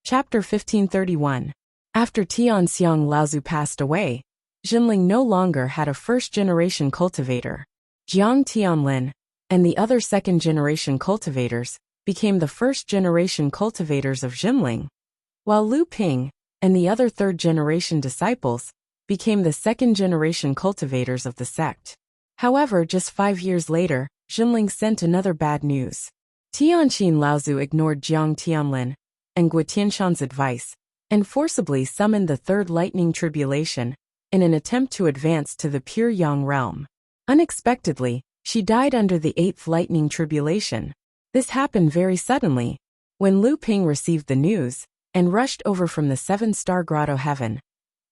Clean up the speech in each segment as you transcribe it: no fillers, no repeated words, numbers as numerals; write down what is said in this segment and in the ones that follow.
Chapter 1531. After Tianxiang Laozu passed away, Jinling no longer had a first-generation cultivator. Jiang Tianlin and the other second-generation cultivators became the first-generation cultivators of Jinling, while Lu Ping and the other third-generation disciples became the second-generation cultivators of the sect. However, just 5 years later, Jinling sent another bad news. Tianqin Laozu ignored Jiang Tianlin and Guotianshan's advice and forcibly summoned the third lightning tribulation in an attempt to advance to the pure Yang realm. Unexpectedly, she died under the 8th lightning tribulation. This happened very suddenly. When Lu Ping received the news and rushed over from the 7-star grotto heaven,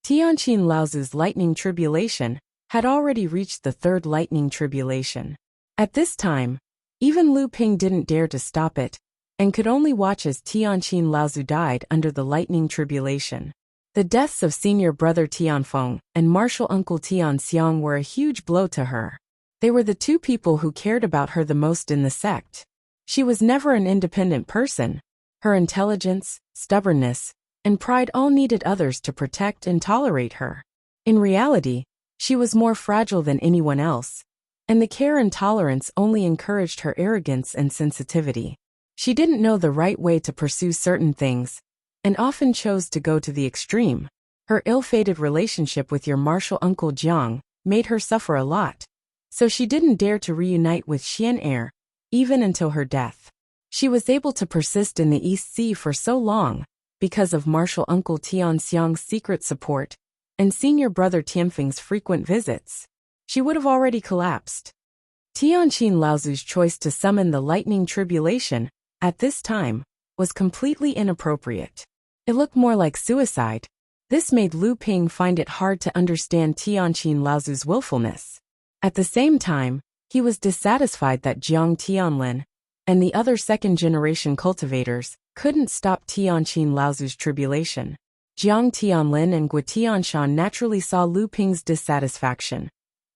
Tianqin Laozu's lightning tribulation had already reached the 3rd lightning tribulation. At this time, even Lu Ping didn't dare to stop it and could only watch as Tianqin Laozu died under the lightning tribulation. The deaths of senior brother Tianfeng and martial uncle Tianxiang were a huge blow to her. They were the two people who cared about her the most in the sect. She was never an independent person. Her intelligence, stubbornness, and pride all needed others to protect and tolerate her. In reality, she was more fragile than anyone else, and the care and tolerance only encouraged her arrogance and sensitivity. She didn't know the right way to pursue certain things, and often chose to go to the extreme. Her ill-fated relationship with your martial uncle Jiang made her suffer a lot, so she didn't dare to reunite with Xian Heir, even until her death. She was able to persist in the East Sea for so long because of martial uncle Tianxiang's secret support and senior brother Tianfeng's frequent visits. She would have already collapsed. Tianqin Laozu's choice to summon the lightning tribulation at this time was completely inappropriate. It looked more like suicide. This made Lu Ping find it hard to understand Tianqin Laozu's willfulness. At the same time, he was dissatisfied that Jiang Tianlin and the other second-generation cultivators couldn't stop Tianqin Laozu's tribulation. Jiang Tianlin and Guotianshan naturally saw Lu Ping's dissatisfaction,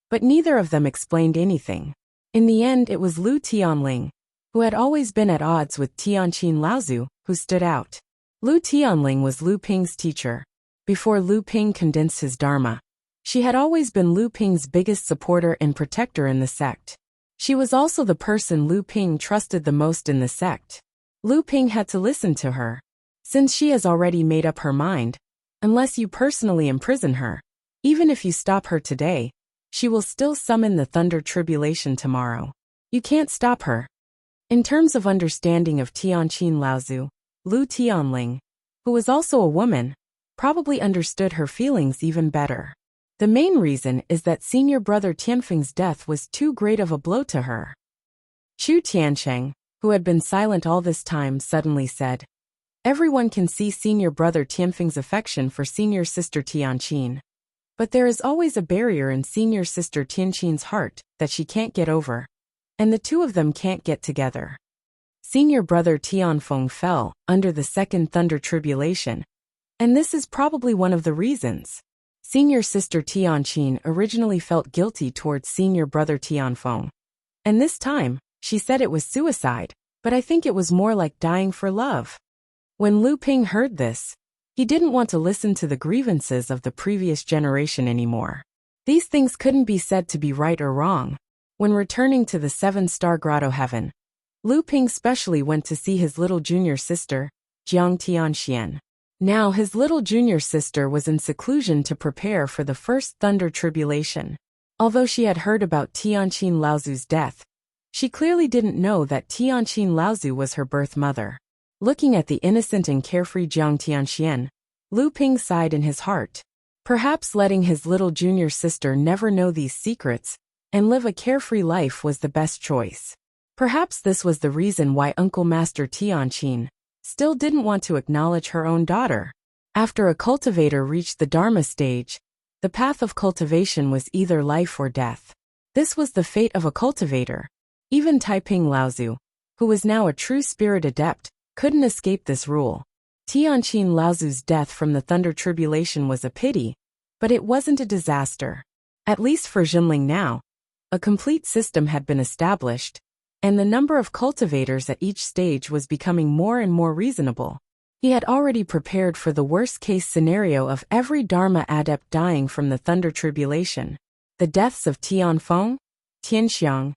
but neither of them explained anything. In the end, it was Lu Tianling, who had always been at odds with Tianqin Laozu, who stood out. Lu Tianling was Lu Ping's teacher. Before Lu Ping condensed his dharma, she had always been Lu Ping's biggest supporter and protector in the sect. She was also the person Lu Ping trusted the most in the sect. Lu Ping had to listen to her, since she has already made up her mind. Unless you personally imprison her, even if you stop her today, she will still summon the thunder tribulation tomorrow. You can't stop her. In terms of understanding of Tianqin Laozu, Lu Tianling, who was also a woman, probably understood her feelings even better. The main reason is that senior brother Tianfeng's death was too great of a blow to her. Chu Tiansheng, who had been silent all this time, suddenly said, "Everyone can see senior brother Tianfeng's affection for senior sister Tianqin. But there is always a barrier in senior sister Tianqin's heart that she can't get over, and the two of them can't get together." Senior brother Tianfeng fell under the second thunder tribulation, and this is probably one of the reasons. Senior sister Tianqin originally felt guilty towards senior brother Tianfeng, and this time, she said it was suicide, but I think it was more like dying for love. When Lu Ping heard this, he didn't want to listen to the grievances of the previous generation anymore. These things couldn't be said to be right or wrong. When returning to the 7-star grotto heaven, Lu Ping specially went to see his little junior sister, Jiang Tianxian. Now his little junior sister was in seclusion to prepare for the first thunder tribulation. Although she had heard about Tianqin Laozu's death, she clearly didn't know that Tianqin Laozu was her birth mother. Looking at the innocent and carefree Jiang Tianxian, Lu Ping sighed in his heart. Perhaps letting his little junior sister never know these secrets and live a carefree life was the best choice. Perhaps this was the reason why Uncle Master Tianqin still didn't want to acknowledge her own daughter. After a cultivator reached the Dharma stage, the path of cultivation was either life or death. This was the fate of a cultivator. Even Taiping Laozu, who was now a true spirit adept, couldn't escape this rule. Tianqin Laozu's death from the thunder tribulation was a pity, but it wasn't a disaster. At least for Jinling now, a complete system had been established, and the number of cultivators at each stage was becoming more and more reasonable. He had already prepared for the worst-case scenario of every Dharma adept dying from the Thunder Tribulation. The deaths of Tianfeng, Tianxiang,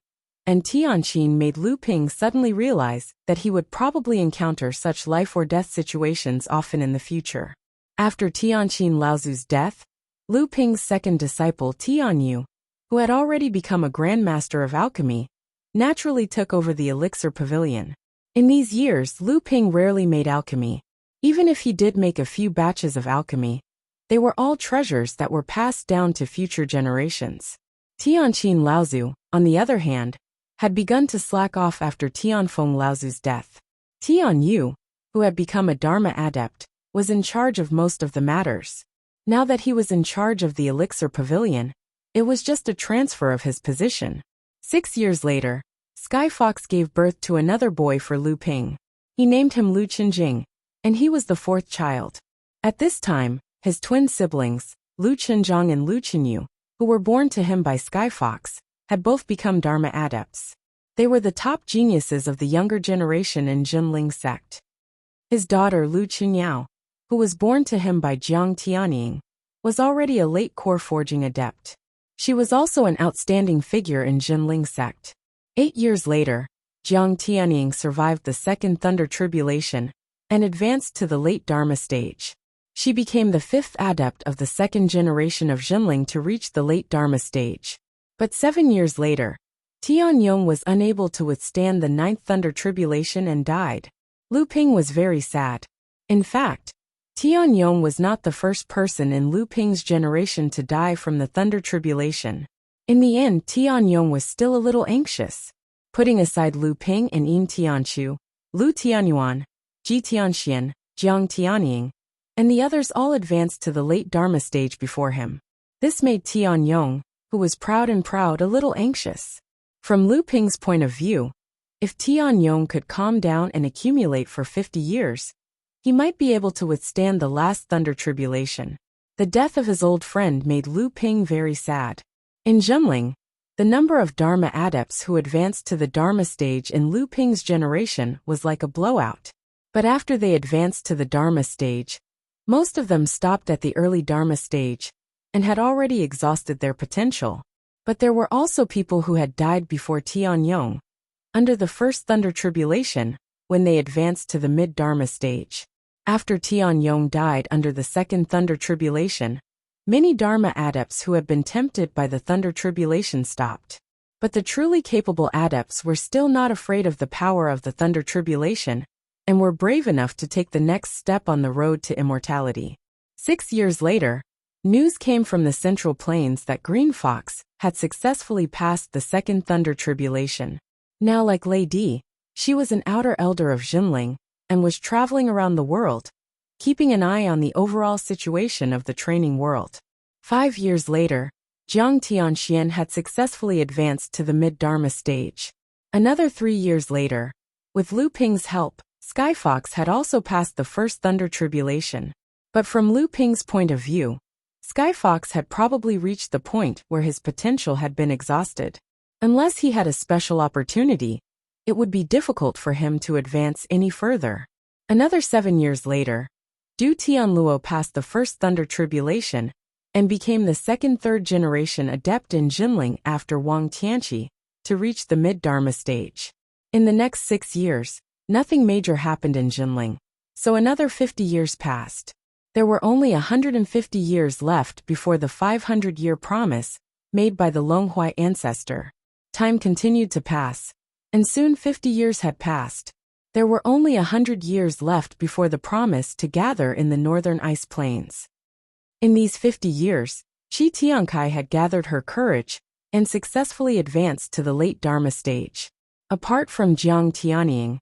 and Tianqin made Lu Ping suddenly realize that he would probably encounter such life-or-death situations often in the future. After Tianqin Laozu's death, Lu Ping's second disciple Tianyu, who had already become a grandmaster of alchemy, naturally took over the elixir pavilion. In these years, Lu Ping rarely made alchemy. Even if he did make a few batches of alchemy, they were all treasures that were passed down to future generations. Tianqin Laozu, on the other hand, had begun to slack off after Tianfeng Laozu's death. Tianyu, who had become a Dharma adept, was in charge of most of the matters. Now that he was in charge of the elixir pavilion, it was just a transfer of his position. 6 years later, Sky Fox gave birth to another boy for Lu Ping. He named him Lu Qinjing, and he was the fourth child. At this time, his twin siblings, Lu Qinzhang and Lu Qinyu, who were born to him by Sky Fox, had both become Dharma adepts. They were the top geniuses of the younger generation in Jinling sect. His daughter Lu Qinyao, who was born to him by Jiang Tianying, was already a late core forging adept. She was also an outstanding figure in Jinling sect. 8 years later, Jiang Tianying survived the Second Thunder Tribulation and advanced to the late Dharma stage. She became the fifth adept of the second generation of Jinling to reach the late Dharma stage. But 7 years later, Tianyong was unable to withstand the Ninth Thunder Tribulation and died. Lu Ping was very sad. In fact, Tianyong was not the first person in Lu Ping's generation to die from the Thunder Tribulation. In the end, Tianyong was still a little anxious. Putting aside Lu Ping and Yin Tianchu, Lu Tianyuan, Ji Tianxian, Jiang Tianying, and the others all advanced to the late Dharma stage before him. This made Tianyong, who was proud, a little anxious. From Lu Ping's point of view, if Tianyong could calm down and accumulate for 50 years, he might be able to withstand the last Thunder Tribulation. The death of his old friend made Lu Ping very sad. In Jinling, the number of Dharma adepts who advanced to the Dharma stage in Lu Ping's generation was like a blowout. But after they advanced to the Dharma stage, most of them stopped at the early Dharma stage and had already exhausted their potential. But there were also people who had died before Tianyong, under the first Thunder Tribulation, when they advanced to the mid-Dharma stage. After Tianyong died under the second Thunder Tribulation, many Dharma adepts who had been tempted by the Thunder Tribulation stopped. But the truly capable adepts were still not afraid of the power of the Thunder Tribulation and were brave enough to take the next step on the road to immortality. 6 years later, news came from the Central Plains that Green Fox had successfully passed the Second Thunder Tribulation. Now, like Lei Di, she was an outer elder of Jinling and was traveling around the world, keeping an eye on the overall situation of the training world. 5 years later, Jiang Tianxian had successfully advanced to the mid-Dharma stage. Another 3 years later, with Lu Ping's help, Sky Fox had also passed the first Thunder Tribulation. But from Lu Ping's point of view, Sky Fox had probably reached the point where his potential had been exhausted. Unless he had a special opportunity, it would be difficult for him to advance any further. Another 7 years later, Du Tianluo passed the first Thunder Tribulation and became the second third-generation adept in Jinling after Wang Tianqi to reach the mid-Dharma stage. In the next 6 years, nothing major happened in Jinling, so another 50 years passed. There were only 150 years left before the 500-year promise made by the Longhui ancestor. Time continued to pass, and soon 50 years had passed. There were only 100 years left before the promise to gather in the northern ice plains. In these 50 years, Qi Tiankai had gathered her courage and successfully advanced to the late Dharma stage. Apart from Jiang Tianying,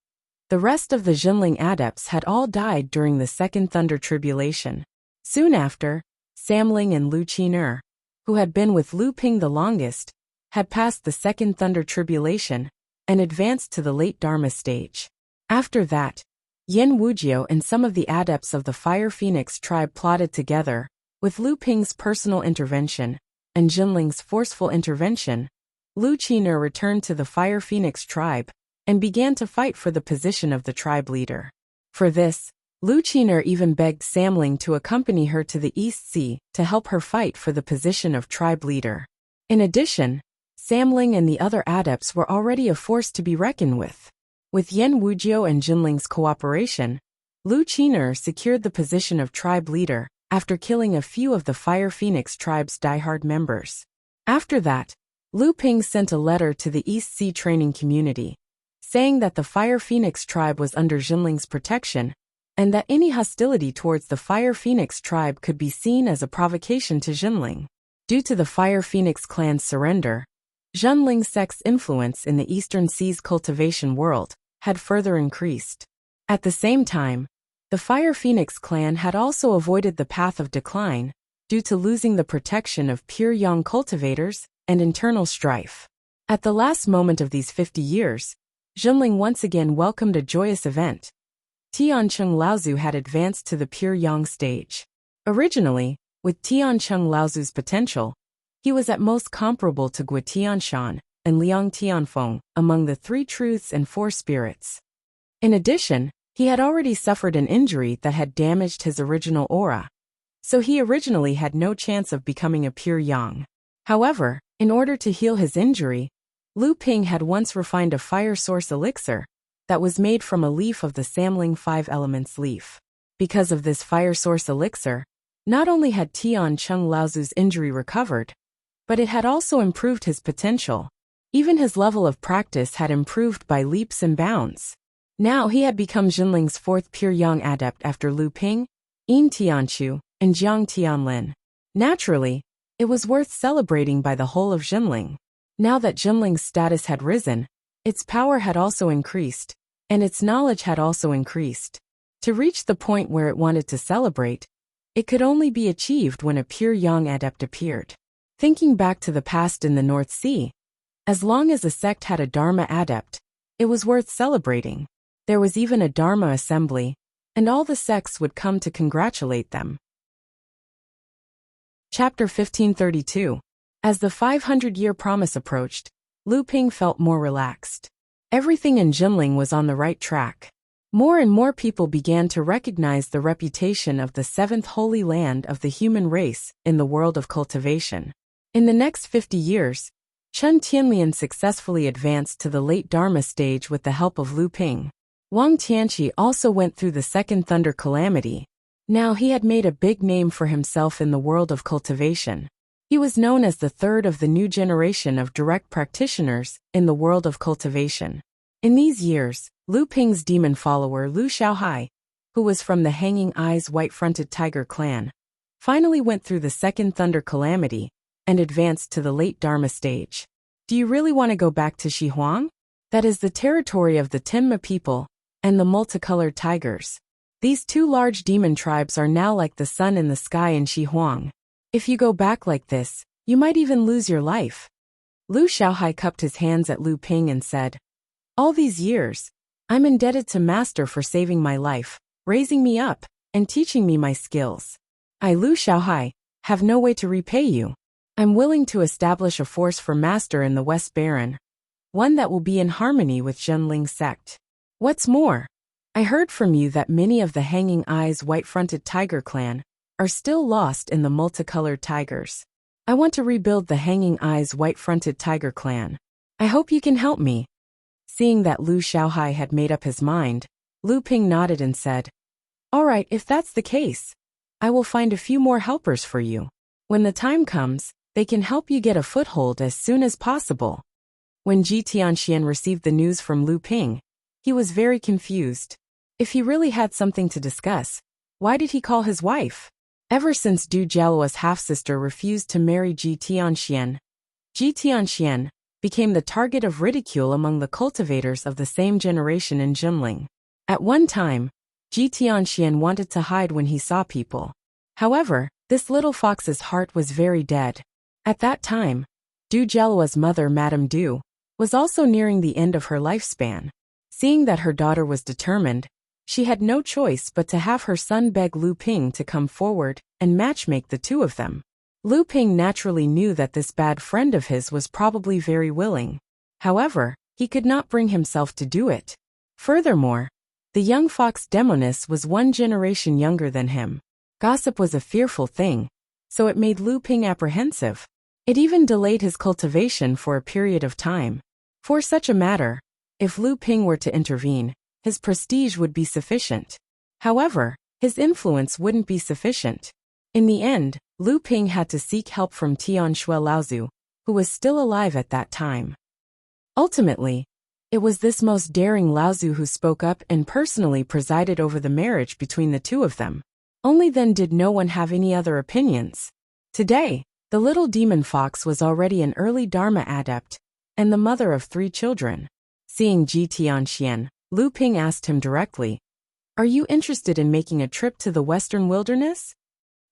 the rest of the Jinling adepts had all died during the Second Thunder Tribulation. Soon after, Samling and Lu Qiner, who had been with Lu Ping the longest, had passed the Second Thunder Tribulation and advanced to the late Dharma stage. After that, Yin Wujiao and some of the adepts of the Fire Phoenix tribe plotted together, with Lu Ping's personal intervention and Jinling's forceful intervention. Lu Qiner returned to the Fire Phoenix tribe and began to fight for the position of the tribe leader. For this, Lu Qiner even begged Samling to accompany her to the East Sea to help her fight for the position of tribe leader. In addition, Samling and the other adepts were already a force to be reckoned with. With Yan Wujiu and Jinling's cooperation, Lu Qiner secured the position of tribe leader after killing a few of the Fire Phoenix tribe's diehard members. After that, Lu Ping sent a letter to the East Sea training community, saying that the Fire Phoenix tribe was under Jinling's protection, and that any hostility towards the Fire Phoenix tribe could be seen as a provocation to Jinling. Due to the Fire Phoenix clan's surrender, Jinling sect's influence in the Eastern Sea's cultivation world had further increased. At the same time, the Fire Phoenix clan had also avoided the path of decline due to losing the protection of pure yang cultivators and internal strife. At the last moment of these 50 years, Jinling once again welcomed a joyous event. Tiancheng Laozu had advanced to the pure yang stage. Originally, with Tiancheng Laozu's potential, he was at most comparable to Gui Tianshan and Liang Tianfeng among the three truths and four spirits. In addition, he had already suffered an injury that had damaged his original aura, so he originally had no chance of becoming a pure yang. However, in order to heal his injury, Lu Ping had once refined a fire source elixir that was made from a leaf of the Samling Five Elements leaf. Because of this fire source elixir, not only had Tiancheng Laozu's injury recovered, but it had also improved his potential. Even his level of practice had improved by leaps and bounds. Now he had become Jinling's fourth pure yang adept after Lu Ping, Yin Tianchu, and Jiang Tianlin. Naturally, it was worth celebrating by the whole of Jinling. Now that Jinling's status had risen, its power had also increased, and its knowledge had also increased. To reach the point where it wanted to celebrate, it could only be achieved when a pure yang adept appeared. Thinking back to the past in the North Sea, as long as a sect had a Dharma adept, it was worth celebrating. There was even a Dharma assembly, and all the sects would come to congratulate them. Chapter 1532. As the 500-year promise approached, Lu Ping felt more relaxed. Everything in Jinling was on the right track. More and more people began to recognize the reputation of the seventh holy land of the human race in the world of cultivation. In the next 50 years, Chen Tianlian successfully advanced to the late Dharma stage with the help of Lu Ping. Wang Tianqi also went through the second Thunder Calamity. Now he had made a big name for himself in the world of cultivation. He was known as the third of the new generation of direct practitioners in the world of cultivation. In these years, Lu Ping's demon follower Lu Xiaohai, who was from the Hanging Eyes White-Fronted Tiger clan, finally went through the second Thunder Calamity and advanced to the late Dharma stage. Do you really want to go back to Shihuang? That is the territory of the Tenma people and the multicolored tigers. These two large demon tribes are now like the sun in the sky in Shihuang. If you go back like this, you might even lose your life. Lu Xiaohai cupped his hands at Lu Ping and said, "All these years, I'm indebted to Master for saving my life, raising me up, and teaching me my skills. I, Lu Xiaohai, have no way to repay you. I'm willing to establish a force for Master in the West Baron, one that will be in harmony with Jinling sect. What's more, I heard from you that many of the Hanging Eyes White-Fronted Tiger clan are still lost in the multicolored tigers. I want to rebuild the Hanging Eyes White-Fronted Tiger clan. I hope you can help me." Seeing that Lu Xiaohai had made up his mind, Lu Ping nodded and said, "All right, if that's the case, I will find a few more helpers for you. When the time comes, they can help you get a foothold as soon as possible." When Ji Tianxian received the news from Lu Ping, he was very confused. If he really had something to discuss, why did he call his wife? Ever since Du Jialuo's half-sister refused to marry Ji Tianxian became the target of ridicule among the cultivators of the same generation in Jinling. At one time, Ji Tianxian wanted to hide when he saw people. However, this little fox's heart was very dead. At that time, Du Jialuo's mother, Madame Du, was also nearing the end of her lifespan. Seeing that her daughter was determined, she had no choice but to have her son beg Lu Ping to come forward and matchmake the two of them. Lu Ping naturally knew that this bad friend of his was probably very willing. However, he could not bring himself to do it. Furthermore, The young fox Demonis was 1 generation younger than him. Gossip was a fearful thing, so it made Lu Ping apprehensive. It even delayed his cultivation for a period of time. For such a matter, if Lu Ping were to intervene, his prestige would be sufficient. However, his influence wouldn't be sufficient. In the end, Lu Ping had to seek help from Tian Shui Laozu, who was still alive at that time. Ultimately, it was this most daring Laozu who spoke up and personally presided over the marriage between the two of them. Only then did no one have any other opinions. Today, the little demon fox was already an early Dharma adept, and the mother of 3 children. Seeing Ji Tianxian, Lu Ping asked him directly, "Are you interested in making a trip to the Western Wilderness?"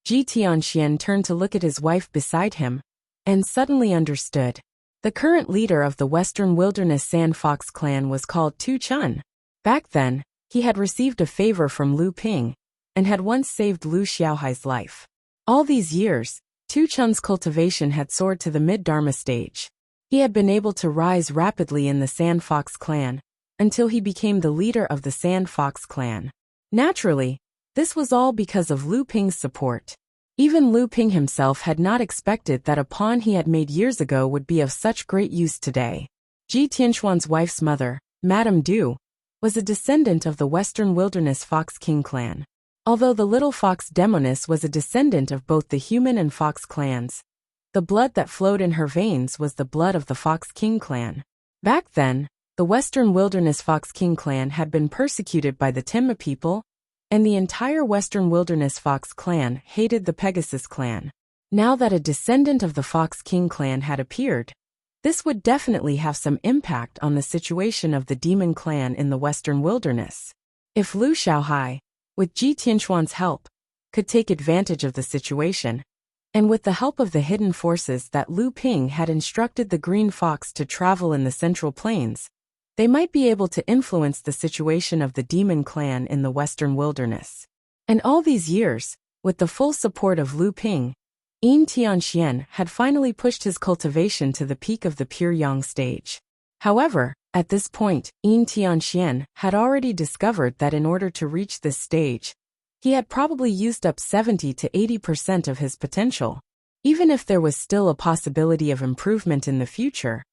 Ji Tianxian turned to look at his wife beside him, and suddenly understood. The current leader of the Western Wilderness Sand Fox clan was called Tu Chun. Back then, he had received a favor from Lu Ping, and had once saved Lu Xiaohai's life. All these years, Tu Chun's cultivation had soared to the mid-Dharma stage. He had been able to rise rapidly in the Sand Fox clan, until he became the leader of the Sand Fox clan. Naturally, this was all because of Lu Ping's support. Even Lu Ping himself had not expected that a pawn he had made years ago would be of such great use today. Ji Tianxuan's wife's mother, Madame Du, was a descendant of the Western Wilderness Fox King clan. Although the little fox Demonis was a descendant of both the human and fox clans, the blood that flowed in her veins was the blood of the Fox King clan. Back then, the Western Wilderness Fox King clan had been persecuted by the Timma people, and the entire Western Wilderness Fox clan hated the Pegasus clan. Now that a descendant of the Fox King clan had appeared, this would definitely have some impact on the situation of the demon clan in the Western Wilderness. If Lu Xiaohai, with Ji Tianxuan's help, could take advantage of the situation, and with the help of the hidden forces that Lu Ping had instructed the Green Fox to travel in the Central Plains, they might be able to influence the situation of the demon clan in the Western Wilderness. And all these years, with the full support of Lu Ping, Yin Tianxian had finally pushed his cultivation to the peak of the pure yang stage. However, at this point, Yin Tianxian had already discovered that in order to reach this stage, he had probably used up 70 to 80% of his potential. Even if there was still a possibility of improvement in the future,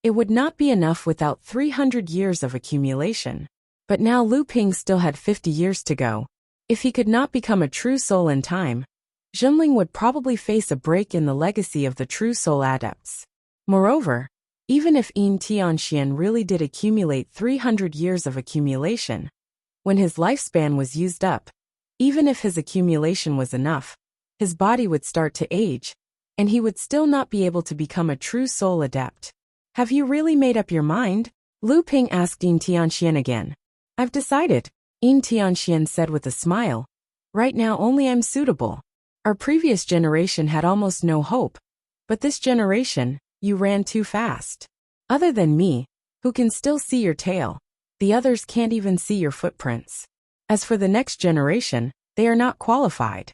it would not be enough without 300 years of accumulation. But now Lu Ping still had 50 years to go. If he could not become a true soul in time, Zhenling would probably face a break in the legacy of the true soul adepts. Moreover, even if Yin Tianxian really did accumulate 300 years of accumulation, when his lifespan was used up, even if his accumulation was enough, his body would start to age, and he would still not be able to become a true soul adept. "Have you really made up your mind?" Lu Ping asked Yin Tianxian again. "I've decided," Yin Tianxian said with a smile. "Right now only I'm suitable. Our previous generation had almost no hope, but this generation, you ran too fast. Other than me, who can still see your tail, the others can't even see your footprints. As for the next generation, they are not qualified."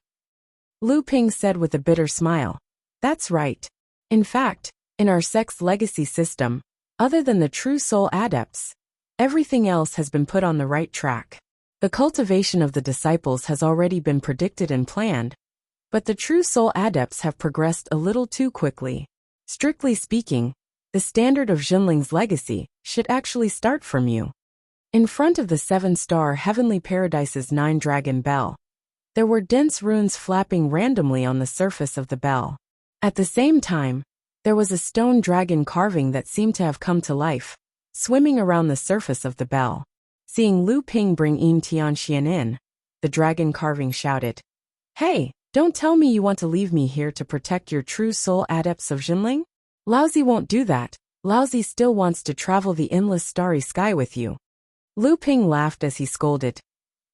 Lu Ping said with a bitter smile. "That's right. In fact, in our sect's legacy system, other than the true soul adepts, everything else has been put on the right track. The cultivation of the disciples has already been predicted and planned, but the true soul adepts have progressed a little too quickly. Strictly speaking, the standard of Zhenling's legacy should actually start from you." In front of the 7-star Heavenly Paradise's 9-dragon bell, there were dense runes flapping randomly on the surface of the bell. At the same time, there was a stone dragon carving that seemed to have come to life, swimming around the surface of the bell. Seeing Lu Ping bring Yin Tianxian in, the dragon carving shouted, "Hey, don't tell me you want to leave me here to protect your true soul adepts of Zhenling? Laozi won't do that. Laozi still wants to travel the endless starry sky with you." Lu Ping laughed as he scolded,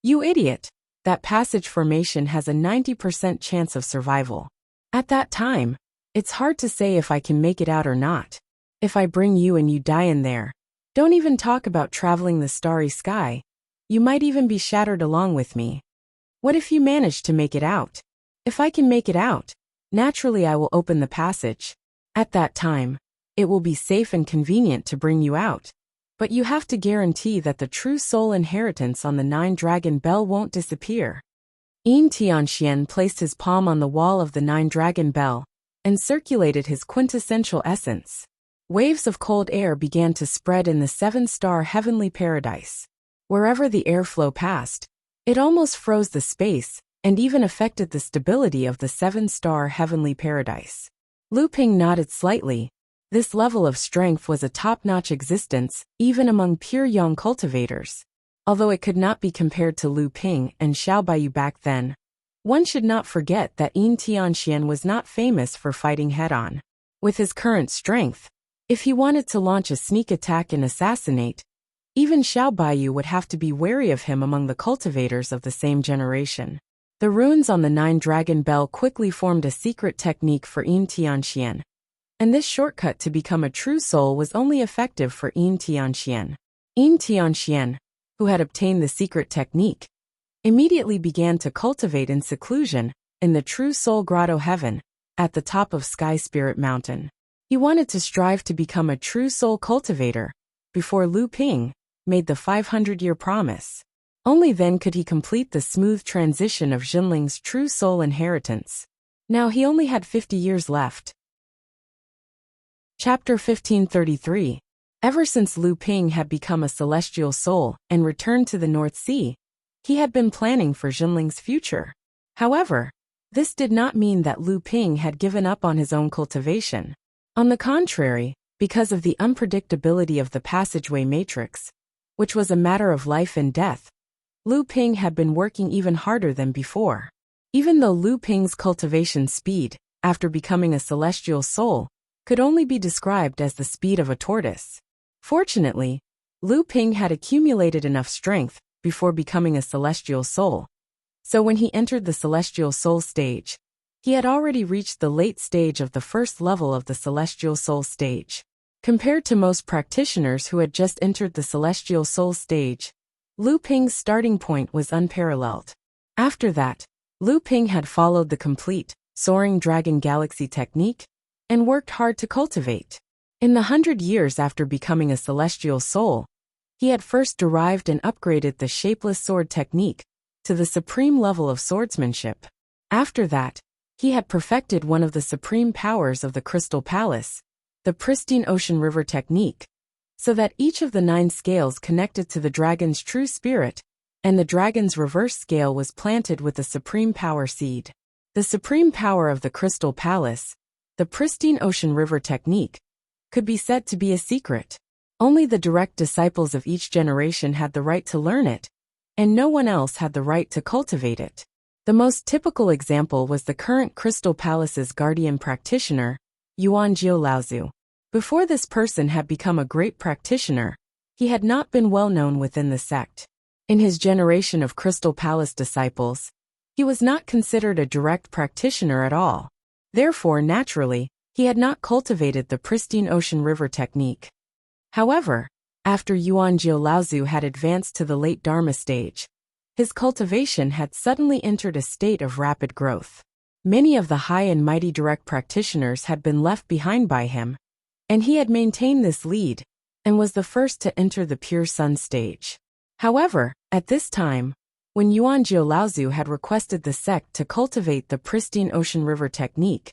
"You idiot! That passage formation has a 90% chance of survival. At that time, it's hard to say if I can make it out or not. If I bring you and you die in there, don't even talk about traveling the starry sky. You might even be shattered along with me. What if you manage to make it out? If I can make it out, naturally I will open the passage. At that time, it will be safe and convenient to bring you out. But you have to guarantee that the true soul inheritance on the 9-dragon bell won't disappear. Yin Tianxian placed his palm on the wall of the 9-dragon bell and circulated his quintessential essence. Waves of cold air began to spread in the 7-star heavenly paradise. Wherever the airflow passed, it almost froze the space and even affected the stability of the 7-star heavenly paradise. Lu Ping nodded slightly. This level of strength was a top-notch existence, even among pure Yang cultivators. Although it could not be compared to Lu Ping and Xiao Baiyu back then, one should not forget that Yin Tianxian was not famous for fighting head-on. With his current strength, if he wanted to launch a sneak attack and assassinate, even Xiao Baiyu would have to be wary of him among the cultivators of the same generation. The runes on the 9-dragon bell quickly formed a secret technique for Yin Tianxian, and this shortcut to become a true soul was only effective for Yin Tianxian. Yin Tianxian, who had obtained the secret technique, immediately began to cultivate in seclusion in the True Soul Grotto Heaven at the top of Sky Spirit Mountain. He wanted to strive to become a true soul cultivator before Lu Ping made the 500-year promise. Only then could he complete the smooth transition of Jinling's true soul inheritance. Now he only had 50 years left. Chapter 1533. Ever since Lu Ping had become a celestial soul and returned to the North Sea, he had been planning for Jinling's future. However, this did not mean that Lu Ping had given up on his own cultivation. On the contrary, because of the unpredictability of the passageway matrix, which was a matter of life and death, Lu Ping had been working even harder than before. Even though Lu Ping's cultivation speed, after becoming a celestial soul, could only be described as the speed of a tortoise. Fortunately, Lu Ping had accumulated enough strength before becoming a celestial soul. So when he entered the celestial soul stage, he had already reached the late stage of the first level of the celestial soul stage. Compared to most practitioners who had just entered the celestial soul stage, Lu Ping's starting point was unparalleled. After that, Lu Ping had followed the complete, soaring dragon galaxy technique and worked hard to cultivate. In the 100 years after becoming a celestial soul, he had first derived and upgraded the shapeless sword technique to the supreme level of swordsmanship. After that, he had perfected one of the supreme powers of the Crystal Palace, the pristine ocean river technique, so that each of the 9 scales connected to the dragon's true spirit, and the dragon's reverse scale was planted with the supreme power seed. The supreme power of the Crystal Palace, the pristine ocean river technique, could be said to be a secret. Only the direct disciples of each generation had the right to learn it, and no one else had the right to cultivate it. The most typical example was the current Crystal Palace's guardian practitioner, Yuan Jiulaozu. Before this person had become a great practitioner, he had not been well known within the sect. In his generation of Crystal Palace disciples, he was not considered a direct practitioner at all. Therefore, naturally, he had not cultivated the pristine ocean river technique. However, after Yuan Jiulaozu had advanced to the late Dharma stage, his cultivation had suddenly entered a state of rapid growth. Many of the high and mighty direct practitioners had been left behind by him, and he had maintained this lead, and was the first to enter the pure sun stage. However, at this time, when Yuan Jiulaozu had requested the sect to cultivate the pristine ocean river technique,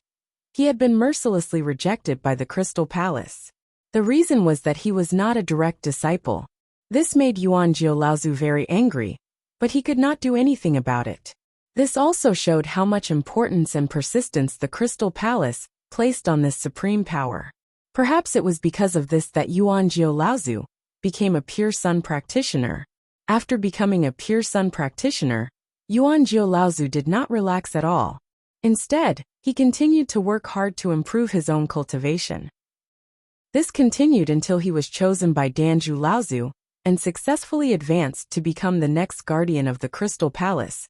he had been mercilessly rejected by the Crystal Palace. The reason was that he was not a direct disciple. This made Yuan Jiulaozu very angry, but he could not do anything about it. This also showed how much importance and persistence the Crystal Palace placed on this supreme power. Perhaps it was because of this that Yuan Jiulaozu became a pure sun practitioner. After becoming a pure sun practitioner, Yuan Jiulaozu did not relax at all. Instead, he continued to work hard to improve his own cultivation. This continued until he was chosen by Danju Laozu and successfully advanced to become the next guardian of the Crystal Palace.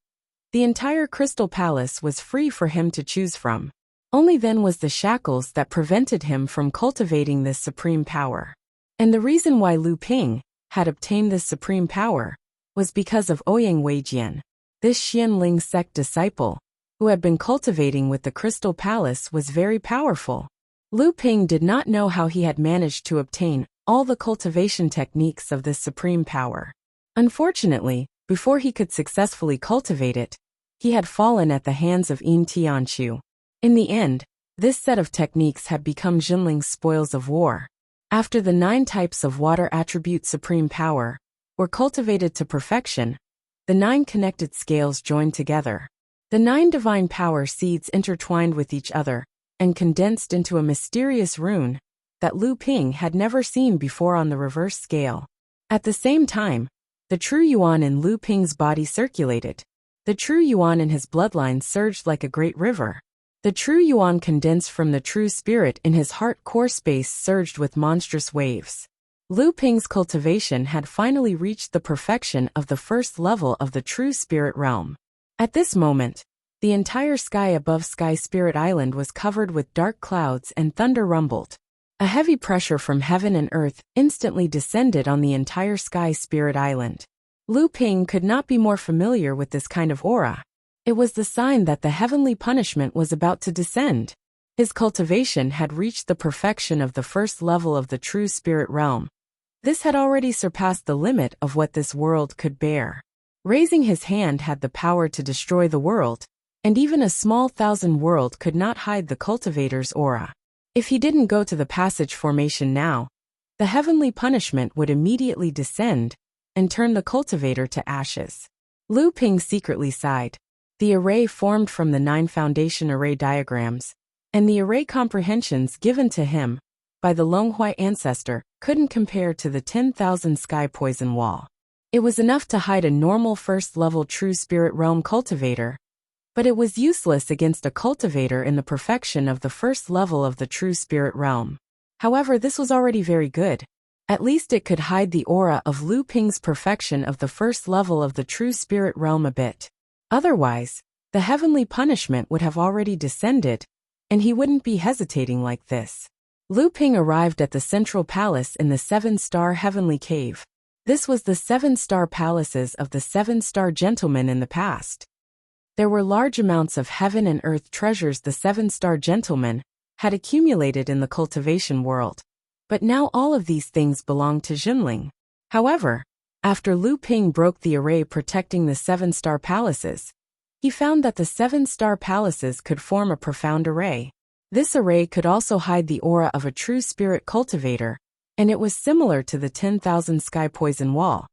The entire Crystal Palace was free for him to choose from. Only then was the shackles that prevented him from cultivating this supreme power. And the reason why Lu Ping had obtained this supreme power was because of Ouyang Weijian. This Xianling sect disciple, who had been cultivating with the Crystal Palace, was very powerful. Lu Ping did not know how he had managed to obtain all the cultivation techniques of this supreme power. Unfortunately, before he could successfully cultivate it, he had fallen at the hands of Yin Tianqiu. In the end, this set of techniques had become Jinling's spoils of war. After the 9 types of water attribute supreme power were cultivated to perfection, the 9 connected scales joined together. The 9 divine power seeds intertwined with each other and condensed into a mysterious rune that Lu Ping had never seen before on the reverse scale. At the same time, the true yuan in Lu Ping's body circulated. The true yuan in his bloodline surged like a great river. The true yuan condensed from the true spirit in his heart core space surged with monstrous waves. Lu Ping's cultivation had finally reached the perfection of the first level of the true spirit realm. At this moment, the entire sky above Sky Spirit Island was covered with dark clouds and thunder rumbled. A heavy pressure from heaven and earth instantly descended on the entire Sky Spirit Island. Lu Ping could not be more familiar with this kind of aura. It was the sign that the heavenly punishment was about to descend. His cultivation had reached the perfection of the first level of the true spirit realm. This had already surpassed the limit of what this world could bear. Raising his hand had the power to destroy the world, and even a small 1,000 world could not hide the cultivator's aura. If he didn't go to the passage formation now, the heavenly punishment would immediately descend and turn the cultivator to ashes. Lu Ping secretly sighed. The array formed from the 9 foundation array diagrams, and the array comprehensions given to him by the Longhui ancestor couldn't compare to the 10,000 sky poison wall. It was enough to hide a normal first-level true spirit realm cultivator, but it was useless against a cultivator in the perfection of the first level of the true spirit realm. However, this was already very good. At least it could hide the aura of Lu Ping's perfection of the first level of the true spirit realm a bit. Otherwise, the heavenly punishment would have already descended, and he wouldn't be hesitating like this. Lu Ping arrived at the central palace in the 7-star heavenly cave. This was the 7-star palaces of the 7-star gentlemen in the past. There were large amounts of heaven and earth treasures the 7-star gentlemen had accumulated in the cultivation world. But now all of these things belonged to Jinling. However, after Lu Ping broke the array protecting the 7-star palaces, he found that the 7-star palaces could form a profound array. This array could also hide the aura of a true spirit cultivator, and it was similar to the 10,000 sky poison wall,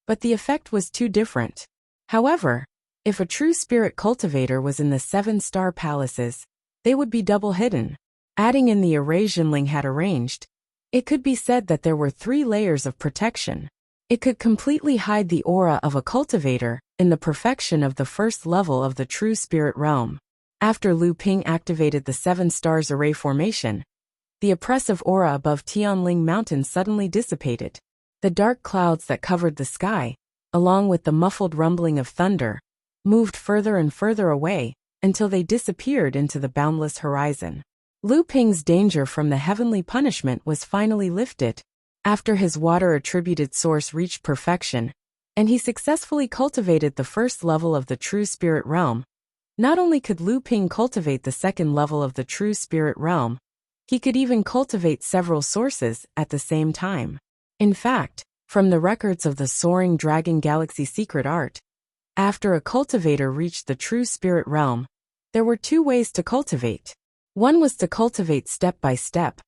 but the effect was too different. However, if a true spirit cultivator was in the 7-star palaces, they would be double hidden. Adding in the array Jinling had arranged, it could be said that there were 3 layers of protection. It could completely hide the aura of a cultivator in the perfection of the first level of the true spirit realm. After Lu Ping activated the 7 stars array formation, the oppressive aura above Tianling Mountain suddenly dissipated. The dark clouds that covered the sky, along with the muffled rumbling of thunder, moved further and further away until they disappeared into the boundless horizon. Lu Ping's danger from the heavenly punishment was finally lifted. After his water-attributed source reached perfection, and he successfully cultivated the first level of the true spirit realm, not only could Lu Ping cultivate the second level of the true spirit realm, he could even cultivate several sources at the same time. In fact, from the records of the Soaring Dragon Galaxy secret art, after a cultivator reached the true spirit realm, there were 2 ways to cultivate. One was to cultivate step by step,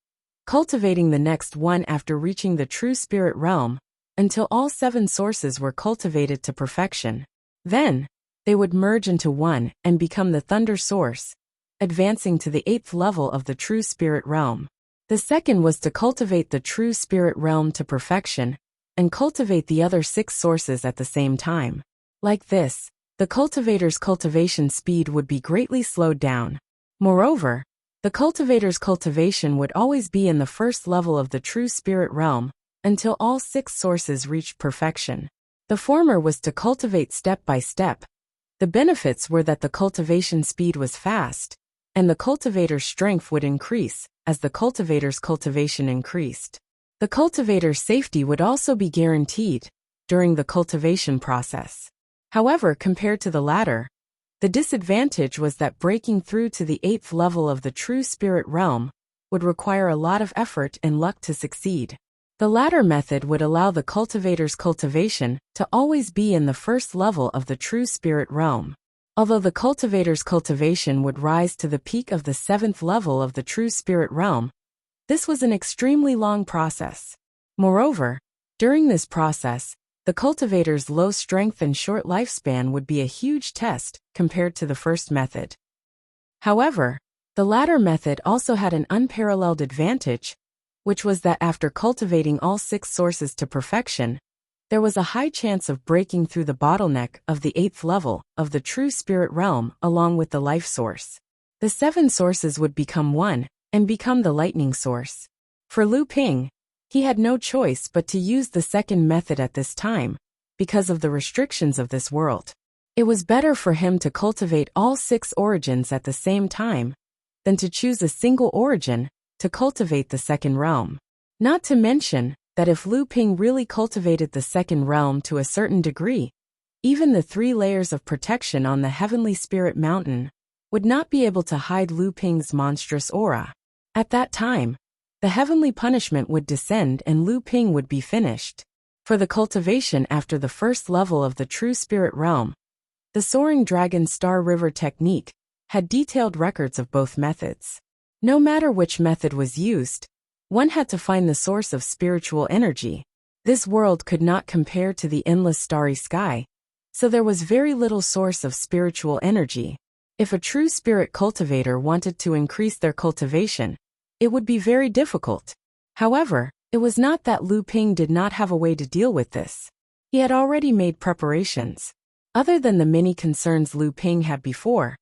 cultivating the next one after reaching the true spirit realm, until all 7 sources were cultivated to perfection. Then, they would merge into one and become the thunder source, advancing to the 8th level of the true spirit realm. The second was to cultivate the true spirit realm to perfection, and cultivate the other 6 sources at the same time. Like this, the cultivator's cultivation speed would be greatly slowed down. Moreover, the cultivator's cultivation would always be in the first level of the true spirit realm, until all 6 sources reached perfection. The former was to cultivate step by step. The benefits were that the cultivation speed was fast, and the cultivator's strength would increase as the cultivator's cultivation increased. The cultivator's safety would also be guaranteed during the cultivation process. However, compared to the latter, the disadvantage was that breaking through to the 8th level of the true spirit realm would require a lot of effort and luck to succeed. The latter method would allow the cultivator's cultivation to always be in the first level of the true spirit realm. Although the cultivator's cultivation would rise to the peak of the 7th level of the true spirit realm, this was an extremely long process. Moreover, during this process, the cultivator's low strength and short lifespan would be a huge test compared to the first method. However, the latter method also had an unparalleled advantage, which was that after cultivating all 6 sources to perfection, there was a high chance of breaking through the bottleneck of the 8th level of the true spirit realm along with the life source. The 7 sources would become one and become the lightning source. For Lu Ping, he had no choice but to use the second method at this time, because of the restrictions of this world. It was better for him to cultivate all 6 origins at the same time, than to choose a single origin to cultivate the second realm. Not to mention that if Lu Ping really cultivated the second realm to a certain degree, even the 3 layers of protection on the heavenly spirit mountain would not be able to hide Lu Ping's monstrous aura. At that time, the heavenly punishment would descend and Lu Ping would be finished. For the cultivation after the first level of the true spirit realm, the Soaring Dragon Star River technique had detailed records of both methods. No matter which method was used, one had to find the source of spiritual energy. This world could not compare to the endless starry sky, so there was very little source of spiritual energy. If a true spirit cultivator wanted to increase their cultivation, it would be very difficult. However, it was not that Lu Ping did not have a way to deal with this. He had already made preparations. Other than the many concerns Lu Ping had before,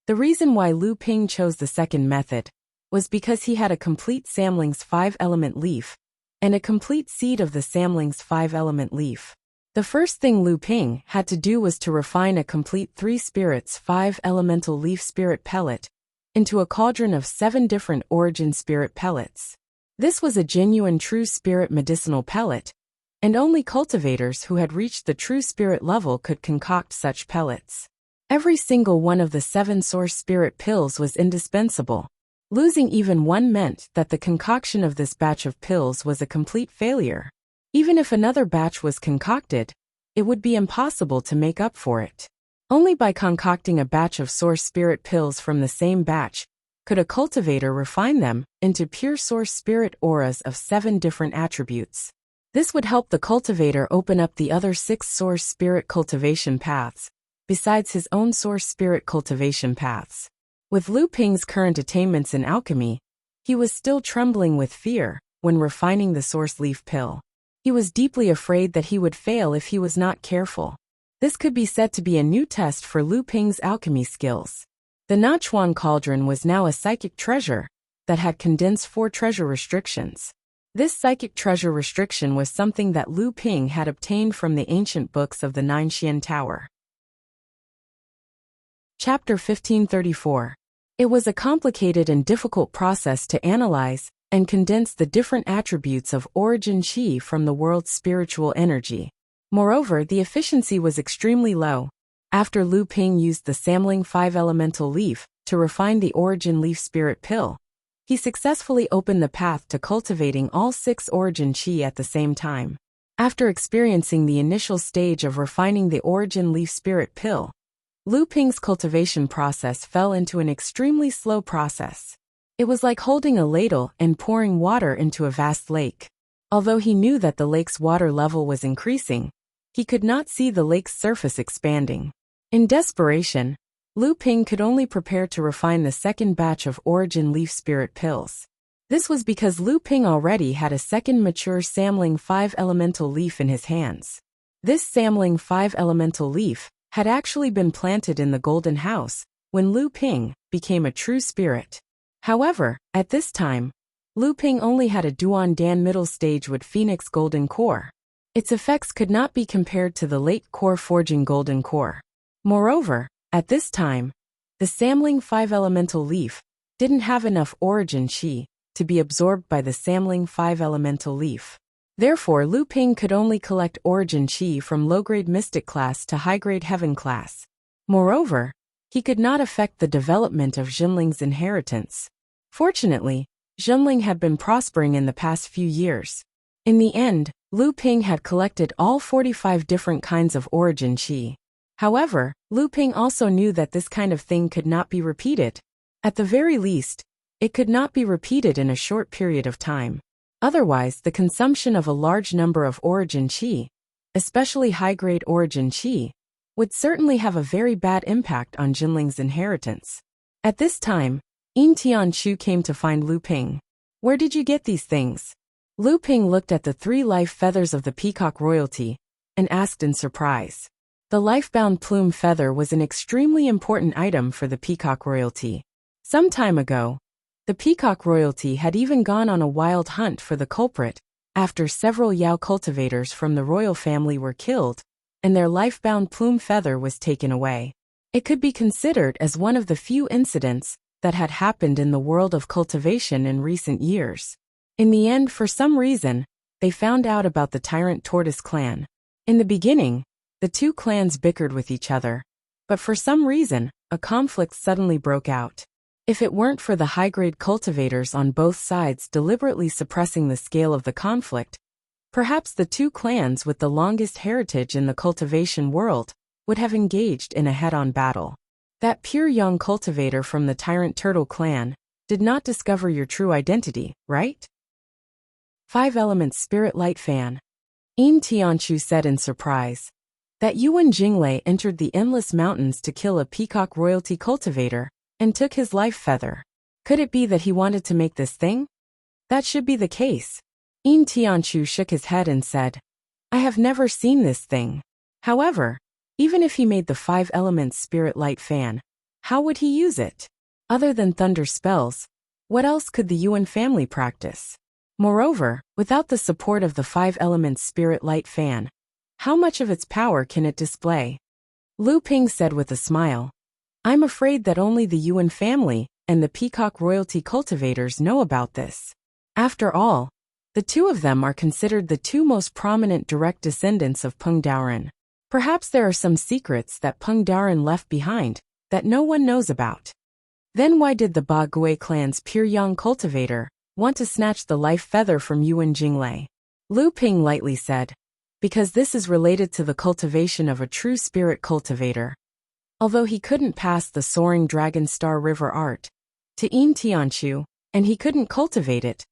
the reason why Lu Ping chose the second method was because he had a complete Samling's 5-element leaf and a complete seed of the Samling's 5-element leaf. The first thing Lu Ping had to do was to refine a complete 3 spirits 5-elemental leaf spirit pellet into a cauldron of 7 different origin spirit pellets. This was a genuine true spirit medicinal pellet, and only cultivators who had reached the true spirit level could concoct such pellets. Every single one of the 7 source spirit pills was indispensable. Losing even one meant that the concoction of this batch of pills was a complete failure. Even if another batch was concocted, it would be impossible to make up for it. Only by concocting a batch of source spirit pills from the same batch could a cultivator refine them into pure source spirit auras of 7 different attributes. This would help the cultivator open up the other 6 source spirit cultivation paths, besides his own source spirit cultivation paths. With Lu Ping's current attainments in alchemy, he was still trembling with fear when refining the source leaf pill. He was deeply afraid that he would fail if he was not careful. This could be said to be a new test for Lu Ping's alchemy skills. The Nachuan cauldron was now a psychic treasure that had condensed 4 treasure restrictions. This psychic treasure restriction was something that Lu Ping had obtained from the ancient books of the Nine Xian Tower. Chapter 1534. It was a complicated and difficult process to analyze and condense the different attributes of origin qi from the world's spiritual energy. Moreover, the efficiency was extremely low. After Lu Ping used the Samling 5-elemental leaf to refine the origin leaf spirit pill, he successfully opened the path to cultivating all 6 origin qi at the same time. After experiencing the initial stage of refining the origin leaf spirit pill, Lu Ping's cultivation process fell into an extremely slow process. It was like holding a ladle and pouring water into a vast lake. Although he knew that the lake's water level was increasing, he could not see the lake's surface expanding. In desperation, Lu Ping could only prepare to refine the second batch of origin leaf spirit pills. This was because Lu Ping already had a second mature Samling 5-elemental leaf in his hands. This Samling 5-elemental leaf had actually been planted in the Golden House when Lu Ping became a true spirit. However, at this time, Lu Ping only had a Duan Dan middle stage with Phoenix Golden Core. Its effects could not be compared to the late core forging Golden Core. Moreover, at this time, the Samling 5-elemental leaf didn't have enough origin qi to be absorbed by the Samling 5-elemental leaf. Therefore, Lu Ping could only collect origin qi from low-grade mystic class to high-grade heaven class. Moreover, he could not affect the development of Jinling's inheritance. Fortunately, Jinling had been prospering in the past few years. In the end, Lu Ping had collected all 45 different kinds of origin qi. However, Lu Ping also knew that this kind of thing could not be repeated. At the very least, it could not be repeated in a short period of time. Otherwise, the consumption of a large number of origin qi, especially high-grade origin qi, would certainly have a very bad impact on Jinling's inheritance. At this time, Yin Tianchu came to find Lu Ping. "Where did you get these things?" Lu Ping looked at the 3 life feathers of the peacock royalty and asked in surprise. The life-bound plume feather was an extremely important item for the peacock royalty. Some time ago, the peacock royalty had even gone on a wild hunt for the culprit after several Yao cultivators from the royal family were killed and their life-bound plume feather was taken away. It could be considered as one of the few incidents that had happened in the world of cultivation in recent years. In the end, for some reason, they found out about the Tyrant Tortoise clan. In the beginning, the 2 clans bickered with each other, but for some reason, a conflict suddenly broke out. If it weren't for the high-grade cultivators on both sides deliberately suppressing the scale of the conflict, perhaps the 2 clans with the longest heritage in the cultivation world would have engaged in a head-on battle. That pure young cultivator from the Tyrant Turtle clan did not discover your true identity, right? 5 Elements Spirit Light Fan. Yin Tianchu said in surprise. That Yuan Jinglei entered the Endless Mountains to kill a peacock royalty cultivator and took his life feather. Could it be that he wanted to make this thing? That should be the case. Yin Tianchu shook his head and said, I have never seen this thing. However, even if he made the 5 Elements Spirit Light Fan, how would he use it? Other than thunder spells, what else could the Yuan family practice? Moreover, without the support of the 5 Elements Spirit Light Fan, how much of its power can it display? Lu Ping said with a smile. I'm afraid that only the Yuan family and the peacock royalty cultivators know about this. After all, the 2 of them are considered the 2 most prominent direct descendants of Peng Daoren. Perhaps there are some secrets that Peng Daoren left behind that no one knows about. Then why did the Ba Gui clan's pure young cultivator want to snatch the life feather from Yuan Jinglei? Lu Ping lightly said, because this is related to the cultivation of a true spirit cultivator. Although he couldn't pass the soaring dragon star river art to Yin Tianchu, and he couldn't cultivate it,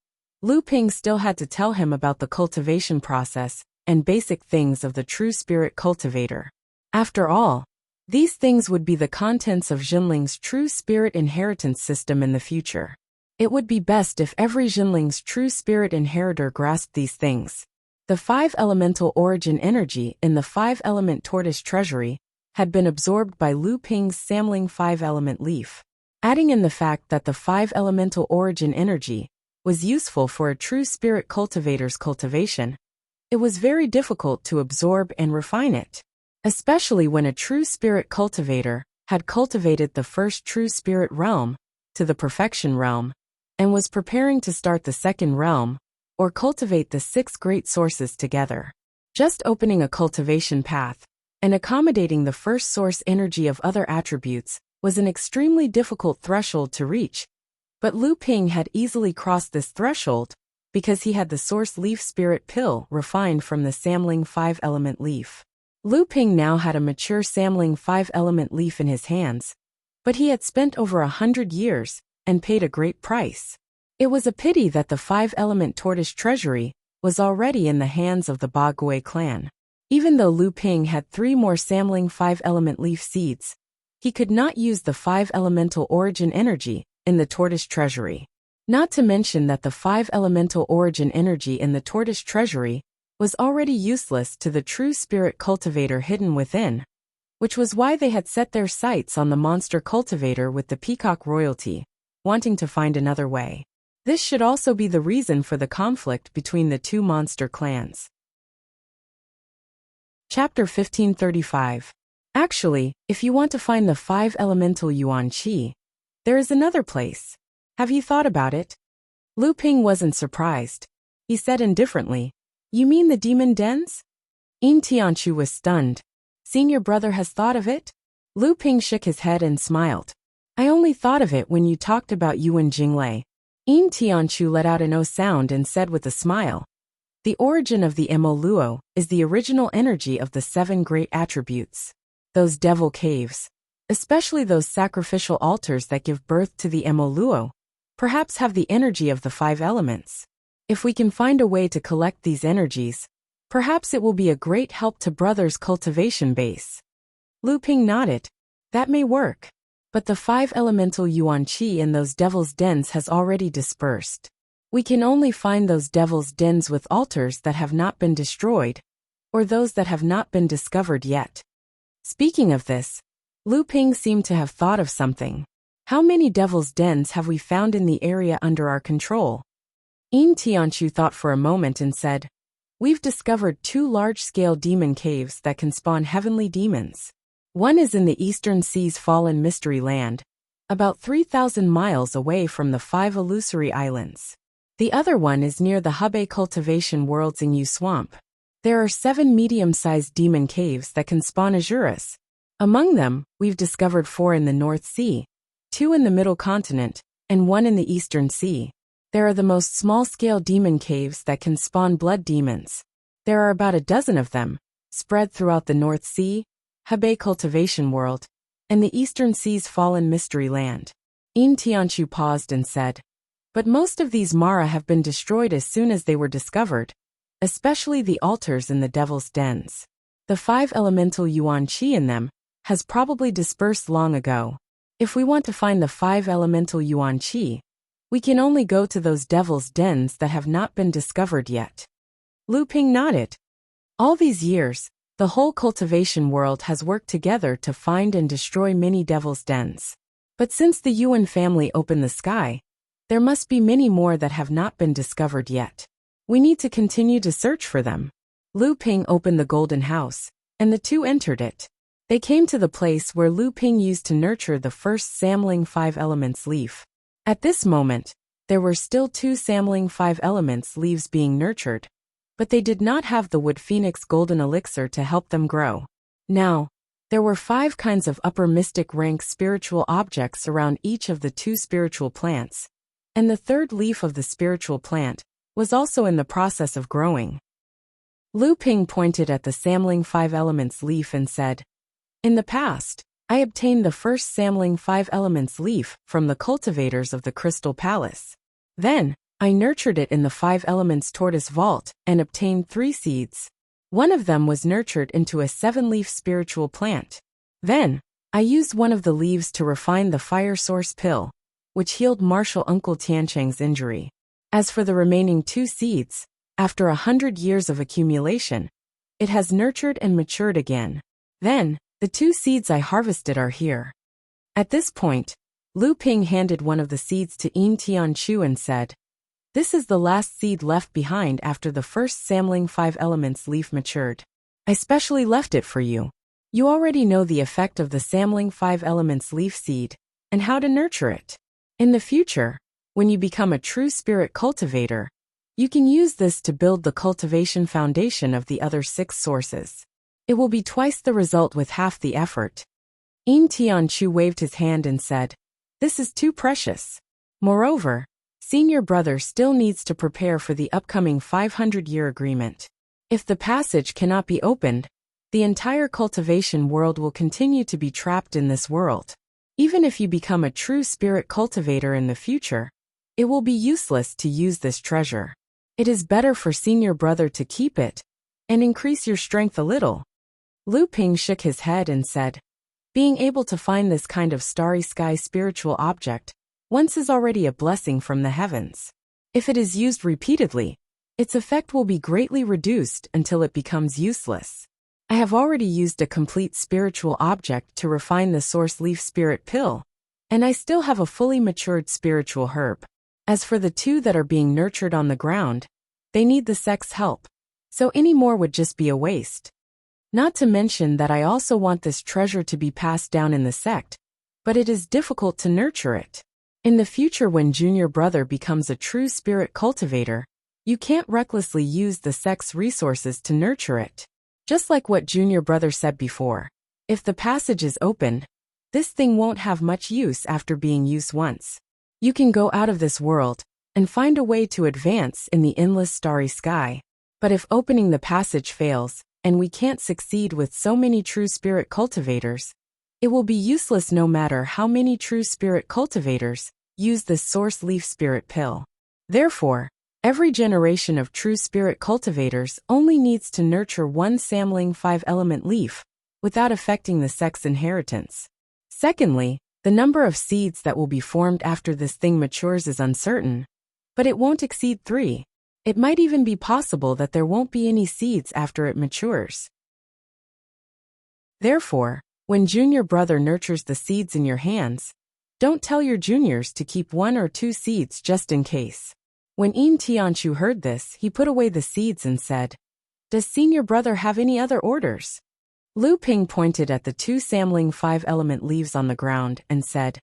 Lu Ping still had to tell him about the cultivation process and basic things of the true spirit cultivator. After all, these things would be the contents of Jinling's true spirit inheritance system in the future. It would be best if every Jinling's true spirit inheritor grasped these things. The 5 elemental origin energy in the 5-element tortoise treasury had been absorbed by Lu Ping's Samling 5-element leaf. Adding in the fact that the 5 elemental origin energy was useful for a true spirit cultivator's cultivation, it was very difficult to absorb and refine it, especially when a true spirit cultivator had cultivated the first true spirit realm to the perfection realm, and was preparing to start the second realm, or cultivate the 6 great sources together. Just opening a cultivation path and accommodating the first source energy of other attributes was an extremely difficult threshold to reach, but Lu Ping had easily crossed this threshold because he had the source leaf spirit pill refined from the Samling 5-element leaf. Lu Ping now had a mature Samling 5-element leaf in his hands, but he had spent over 100 years and paid a great price. It was a pity that the 5-element tortoise treasury was already in the hands of the Ba Gui clan. Even though Lu Ping had 3 more Samling 5-element leaf seeds, he could not use the 5 elemental origin energy in the tortoise treasury. Not to mention that the 5 elemental origin energy in the tortoise treasury was already useless to the true spirit cultivator hidden within, which was why they had set their sights on the monster cultivator with the peacock royalty, wanting to find another way. This should also be the reason for the conflict between the 2 monster clans. Chapter 1535. Actually, if you want to find the 5 elemental Yuan Qi, there is another place. Have you thought about it? Lu Ping wasn't surprised. He said indifferently, You mean the demon dens? Yin Tianchu was stunned. Senior brother has thought of it? Lu Ping shook his head and smiled. I only thought of it when you talked about Yuan Jinglei. Yin Tianchu let out an O sound and said with a smile, The origin of the Emoluo is the original energy of the 7 great attributes. Those devil caves, especially those sacrificial altars that give birth to the Emoluo, perhaps have the energy of the 5 elements. If we can find a way to collect these energies, perhaps it will be a great help to Brother's cultivation base. Lu Ping nodded. That may work. But the 5 elemental yuan qi in those devil's dens has already dispersed. We can only find those devil's dens with altars that have not been destroyed, or those that have not been discovered yet. Speaking of this, Lu Ping seemed to have thought of something. How many devil's dens have we found in the area under our control? Yin Tianchu thought for a moment and said, We've discovered 2 large-scale demon caves that can spawn heavenly demons. One is in the Eastern Sea's Fallen Mystery Land, about 3,000 miles away from the 5 illusory islands. The other one is near the Hebei cultivation world's Yu Swamp. There are 7 medium-sized demon caves that can spawn Azurus. Among them, we've discovered 4 in the North Sea, 2 in the Middle Continent, and 1 in the Eastern Sea. There are the most small-scale demon caves that can spawn blood demons. There are about a dozen of them, spread throughout the North Sea, Hebei cultivation world, and the Eastern Sea's Fallen Mystery Land. Yin Tianchu paused and said, But most of these Mara have been destroyed as soon as they were discovered, especially the altars in the devil's dens. The 5 elemental yuan qi in them has probably dispersed long ago. If we want to find the 5 elemental yuan qi, we can only go to those devil's dens that have not been discovered yet. Lu Ping nodded. All these years, the whole cultivation world has worked together to find and destroy many devil's dens. But since the Yuan family opened the sky, there must be many more that have not been discovered yet. We need to continue to search for them. Lu Ping opened the golden house, and the 2 entered it. They came to the place where Lu Ping used to nurture the first Samling 5 Elements leaf. At this moment, there were still 2 Samling 5 Elements leaves being nurtured, but they did not have the Wood Phoenix golden elixir to help them grow. Now, there were 5 kinds of upper mystic rank spiritual objects around each of the 2 spiritual plants, and the 3rd leaf of the spiritual plant was also in the process of growing. Lu Ping pointed at the Samling 5 Elements leaf and said, In the past, I obtained the first Samling 5 Elements leaf from the cultivators of the Crystal Palace. Then, I nurtured it in the 5 Elements Tortoise Vault and obtained 3 seeds. One of them was nurtured into a 7-leaf spiritual plant. Then, I used one of the leaves to refine the Fire Source Pill, which healed Martial Uncle Tiancheng's injury. As for the remaining 2 seeds, after 100 years of accumulation, it has nurtured and matured again. Then, the 2 seeds I harvested are here. At this point, Lu Ping handed one of the seeds to Yin Tianchu and said, This is the last seed left behind after the first Samling 5 Elements leaf matured. I specially left it for you. You already know the effect of the Samling 5 Elements leaf seed, and how to nurture it. In the future, when you become a true spirit cultivator, you can use this to build the cultivation foundation of the other 6 sources. It will be twice the result with half the effort. Yin Tianchu waved his hand and said, This is too precious. Moreover, Senior Brother still needs to prepare for the upcoming 500-year agreement. If the passage cannot be opened, the entire cultivation world will continue to be trapped in this world. Even if you become a true spirit cultivator in the future, it will be useless to use this treasure. It is better for Senior Brother to keep it and increase your strength a little. Lu Ping shook his head and said, Being able to find this kind of starry sky spiritual object once is already a blessing from the heavens. If it is used repeatedly, its effect will be greatly reduced until it becomes useless. I have already used a complete spiritual object to refine the Source Leaf Spirit Pill, and I still have a fully matured spiritual herb. As for the 2 that are being nurtured on the ground, they need the sect's help, so any more would just be a waste. Not to mention that I also want this treasure to be passed down in the sect, but it is difficult to nurture it. In the future, when Junior Brother becomes a true spirit cultivator, you can't recklessly use the sect's resources to nurture it. Just like what Junior Brother said before, if the passage is opened, this thing won't have much use after being used once. You can go out of this world and find a way to advance in the endless starry sky, But if opening the passage fails, and we can't succeed with so many true spirit cultivators, it will be useless no matter how many true spirit cultivators use this source leaf spirit pill. Therefore, every generation of true spirit cultivators only needs to nurture one samling 5-element leaf, without affecting the sex inheritance. Secondly, the number of seeds that will be formed after this thing matures is uncertain, but it won't exceed 3. It might even be possible that there won't be any seeds after it matures. Therefore, when junior brother nurtures the seeds in your hands, don't tell your juniors to keep 1 or 2 seeds just in case. When Yin Tianchu heard this, he put away the seeds and said, "Does senior brother have any other orders?" Lu Ping pointed at the 2 samling 5-element leaves on the ground and said,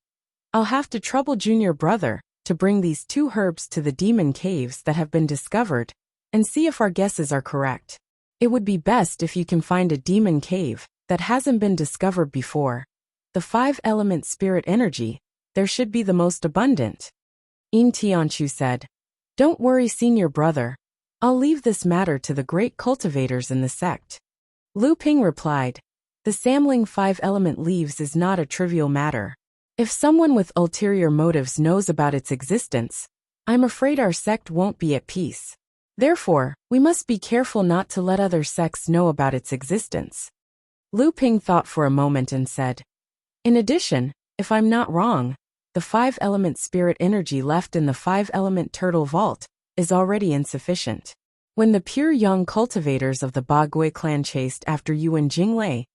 "I'll have to trouble junior brother to bring these 2 herbs to the demon caves that have been discovered and see if our guesses are correct. It would be best if you can find a demon cave that hasn't been discovered before. The 5-element spirit energy, there should be the most abundant." Yin Tianchu said, "Don't worry, senior brother. I'll leave this matter to the great cultivators in the sect." Lu Ping replied, "The samling 5-element leaves is not a trivial matter. If someone with ulterior motives knows about its existence, I'm afraid our sect won't be at peace. Therefore, we must be careful not to let other sects know about its existence." Lu Ping thought for a moment and said, "In addition, if I'm not wrong, the 5-element spirit energy left in the 5-element turtle vault is already insufficient. When the pure young cultivators of the Bagui clan chased after Yuan Jinglei,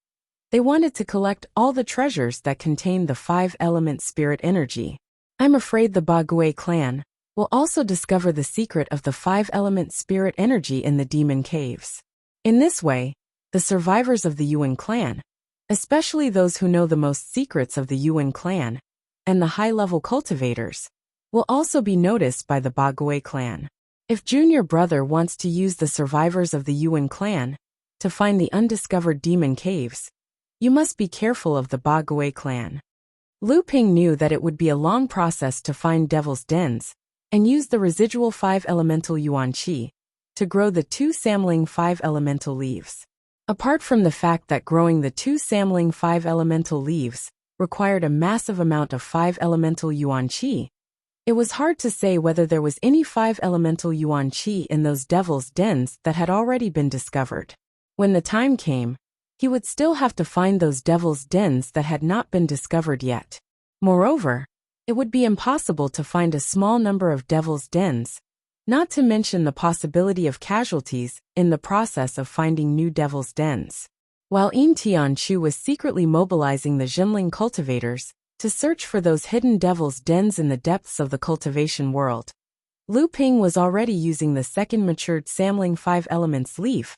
they wanted to collect all the treasures that contained the 5-element spirit energy. I'm afraid the Bagui clan will also discover the secret of the 5-element spirit energy in the demon caves. In this way, the survivors of the Yuan clan, especially those who know the most secrets of the Yuan clan, and the high-level cultivators, will also be noticed by the Bagui clan. If junior brother wants to use the survivors of the Yuan clan to find the undiscovered demon caves, you must be careful of the Bagui clan." Lu Ping knew that it would be a long process to find devil's dens and use the residual 5-elemental yuan qi to grow the 2 samling 5-elemental leaves. Apart from the fact that growing the 2 samling 5-elemental leaves required a massive amount of 5-elemental yuan qi, it was hard to say whether there was any 5-elemental yuan qi in those devil's dens that had already been discovered. When the time came, he would still have to find those devil's dens that had not been discovered yet. Moreover, it would be impossible to find a small number of devil's dens, not to mention the possibility of casualties in the process of finding new devil's dens. While Yin Tianchu was secretly mobilizing the Jinling cultivators to search for those hidden devil's dens in the depths of the cultivation world, Lu Ping was already using the second matured samling 5 elements leaf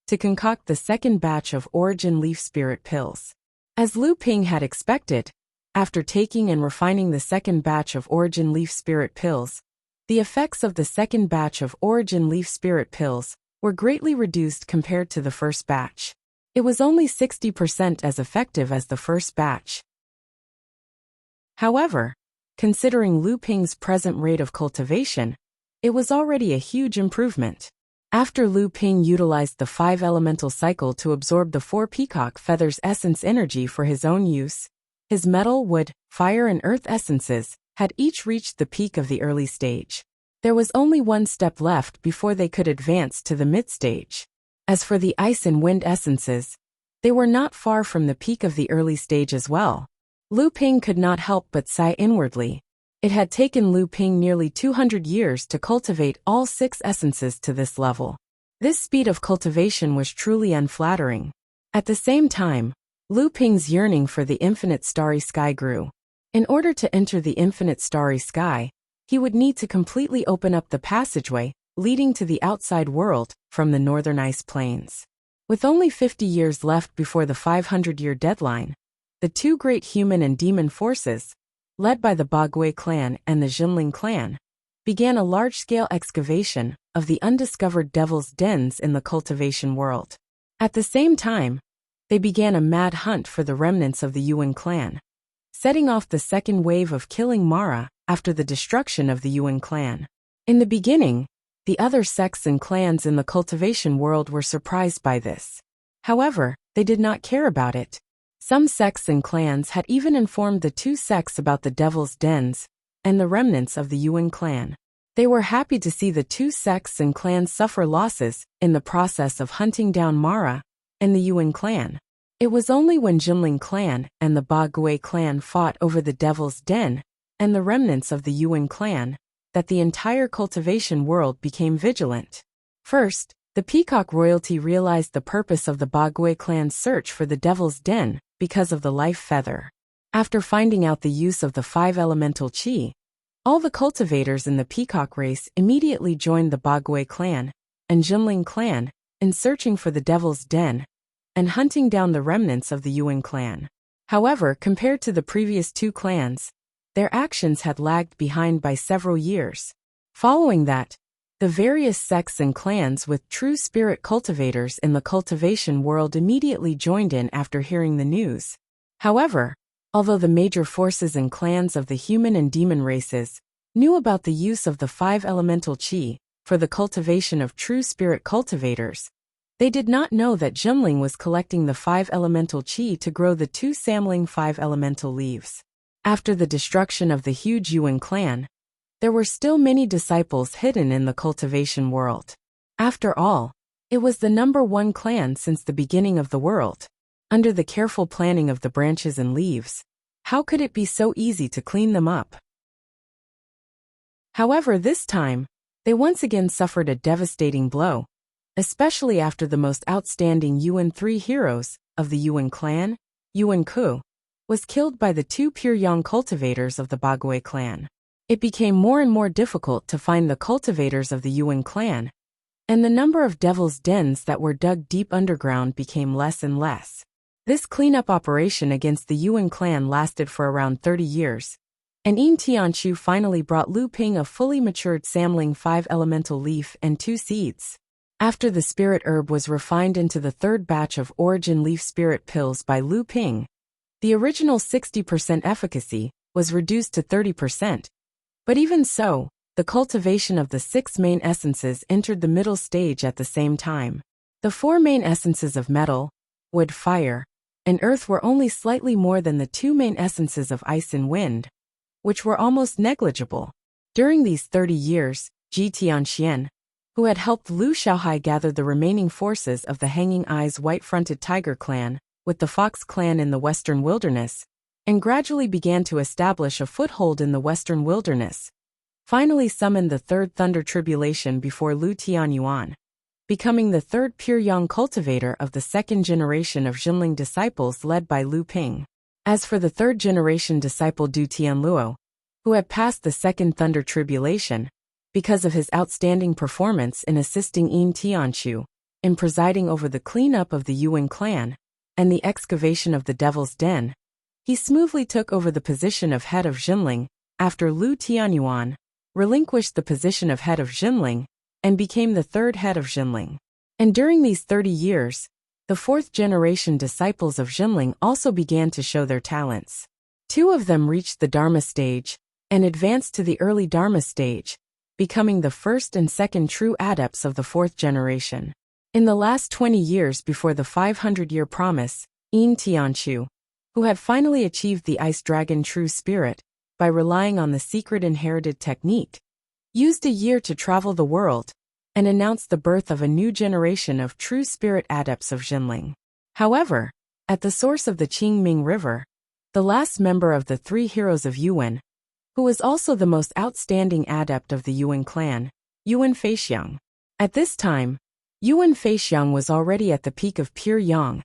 to concoct the second batch of origin leaf spirit pills. As Lu Ping had expected, after taking and refining the second batch of origin leaf spirit pills, the effects of the second batch of origin leaf spirit pills were greatly reduced compared to the first batch. It was only 60% as effective as the first batch. However, considering Lu Ping's present rate of cultivation, it was already a huge improvement. After Lu Ping utilized the 5-elemental cycle to absorb the 4 peacock feathers essence energy for his own use, his metal, wood, fire and earth essences had each reached the peak of the early stage. There was only one step left before they could advance to the mid-stage. As for the ice and wind essences, they were not far from the peak of the early stage as well. Lu Ping could not help but sigh inwardly. It had taken Lu Ping nearly 200 years to cultivate all 6 essences to this level. This speed of cultivation was truly unflattering. At the same time, Lu Ping's yearning for the infinite starry sky grew. In order to enter the infinite starry sky, he would need to completely open up the passageway leading to the outside world from the northern ice plains. With only 50 years left before the 500-year deadline, the 2 great human and demon forces, led by the Bagui clan and the Jinling clan, began a large-scale excavation of the undiscovered devil's dens in the cultivation world. At the same time, they began a mad hunt for the remnants of the Yuan clan, setting off the second wave of killing Mara after the destruction of the Yuan clan. In the beginning, The other sects and clans in the cultivation world were surprised by this. However, they did not care about it. Some sects and clans had even informed the two sects about the Devil's Dens and the remnants of the Yuan clan. They were happy to see the two sects and clans suffer losses in the process of hunting down Mara and the Yuan clan. It was only when Jinling clan and the Ba Gui clan fought over the Devil's Den and the remnants of the Yuan clan that the entire cultivation world became vigilant. First, the Peacock royalty realized the purpose of the Ba Gui clan's search for the Devil's Den because of the life feather. After finding out the use of the 5 elemental qi, all the cultivators in the Peacock race immediately joined the Ba Gui clan and Jinling clan in searching for the Devil's Den and hunting down the remnants of the Yuan clan. However, compared to the previous two clans, their actions had lagged behind by several years. Following that, the various sects and clans with true spirit cultivators in the cultivation world immediately joined in after hearing the news. However, although the major forces and clans of the human and demon races knew about the use of the 5 elemental qi for the cultivation of true spirit cultivators, they did not know that Jinling was collecting the 5 elemental qi to grow the 2 samling 5 elemental leaves. After the destruction of the huge Yuan clan, there were still many disciples hidden in the cultivation world. After all, it was the #1 clan since the beginning of the world. Under the careful planning of the branches and leaves, how could it be so easy to clean them up? However, this time, they once again suffered a devastating blow, especially after the most outstanding Yuan 3 heroes of the Yuan clan, Yuan Ku, was killed by the 2 pure yang cultivators of the Ba Gui clan. It became more and more difficult to find the cultivators of the Yuan clan, and the number of Devil's Dens that were dug deep underground became less and less. This cleanup operation against the Yuan clan lasted for around 30 years, and Yin Tianchu finally brought Lu Ping a fully matured samling 5 elemental leaf and 2 seeds. After the spirit herb was refined into the 3rd batch of origin leaf spirit pills by Lu Ping, the original 60% efficacy was reduced to 30%. But even so, the cultivation of the 6 main essences entered the middle stage at the same time. The 4 main essences of metal, wood, fire, and earth were only slightly more than the 2 main essences of ice and wind, which were almost negligible. During these 30 years, Ji Tianxian, who had helped Lu Xiaohai gather the remaining forces of the Hanging Eyes White-Fronted Tiger clan with the Fox clan in the Western Wilderness, and gradually began to establish a foothold in the Western Wilderness, finally summoned the 3rd Thunder Tribulation before Lu Tianyuan, becoming the 3rd pure yang cultivator of the 2nd generation of Jinling disciples led by Lu Ping. As for the 3rd generation disciple Du Tianluo, who had passed the 2nd Thunder Tribulation, because of his outstanding performance in assisting Yin Tianchu in presiding over the cleanup of the Yuan clan and the excavation of the Devil's Den, he smoothly took over the position of head of Jinling after Lu Tianyuan relinquished the position of head of Jinling and became the 3rd head of Jinling. And during these 30 years, the 4th generation disciples of Jinling also began to show their talents. 2 of them reached the Dharma stage and advanced to the early Dharma stage, becoming the 1st and 2nd true adepts of the 4th generation. In the last 20 years before the 500-year promise, Yin Tianchu, who had finally achieved the Ice Dragon True Spirit by relying on the secret inherited technique, used a year to travel the world and announced the birth of a new generation of true spirit adepts of Jinling. However, at the source of the Qingming River, the last member of the 3 heroes of Yuan, who was also the most outstanding adept of the Yuan clan, Yuan Feixiang. At this time, Yuan Feixiang was already at the peak of pure yang,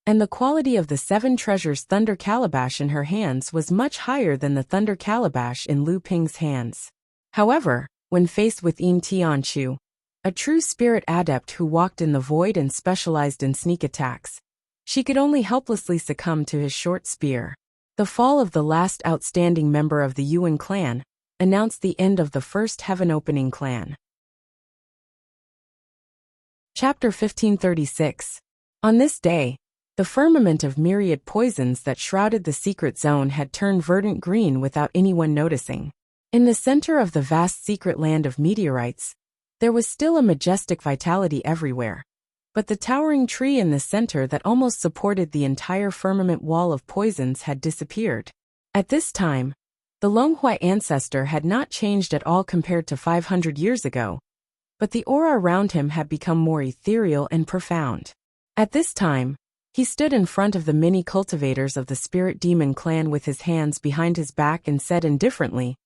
and the quality of the 7 treasures Thunder Calabash in her hands was much higher than the Thunder Calabash in Lu Ping's hands. However, when faced with Yin Tianchu, a true spirit adept who walked in the void and specialized in sneak attacks, she could only helplessly succumb to his short spear. The fall of the last outstanding member of the Yuan clan announced the end of the first heaven-opening clan. Chapter 1536. On this day, the firmament of myriad poisons that shrouded the secret zone had turned verdant green without anyone noticing. In the center of the vast secret land of meteorites, There was still a majestic vitality everywhere, but the towering tree in the center that almost supported the entire firmament wall of poisons had disappeared. At this time, the Longhui ancestor had not changed at all compared to 500 years ago, but the aura around him had become more ethereal and profound. At this time, he stood in front of the many cultivators of the spirit demon clan with his hands behind his back and said indifferently,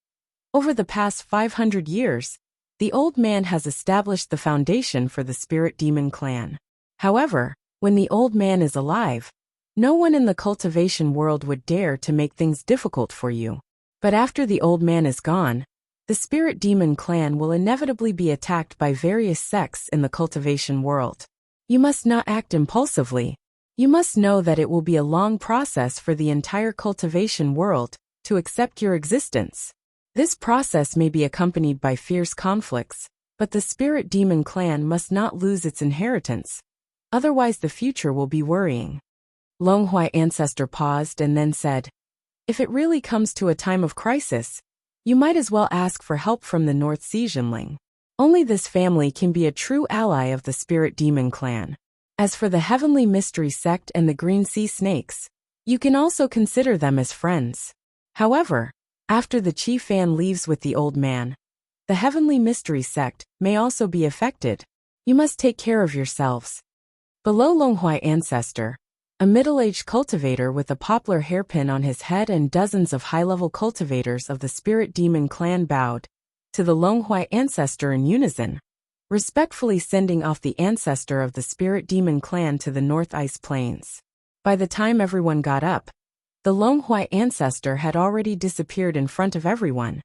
"Over the past 500 years, the old man has established the foundation for the spirit demon clan. However, when the old man is alive, no one in the cultivation world would dare to make things difficult for you. But after the old man is gone, the spirit demon clan will inevitably be attacked by various sects in the cultivation world. You must not act impulsively. You must know that it will be a long process for the entire cultivation world to accept your existence. This process may be accompanied by fierce conflicts, but the spirit demon clan must not lose its inheritance. Otherwise the future will be worrying." Longhui ancestor paused and then said, "If it really comes to a time of crisis, you might as well ask for help from the North Sea Jinling. Only this family can be a true ally of the spirit demon clan. As for the Heavenly Mystery Sect and the Green Sea Snakes, you can also consider them as friends. However, after the Chi Fan leaves with the old man, the Heavenly Mystery Sect may also be affected. You must take care of yourselves." Below Longhui ancestor, a middle-aged cultivator with a poplar hairpin on his head and dozens of high-level cultivators of the spirit demon clan bowed to the Longhui ancestor in unison, respectfully sending off the ancestor of the spirit demon clan to the North Ice Plains. By the time everyone got up, the Longhui ancestor had already disappeared in front of everyone,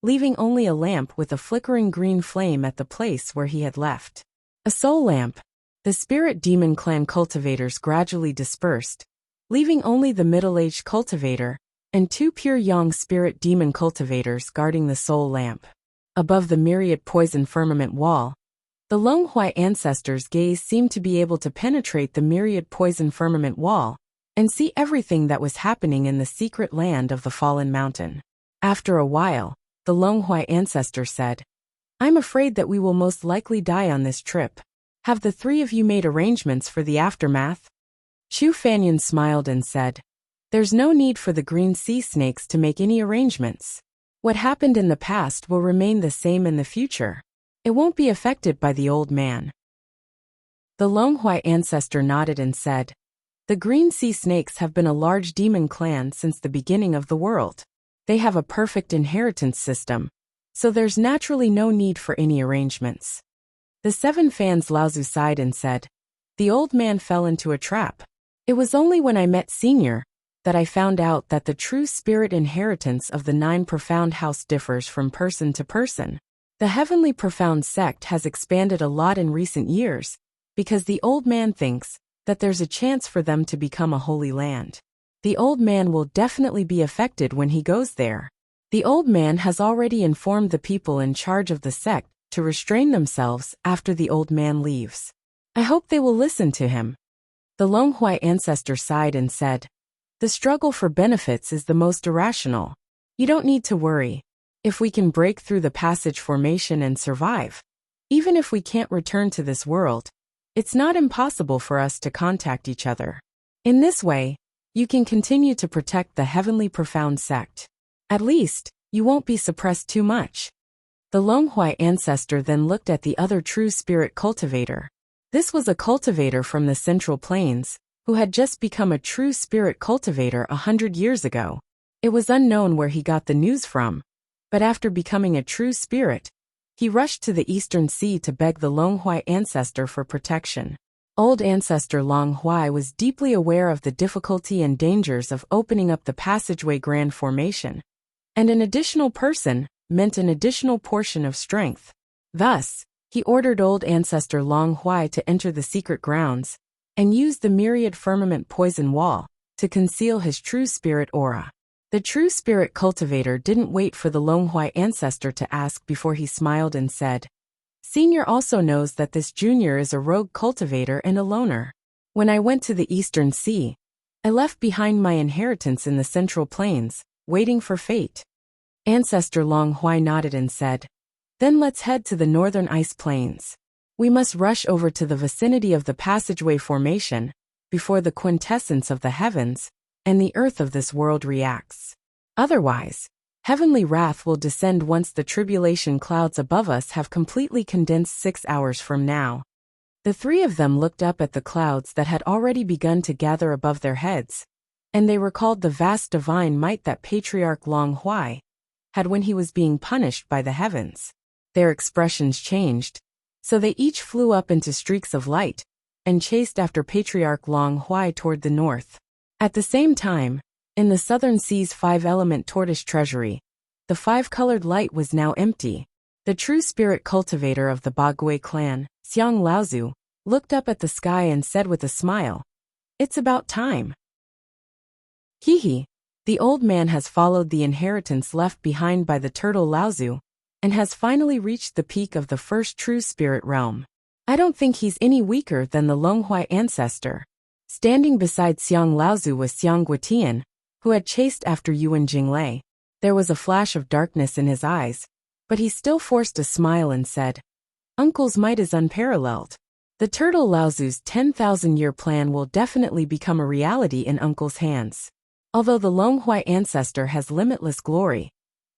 leaving only a lamp with a flickering green flame at the place where he had left. A soul lamp. The spirit demon clan cultivators gradually dispersed, leaving only the middle-aged cultivator and two pure young spirit demon cultivators guarding the soul lamp. Above the myriad poison firmament wall, the Longhui ancestor's gaze seemed to be able to penetrate the myriad poison firmament wall and see everything that was happening in the secret land of the fallen mountain. After a while, the Longhui ancestor said, "I'm afraid that we will most likely die on this trip. Have the three of you made arrangements for the aftermath?" Chu Fanyan smiled and said, "There's no need for the green sea snakes to make any arrangements. What happened in the past will remain the same in the future. It won't be affected by the old man." The Longhui ancestor nodded and said, "The green sea snakes have been a large demon clan since the beginning of the world. They have a perfect inheritance system, so there's naturally no need for any arrangements." The seven fans Laozu sighed and said, "The old man fell into a trap. It was only when I met Senior that I found out that the true spirit inheritance of the nine profound house differs from person to person. The heavenly profound sect has expanded a lot in recent years because the old man thinks that there's a chance for them to become a holy land. The old man will definitely be affected when he goes there. The old man has already informed the people in charge of the sect to restrain themselves after the old man leaves. I hope they will listen to him." The Longhui ancestor sighed and said, "The struggle for benefits is the most irrational. You don't need to worry. If we can break through the passage formation and survive, even if we can't return to this world, it's not impossible for us to contact each other. In this way, you can continue to protect the heavenly profound sect. At least, you won't be suppressed too much." The Longhui ancestor then looked at the other true spirit cultivator. This was a cultivator from the Central Plains, who had just become a true spirit cultivator 100 years ago. It was unknown where he got the news from, but after becoming a true spirit, he rushed to the Eastern Sea to beg the Longhui ancestor for protection. Old ancestor Longhui was deeply aware of the difficulty and dangers of opening up the passageway grand formation, and an additional person meant an additional portion of strength. Thus, he ordered old ancestor Longhui to enter the secret grounds and use the myriad firmament poison wall to conceal his true spirit aura. The true spirit cultivator didn't wait for the Longhui ancestor to ask before he smiled and said, "Senior also knows that this junior is a rogue cultivator and a loner. When I went to the Eastern Sea, I left behind my inheritance in the Central Plains, waiting for fate." Ancestor Longhui nodded and said, Then let's head to the northern ice plains. We must rush over to the vicinity of the passageway formation, before the quintessence of the heavens and the earth of this world reacts. Otherwise, heavenly wrath will descend once the tribulation clouds above us have completely condensed 6 hours from now. The three of them looked up at the clouds that had already begun to gather above their heads, and they recalled the vast divine might that Patriarch Long Huai had when he was being punished by the heavens. Their expressions changed, so they each flew up into streaks of light and chased after Patriarch Long Huai toward the north. At the same time, in the southern sea's 5-element tortoise treasury, the 5-colored light was now empty. The true spirit cultivator of the Bagui clan, Xiang Laozu, looked up at the sky and said with a smile, "It's about time." Hihi, the old man has followed the inheritance left behind by the turtle Laozu, and has finally reached the peak of the first true spirit realm. I don't think he's any weaker than the Longhuai ancestor. Standing beside Xiang Laozu was Xiang Guotian, who had chased after Yuan Jinglei. There was a flash of darkness in his eyes, but he still forced a smile and said, "Uncle's might is unparalleled. The turtle Laozu's 10,000-year plan will definitely become a reality in Uncle's hands. Although the Longhuai ancestor has limitless glory,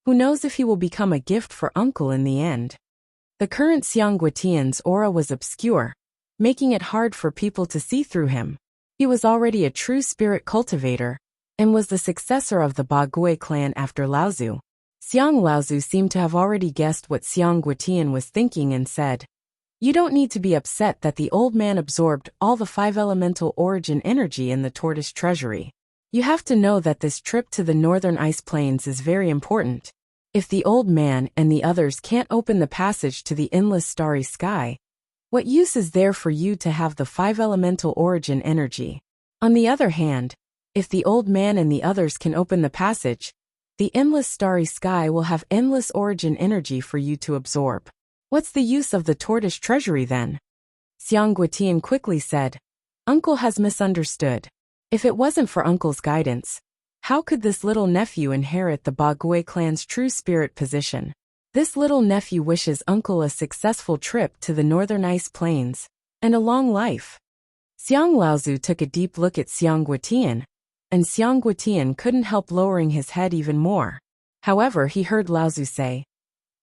who knows if he will become a gift for Uncle in the end?" The current Xiang Guotian's aura was obscure, making it hard for people to see through him. He was already a true spirit cultivator, and was the successor of the Bagui clan after Laozu. Xiang Laozu seemed to have already guessed what Xiang Guotian was thinking and said, "You don't need to be upset that the old man absorbed all the 5-elemental origin energy in the tortoise treasury. You have to know that this trip to the northern ice plains is very important. If the old man and the others can't open the passage to the endless starry sky, what use is there for you to have the 5-elemental origin energy? On the other hand, if the old man and the others can open the passage, the endless starry sky will have endless origin energy for you to absorb. What's the use of the tortoise treasury then?" Xiang Guotian quickly said, "Uncle has misunderstood. If it wasn't for Uncle's guidance, how could this little nephew inherit the Bagui clan's true spirit position? This little nephew wishes Uncle a successful trip to the northern ice plains, and a long life." Xiang Laozu took a deep look at Xiang Guotian, and Xiang Guotian couldn't help lowering his head even more. However, he heard Laozu say,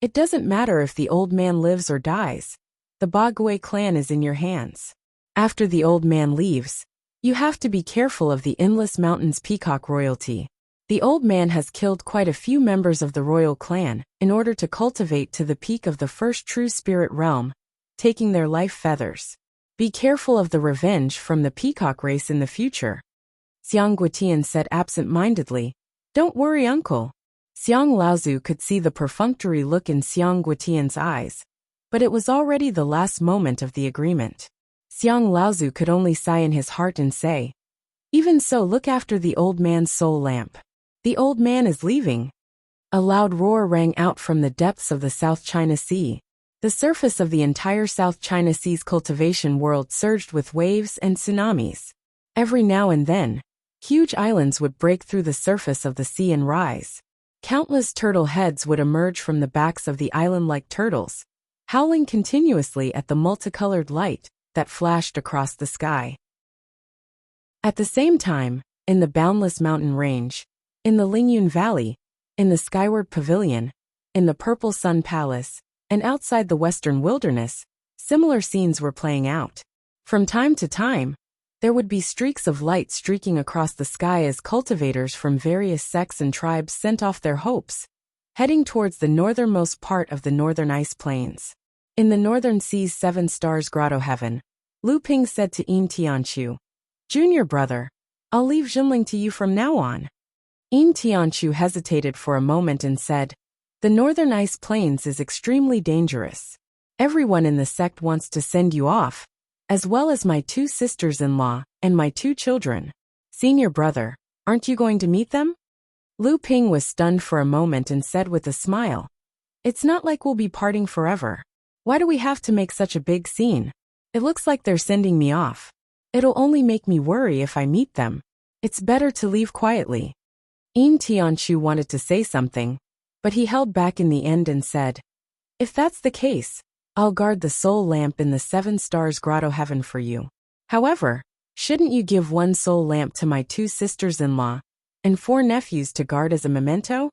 "It doesn't matter if the old man lives or dies. The Bagui clan is in your hands. After the old man leaves, you have to be careful of the Endless Mountains peacock royalty. The old man has killed quite a few members of the royal clan in order to cultivate to the peak of the first true spirit realm, taking their life feathers. Be careful of the revenge from the peacock race in the future." Xiang Guotian said absent-mindedly, "Don't worry, Uncle." Xiang Laozu could see the perfunctory look in Xiang Guotian's eyes, but it was already the last moment of the agreement. Xiang Laozu could only sigh in his heart and say, "Even so, look after the old man's soul lamp. The old man is leaving." A loud roar rang out from the depths of the South China Sea. The surface of the entire South China Sea's cultivation world surged with waves and tsunamis. Every now and then, huge islands would break through the surface of the sea and rise. Countless turtle heads would emerge from the backs of the island like turtles, howling continuously at the multicolored light that flashed across the sky. At the same time, in the boundless mountain range, in the Lingyun Valley, in the Skyward Pavilion, in the Purple Sun Palace, and outside the Western Wilderness, similar scenes were playing out. From time to time, there would be streaks of light streaking across the sky as cultivators from various sects and tribes sent off their hopes, heading towards the northernmost part of the northern ice plains. In the northern sea's 7 stars grotto heaven, Lu Ping said to Yin Tianchu, "Junior brother, I'll leave Jinling to you from now on." Yin Tianchu hesitated for a moment and said, "The northern ice plains is extremely dangerous. Everyone in the sect wants to send you off, as well as my 2 sisters-in-law and my 2 children. Senior brother, aren't you going to meet them?" Lu Ping was stunned for a moment and said with a smile, "It's not like we'll be parting forever. Why do we have to make such a big scene? It looks like they're sending me off. It'll only make me worry if I meet them. It's better to leave quietly." Yin Tianchu wanted to say something, but he held back in the end and said, If that's the case, I'll guard the soul lamp in the 7 stars grotto heaven for you. However, shouldn't you give 1 soul lamp to my 2 sisters-in-law and 4 nephews to guard as a memento?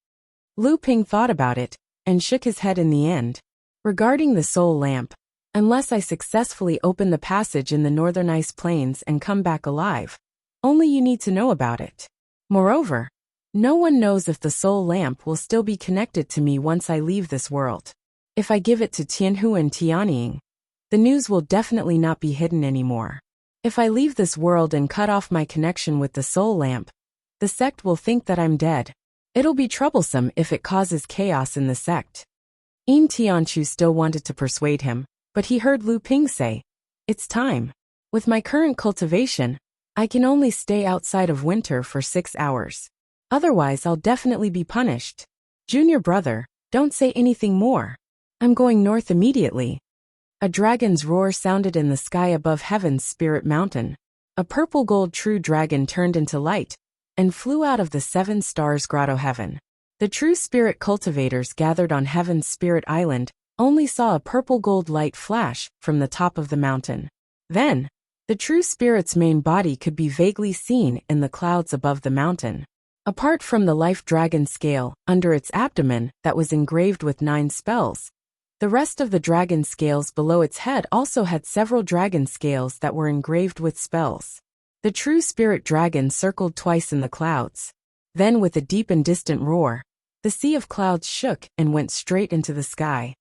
Lu Ping thought about it and shook his head in the end. Regarding the soul lamp, unless I successfully open the passage in the northern ice plains and come back alive, only you need to know about it. Moreover, no one knows if the soul lamp will still be connected to me once I leave this world. If I give it to Tianhu and Tianying, the news will definitely not be hidden anymore. If I leave this world and cut off my connection with the soul lamp, the sect will think that I'm dead. It'll be troublesome if it causes chaos in the sect. Yin Tianchu still wanted to persuade him, but he heard Lu Ping say, "It's time. With my current cultivation, I can only stay outside of winter for 6 hours. Otherwise I'll definitely be punished. Junior brother, don't say anything more. I'm going north immediately." A dragon's roar sounded in the sky above Heaven's Spirit Mountain. A purple gold true dragon turned into light and flew out of the 7 stars grotto heaven. The true spirit cultivators gathered on Heaven's Spirit Island only saw a purple gold light flash from the top of the mountain. Then, the true spirit's main body could be vaguely seen in the clouds above the mountain. Apart from the life dragon scale under its abdomen that was engraved with 9 spells, the rest of the dragon scales below its head also had several dragon scales that were engraved with spells. The true spirit dragon circled twice in the clouds. Then with a deep and distant roar, the sea of clouds shook and went straight into the sky.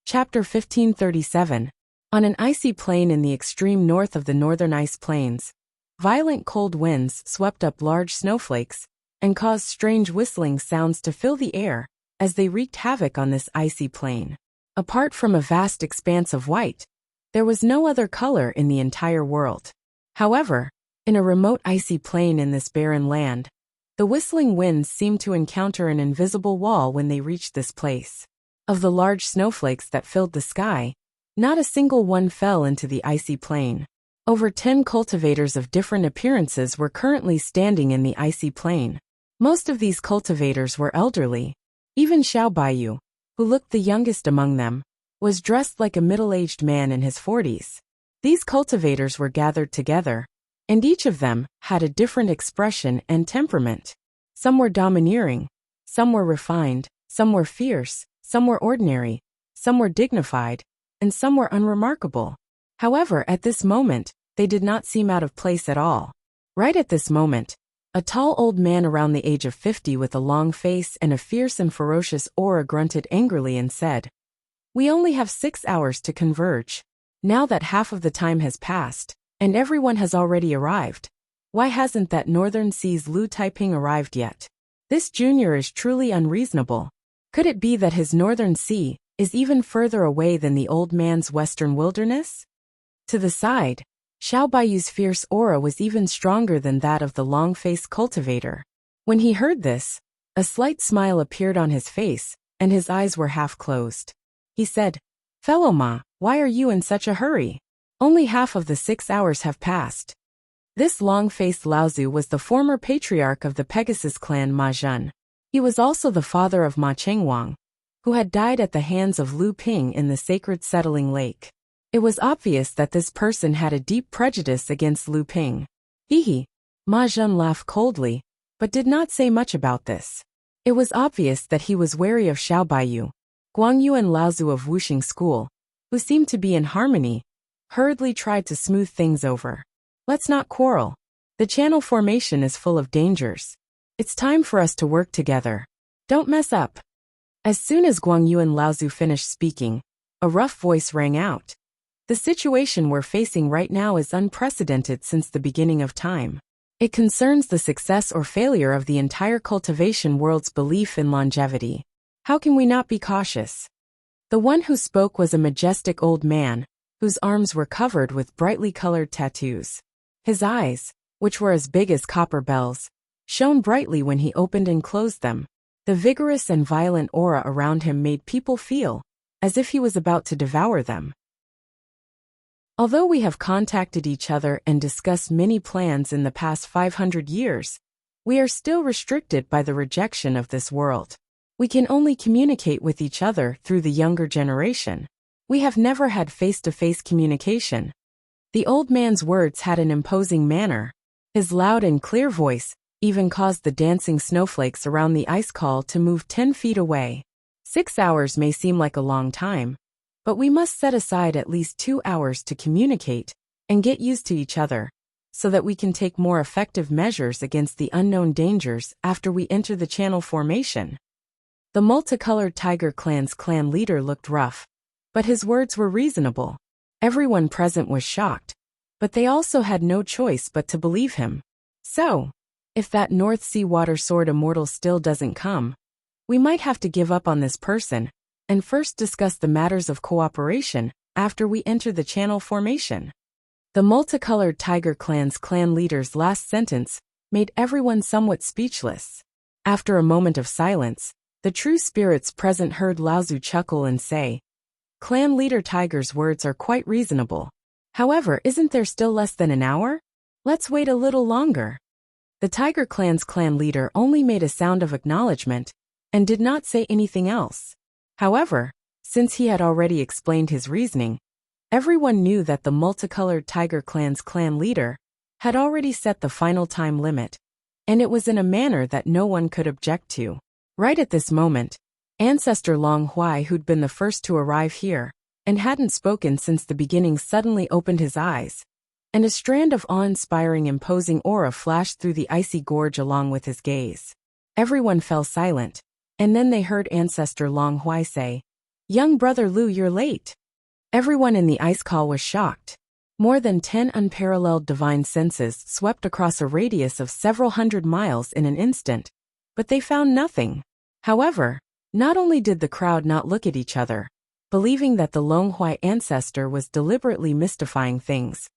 Chapter 1537. On an icy plain in the extreme north of the northern ice plains, violent cold winds swept up large snowflakes and caused strange whistling sounds to fill the air as they wreaked havoc on this icy plain. Apart from a vast expanse of white, there was no other color in the entire world. However, in a remote icy plain in this barren land, the whistling winds seemed to encounter an invisible wall when they reached this place. Of the large snowflakes that filled the sky, not a single one fell into the icy plain. Over 10 cultivators of different appearances were currently standing in the icy plain. Most of these cultivators were elderly. Even Xiao Baiyu, who looked the youngest among them, was dressed like a middle-aged man in his 40s. These cultivators were gathered together, and each of them had a different expression and temperament. Some were domineering, some were refined, some were fierce, some were ordinary, some were dignified, and some were unremarkable. However, at this moment, they did not seem out of place at all. Right at this moment, a tall old man around the age of 50 with a long face and a fierce and ferocious aura grunted angrily and said, "We only have 6 hours to converge. Now that half of the time has passed, and everyone has already arrived, why hasn't that Northern Sea's Lu Taiping arrived yet? This junior is truly unreasonable. Could it be that his Northern Sea is even further away than the old man's western wilderness?" To the side, Xiao Baiyu's fierce aura was even stronger than that of the long-faced cultivator. When he heard this, a slight smile appeared on his face, and his eyes were half closed. He said, "Fellow Ma, why are you in such a hurry? Only half of the 6 hours have passed." This long-faced Laozu was the former patriarch of the Pegasus clan Ma Zhen. He was also the father of Ma Chengwang, who had died at the hands of Lu Ping in the sacred settling lake. It was obvious that this person had a deep prejudice against Lu Ping. Hee. Ma Zhen laughed coldly, but did not say much about this. It was obvious that he was wary of Xiao Baiyu, Guangyu and Laozu of Wuxing School, who seemed to be in harmony, hurriedly tried to smooth things over. "Let's not quarrel. The channel formation is full of dangers. It's time for us to work together. Don't mess up." As soon as Guangyu and Laozu finished speaking, a rough voice rang out. "The situation we're facing right now is unprecedented since the beginning of time. It concerns the success or failure of the entire cultivation world's belief in longevity. How can we not be cautious?" The one who spoke was a majestic old man, whose arms were covered with brightly colored tattoos. His eyes, which were as big as copper bells, shone brightly when he opened and closed them. The vigorous and violent aura around him made people feel as if he was about to devour them. Although we have contacted each other and discussed many plans in the past 500 years, we are still restricted by the rejection of this world. We can only communicate with each other through the younger generation. We have never had face-to-face communication. The old man's words had an imposing manner. His loud and clear voice even caused the dancing snowflakes around the ice call to move 10 feet away. 6 hours may seem like a long time, but we must set aside at least 2 hours to communicate and get used to each other, so that we can take more effective measures against the unknown dangers after we enter the channel formation. The multicolored tiger clan's clan leader looked rough, but his words were reasonable. Everyone present was shocked, but they also had no choice but to believe him. So, if that North Sea water sword immortal still doesn't come, we might have to give up on this person and first discuss the matters of cooperation after we enter the channel formation. The multicolored tiger clan's clan leader's last sentence made everyone somewhat speechless. After a moment of silence, the true spirits present heard Laozu chuckle and say, "Clan leader Tiger's words are quite reasonable. However, isn't there still less than an hour? Let's wait a little longer." The Tiger Clan's clan leader only made a sound of acknowledgement and did not say anything else. However, since he had already explained his reasoning, everyone knew that the multicolored Tiger Clan's clan leader had already set the final time limit, and it was in a manner that no one could object to. Right at this moment, Ancestor Long Huai, who'd been the first to arrive here and hadn't spoken since the beginning, suddenly opened his eyes, and a strand of awe-inspiring imposing aura flashed through the icy gorge along with his gaze. Everyone fell silent, and then they heard Ancestor Long Huai say, "Young brother Lu, you're late." Everyone in the ice call was shocked. More than 10 unparalleled divine senses swept across a radius of several hundred miles in an instant, but they found nothing. However, not only did the crowd not look at each other, believing that the Long Huai ancestor was deliberately mystifying things,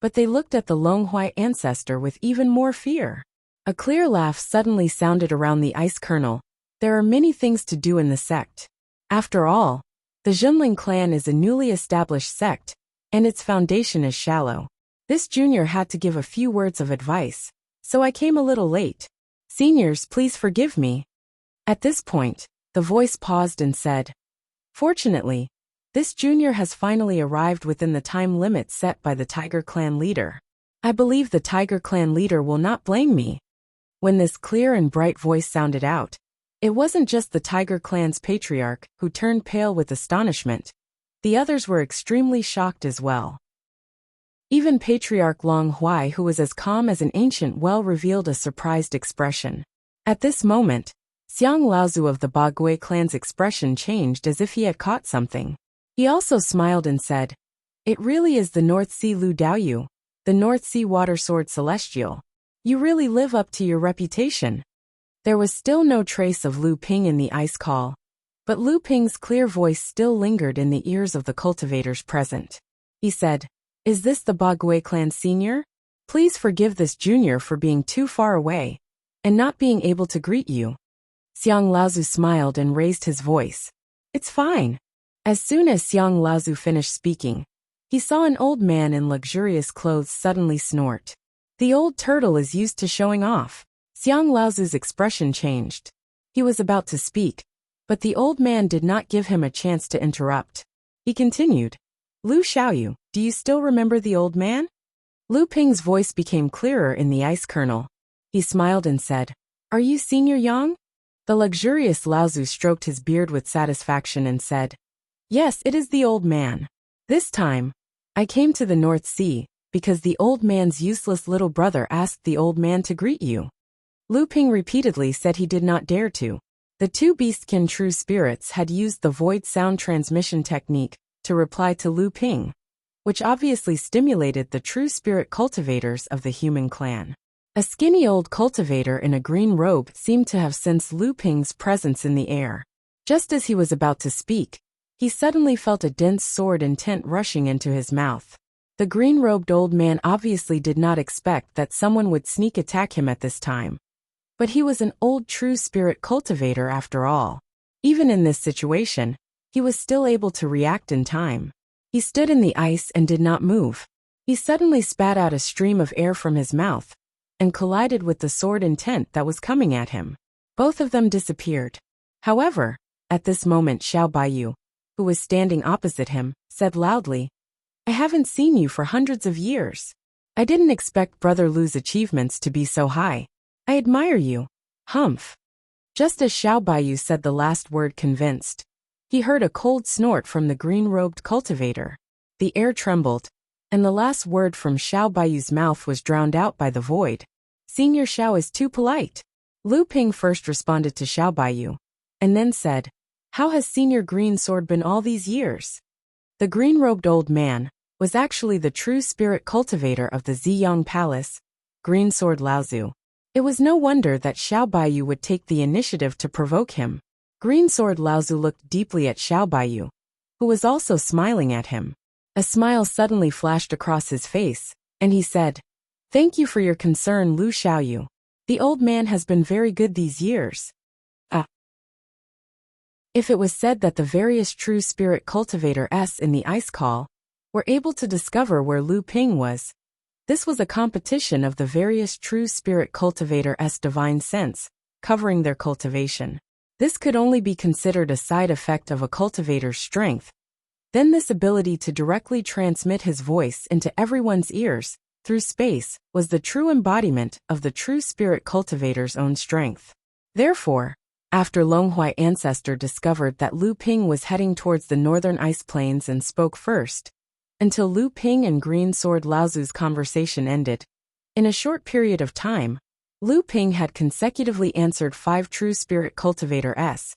but they looked at the Long Huai ancestor with even more fear. A clear laugh suddenly sounded around the ice kernel. There are many things to do in the sect. After all, the Zhenling clan is a newly established sect, and its foundation is shallow. This junior had to give a few words of advice, so I came a little late. Seniors, please forgive me. At this point, the voice paused and said, "Fortunately, this junior has finally arrived within the time limit set by the Tiger Clan leader. I believe the Tiger Clan leader will not blame me." When this clear and bright voice sounded out, it wasn't just the Tiger Clan's patriarch who turned pale with astonishment. The others were extremely shocked as well. Even Patriarch Long Huai, who was as calm as an ancient well, revealed a surprised expression. At this moment, Xiang Laozu of the Bagui clan's expression changed as if he had caught something. He also smiled and said, "It really is the North Sea Lu Daoyu, the North Sea Water Sword Celestial. You really live up to your reputation." There was still no trace of Lu Ping in the ice call, but Lu Ping's clear voice still lingered in the ears of the cultivators present. He said, "Is this the Bagui clan senior? Please forgive this junior for being too far away and not being able to greet you." Xiang Laozu smiled and raised his voice. "It's fine." As soon as Xiang Laozu finished speaking, he saw an old man in luxurious clothes suddenly snort. The old turtle is used to showing off. Xiang Laozu's expression changed. He was about to speak, but the old man did not give him a chance to interrupt. He continued, "Lu Xiaoyu, do you still remember the old man?" Lu Ping's voice became clearer in the ice kernel. He smiled and said, "Are you Senior Yang?" The luxurious Laozu stroked his beard with satisfaction and said, "Yes, it is the old man. This time, I came to the North Sea because the old man's useless little brother asked the old man to greet you." Lu Ping repeatedly said he did not dare to. The two beastkin true spirits had used the void sound transmission technique to reply to Lu Ping, which obviously stimulated the true spirit cultivators of the human clan. A skinny old cultivator in a green robe seemed to have sensed Lu Ping's presence in the air. Just as he was about to speak, he suddenly felt a dense sword intent rushing into his mouth. The green-robed old man obviously did not expect that someone would sneak attack him at this time. But he was an old true spirit cultivator after all. Even in this situation, he was still able to react in time. He stood in the ice and did not move. He suddenly spat out a stream of air from his mouth and collided with the sword intent that was coming at him. Both of them disappeared. However, at this moment Xiao Baiyu, who was standing opposite him, said loudly, "I haven't seen you for hundreds of years. I didn't expect Brother Lu's achievements to be so high. I admire you." Humph. Just as Xiao Baiyu said the last word convinced, he heard a cold snort from the green-robed cultivator. The air trembled, and the last word from Xiao Baiyu's mouth was drowned out by the void. "Senior Xiao is too polite." Lu Ping first responded to Xiao Baiyu, and then said, "How has Senior Green Sword been all these years?" The green-robed old man was actually the true spirit cultivator of the Ziyang Palace, Green Sword Laozu. It was no wonder that Xiao Baiyu would take the initiative to provoke him. Green Sword Laozu looked deeply at Xiao Baiyu, who was also smiling at him. A smile suddenly flashed across his face, and he said, "Thank you for your concern, Lu Xiaoyu. The old man has been very good these years." If it was said that the various true spirit cultivators in the ice call were able to discover where Lu Ping was, this was a competition of the various true spirit cultivators' divine sense, covering their cultivation. This could only be considered a side effect of a cultivator's strength. Then this ability to directly transmit his voice into everyone's ears through space was the true embodiment of the true spirit cultivator's own strength. Therefore, after Longhuai Ancestor discovered that Lu Ping was heading towards the northern ice plains and spoke first, until Lu Ping and Green Sword Laozu's conversation ended, in a short period of time, Lu Ping had consecutively answered 5 true spirit cultivators,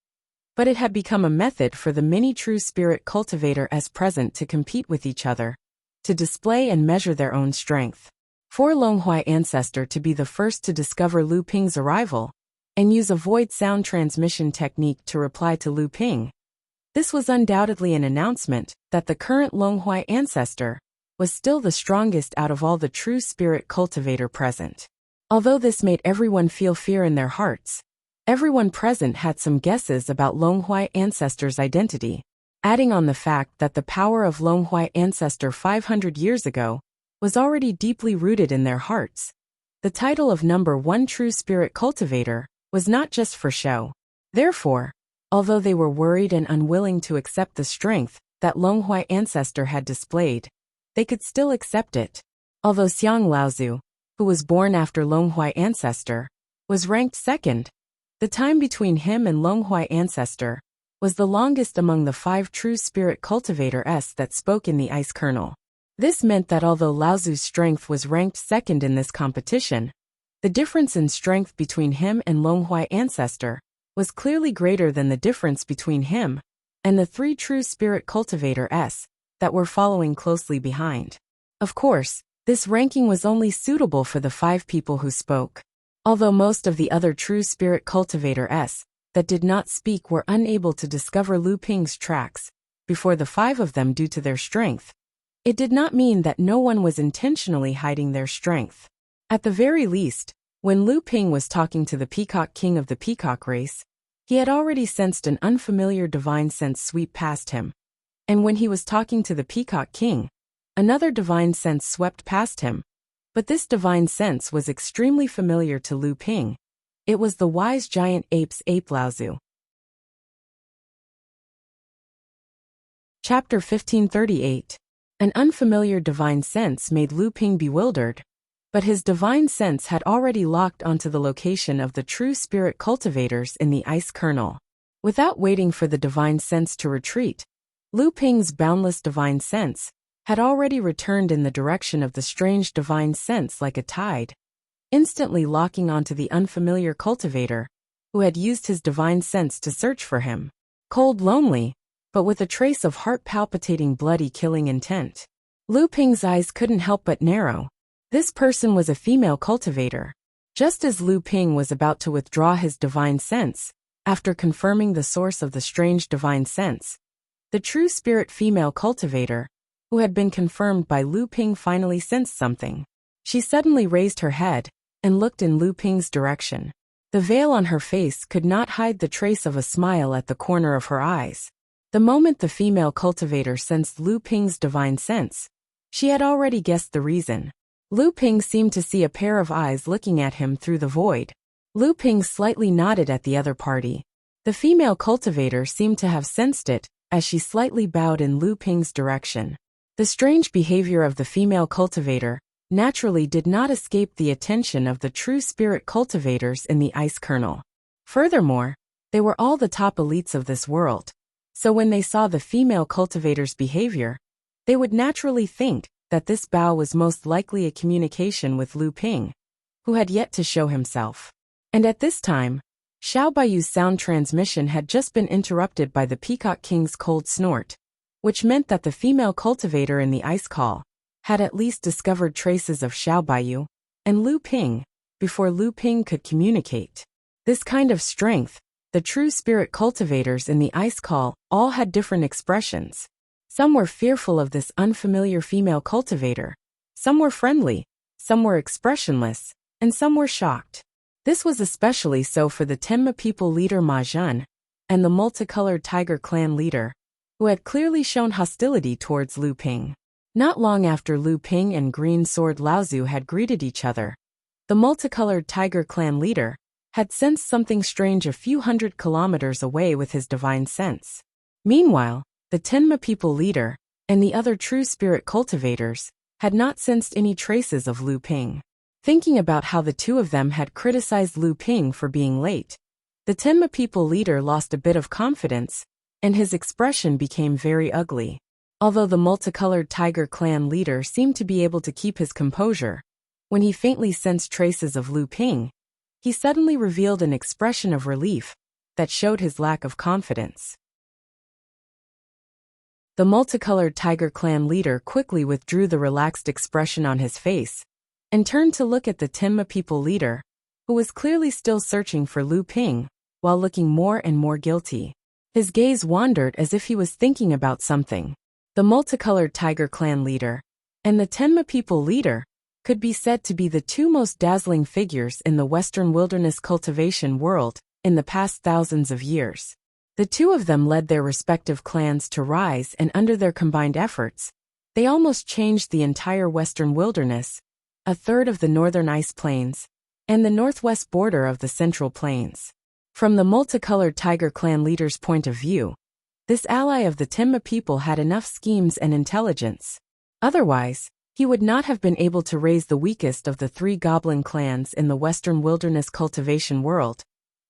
but it had become a method for the many true spirit cultivators present to compete with each other, to display and measure their own strength. For Longhuai Ancestor to be the first to discover Lu Ping's arrival, and use a void sound transmission technique to reply to Lu Ping, this was undoubtedly an announcement that the current Longhuai Ancestor was still the strongest out of all the true spirit cultivator present. Although this made everyone feel fear in their hearts, everyone present had some guesses about Longhuai Ancestor's identity, adding on the fact that the power of Longhuai Ancestor 500 years ago was already deeply rooted in their hearts. The title of number 1 true spirit cultivator was not just for show. Therefore, although they were worried and unwilling to accept the strength that Longhuai Ancestor had displayed, they could still accept it. Although Xiang Laozu, who was born after Longhuai Ancestor, was ranked second, the time between him and Longhuai Ancestor was the longest among the 5 true spirit cultivators that spoke in the ice kernel. This meant that although Laozu's strength was ranked second in this competition, the difference in strength between him and Longhuai Ancestor was clearly greater than the difference between him and the 3 true spirit cultivators that were following closely behind. Of course, this ranking was only suitable for the 5 people who spoke. Although most of the other true spirit cultivators that did not speak were unable to discover Lu Ping's tracks before the 5 of them due to their strength, it did not mean that no one was intentionally hiding their strength. At the very least, when Lu Ping was talking to the Peacock King of the Peacock race, he had already sensed an unfamiliar divine sense sweep past him. And when he was talking to the Peacock King, another divine sense swept past him. But this divine sense was extremely familiar to Lu Ping. It was the wise giant ape's ape Laozu. Chapter 1538. An unfamiliar divine sense made Lu Ping bewildered, but his divine sense had already locked onto the location of the true spirit cultivators in the ice kernel. Without waiting for the divine sense to retreat, Lu Ping's boundless divine sense had already returned in the direction of the strange divine sense like a tide, instantly locking onto the unfamiliar cultivator, who had used his divine sense to search for him. Cold, lonely, but with a trace of heart-palpitating bloody killing intent. Lu Ping's eyes couldn't help but narrow. This person was a female cultivator. Just as Lu Ping was about to withdraw his divine sense, after confirming the source of the strange divine sense, the true spirit female cultivator, who had been confirmed by Lu Ping, finally sensed something. She suddenly raised her head and looked in Lu Ping's direction. The veil on her face could not hide the trace of a smile at the corner of her eyes. The moment the female cultivator sensed Lu Ping's divine sense, she had already guessed the reason. Lu Ping seemed to see a pair of eyes looking at him through the void. Lu Ping slightly nodded at the other party. The female cultivator seemed to have sensed it, as she slightly bowed in Lu Ping's direction. The strange behavior of the female cultivator naturally did not escape the attention of the true spirit cultivators in the ice kernel. Furthermore, they were all the top elites of this world. So when they saw the female cultivator's behavior, they would naturally think that this bow was most likely a communication with Lu Ping, who had yet to show himself. And at this time, Xiao Baiyu's sound transmission had just been interrupted by the Peacock King's cold snort, which meant that the female cultivator in the ice call had at least discovered traces of Xiao Baiyu and Lu Ping before Lu Ping could communicate. This kind of strength, the true spirit cultivators in the ice call all had different expressions. Some were fearful of this unfamiliar female cultivator, some were friendly, some were expressionless, and some were shocked. This was especially so for the Tenma people leader Ma Zhen and the multicolored tiger clan leader, who had clearly shown hostility towards Lu Ping. Not long after Lu Ping and Green Sword Laozu had greeted each other, the multicolored tiger clan leader had sensed something strange a few hundred kilometers away with his divine sense. Meanwhile, the Tenma people leader and the other true spirit cultivators had not sensed any traces of Lu Ping. Thinking about how the two of them had criticized Lu Ping for being late, the Tenma people leader lost a bit of confidence, and his expression became very ugly. Although the multicolored tiger clan leader seemed to be able to keep his composure, when he faintly sensed traces of Lu Ping, he suddenly revealed an expression of relief that showed his lack of confidence. The multicolored tiger clan leader quickly withdrew the relaxed expression on his face and turned to look at the Tenma people leader, who was clearly still searching for Lu Ping while looking more and more guilty. His gaze wandered as if he was thinking about something. The multicolored tiger clan leader and the Tenma people leader could be said to be the two most dazzling figures in the Western wilderness cultivation world in the past thousands of years. The two of them led their respective clans to rise, and under their combined efforts, they almost changed the entire Western wilderness, a third of the northern ice plains, and the northwest border of the central plains. From the multicolored tiger clan leader's point of view, this ally of the Tenma people had enough schemes and intelligence. Otherwise, he would not have been able to raise the weakest of the three goblin clans in the Western wilderness cultivation world,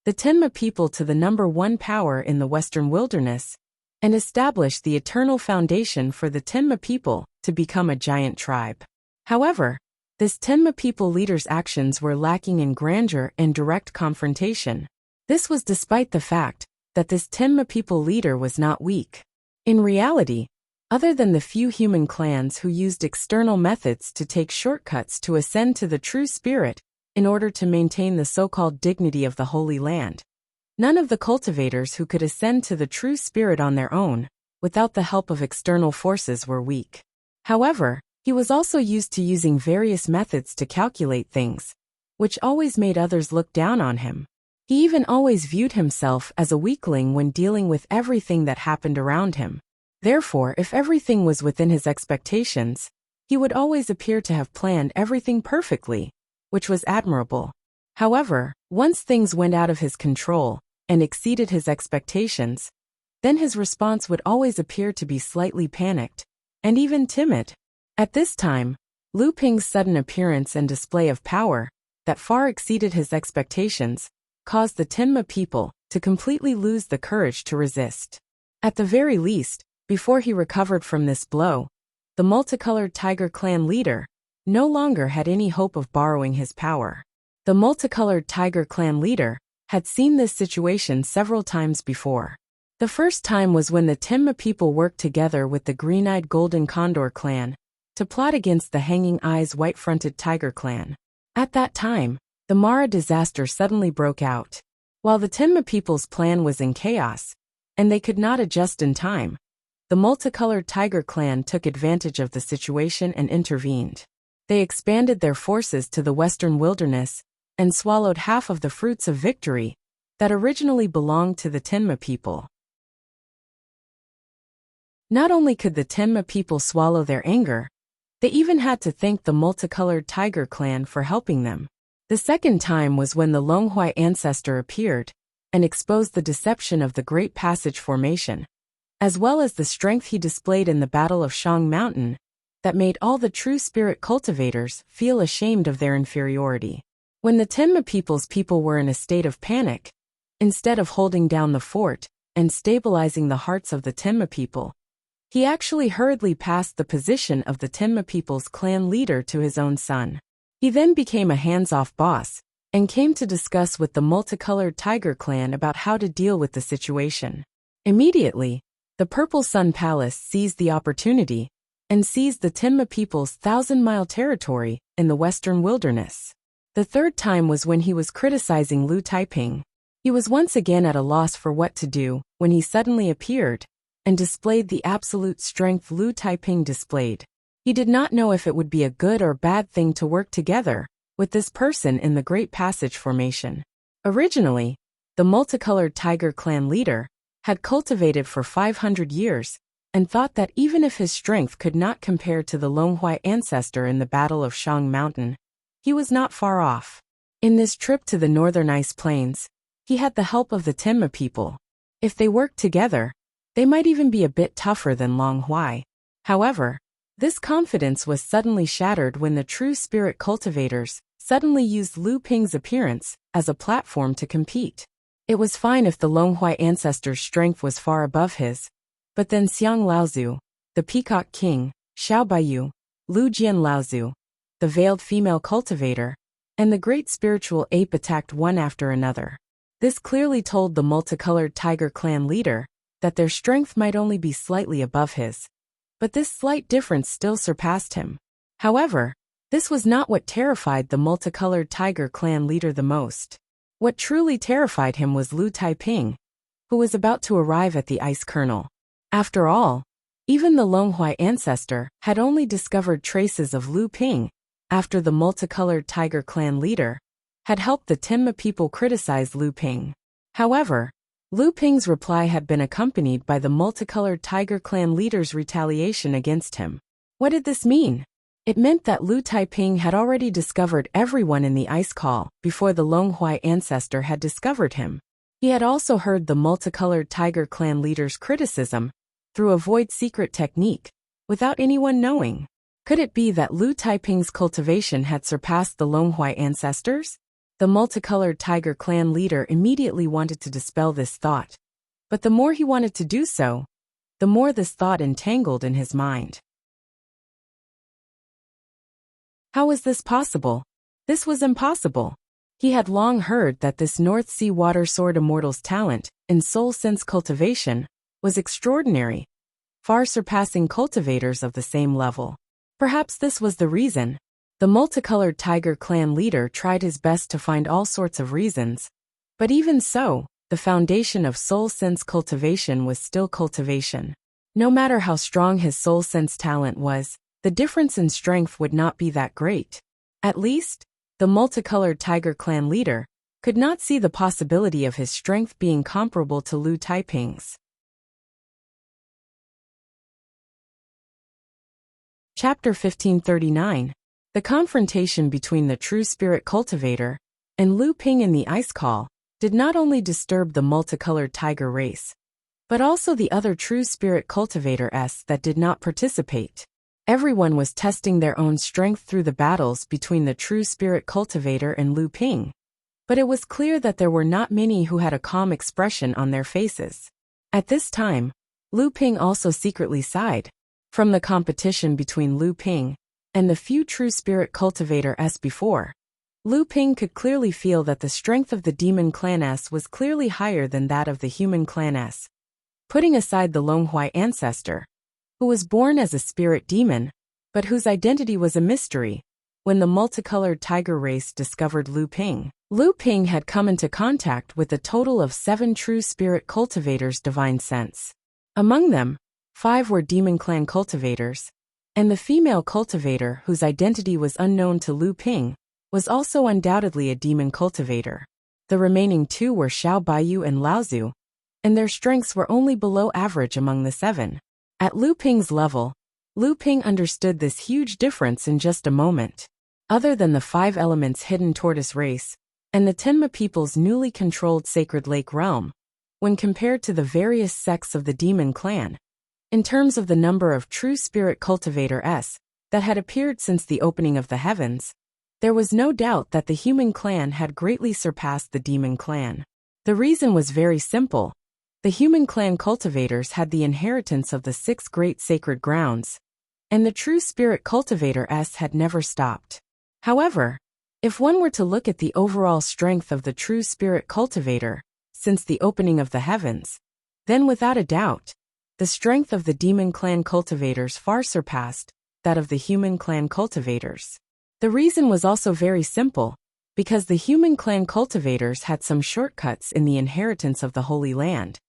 the Tenma people, to the #1 power in the Western wilderness, and establish the eternal foundation for the Tenma people to become a giant tribe. However, this Tenma people leader's actions were lacking in grandeur and direct confrontation. This was despite the fact that this Tenma people leader was not weak. In reality, other than the few human clans who used external methods to take shortcuts to ascend to the true spirit in order to maintain the so-called dignity of the Holy Land, none of the cultivators who could ascend to the true spirit on their own, without the help of external forces, were weak. However, he was also used to using various methods to calculate things, which always made others look down on him. He even always viewed himself as a weakling when dealing with everything that happened around him. Therefore, if everything was within his expectations, he would always appear to have planned everything perfectly, which was admirable. However, once things went out of his control and exceeded his expectations, then his response would always appear to be slightly panicked and even timid. At this time, Lu Ping's sudden appearance and display of power that far exceeded his expectations caused the Tenma people to completely lose the courage to resist. At the very least, before he recovered from this blow, the multicolored tiger clan leader no longer had any hope of borrowing his power. The multicolored tiger clan leader had seen this situation several times before. The first time was when the Tenma people worked together with the green-eyed golden condor clan to plot against the hanging eyes white-fronted tiger clan. At that time, the Mara disaster suddenly broke out. While the Tenma people's plan was in chaos, and they could not adjust in time, the multicolored tiger clan took advantage of the situation and intervened. They expanded their forces to the western wilderness and swallowed half of the fruits of victory that originally belonged to the Tenma people. Not only could the Tenma people swallow their anger, they even had to thank the multicolored tiger clan for helping them. The second time was when the Longhui ancestor appeared and exposed the deception of the Great Passage Formation, as well as the strength he displayed in the Battle of Shang Mountain, that made all the true spirit cultivators feel ashamed of their inferiority. When the Tenma people's people were in a state of panic, instead of holding down the fort and stabilizing the hearts of the Tenma people, he actually hurriedly passed the position of the Tenma people's clan leader to his own son. He then became a hands-off boss and came to discuss with the multicolored Tiger clan about how to deal with the situation. Immediately, the Purple Sun Palace seized the opportunity and seized the Tenma people's 1,000-mile territory in the western wilderness. The third time was when he was criticizing Lu Taiping. He was once again at a loss for what to do when he suddenly appeared and displayed the absolute strength Lu Taiping displayed. He did not know if it would be a good or bad thing to work together with this person in the Great Passage Formation. Originally, the multicolored Tiger clan leader had cultivated for 500 years and thought that even if his strength could not compare to the Longhuai ancestor in the Battle of Shang Mountain, he was not far off. In this trip to the northern ice plains, he had the help of the Tenma people. If they worked together, they might even be a bit tougher than Longhuai. However, this confidence was suddenly shattered when the true spirit cultivators suddenly used Lu Ping's appearance as a platform to compete. It was fine if the Longhuai ancestor's strength was far above his, but then Xiang Laozu, the Peacock King, Xiao Baiyu, Lu Jian Laozu, the veiled female cultivator, and the great spiritual ape attacked one after another. This clearly told the multicolored Tiger clan leader that their strength might only be slightly above his. But this slight difference still surpassed him. However, this was not what terrified the multicolored Tiger clan leader the most. What truly terrified him was Lu Taiping, who was about to arrive at the ice kernel. After all, even the Longhuai ancestor had only discovered traces of Lu Ping after the multicolored Tiger clan leader had helped the Tenma people criticize Lu Ping. However, Lu Ping's reply had been accompanied by the multicolored Tiger clan leader's retaliation against him. What did this mean? It meant that Lu Taiping had already discovered everyone in the ice call before the Longhuai ancestor had discovered him. He had also heard the multicolored Tiger clan leader's criticism through a void secret technique, without anyone knowing. Could it be that Lu Taiping's cultivation had surpassed the Longhuai ancestors? The multicolored Tiger clan leader immediately wanted to dispel this thought. But the more he wanted to do so, the more this thought entangled in his mind. How was this possible? This was impossible. He had long heard that this North Sea Water Sword Immortal's talent in soul sense cultivation was extraordinary, far surpassing cultivators of the same level. Perhaps this was the reason. The multicolored Tiger clan leader tried his best to find all sorts of reasons, but even so, the foundation of soul sense cultivation was still cultivation. No matter how strong his soul sense talent was, the difference in strength would not be that great. At least, the multicolored Tiger clan leader could not see the possibility of his strength being comparable to Lu Taiping's. Chapter 1539. The confrontation between the true spirit cultivator and Lu Ping in the ice call did not only disturb the multicolored tiger race, but also the other true spirit cultivators that did not participate. Everyone was testing their own strength through the battles between the true spirit cultivator and Lu Ping, but it was clear that there were not many who had a calm expression on their faces. At this time, Lu Ping also secretly sighed. From the competition between Lu Ping and the few true spirit cultivators before, Lu Ping could clearly feel that the strength of the demon clan S was clearly higher than that of the human clan S. Putting aside the Longhuai ancestor, who was born as a spirit demon, but whose identity was a mystery, when the multicolored tiger race discovered Lu Ping had come into contact with a total of 7 true spirit cultivators' divine sense. Among them, 5 were demon clan cultivators, and the female cultivator whose identity was unknown to Lu Ping was also undoubtedly a demon cultivator. The remaining 2 were Xiao Baiyu and Laozu, and their strengths were only below average among the 7. At Lu Ping's level, Lu Ping understood this huge difference in just a moment. Other than the 5 elements hidden tortoise race, and the Tenma people's newly controlled Sacred Lake realm, when compared to the various sects of the demon clan, in terms of the number of true spirit cultivators that had appeared since the opening of the heavens, there was no doubt that the human clan had greatly surpassed the demon clan. The reason was very simple. The human clan cultivators had the inheritance of the 6 great sacred grounds, and the true spirit cultivators had never stopped. However, if one were to look at the overall strength of the true spirit cultivator since the opening of the heavens, then without a doubt, the strength of the demon clan cultivators far surpassed that of the human clan cultivators. The reason was also very simple, because the human clan cultivators had some shortcuts in the inheritance of the Holy Land,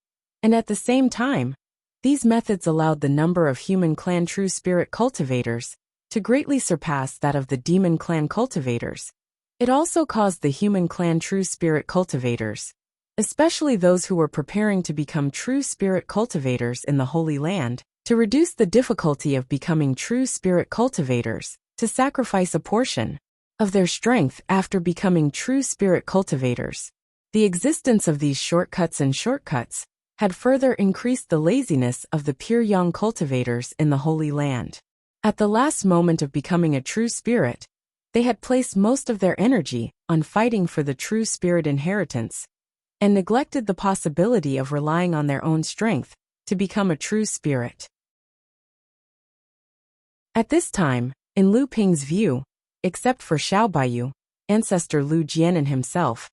and at the same time, these methods allowed the number of human clan true spirit cultivators to greatly surpass that of the demon clan cultivators. It also caused the human clan true spirit cultivators, especially those who were preparing to become true spirit cultivators in the Holy Land, to reduce the difficulty of becoming true spirit cultivators, to sacrifice a portion of their strength after becoming true spirit cultivators. The existence of these shortcuts had further increased the laziness of the pure young cultivators in the Holy Land. At the last moment of becoming a true spirit, they had placed most of their energy on fighting for the true spirit inheritance, and neglected the possibility of relying on their own strength to become a true spirit. At this time, in Lu Ping's view, except for Xiao Baiyu, ancestor Lu Jianan himself,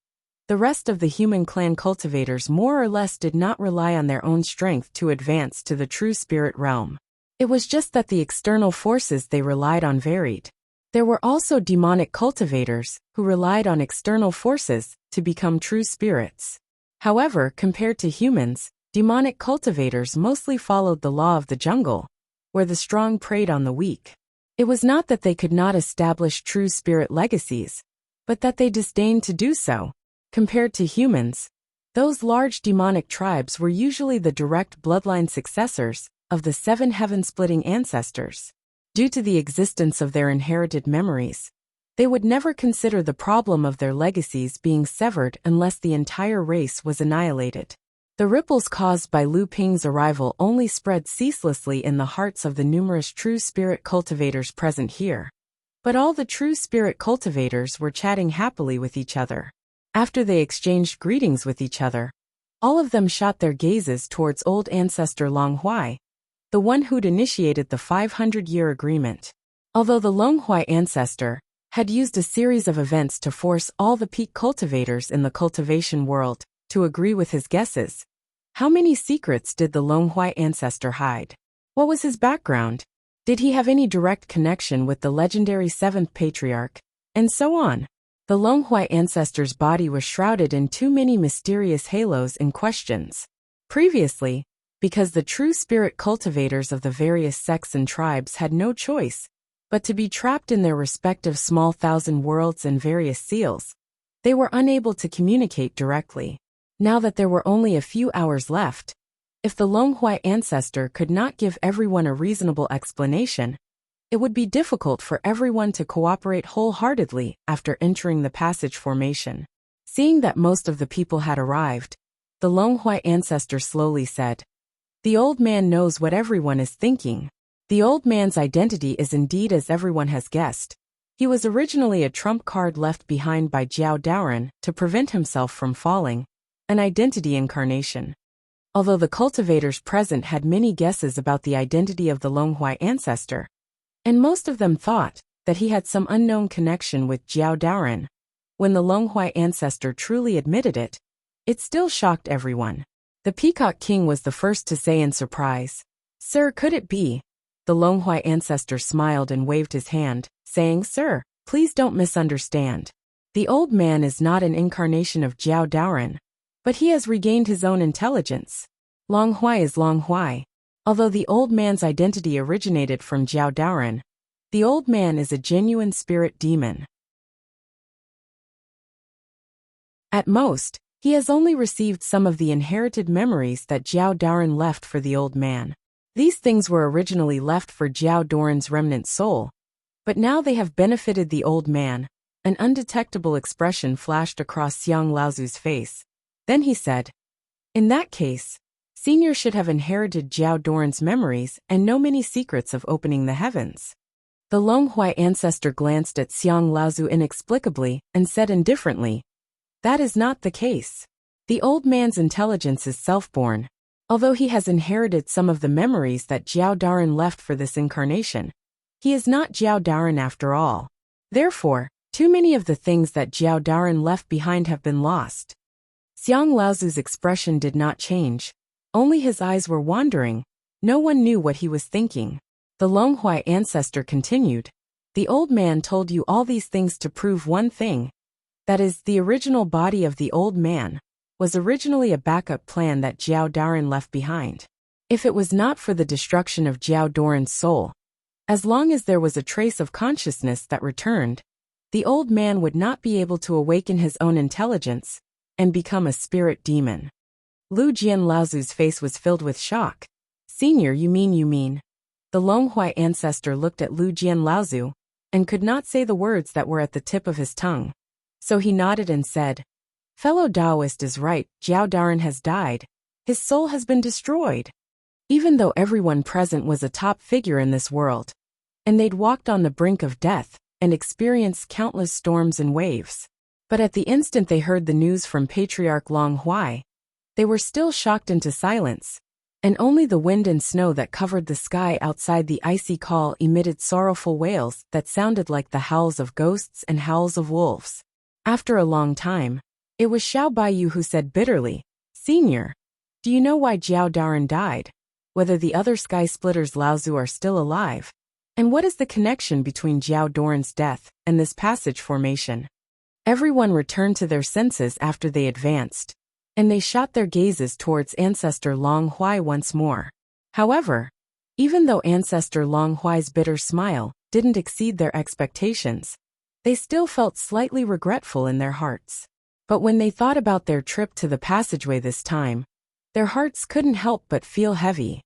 the rest of the human clan cultivators more or less did not rely on their own strength to advance to the true spirit realm. It was just that the external forces they relied on varied. There were also demonic cultivators who relied on external forces to become true spirits. However, compared to humans, demonic cultivators mostly followed the law of the jungle, where the strong preyed on the weak. It was not that they could not establish true spirit legacies, but that they disdained to do so. Compared to humans, those large demonic tribes were usually the direct bloodline successors of the 7 heaven-splitting ancestors. Due to the existence of their inherited memories, they would never consider the problem of their legacies being severed unless the entire race was annihilated. The ripples caused by Lu Ping's arrival only spread ceaselessly in the hearts of the numerous true spirit cultivators present here. But all the true spirit cultivators were chatting happily with each other. After they exchanged greetings with each other, all of them shot their gazes towards old ancestor Long Huai, the one who'd initiated the 500-year agreement. Although the Long Huai ancestor had used a series of events to force all the peak cultivators in the cultivation world to agree with his guesses, how many secrets did the Long Huai ancestor hide? What was his background? Did he have any direct connection with the legendary 7th patriarch? And so on. The Long Huai ancestor's body was shrouded in too many mysterious halos and questions. Previously, because the true spirit cultivators of the various sects and tribes had no choice but to be trapped in their respective small 1,000 worlds and various seals, they were unable to communicate directly. Now that there were only a few hours left, if the Long Huai ancestor could not give everyone a reasonable explanation, it would be difficult for everyone to cooperate wholeheartedly after entering the passage formation. Seeing that most of the people had arrived, the Long Huai ancestor slowly said, "The old man knows what everyone is thinking. The old man's identity is indeed as everyone has guessed. He was originally a trump card left behind by Jiao Daoren to prevent himself from falling, an identity incarnation." Although the cultivators present had many guesses about the identity of the Long Huai ancestor, and most of them thought that he had some unknown connection with Jiao Daoren, when the Long Huai ancestor truly admitted it, it still shocked everyone. The Peacock King was the first to say in surprise, "Sir, could it be?" The Long Huai ancestor smiled and waved his hand, saying, "Sir, please don't misunderstand. The old man is not an incarnation of Jiao Daoren, but he has regained his own intelligence. Long Huai is Long Huai. Although the old man's identity originated from Jiao Daoren, the old man is a genuine spirit demon. At most, he has only received some of the inherited memories that Jiao Daoren left for the old man. These things were originally left for Jiao Daoren's remnant soul, but now they have benefited the old man, An undetectable expression flashed across Xiang Laozu's face. Then he said, "In that case, Senior should have inherited Jiao Doran's memories and know many secrets of opening the heavens." The Longhuai ancestor glanced at Xiang Laozu inexplicably and said indifferently, "That is not the case. The old man's intelligence is self-born. Although he has inherited some of the memories that Jiao Daran left for this incarnation, he is not Jiao Daran after all. Therefore, too many of the things that Jiao Daran left behind have been lost." Xiang Laozu's expression did not change. Only his eyes were wandering. No one knew what he was thinking. The Longhuai ancestor continued, "The old man told you all these things to prove one thing. That is, the original body of the old man was originally a backup plan that Jiao Daran left behind. If it was not for the destruction of Jiao Doran's soul, as long as there was a trace of consciousness that returned, the old man would not be able to awaken his own intelligence and become a spirit demon." Lu Jian Laozu's face was filled with shock. "Senior, you mean? The Longhuai ancestor looked at Lu Jian Laozu and could not say the words that were at the tip of his tongue. So he nodded and said, "Fellow Taoist is right, Jiao Daran has died. His soul has been destroyed." Even though everyone present was a top figure in this world, and they'd walked on the brink of death and experienced countless storms and waves, but at the instant they heard the news from Patriarch Longhuai, they were still shocked into silence, and only the wind and snow that covered the sky outside the icy call emitted sorrowful wails that sounded like the howls of ghosts and howls of wolves. After a long time, it was Xiao Baiyu who said bitterly, "Senior, do you know why Jiao Daran died? Whether the other sky splitters Laozu are still alive? And what is the connection between Jiao Doran's death and this passage formation?" Everyone returned to their senses after they advanced, and they shot their gazes towards Ancestor Longhuai once more. However, even though Ancestor Longhuai's bitter smile didn't exceed their expectations, they still felt slightly regretful in their hearts. But when they thought about their trip to the passageway this time, their hearts couldn't help but feel heavy.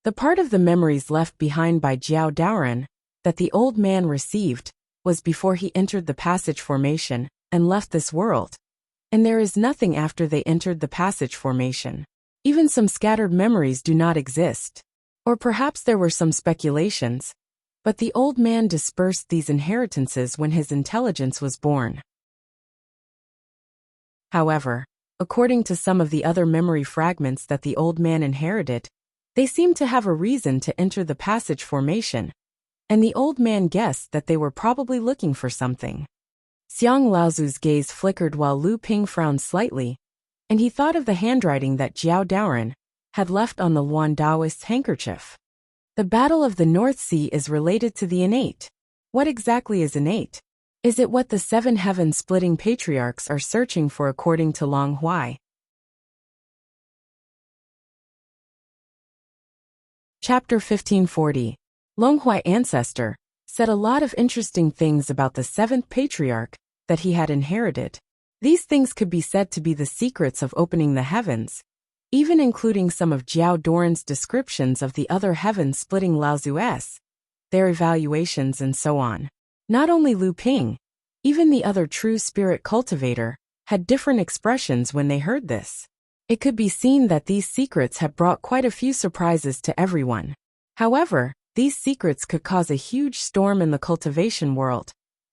The part of the memories left behind by Jiao Daran that the old man received was before he entered the passage formation and left this world. And there is nothing after they entered the passage formation. Even some scattered memories do not exist. Or perhaps there were some speculations, but the old man dispersed these inheritances when his intelligence was born. However, according to some of the other memory fragments that the old man inherited, they seemed to have a reason to enter the passage formation, and the old man guessed that they were probably looking for something. Xiang Laozu's gaze flickered while Lu Ping frowned slightly, and he thought of the handwriting that Jiao Daran had left on the Luan Daoist's handkerchief. The Battle of the North Sea is related to the innate. What exactly is innate? Is it what the seven heaven-splitting patriarchs are searching for according to Longhuai? Chapter 1540. Longhuai Ancestor said a lot of interesting things about the seventh patriarch that he had inherited. These things could be said to be the secrets of opening the heavens, even including some of Jiao Doran's descriptions of the other heaven-splitting Laozu's, their evaluations and so on. Not only Lu Ping, even the other true spirit cultivator, had different expressions when they heard this. It could be seen that these secrets had brought quite a few surprises to everyone. However, these secrets could cause a huge storm in the cultivation world,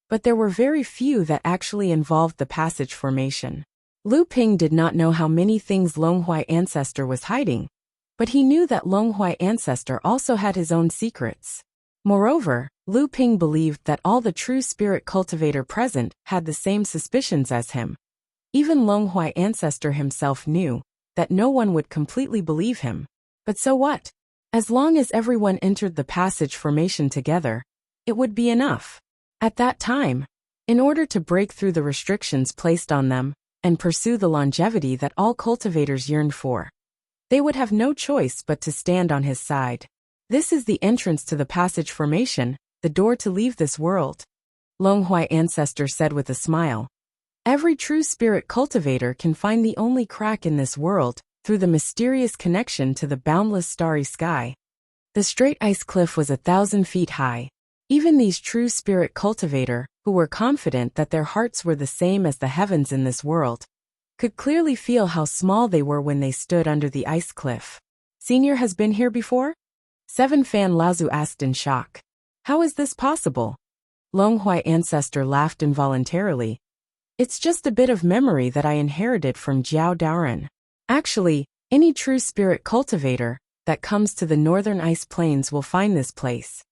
but there were very few that actually involved the passage formation. Lu Ping did not know how many things Longhuai Ancestor was hiding, but he knew that Longhuai Ancestor also had his own secrets. Moreover, Lu Ping believed that all the true spirit cultivator present had the same suspicions as him. Even Longhuai Ancestor himself knew that no one would completely believe him. But so what? As long as everyone entered the passage formation together, it would be enough. At that time, in order to break through the restrictions placed on them and pursue the longevity that all cultivators yearned for, they would have no choice but to stand on his side. This is the entrance to the passage formation, the door to leave this world. Longhuai Ancestor said with a smile. Every true spirit cultivator can find the only crack in this world through the mysterious connection to the boundless starry sky. The straight ice cliff was 1,000 feet high. Even these true spirit cultivator, who were confident that their hearts were the same as the heavens in this world, could clearly feel how small they were when they stood under the ice cliff. Senior has been here before? 7 Fan Laozu asked in shock. How is this possible? Longhuai ancestor laughed involuntarily. It's just a bit of memory that I inherited from Jiao Daoren. Actually, any true spirit cultivator that comes to the northern ice plains will find this place.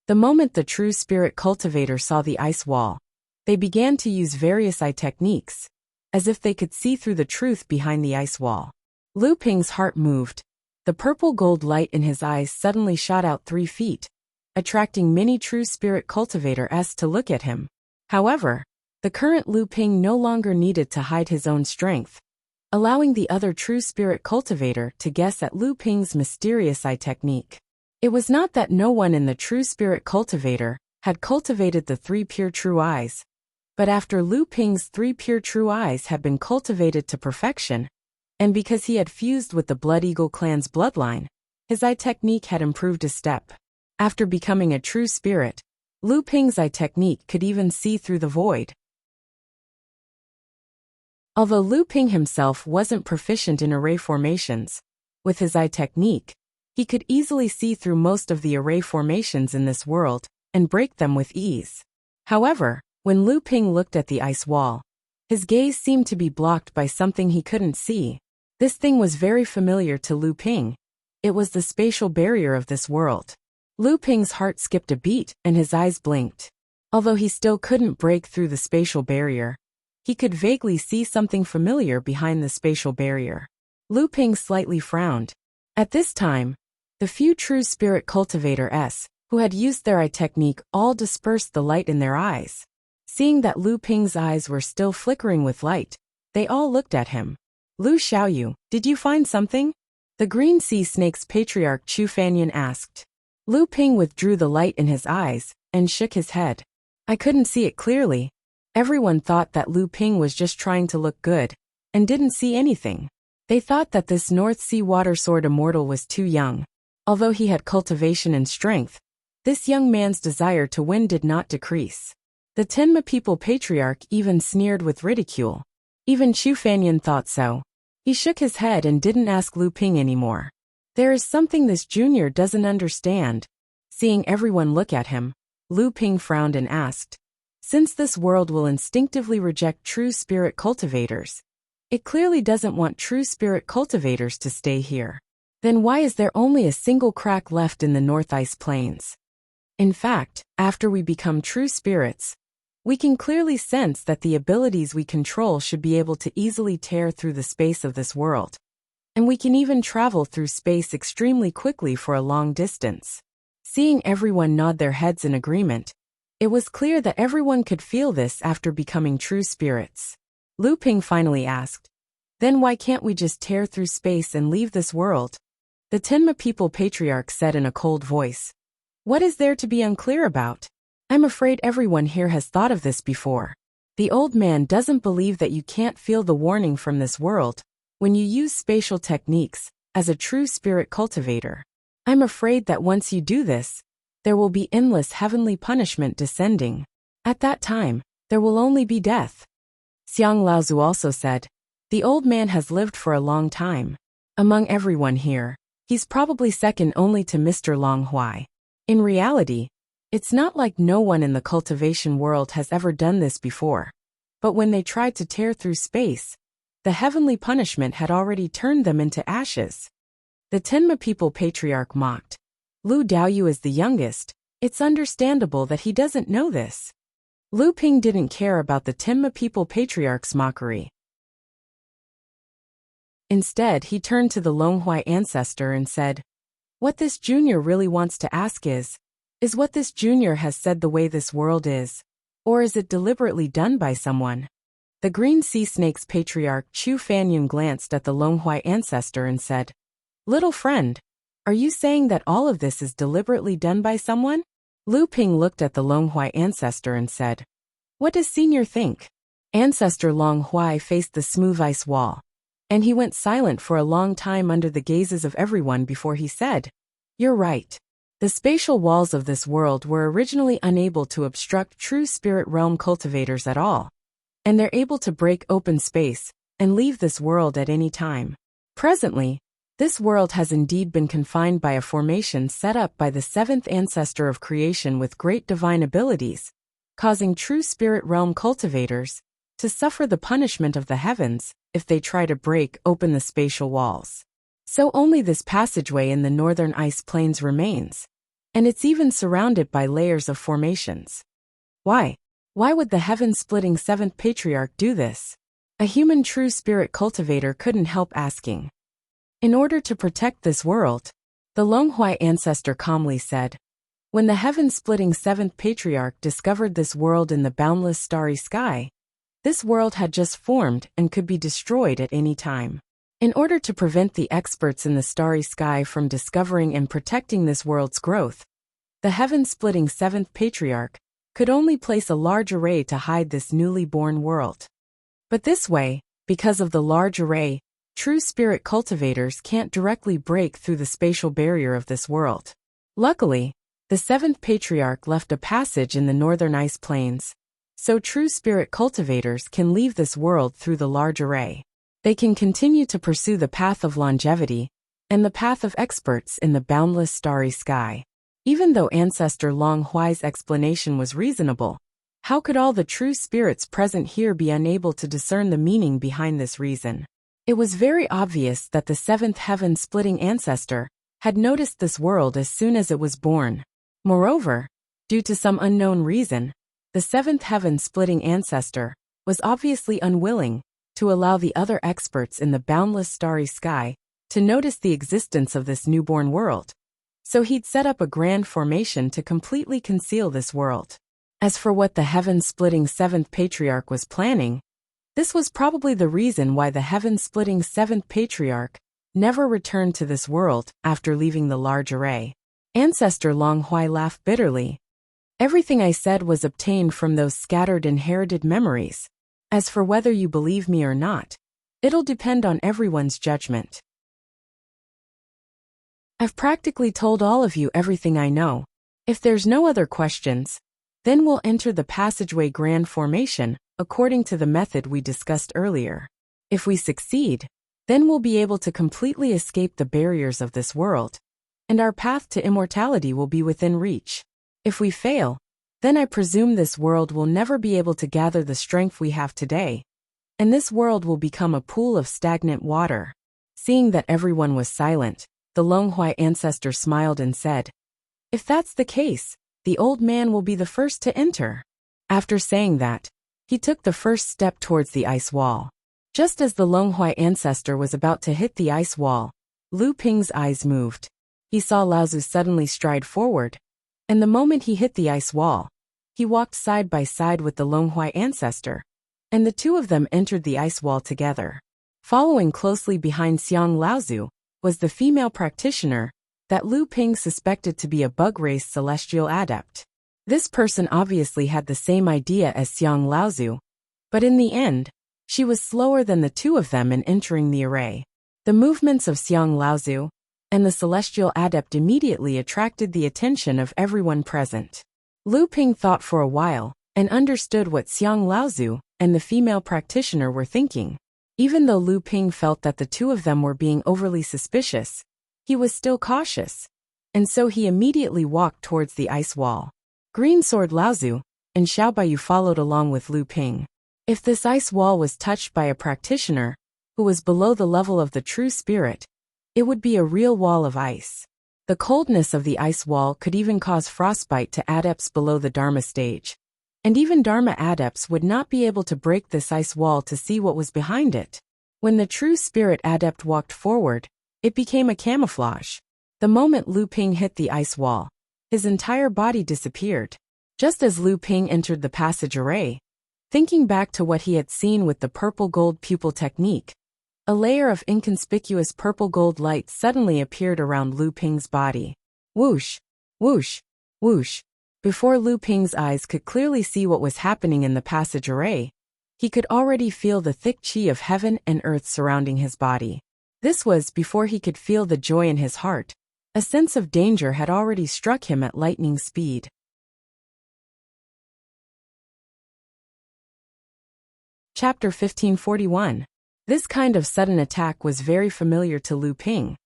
The moment the true spirit cultivator saw the ice wall, they began to use various eye techniques, as if they could see through the truth behind the ice wall. Lu Ping's heart moved. The purple gold light in his eyes suddenly shot out 3 feet, attracting many true spirit cultivators to look at him. However, the current Lu Ping no longer needed to hide his own strength, allowing the other true spirit cultivator to guess at Lu Ping's mysterious eye technique. It was not that no one in the true spirit cultivator had cultivated the 3 pure true eyes, but after Lu Ping's 3 pure true eyes had been cultivated to perfection, and because he had fused with the Blood Eagle clan's bloodline, his eye technique had improved a step. After becoming a true spirit, Lu Ping's eye technique could even see through the void. Although Lu Ping himself wasn't proficient in array formations, with his eye technique, he could easily see through most of the array formations in this world and break them with ease. However, when Lu Ping looked at the ice wall, his gaze seemed to be blocked by something he couldn't see. This thing was very familiar to Lu Ping. It was the spatial barrier of this world. Lu Ping's heart skipped a beat and his eyes blinked. Although he still couldn't break through the spatial barrier, he could vaguely see something familiar behind the spatial barrier. Lu Ping slightly frowned. At this time, the few true spirit cultivators who had used their eye technique all dispersed the light in their eyes. Seeing that Lu Ping's eyes were still flickering with light, they all looked at him. Lu Xiaoyu, did you find something? The Green Sea Snake's patriarch Chu Fanyan asked. Lu Ping withdrew the light in his eyes and shook his head. I couldn't see it clearly. Everyone thought that Lu Ping was just trying to look good and didn't see anything. They thought that this North Sea Water Sword immortal was too young. Although he had cultivation and strength, this young man's desire to win did not decrease. The Tenma people patriarch even sneered with ridicule. Even Chu Fanyan thought so. He shook his head and didn't ask Lu Ping anymore. There is something this junior doesn't understand. Seeing everyone look at him, Lu Ping frowned and asked, since this world will instinctively reject true spirit cultivators, it clearly doesn't want true spirit cultivators to stay here. Then why is there only a single crack left in the North Ice Plains? In fact, after we become true spirits, we can clearly sense that the abilities we control should be able to easily tear through the space of this world. And we can even travel through space extremely quickly for a long distance. Seeing everyone nod their heads in agreement, it was clear that everyone could feel this after becoming true spirits. Lu Ping finally asked, then why can't we just tear through space and leave this world? The Tenma people patriarch said in a cold voice. What is there to be unclear about? I'm afraid everyone here has thought of this before. The old man doesn't believe that you can't feel the warning from this world when you use spatial techniques as a true spirit cultivator. I'm afraid that once you do this, there will be endless heavenly punishment descending. At that time, there will only be death. Xiang Laozu also said, the old man has lived for a long time. Among everyone here, he's probably second only to Mr. Longhuai. In reality, it's not like no one in the cultivation world has ever done this before. But when they tried to tear through space, the heavenly punishment had already turned them into ashes. The Tenma people patriarch mocked. Lu Daoyu is the youngest. It's understandable that he doesn't know this. Lu Ping didn't care about the Tenma people patriarch's mockery. Instead, he turned to the Longhuai ancestor and said, what this junior really wants to ask is what this junior has said the way this world is, or is it deliberately done by someone? The Green Sea Snake's patriarch Chu Fanyan glanced at the Longhuai ancestor and said, little friend, are you saying that all of this is deliberately done by someone? Lu Ping looked at the Longhuai ancestor and said, what does senior think? Ancestor Longhuai faced the smooth ice wall, and he went silent for a long time under the gazes of everyone before he said, you're right. The spatial walls of this world were originally unable to obstruct true spirit realm cultivators at all, and they're able to break open space and leave this world at any time. Presently, this world has indeed been confined by a formation set up by the seventh ancestor of creation with great divine abilities, causing true spirit realm cultivators to suffer the punishment of the heavens if they try to break open the spatial walls. So only this passageway in the northern ice plains remains, and it's even surrounded by layers of formations. Why? Why would the heaven-splitting seventh patriarch do this? A human true spirit cultivator couldn't help asking. In order to protect this world, the Longhui ancestor calmly said, when the heaven-splitting seventh patriarch discovered this world in the boundless starry sky, this world had just formed and could be destroyed at any time. In order to prevent the experts in the starry sky from discovering and protecting this world's growth, the heaven-splitting seventh patriarch could only place a large array to hide this newly born world. But this way, because of the large array, true spirit cultivators can't directly break through the spatial barrier of this world. Luckily, the seventh patriarch left a passage in the northern ice plains, so true spirit cultivators can leave this world through the large array. They can continue to pursue the path of longevity and the path of experts in the boundless starry sky. Even though Ancestor Long Huai's explanation was reasonable, how could all the true spirits present here be unable to discern the meaning behind this reason? It was very obvious that the seventh heaven-splitting ancestor had noticed this world as soon as it was born. Moreover, due to some unknown reason, the seventh heaven-splitting ancestor was obviously unwilling to allow the other experts in the boundless starry sky to notice the existence of this newborn world. So he'd set up a grand formation to completely conceal this world. As for what the heaven-splitting seventh patriarch was planning, this was probably the reason why the heaven-splitting seventh patriarch never returned to this world after leaving the large array. Ancestor Long Huai laughed bitterly. Everything I said was obtained from those scattered inherited memories. As for whether you believe me or not, it'll depend on everyone's judgment. I've practically told all of you everything I know. If there's no other questions, then we'll enter the passageway grand formation according to the method we discussed earlier. If we succeed, then we'll be able to completely escape the barriers of this world, and our path to immortality will be within reach. If we fail, then I presume this world will never be able to gather the strength we have today, and this world will become a pool of stagnant water. Seeing that everyone was silent, the Longhui ancestor smiled and said, if that's the case, the old man will be the first to enter. After saying that, he took the first step towards the ice wall. Just as the Longhui ancestor was about to hit the ice wall, Lu Ping's eyes moved. He saw Laozu suddenly stride forward, and the moment he hit the ice wall, he walked side by side with the Longhui ancestor, and the two of them entered the ice wall together. Following closely behind Xiang Laozu was the female practitioner that Lu Ping suspected to be a bug-race celestial adept. This person obviously had the same idea as Xiang Laozu, but in the end, she was slower than the two of them in entering the array. The movements of Xiang Laozu and the celestial adept immediately attracted the attention of everyone present. Lu Ping thought for a while and understood what Xiang Laozu and the female practitioner were thinking. Even though Lu Ping felt that the two of them were being overly suspicious, he was still cautious, and so he immediately walked towards the ice wall. Green Sword Laozu and Xiao Baiyu followed along with Lu Ping. If this ice wall was touched by a practitioner who was below the level of the true spirit, it would be a real wall of ice. The coldness of the ice wall could even cause frostbite to adepts below the Dharma stage, and even Dharma adepts would not be able to break this ice wall to see what was behind it. When the true spirit adept walked forward, it became a camouflage. The moment Lu Ping hit the ice wall, his entire body disappeared. Just as Lu Ping entered the passage array, thinking back to what he had seen with the purple gold pupil technique, a layer of inconspicuous purple gold light suddenly appeared around Lu Ping's body. Whoosh, whoosh, whoosh. Before Lu Ping's eyes could clearly see what was happening in the passage array, he could already feel the thick qi of heaven and earth surrounding his body. This was before he could feel the joy in his heart A sense of danger had already struck him at lightning speed. Chapter 1541. This kind of sudden attack was very familiar to Lu Ping,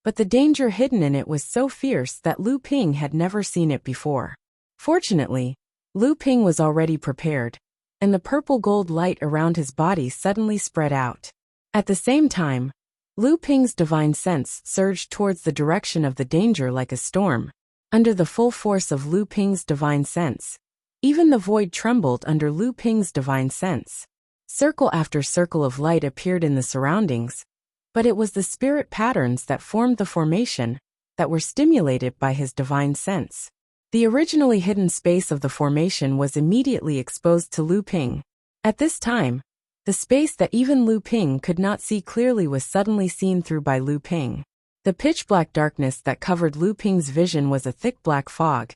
but the danger hidden in it was so fierce that Lu Ping had never seen it before. Fortunately, Lu Ping was already prepared, and the purple-gold light around his body suddenly spread out. At the same time, Lu Ping's divine sense surged towards the direction of the danger like a storm. Under the full force of Lu Ping's divine sense, even the void trembled under Lu Ping's divine sense. Circle after circle of light appeared in the surroundings, but it was the spirit patterns that formed the formation that were stimulated by his divine sense. The originally hidden space of the formation was immediately exposed to Lu Ping. At this time, the space that even Lu Ping could not see clearly was suddenly seen through by Lu Ping. The pitch-black darkness that covered Lu Ping's vision was a thick black fog,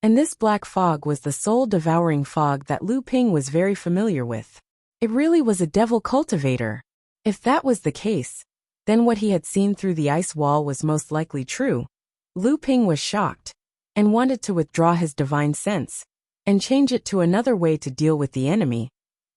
and this black fog was the soul-devouring fog that Lu Ping was very familiar with. It really was a devil cultivator. If that was the case, then what he had seen through the ice wall was most likely true. Lu Ping was shocked, and wanted to withdraw his divine sense, and change it to another way to deal with the enemy,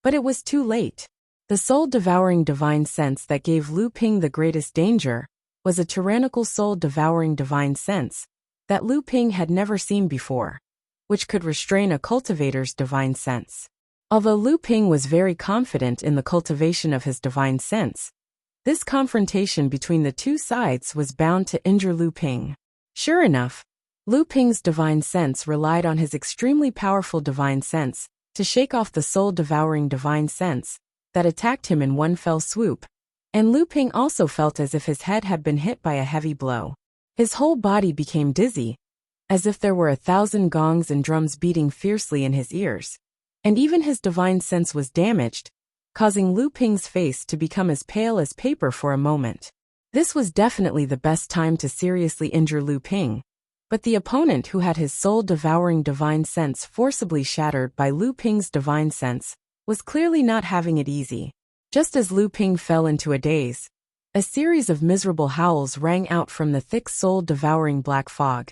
but it was too late. The soul-devouring divine sense that gave Lu Ping the greatest danger was a tyrannical soul-devouring divine sense that Lu Ping had never seen before, which could restrain a cultivator's divine sense. Although Lu Ping was very confident in the cultivation of his divine sense, this confrontation between the two sides was bound to injure Lu Ping. Sure enough, Lu Ping's divine sense relied on his extremely powerful divine sense to shake off the soul-devouring divine sense that attacked him in one fell swoop, and Lu Ping also felt as if his head had been hit by a heavy blow. His whole body became dizzy, as if there were 1,000 gongs and drums beating fiercely in his ears, and even his divine sense was damaged, causing Lu Ping's face to become as pale as paper for a moment. This was definitely the best time to seriously injure Lu Ping, but the opponent who had his soul-devouring divine sense forcibly shattered by Lu Ping's divine sense was clearly not having it easy. Just as Lu Ping fell into a daze, a series of miserable howls rang out from the thick soul-devouring black fog,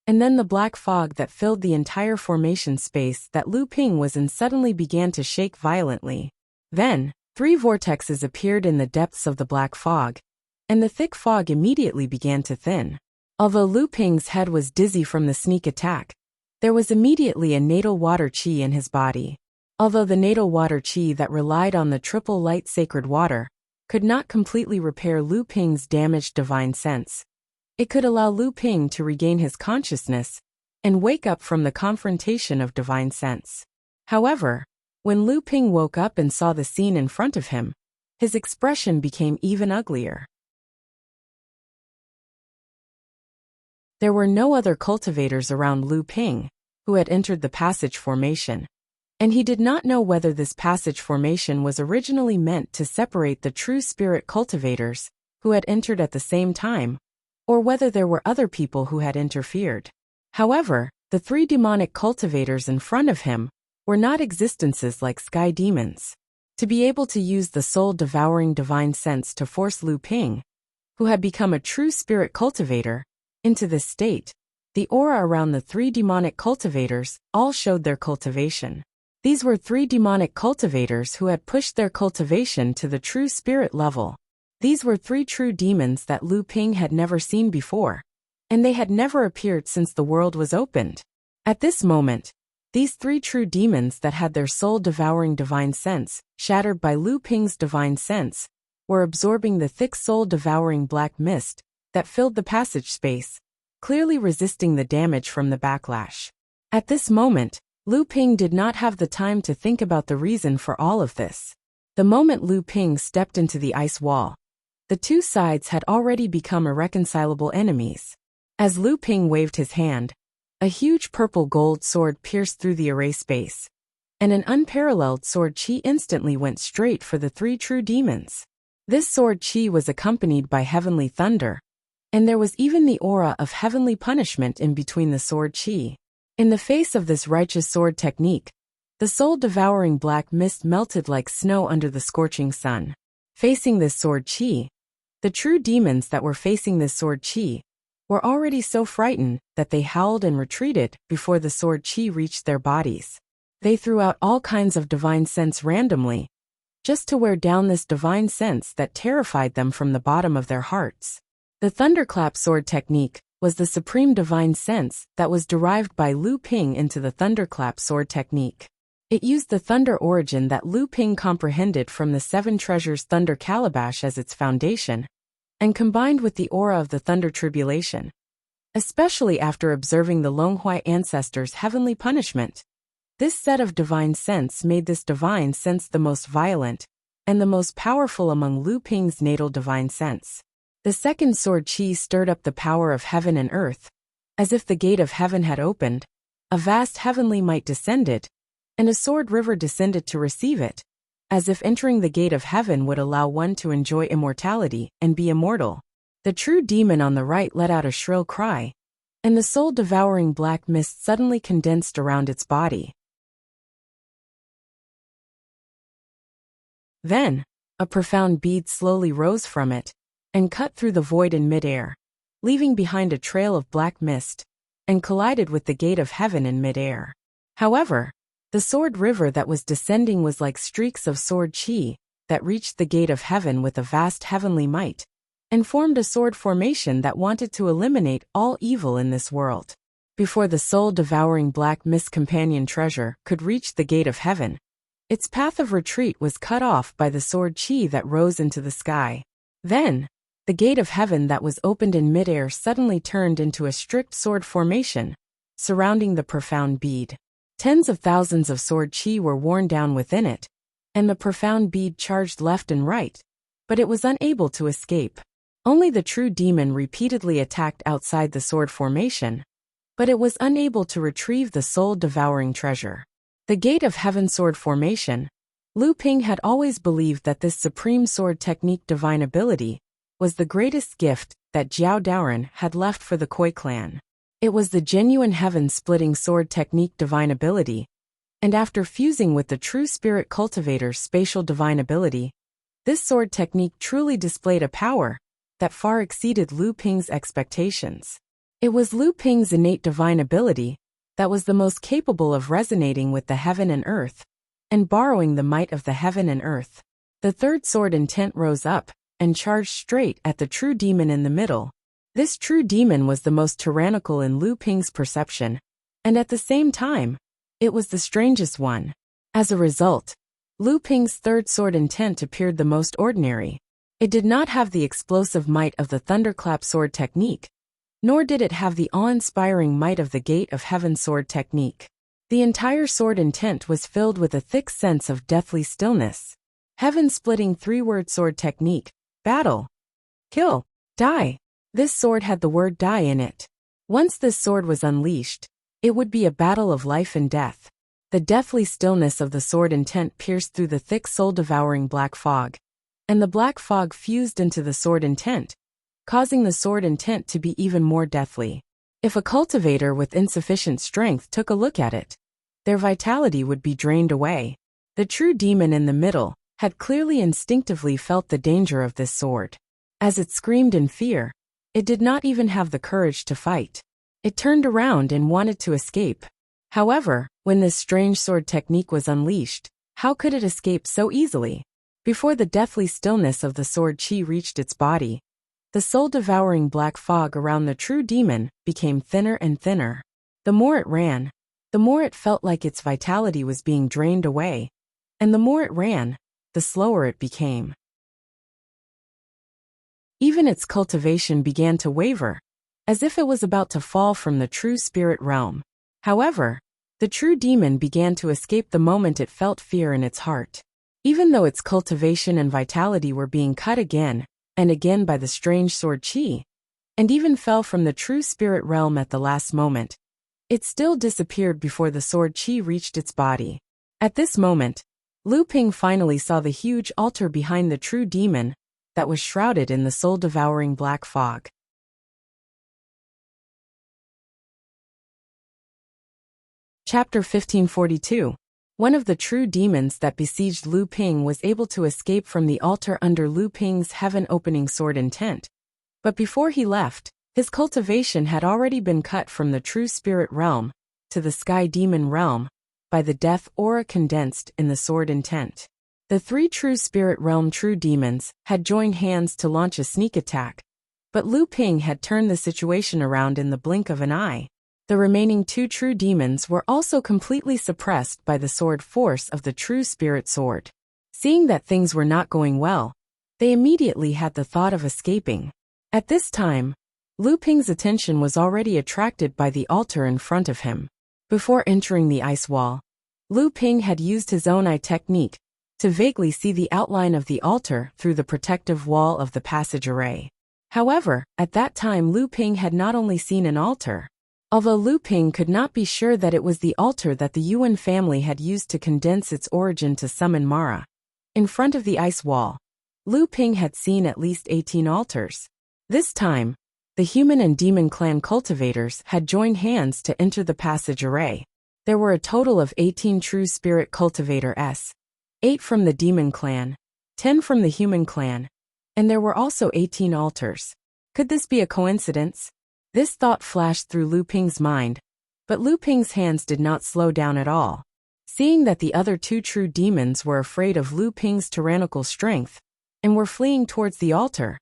and then the black fog that filled the entire formation space that Lu Ping was in suddenly began to shake violently. Then, 3 vortexes appeared in the depths of the black fog, and the thick fog immediately began to thin. Although Lu Ping's head was dizzy from the sneak attack, there was immediately a natal water qi in his body. Although the natal water qi that relied on the triple light sacred water could not completely repair Lu Ping's damaged divine sense, it could allow Lu Ping to regain his consciousness and wake up from the confrontation of divine sense. However, when Lu Ping woke up and saw the scene in front of him, his expression became even uglier. There were no other cultivators around Lu Ping who had entered the passage formation, and he did not know whether this passage formation was originally meant to separate the true spirit cultivators who had entered at the same time, or whether there were other people who had interfered. However, the 3 demonic cultivators in front of him were not existences like sky demons. To be able to use the soul-devouring divine sense to force Lu Ping, who had become a true spirit cultivator, into this state, the aura around the 3 demonic cultivators all showed their cultivation. These were 3 demonic cultivators who had pushed their cultivation to the true spirit level. These were 3 true demons that Lu Ping had never seen before, and they had never appeared since the world was opened. At this moment, these 3 true demons that had their soul-devouring divine sense shattered by Lu Ping's divine sense were absorbing the thick soul-devouring black mist that filled the passage space, clearly resisting the damage from the backlash. At this moment, Lu Ping did not have the time to think about the reason for all of this. The moment Lu Ping stepped into the ice wall, the 2 sides had already become irreconcilable enemies. As Lu Ping waved his hand, a huge purple gold sword pierced through the array space, and an unparalleled sword qi instantly went straight for the 3 true demons. This sword qi was accompanied by heavenly thunder, and there was even the aura of heavenly punishment in between the sword qi. In the face of this righteous sword technique, the soul-devouring black mist melted like snow under the scorching sun. Facing this sword qi, the true demons that were facing this sword qi were already so frightened that they howled and retreated before the sword qi reached their bodies. They threw out all kinds of divine sense randomly, just to wear down this divine sense that terrified them from the bottom of their hearts. The thunderclap sword technique was the supreme divine sense that was derived by Lu Ping into the thunderclap sword technique. It used the thunder origin that Lu Ping comprehended from the Seven Treasures Thunder Calabash as its foundation, and combined with the aura of the Thunder Tribulation. Especially after observing the Longhui ancestors' heavenly punishment, this set of divine sense made this divine sense the most violent and the most powerful among Lu Ping's natal divine sense. The second sword qi stirred up the power of heaven and earth. As if the gate of heaven had opened, a vast heavenly might descended, and a sword river descended to receive it, as if entering the gate of heaven would allow one to enjoy immortality and be immortal. The true demon on the right let out a shrill cry, and the soul-devouring black mist suddenly condensed around its body. Then, a profound bead slowly rose from it, and cut through the void in midair, leaving behind a trail of black mist, and collided with the gate of heaven in midair. However, the sword river that was descending was like streaks of sword qi that reached the gate of heaven with a vast heavenly might, and formed a sword formation that wanted to eliminate all evil in this world. Before the soul-devouring black mist companion treasure could reach the gate of heaven, its path of retreat was cut off by the sword qi that rose into the sky. Then, the gate of heaven that was opened in midair suddenly turned into a strict sword formation, surrounding the profound bead. Tens of thousands of sword qi were worn down within it, and the profound bead charged left and right, but it was unable to escape. Only the true demon repeatedly attacked outside the sword formation, but it was unable to retrieve the soul-devouring treasure. The Gate of Heaven sword formation. Lu Ping had always believed that this supreme sword technique divine ability was the greatest gift that Jiao Daoren had left for the Koi clan. It was the genuine heaven-splitting sword technique divine ability, and after fusing with the true spirit cultivator's spatial divine ability, this sword technique truly displayed a power that far exceeded Lu Ping's expectations. It was Lu Ping's innate divine ability that was the most capable of resonating with the heaven and earth, and borrowing the might of the heaven and earth. The third sword intent rose up, and charged straight at the true demon in the middle. This true demon was the most tyrannical in Lu Ping's perception, and at the same time, it was the strangest one. As a result, Lu Ping's third sword intent appeared the most ordinary. It did not have the explosive might of the thunderclap sword technique, nor did it have the awe-inspiring might of the Gate of Heaven sword technique. The entire sword intent was filled with a thick sense of deathly stillness. Heaven-splitting three-word sword technique: battle, kill, die. This sword had the word die in it. Once this sword was unleashed, it would be a battle of life and death. The deathly stillness of the sword intent pierced through the thick soul-devouring black fog, and the black fog fused into the sword intent, causing the sword intent to be even more deathly. If a cultivator with insufficient strength took a look at it, their vitality would be drained away. The true demon in the middle had clearly instinctively felt the danger of this sword. As it screamed in fear, it did not even have the courage to fight. It turned around and wanted to escape. However, when this strange sword technique was unleashed, how could it escape so easily? Before the deathly stillness of the sword qi reached its body, the soul-devouring black fog around the true demon became thinner and thinner. The more it ran, the more it felt like its vitality was being drained away, and the more it ran, the slower it became. Even its cultivation began to waver, as if it was about to fall from the true spirit realm. However, the true demon began to escape the moment it felt fear in its heart. Even though its cultivation and vitality were being cut again and again by the strange sword qi, and even fell from the true spirit realm at the last moment, it still disappeared before the sword qi reached its body. At this moment, Lu Ping finally saw the huge altar behind the true demon that was shrouded in the soul-devouring black fog. Chapter 1542. One of the true demons that besieged Lu Ping was able to escape from the altar under Lu Ping's heaven-opening sword intent. But before he left, His cultivation had already been cut from the true spirit realm to the sky demon realm by the death aura condensed in the sword intent. The three true spirit realm true demons had joined hands to launch a sneak attack, but Lu Ping had turned the situation around in the blink of an eye. The remaining two true demons were also completely suppressed by the sword force of the true spirit sword. Seeing that things were not going well, they immediately had the thought of escaping. At this time, Lu Ping's attention was already attracted by the altar in front of him. Before entering the ice wall, Lu Ping had used his own eye technique to vaguely see the outline of the altar through the protective wall of the passage array. However, at that time Lu Ping had not only seen an altar. Although Lu Ping could not be sure that it was the altar that the Yuan family had used to condense its origin to summon Mara. In front of the ice wall, Lu Ping had seen at least 18 altars. This time, the human and demon clan cultivators had joined hands to enter the passage array. There were a total of 18 true spirit cultivators, 8 from the demon clan, 10 from the human clan, and there were also 18 altars. Could this be a coincidence? This thought flashed through Lu Ping's mind, but Lu Ping's hands did not slow down at all. Seeing that the other two true demons were afraid of Lu Ping's tyrannical strength and were fleeing towards the altar,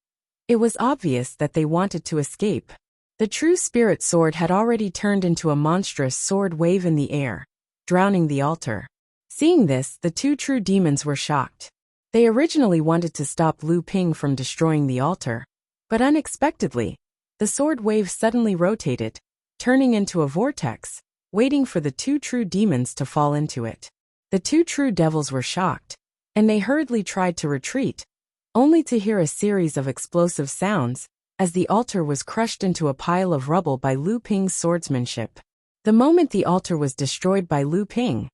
it was obvious that they wanted to escape. The true spirit sword had already turned into a monstrous sword wave in the air, drowning the altar. Seeing this, the two true demons were shocked. They originally wanted to stop Lu Ping from destroying the altar, but unexpectedly, the sword wave suddenly rotated, turning into a vortex, waiting for the two true demons to fall into it. The two true devils were shocked, and they hurriedly tried to retreat, only to hear a series of explosive sounds as the altar was crushed into a pile of rubble by Lu Ping's swordsmanship. The moment the altar was destroyed by Lu Ping,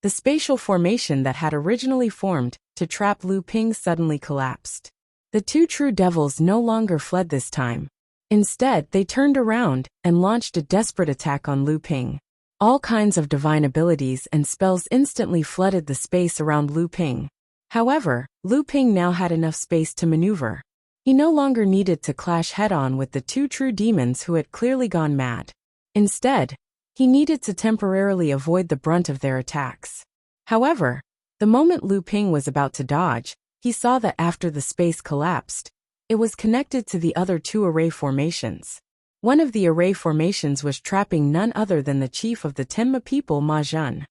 the spatial formation that had originally formed to trap Lu Ping suddenly collapsed. The two true devils no longer fled this time. Instead, they turned around and launched a desperate attack on Lu Ping. All kinds of divine abilities and spells instantly flooded the space around Lu Ping. However, Lu Ping now had enough space to maneuver. He no longer needed to clash head-on with the two true demons who had clearly gone mad. Instead, he needed to temporarily avoid the brunt of their attacks. However, the moment Lu Ping was about to dodge, he saw that after the space collapsed, it was connected to the other two array formations. One of the array formations was trapping none other than the chief of the Tenma people, Ma Jun.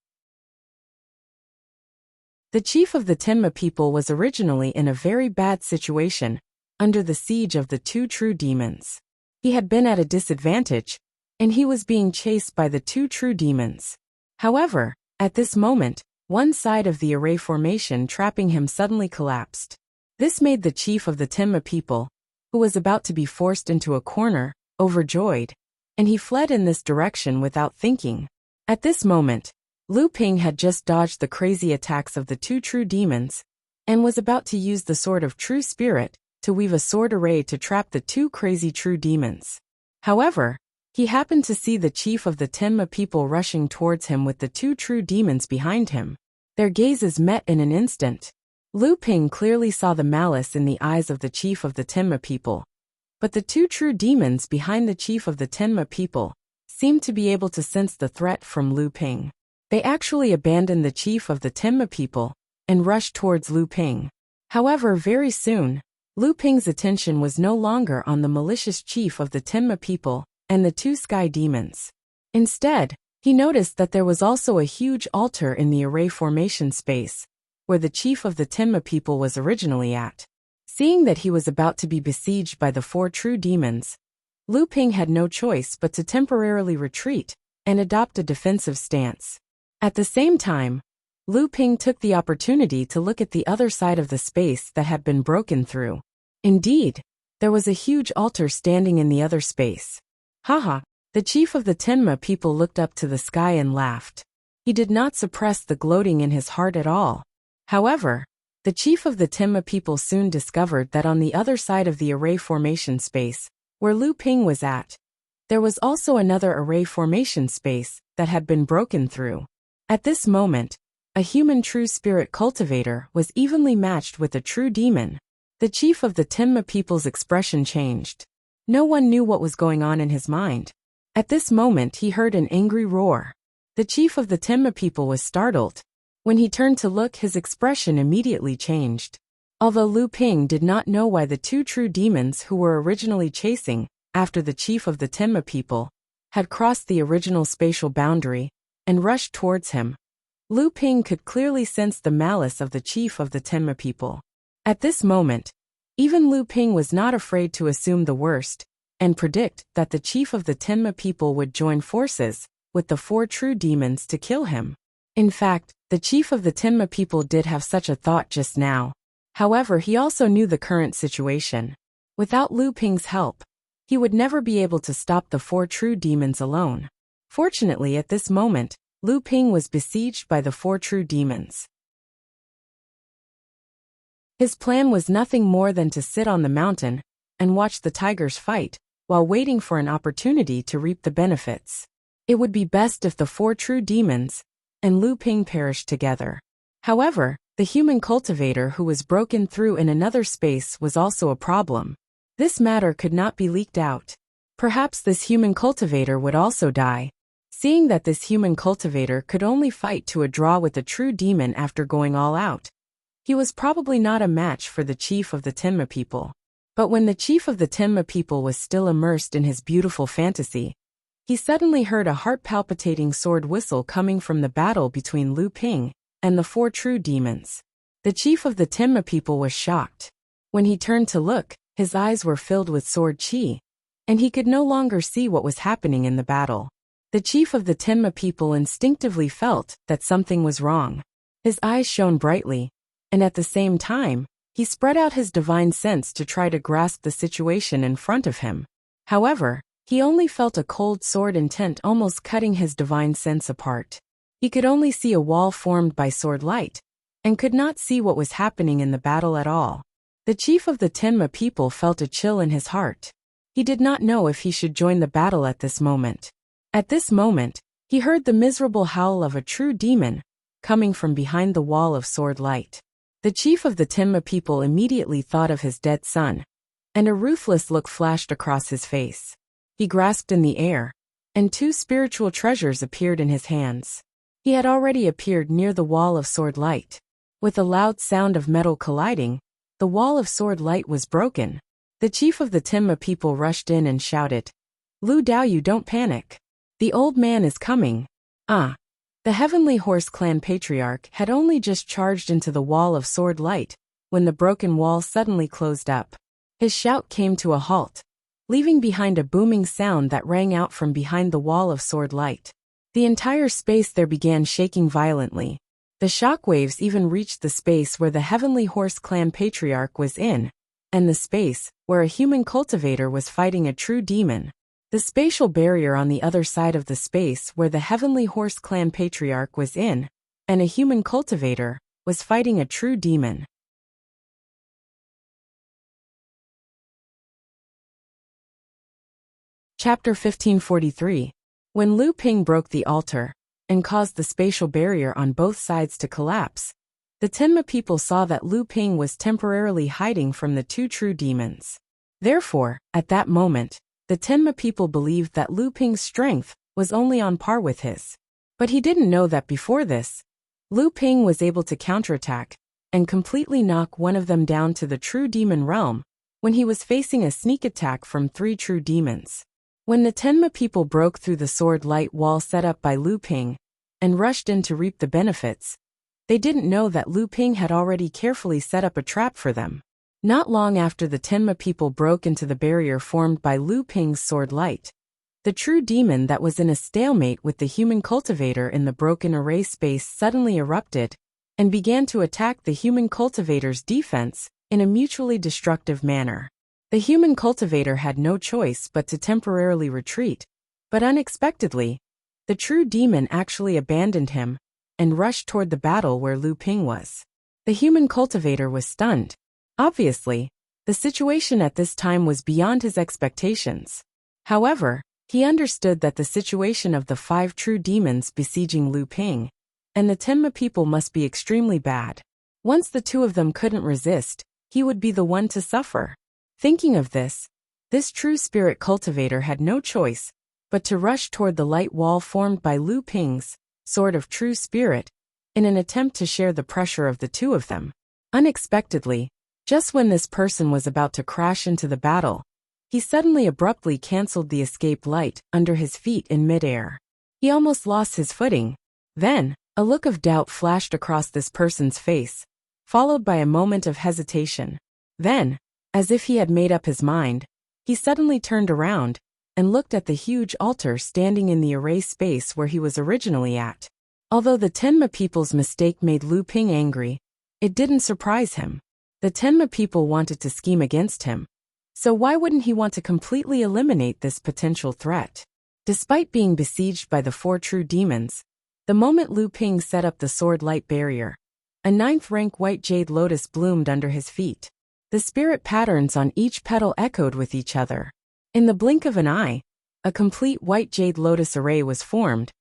The chief of the Tenma people was originally in a very bad situation, under the siege of the two true demons. He had been at a disadvantage, and he was being chased by the two true demons. However, at this moment, one side of the array formation trapping him suddenly collapsed. This made the chief of the Tenma people, who was about to be forced into a corner, overjoyed, and he fled in this direction without thinking. At this moment, Lu Ping had just dodged the crazy attacks of the two true demons, and was about to use the sword of true spirit to weave a sword array to trap the two crazy true demons. However, he happened to see the chief of the Tenma people rushing towards him with the two true demons behind him. Their gazes met in an instant. Lu Ping clearly saw the malice in the eyes of the chief of the Tenma people, but the two true demons behind the chief of the Tenma people seemed to be able to sense the threat from Lu Ping. They actually abandoned the chief of the Tenma people and rushed towards Lu Ping. However, very soon, Lu Ping's attention was no longer on the malicious chief of the Tenma people and the two sky demons. Instead, he noticed that there was also a huge altar in the array formation space, where the chief of the Tenma people was originally at. Seeing that he was about to be besieged by the four true demons, Lu Ping had no choice but to temporarily retreat and adopt a defensive stance. At the same time, Lu Ping took the opportunity to look at the other side of the space that had been broken through. Indeed, there was a huge altar standing in the other space. Haha, the chief of the Tenma people looked up to the sky and laughed. He did not suppress the gloating in his heart at all. However, the chief of the Tenma people soon discovered that on the other side of the array formation space, where Lu Ping was at, there was also another array formation space that had been broken through. At this moment, a human true spirit cultivator was evenly matched with a true demon. The chief of the Tenma people's expression changed. No one knew what was going on in his mind. At this moment he heard an angry roar. The chief of the Tenma people was startled. When he turned to look, his expression immediately changed. Although Lu Ping did not know why the two true demons who were originally chasing after the chief of the Tenma people had crossed the original spatial boundary and rushed towards him, Lu Ping could clearly sense the malice of the chief of the Tenma people. At this moment, even Lu Ping was not afraid to assume the worst and predict that the chief of the Tenma people would join forces with the four true demons to kill him. In fact, the chief of the Tenma people did have such a thought just now. However, he also knew the current situation. Without Lu Ping's help, he would never be able to stop the four true demons alone. Fortunately, at this moment, Lu Ping was besieged by the four true demons. His plan was nothing more than to sit on the mountain and watch the tigers fight, while waiting for an opportunity to reap the benefits. It would be best if the four true demons and Lu Ping perished together. However, the human cultivator who was broken through in another space was also a problem. This matter could not be leaked out. Perhaps this human cultivator would also die. Seeing that this human cultivator could only fight to a draw with a true demon after going all out, he was probably not a match for the chief of the Tenma people. But when the chief of the Tenma people was still immersed in his beautiful fantasy, he suddenly heard a heart-palpitating sword whistle coming from the battle between Lu Ping and the four true demons. The chief of the Tenma people was shocked. When he turned to look, his eyes were filled with sword chi, and he could no longer see what was happening in the battle. The chief of the Tenma people instinctively felt that something was wrong. His eyes shone brightly, and at the same time, he spread out his divine sense to try to grasp the situation in front of him. However, he only felt a cold sword intent almost cutting his divine sense apart. He could only see a wall formed by sword light, and could not see what was happening in the battle at all. The chief of the Tenma people felt a chill in his heart. He did not know if he should join the battle at this moment. At this moment, he heard the miserable howl of a true demon coming from behind the wall of sword light. The chief of the Tenma people immediately thought of his dead son, and a ruthless look flashed across his face. He grasped in the air, and two spiritual treasures appeared in his hands. He had already appeared near the wall of sword light. With a loud sound of metal colliding, the wall of sword light was broken. The chief of the Tenma people rushed in and shouted, "Lu Dao, you don't panic. The old man is coming." The Heavenly Horse Clan patriarch had only just charged into the wall of sword light when the broken wall suddenly closed up. His shout came to a halt, leaving behind a booming sound that rang out from behind the wall of sword light. The entire space there began shaking violently. The shockwaves even reached the space where the Heavenly Horse Clan patriarch was in, and the space where a human cultivator was fighting a true demon. The spatial barrier on the other side of the space where the Heavenly Horse Clan patriarch was in, and a human cultivator, was fighting a true demon. Chapter 1543. When Lu Ping broke the altar and caused the spatial barrier on both sides to collapse, the Tenma people saw that Lu Ping was temporarily hiding from the two true demons. Therefore, at that moment, the Tenma people believed that Lu Ping's strength was only on par with his. But he didn't know that before this, Lu Ping was able to counterattack and completely knock one of them down to the true demon realm when he was facing a sneak attack from three true demons. When the Tenma people broke through the sword light wall set up by Lu Ping and rushed in to reap the benefits, they didn't know that Lu Ping had already carefully set up a trap for them. Not long after the Tenma people broke into the barrier formed by Lu Ping's sword light, the true demon that was in a stalemate with the human cultivator in the broken array space suddenly erupted and began to attack the human cultivator's defense in a mutually destructive manner. The human cultivator had no choice but to temporarily retreat, but unexpectedly, the true demon actually abandoned him and rushed toward the battle where Lu Ping was. The human cultivator was stunned. Obviously, the situation at this time was beyond his expectations. However, he understood that the situation of the five true demons besieging Lu Ping and the Tenma people must be extremely bad. Once the two of them couldn't resist, he would be the one to suffer. Thinking of this, This true spirit cultivator had no choice but to rush toward the light wall formed by Lu Ping's sword of true spirit in an attempt to share the pressure of the two of them. Unexpectedly, just when this person was about to crash into the battle, he suddenly abruptly canceled the escape light under his feet in midair. He almost lost his footing. Then, a look of doubt flashed across this person's face, followed by a moment of hesitation. Then, as if he had made up his mind, he suddenly turned around and looked at the huge altar standing in the array space where he was originally at. Although the Tenma people's mistake made Lu Ping angry, it didn't surprise him. The Tenma people wanted to scheme against him, so why wouldn't he want to completely eliminate this potential threat? Despite being besieged by the 4 true demons, the moment Lu Ping set up the sword light barrier, a 9th-rank white jade lotus bloomed under his feet. The spirit patterns on each petal echoed with each other. In the blink of an eye, a complete white jade lotus array was formed,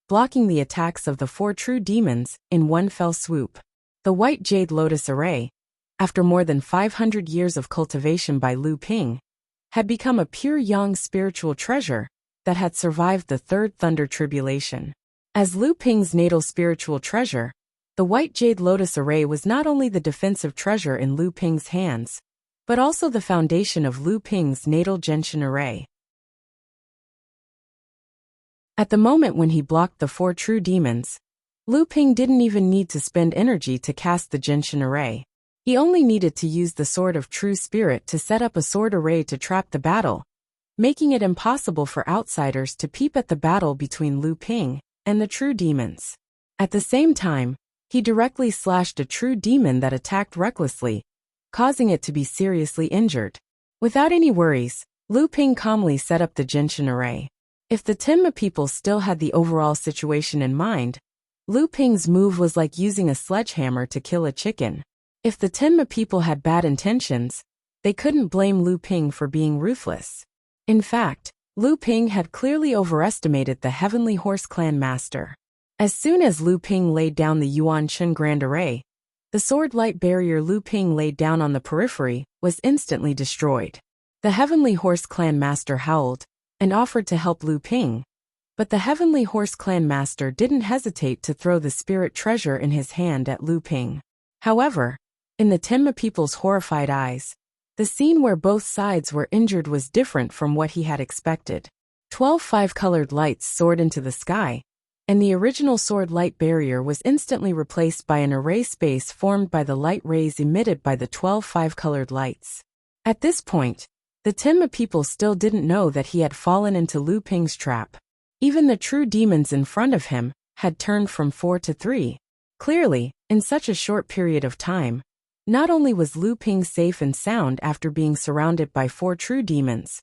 blocking the attacks of the 4 true demons in one fell swoop. The white jade lotus array, after more than 500 years of cultivation by Lu Ping, had become a pure yang spiritual treasure that had survived the Third Thunder Tribulation. As Lu Ping's natal spiritual treasure, the white jade lotus array was not only the defensive treasure in Lu Ping's hands, but also the foundation of Lu Ping's natal Genshin array. At the moment when he blocked the 4 true demons, Lu Ping didn't even need to spend energy to cast the Genshin array. He only needed to use the Sword of True Spirit to set up a sword array to trap the battle, making it impossible for outsiders to peep at the battle between Lu Ping and the true demons. At the same time, he directly slashed a true demon that attacked recklessly, causing it to be seriously injured. Without any worries, Lu Ping calmly set up the Genshin array. If the Tenma people still had the overall situation in mind, Lu Ping's move was like using a sledgehammer to kill a chicken. If the Tenma people had bad intentions, they couldn't blame Lu Ping for being ruthless. In fact, Lu Ping had clearly overestimated the Heavenly Horse Clan master. As soon as Lu Ping laid down the Yuan Chun Grand Array, the sword light barrier Lu Ping laid down on the periphery was instantly destroyed. The Heavenly Horse Clan master howled and offered to help Lu Ping, but the Heavenly Horse Clan master didn't hesitate to throw the spirit treasure in his hand at Lu Ping. However, in the Tenma people's horrified eyes, the scene where both sides were injured was different from what he had expected. 12 5-colored lights soared into the sky, and the original sword light barrier was instantly replaced by an array space formed by the light rays emitted by the 12 5-colored lights. At this point, the Tenma people still didn't know that he had fallen into Lu Ping's trap. Even the true demons in front of him had turned from 4 to 3. Clearly, in such a short period of time, not only was Lu Ping safe and sound after being surrounded by 4 true demons,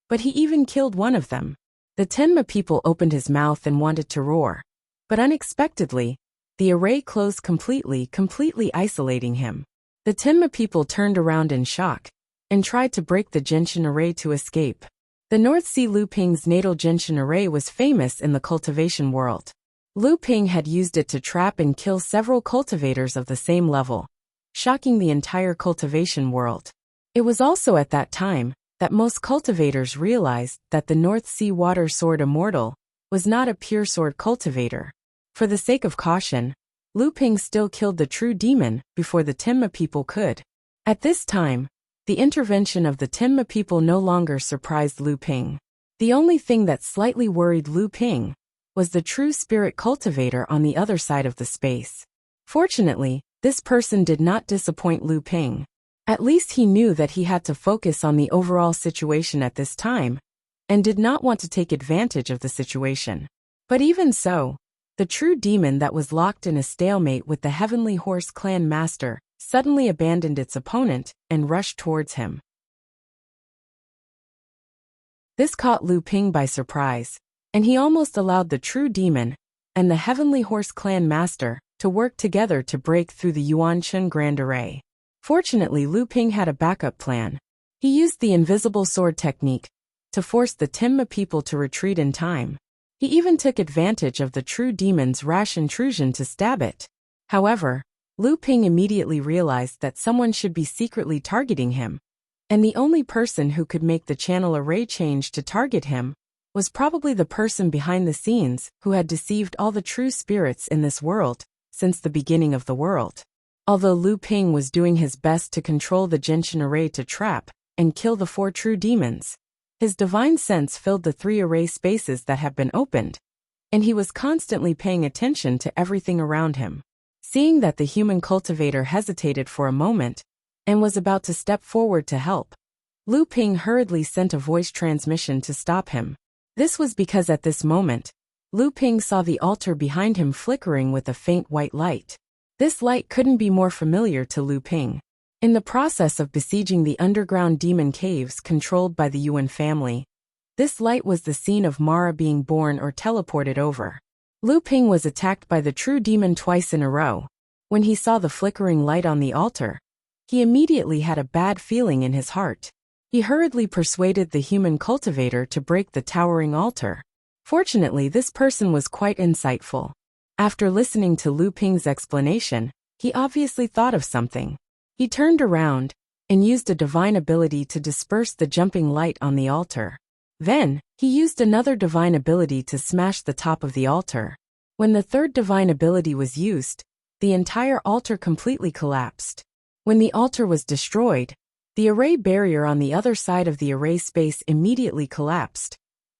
but he even killed one of them. The Tenma people opened his mouth and wanted to roar, but unexpectedly, the array closed completely isolating him. The Tenma people turned around in shock and tried to break the Genshin array to escape. The North Sea Lu Ping's natal Genshin array was famous in the cultivation world. Lu Ping had used it to trap and kill several cultivators of the same level, shocking the entire cultivation world. It was also at that time that most cultivators realized that the North Sea Water Sword Immortal was not a pure sword cultivator. For the sake of caution, Lu Ping still killed the true demon before the Tenma people could. At this time, the intervention of the Tenma people no longer surprised Lu Ping. The only thing that slightly worried Lu Ping was the true spirit cultivator on the other side of the space. Fortunately, this person did not disappoint Lu Ping. At least he knew that he had to focus on the overall situation at this time, and did not want to take advantage of the situation. But even so, the true demon that was locked in a stalemate with the Heavenly Horse Clan master suddenly abandoned its opponent and rushed towards him. This caught Lu Ping by surprise, and he almost allowed the true demon and the Heavenly Horse Clan master to work together to break through the Yuan Chun Grand Array. Fortunately, Lu Ping had a backup plan. He used the invisible sword technique to force the Tenma people to retreat in time. He even took advantage of the true demon's rash intrusion to stab it. However, Lu Ping immediately realized that someone should be secretly targeting him, And the only person who could make the channel array change to target him was probably the person behind the scenes who had deceived all the true spirits in this world since the beginning of the world. Although Lu Ping was doing his best to control the Genshin array to trap and kill the 4 true demons, his divine sense filled the 3 array spaces that have been opened, and he was constantly paying attention to everything around him. Seeing that the human cultivator hesitated for a moment and was about to step forward to help, Lu Ping hurriedly sent a voice transmission to stop him. This was because at this moment, Lu Ping saw the altar behind him flickering with a faint white light. This light couldn't be more familiar to Lu Ping. In the process of besieging the underground demon caves controlled by the Yuan family, this light was the scene of Mara being born or teleported over. Lu Ping was attacked by the true demon twice in a row. When he saw the flickering light on the altar, he immediately had a bad feeling in his heart. He hurriedly persuaded the human cultivator to break the towering altar. Fortunately, this person was quite insightful. After listening to Lu Ping's explanation, he obviously thought of something. He turned around and used a divine ability to disperse the jumping light on the altar. Then, he used another divine ability to smash the top of the altar. When the third divine ability was used, the entire altar completely collapsed. When the altar was destroyed, the array barrier on the other side of the array space immediately collapsed,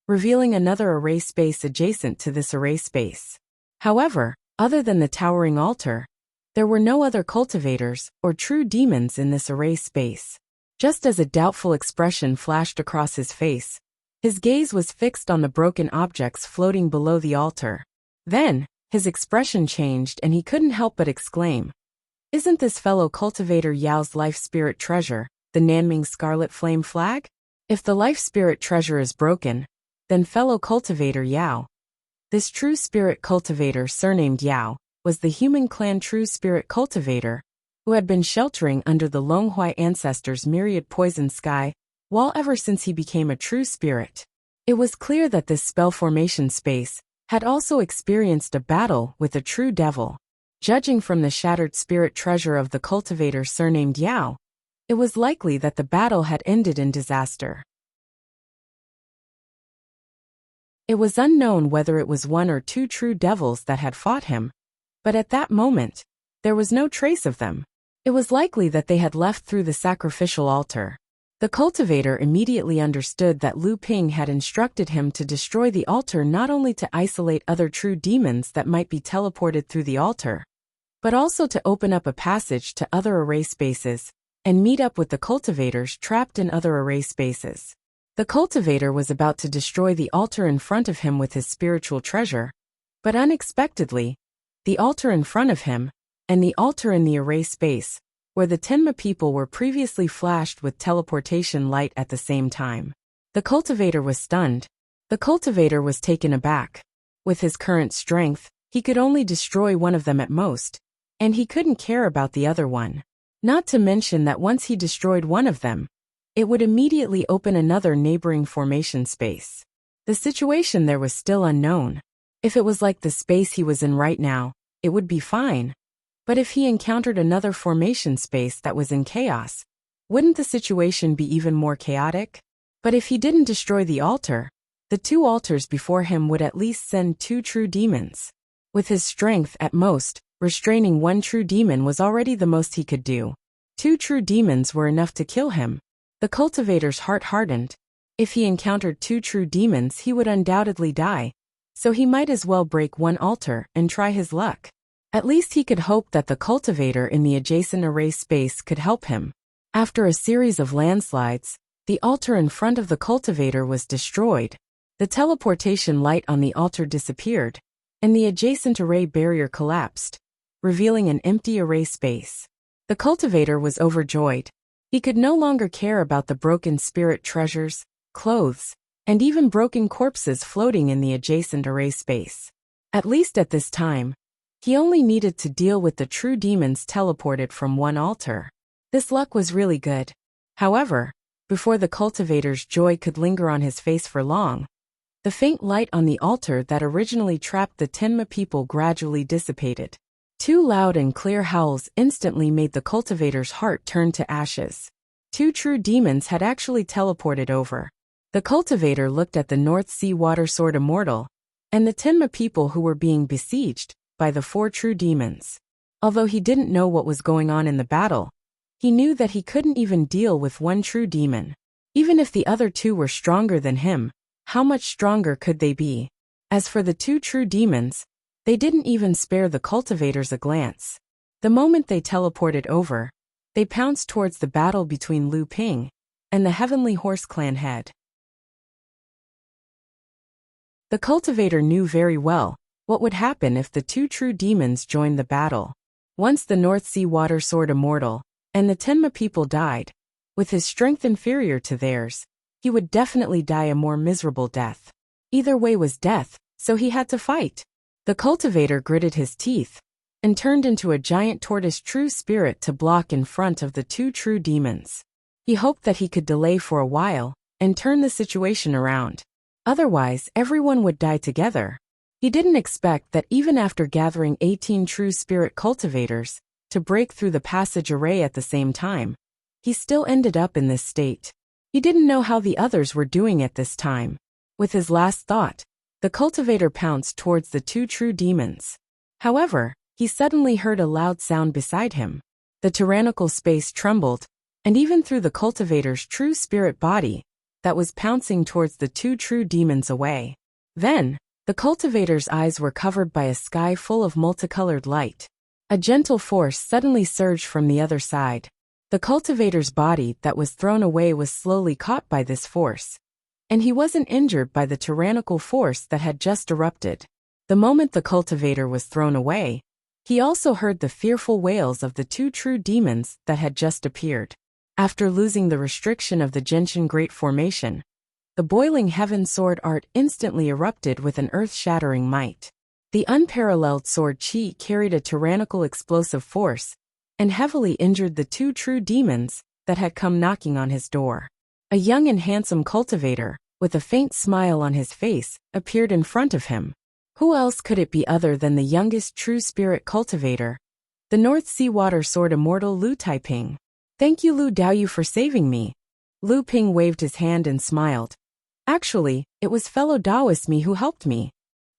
revealing another array space adjacent to this array space. However, other than the towering altar, there were no other cultivators or true demons in this array space. Just as a doubtful expression flashed across his face, his gaze was fixed on the broken objects floating below the altar. Then, his expression changed and he couldn't help but exclaim, "Isn't this fellow cultivator Yao's life spirit treasure, the Nanming Scarlet Flame flag? If the life spirit treasure is broken, then fellow cultivator Yao." This true spirit cultivator surnamed Yao was the human clan true spirit cultivator who had been sheltering under the Longhui ancestors' myriad poison sky wall ever since he became a true spirit. It was clear that this spell formation space had also experienced a battle with a true devil. Judging from the shattered spirit treasure of the cultivator surnamed Yao, it was likely that the battle had ended in disaster. It was unknown whether it was 1 or 2 true devils that had fought him, but at that moment, there was no trace of them. It was likely that they had left through the sacrificial altar. The cultivator immediately understood that Lu Ping had instructed him to destroy the altar not only to isolate other true demons that might be teleported through the altar, but also to open up a passage to other array spaces and meet up with the cultivators trapped in other array spaces. The cultivator was about to destroy the altar in front of him with his spiritual treasure, but unexpectedly, the altar in front of him and the altar in the array space, where the Tenma people were previously flashed with teleportation light at the same time. The cultivator was stunned. The cultivator was taken aback. With his current strength, he could only destroy one of them at most, and he couldn't care about the other one. Not to mention that once he destroyed one of them, it would immediately open another neighboring formation space. The situation there was still unknown. If it was like the space he was in right now, it would be fine. But if he encountered another formation space that was in chaos, wouldn't the situation be even more chaotic? But if he didn't destroy the altar, the 2 altars before him would at least send 2 true demons. With his strength at most, restraining 1 true demon was already the most he could do. 2 true demons were enough to kill him. The cultivator's heart hardened. If he encountered 2 true demons, he would undoubtedly die, so he might as well break 1 altar and try his luck. At least he could hope that the cultivator in the adjacent array space could help him. After a series of landslides, the altar in front of the cultivator was destroyed. The teleportation light on the altar disappeared, and the adjacent array barrier collapsed, revealing an empty array space. The cultivator was overjoyed. He could no longer care about the broken spirit treasures, clothes, and even broken corpses floating in the adjacent array space. At least at this time, he only needed to deal with the true demons teleported from 1 altar. This luck was really good. However, before the cultivator's joy could linger on his face for long, the faint light on the altar that originally trapped the Tenma people gradually dissipated. 2 loud and clear howls instantly made the cultivator's heart turn to ashes. 2 true demons had actually teleported over. The cultivator looked at the North Sea Water Sword Immortal and the Tenma people who were being besieged by the 4 true demons. Although he didn't know what was going on in the battle, he knew that he couldn't even deal with 1 true demon. Even if the other 2 were stronger than him, how much stronger could they be? As for the 2 true demons, they didn't even spare the cultivators a glance. The moment they teleported over, they pounced towards the battle between Lu Ping and the Heavenly Horse Clan head. The cultivator knew very well what would happen if the 2 true demons joined the battle. Once the North Sea Water Sword Immortal and the Tenma people died, with his strength inferior to theirs, he would definitely die a more miserable death. Either way was death, so he had to fight. The cultivator gritted his teeth and turned into a giant tortoise true spirit to block in front of the 2 true demons. He hoped that he could delay for a while and turn the situation around. Otherwise, everyone would die together. He didn't expect that even after gathering 18 true spirit cultivators to break through the passage array at the same time, he still ended up in this state. He didn't know how the others were doing at this time. With his last thought, the cultivator pounced towards the 2 true demons. However, he suddenly heard a loud sound beside him. The tyrannical space trembled, and even through the cultivator's true spirit body, that was pouncing towards the 2 true demons away. Then, the cultivator's eyes were covered by a sky full of multicolored light. A gentle force suddenly surged from the other side. The cultivator's body that was thrown away was slowly caught by this force, and he wasn't injured by the tyrannical force that had just erupted. The moment the cultivator was thrown away, he also heard the fearful wails of the 2 true demons that had just appeared. After losing the restriction of the Genshin Great Formation, the boiling heaven sword art instantly erupted with an earth-shattering might. The unparalleled sword chi carried a tyrannical explosive force and heavily injured the 2 true demons that had come knocking on his door. A young and handsome cultivator, with a faint smile on his face, appeared in front of him. Who else could it be other than the youngest true spirit cultivator, the North Sea Water Sword Immortal Lu Taiping? Thank you Lu Daoyu for saving me. Lu Ping waved his hand and smiled. Actually, it was fellow Daoist me who helped me.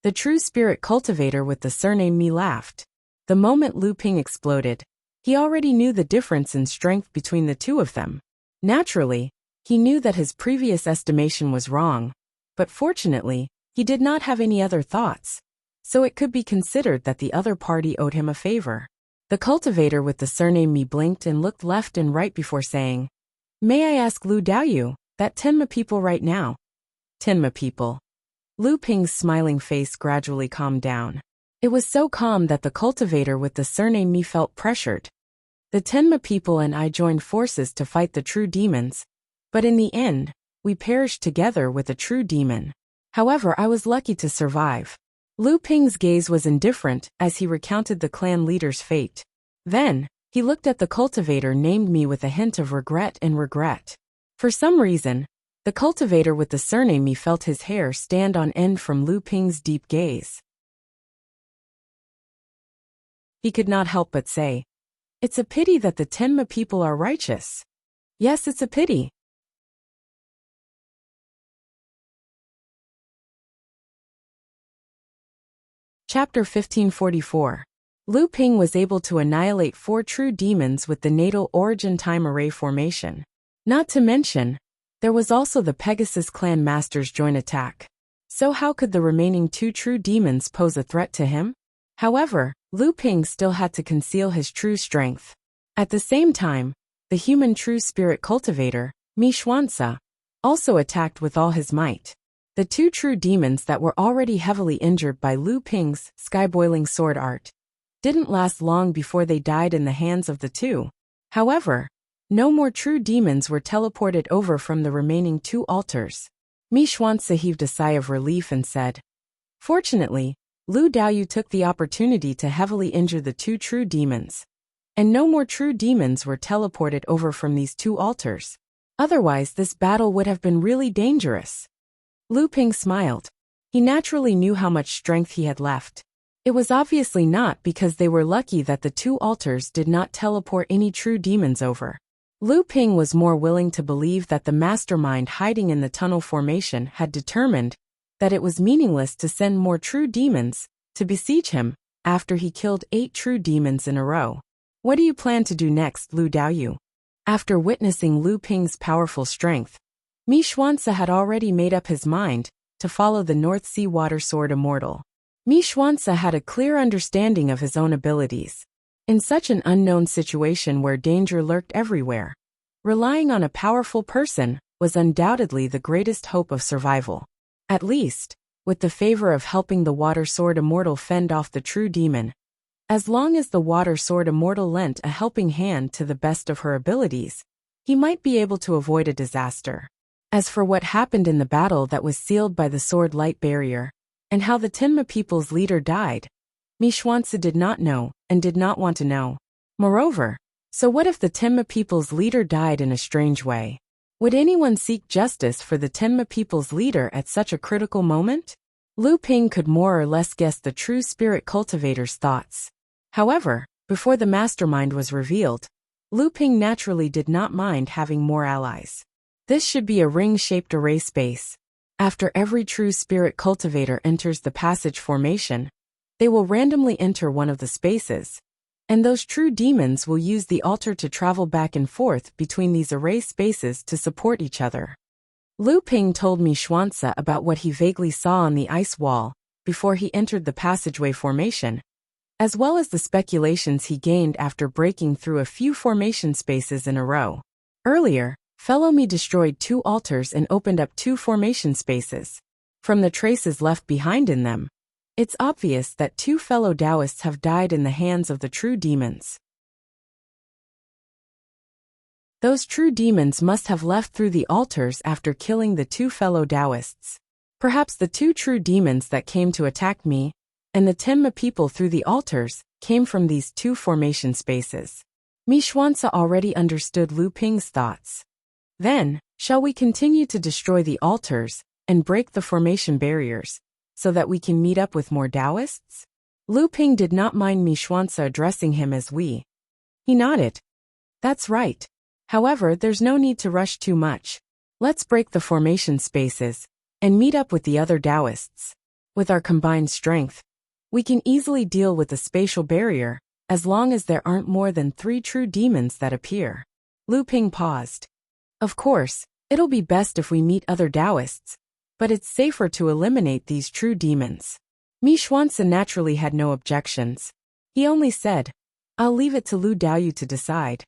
The true spirit cultivator with the surname Mi laughed. The moment Lu Ping exploded, he already knew the difference in strength between the 2 of them. Naturally, he knew that his previous estimation was wrong, but fortunately, he did not have any other thoughts, so it could be considered that the other party owed him a favor. The cultivator with the surname Mi blinked and looked left and right before saying, "May I ask Lu Daoyu, that Tenma people right now?" Tenma people. Lu Ping's smiling face gradually calmed down. It was so calm that the cultivator with the surname Mi felt pressured. The Tenma people and I joined forces to fight the true demons, but in the end, we perished together with a true demon. However, I was lucky to survive. Lu Ping's gaze was indifferent as he recounted the clan leader's fate. Then, he looked at the cultivator named Me with a hint of regret and regret. For some reason, the cultivator with the surname Me felt his hair stand on end from Lu Ping's deep gaze. He could not help but say, "It's a pity that the Tenma people are righteous." Yes, it's a pity. Chapter 1544. Lu Ping was able to annihilate 4 true demons with the natal origin time array formation. Not to mention, there was also the Pegasus clan master's joint attack. So how could the remaining 2 true demons pose a threat to him? However, Lu Ping still had to conceal his true strength. At the same time, the human true spirit cultivator, Mi Xuansa, also attacked with all his might. The 2 true demons that were already heavily injured by Lu Ping's sky-boiling sword art didn't last long before they died in the hands of the 2. However, no more true demons were teleported over from the remaining 2 altars. Mi Xuansa heaved a sigh of relief and said, "Fortunately, Lu Daoyu took the opportunity to heavily injure the 2 true demons, and no more true demons were teleported over from these 2 altars. Otherwise, this battle would have been really dangerous." Lu Ping smiled. He naturally knew how much strength he had left. It was obviously not because they were lucky that the 2 altars did not teleport any true demons over. Lu Ping was more willing to believe that the mastermind hiding in the tunnel formation had determined that it was meaningless to send more true demons to besiege him after he killed 8 true demons in a row. What do you plan to do next, Lu Daoyu? After witnessing Lu Ping's powerful strength, Mi Xuanzi had already made up his mind to follow the North Sea Water Sword Immortal. Mi Xuanzi had a clear understanding of his own abilities. In such an unknown situation where danger lurked everywhere, relying on a powerful person was undoubtedly the greatest hope of survival. At least, with the favor of helping the Water Sword Immortal fend off the true demon. As long as the Water Sword Immortal lent a helping hand to the best of her abilities, he might be able to avoid a disaster. As for what happened in the battle that was sealed by the Sword Light Barrier, and how the Tenma people's leader died, Mi Xuanzi did not know, and did not want to know. Moreover, so what if the Tenma people's leader died in a strange way? Would anyone seek justice for the Tenma people's leader at such a critical moment? Lu Ping could more or less guess the true spirit cultivator's thoughts. However, before the mastermind was revealed, Lu Ping naturally did not mind having more allies. This should be a ring-shaped array space. After every true spirit cultivator enters the passage formation, they will randomly enter one of the spaces, and those true demons will use the altar to travel back and forth between these array spaces to support each other. Lu Ping told Mi Xuanzi about what he vaguely saw on the ice wall before he entered the passageway formation, as well as the speculations he gained after breaking through a few formation spaces in a row. Earlier, Fellow Mi destroyed 2 altars and opened up 2 formation spaces. From the traces left behind in them, it's obvious that 2 fellow Taoists have died in the hands of the true demons. Those true demons must have left through the altars after killing the 2 fellow Taoists. Perhaps the 2 true demons that came to attack me and the Tenma people through the altars came from these 2 formation spaces. Mi Xuanzi already understood Lu Ping's thoughts. Then, shall we continue to destroy the altars and break the formation barriers so that we can meet up with more Taoists? Lu Ping did not mind Mi Xuanzi addressing him as we. He nodded. That's right. However, there's no need to rush too much. Let's break the formation spaces and meet up with the other Taoists. With our combined strength, we can easily deal with the spatial barrier, as long as there aren't more than 3 true demons that appear. Lu Ping paused. Of course, it'll be best if we meet other Taoists, but it's safer to eliminate these true demons. Mi Xuanzi naturally had no objections. He only said, I'll leave it to Lu Daoyu to decide.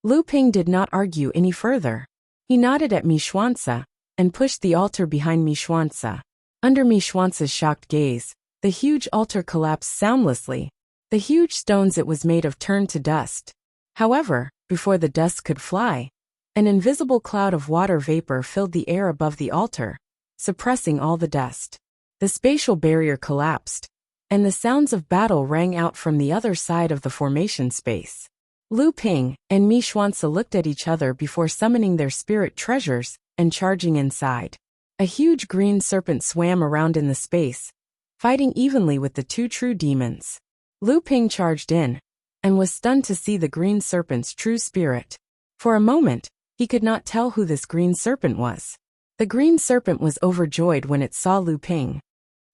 Lu Ping did not argue any further. He nodded at Mi Xuanzi and pushed the altar behind Mi Xuanzi. Under Mi Xuanzi's shocked gaze, the huge altar collapsed soundlessly. The huge stones it was made of turned to dust. However, before the dust could fly, an invisible cloud of water vapor filled the air above the altar, suppressing all the dust. The spatial barrier collapsed, and the sounds of battle rang out from the other side of the formation space. Lu Ping and Mi Xuanzi looked at each other before summoning their spirit treasures and charging inside. A huge green serpent swam around in the space, fighting evenly with the 2 true demons. Lu Ping charged in, and was stunned to see the green serpent's true spirit. For a moment, he could not tell who this green serpent was. The green serpent was overjoyed when it saw Lu Ping.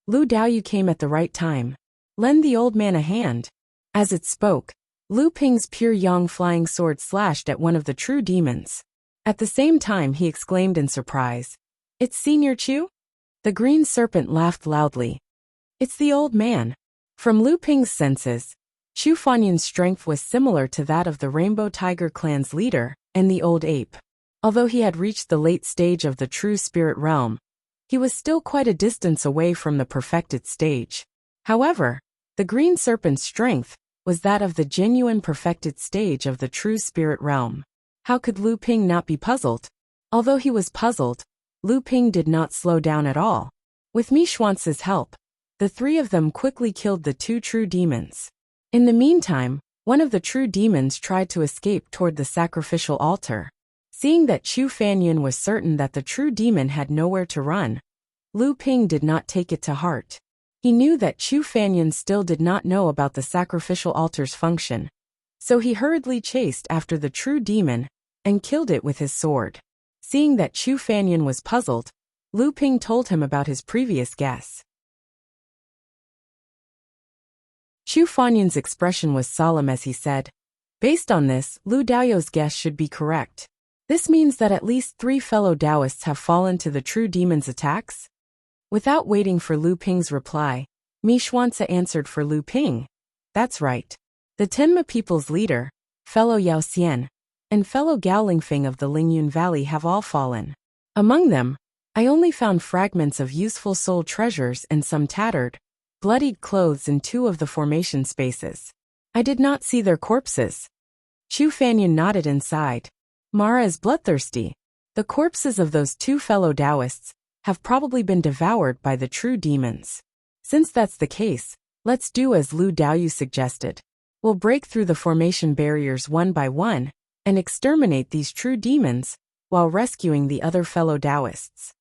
Lu Daoyu came at the right time. Lend the old man a hand. As it spoke, Lu Ping's pure yang flying sword slashed at one of the true demons. At the same time he exclaimed in surprise, It's Senior Chu? The green serpent laughed loudly. It's the old man. From Lu Ping's senses, Chu Fanyan's strength was similar to that of the Rainbow Tiger clan's leader and the old ape. Although he had reached the late stage of the true spirit realm, he was still quite a distance away from the perfected stage. However, the green serpent's strength was that of the genuine perfected stage of the true spirit realm. How could Lu Ping not be puzzled? Although he was puzzled, Lu Ping did not slow down at all. With Mi Xuanzi's help, the 3 of them quickly killed the 2 true demons. In the meantime, one of the true demons tried to escape toward the sacrificial altar. Seeing that Chu Fanyan was certain that the true demon had nowhere to run, Lu Ping did not take it to heart. He knew that Chu Fanyan still did not know about the sacrificial altar's function, so he hurriedly chased after the true demon and killed it with his sword. Seeing that Chu Fanyan was puzzled, Lu Ping told him about his previous guess. Chu Fanyan's expression was solemn as he said, "Based on this, Lu Daoyou's guess should be correct. This means that at least 3 fellow Taoists have fallen to the true demon's attacks?" Without waiting for Lu Ping's reply, Mi Xuanzi answered for Lu Ping. "That's right. The Tenma people's leader, fellow Yao Xian, and fellow Gao Lingfeng of the Lingyun Valley have all fallen. Among them, I only found fragments of useful soul treasures and some tattered, bloodied clothes in 2 of the formation spaces. I did not see their corpses." Chu Fanyan nodded inside. Mara is bloodthirsty. The corpses of those 2 fellow Taoists have probably been devoured by the true demons. Since that's the case, let's do as Lu Daoyu suggested. We'll break through the formation barriers one by one and exterminate these true demons while rescuing the other fellow Taoists.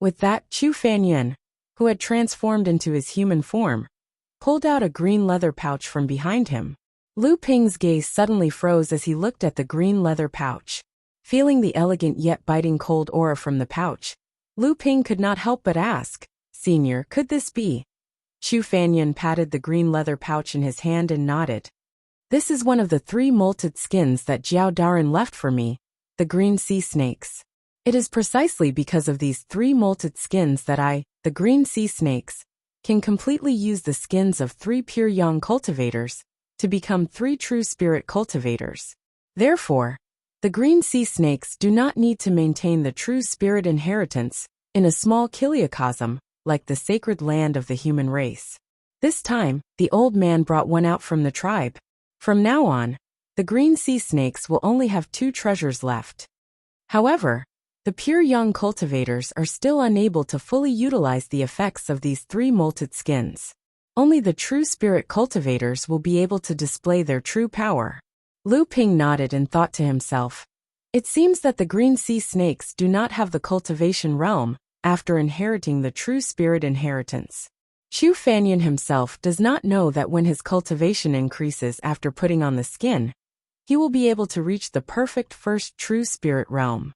With that, Chu Fanyan, who had transformed into his human form, pulled out a green leather pouch from behind him. Lu Ping's gaze suddenly froze as he looked at the green leather pouch. Feeling the elegant yet biting cold aura from the pouch, Lu Ping could not help but ask, "Senior, could this be?" Chu Fanyan patted the green leather pouch in his hand and nodded. "This is one of the 3 molted skins that Jiao Darin left for me, the green sea snakes. It is precisely because of these 3 molted skins that I, the green sea snakes, can completely use the skins of 3 pure yang cultivators to become 3 true spirit cultivators. Therefore, the green sea snakes do not need to maintain the true spirit inheritance in a small kiliocosm like the sacred land of the human race. This time, the old man brought one out from the tribe. From now on, the green sea snakes will only have 2 treasures left. However, the pure young cultivators are still unable to fully utilize the effects of these 3 molted skins. Only the true spirit cultivators will be able to display their true power." Lu Ping nodded and thought to himself, "It seems that the green sea snakes do not have the cultivation realm after inheriting the true spirit inheritance. Chu Fanyan himself does not know that when his cultivation increases after putting on the skin, he will be able to reach the perfect first true spirit realm."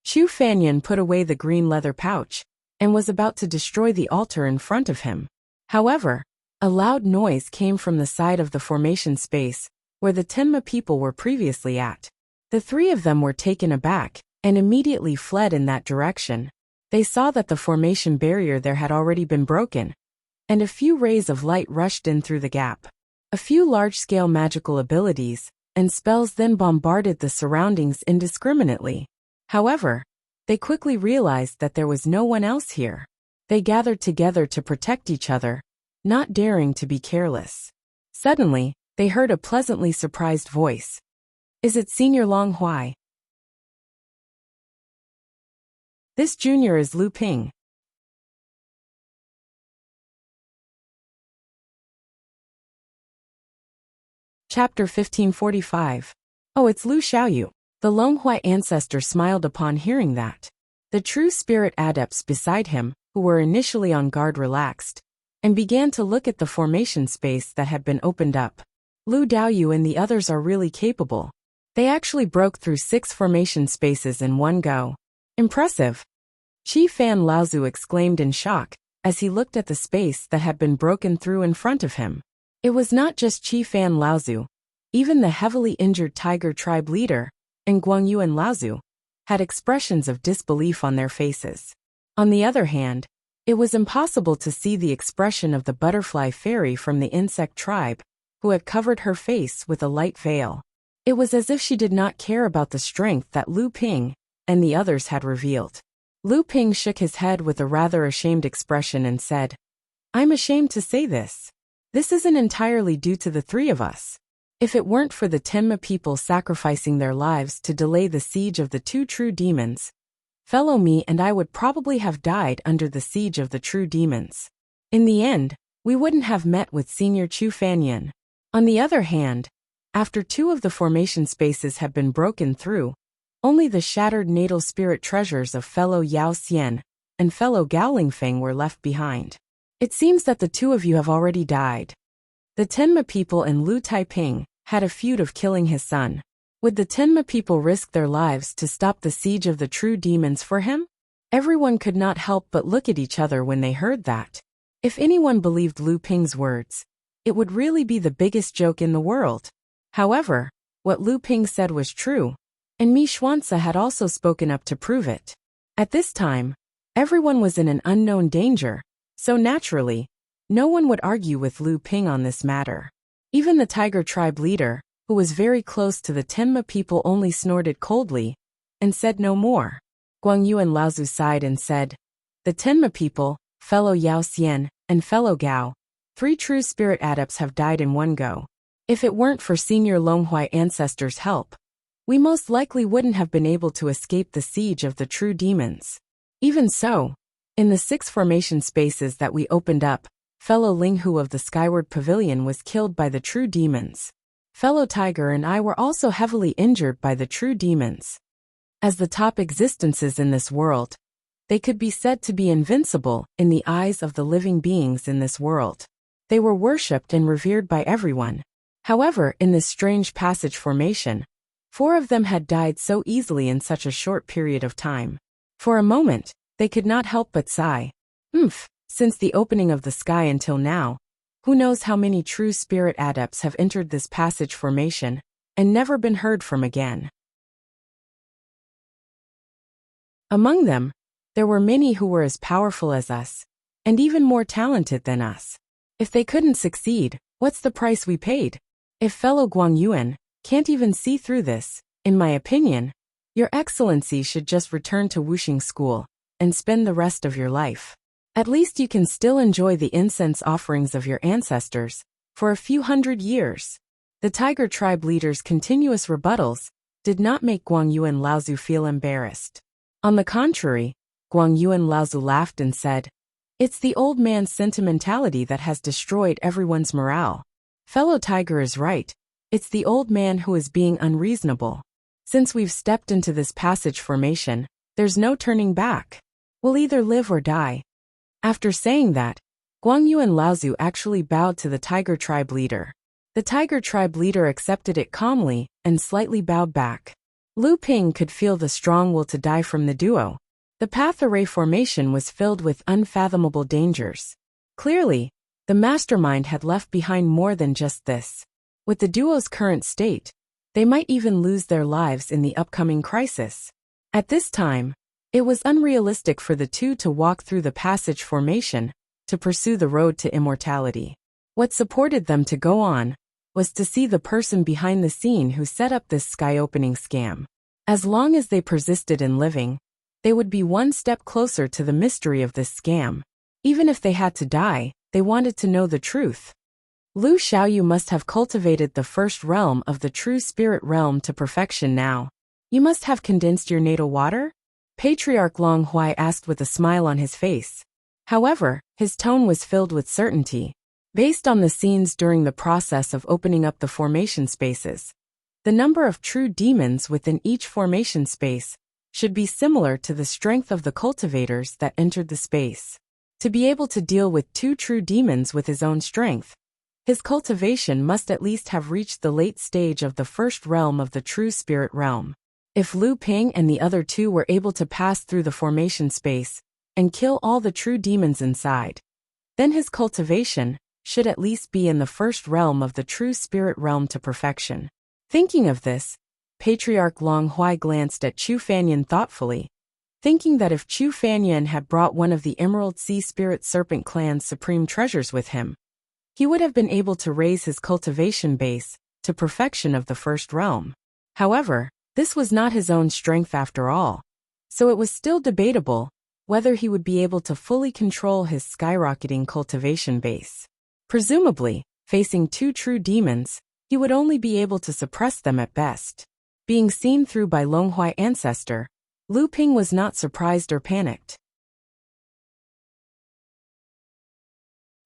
Chu Fanyan put away the green leather pouch and was about to destroy the altar in front of him. However, a loud noise came from the side of the formation space where the Tenma people were previously at. The 3 of them were taken aback and immediately fled in that direction. They saw that the formation barrier there had already been broken, and a few rays of light rushed in through the gap. A few large-scale magical abilities and spells then bombarded the surroundings indiscriminately. However, they quickly realized that there was no one else here. They gathered together to protect each other, not daring to be careless. Suddenly, they heard a pleasantly surprised voice. "Is it Senior Long Huai? This junior is Lu Ping." Chapter 1545. "Oh, it's Lu Xiaoyu." The Longhuai ancestor smiled upon hearing that. The true spirit adepts beside him, who were initially on guard, relaxed and began to look at the formation space that had been opened up. Lu Daoyu and the others are really capable. They actually broke through 6 formation spaces in one go. Impressive. Qi Fan Laozu exclaimed in shock as he looked at the space that had been broken through in front of him. It was not just Qi Fan Laozu. Even the heavily injured tiger tribe leader, and Guangyuan Laozu, had expressions of disbelief on their faces. On the other hand, it was impossible to see the expression of the butterfly fairy from the insect tribe, who had covered her face with a light veil. It was as if she did not care about the strength that Lu Ping and the others had revealed. Lu Ping shook his head with a rather ashamed expression and said, "I'm ashamed to say this. This isn't entirely due to the 3 of us. If it weren't for the Tenma people sacrificing their lives to delay the siege of the 2 true demons, fellow me and I would probably have died under the siege of the true demons. In the end, we wouldn't have met with Senior Chu Fanyan. On the other hand, after 2 of the formation spaces had been broken through, only the shattered natal spirit treasures of fellow Yao Xian and fellow Gao Lingfeng were left behind. It seems that the 2 of you have already died." The Tenma people and Lu Taiping had a feud of killing his son. Would the Tenma people risk their lives to stop the siege of the true demons for him? Everyone could not help but look at each other when they heard that. If anyone believed Lu Ping's words, it would really be the biggest joke in the world. However, what Lu Ping said was true, and Mi Xuanzi had also spoken up to prove it. At this time, everyone was in an unknown danger, so naturally, no one would argue with Lu Ping on this matter. Even the Tiger tribe leader, who was very close to the Tenma people, only snorted coldly and said no more. Guang Yu and Lao Zu sighed and said, "The Tenma people, fellow Yao Xian, and fellow Gao, 3 true spirit adepts have died in one go. If it weren't for senior Longhuai ancestors' help, we most likely wouldn't have been able to escape the siege of the true demons. Even so, in the 6 formation spaces that we opened up, fellow Ling Hu of the Skyward Pavilion was killed by the true demons. Fellow Tiger and I were also heavily injured by the true demons. As the top existences in this world, they could be said to be invincible in the eyes of the living beings in this world. They were worshipped and revered by everyone. However, in this strange passage formation, 4 of them had died so easily in such a short period of time. For a moment, they could not help but sigh. Since the opening of the sky until now, who knows how many true spirit adepts have entered this passage formation and never been heard from again. Among them, there were many who were as powerful as us, and even more talented than us. If they couldn't succeed, what's the price we paid? If fellow Guang Yuan can't even see through this, in my opinion, Your Excellency should just return to Wuxia School and spend the rest of your life. At least you can still enjoy the incense offerings of your ancestors for a few hundred years. The Tiger tribe leader's continuous rebuttals did not make Guang Yu and Lao Zu feel embarrassed. On the contrary, Guang Yu and Lao Zu laughed and said, "It's the old man's sentimentality that has destroyed everyone's morale. Fellow Tiger is right. It's the old man who is being unreasonable. Since we've stepped into this passage formation, there's no turning back. We'll either live or die." After saying that, Guang Yu and Lao Zu actually bowed to the Tiger tribe leader. The Tiger tribe leader accepted it calmly and slightly bowed back. Lu Ping could feel the strong will to die from the duo. The path array formation was filled with unfathomable dangers. Clearly, the mastermind had left behind more than just this. With the duo's current state, they might even lose their lives in the upcoming crisis. At this time, it was unrealistic for the two to walk through the passage formation to pursue the road to immortality. What supported them to go on was to see the person behind the scene who set up this sky-opening scam. As long as they persisted in living, they would be one step closer to the mystery of this scam. Even if they had to die, they wanted to know the truth. Lu Xiaoyu must have cultivated the first realm of the true spirit realm to perfection now. You must have condensed your natal water? Patriarch Long Huai asked with a smile on his face. However, his tone was filled with certainty. Based on the scenes during the process of opening up the formation spaces, the number of true demons within each formation space should be similar to the strength of the cultivators that entered the space. To be able to deal with 2 true demons with his own strength, his cultivation must at least have reached the late stage of the first realm of the true spirit realm. If Lu Ping and the other 2 were able to pass through the formation space and kill all the true demons inside, then his cultivation should at least be in the first realm of the true spirit realm to perfection. Thinking of this, Patriarch Long Huai glanced at Chu Fanyan thoughtfully, thinking that if Chu Fanyan had brought one of the Emerald Sea Spirit Serpent Clan's supreme treasures with him, he would have been able to raise his cultivation base to perfection of the first realm. However, this was not his own strength after all, so it was still debatable whether he would be able to fully control his skyrocketing cultivation base. Presumably, facing 2 true demons, he would only be able to suppress them at best. Being seen through by Longhuai ancestor, Lu Ping was not surprised or panicked.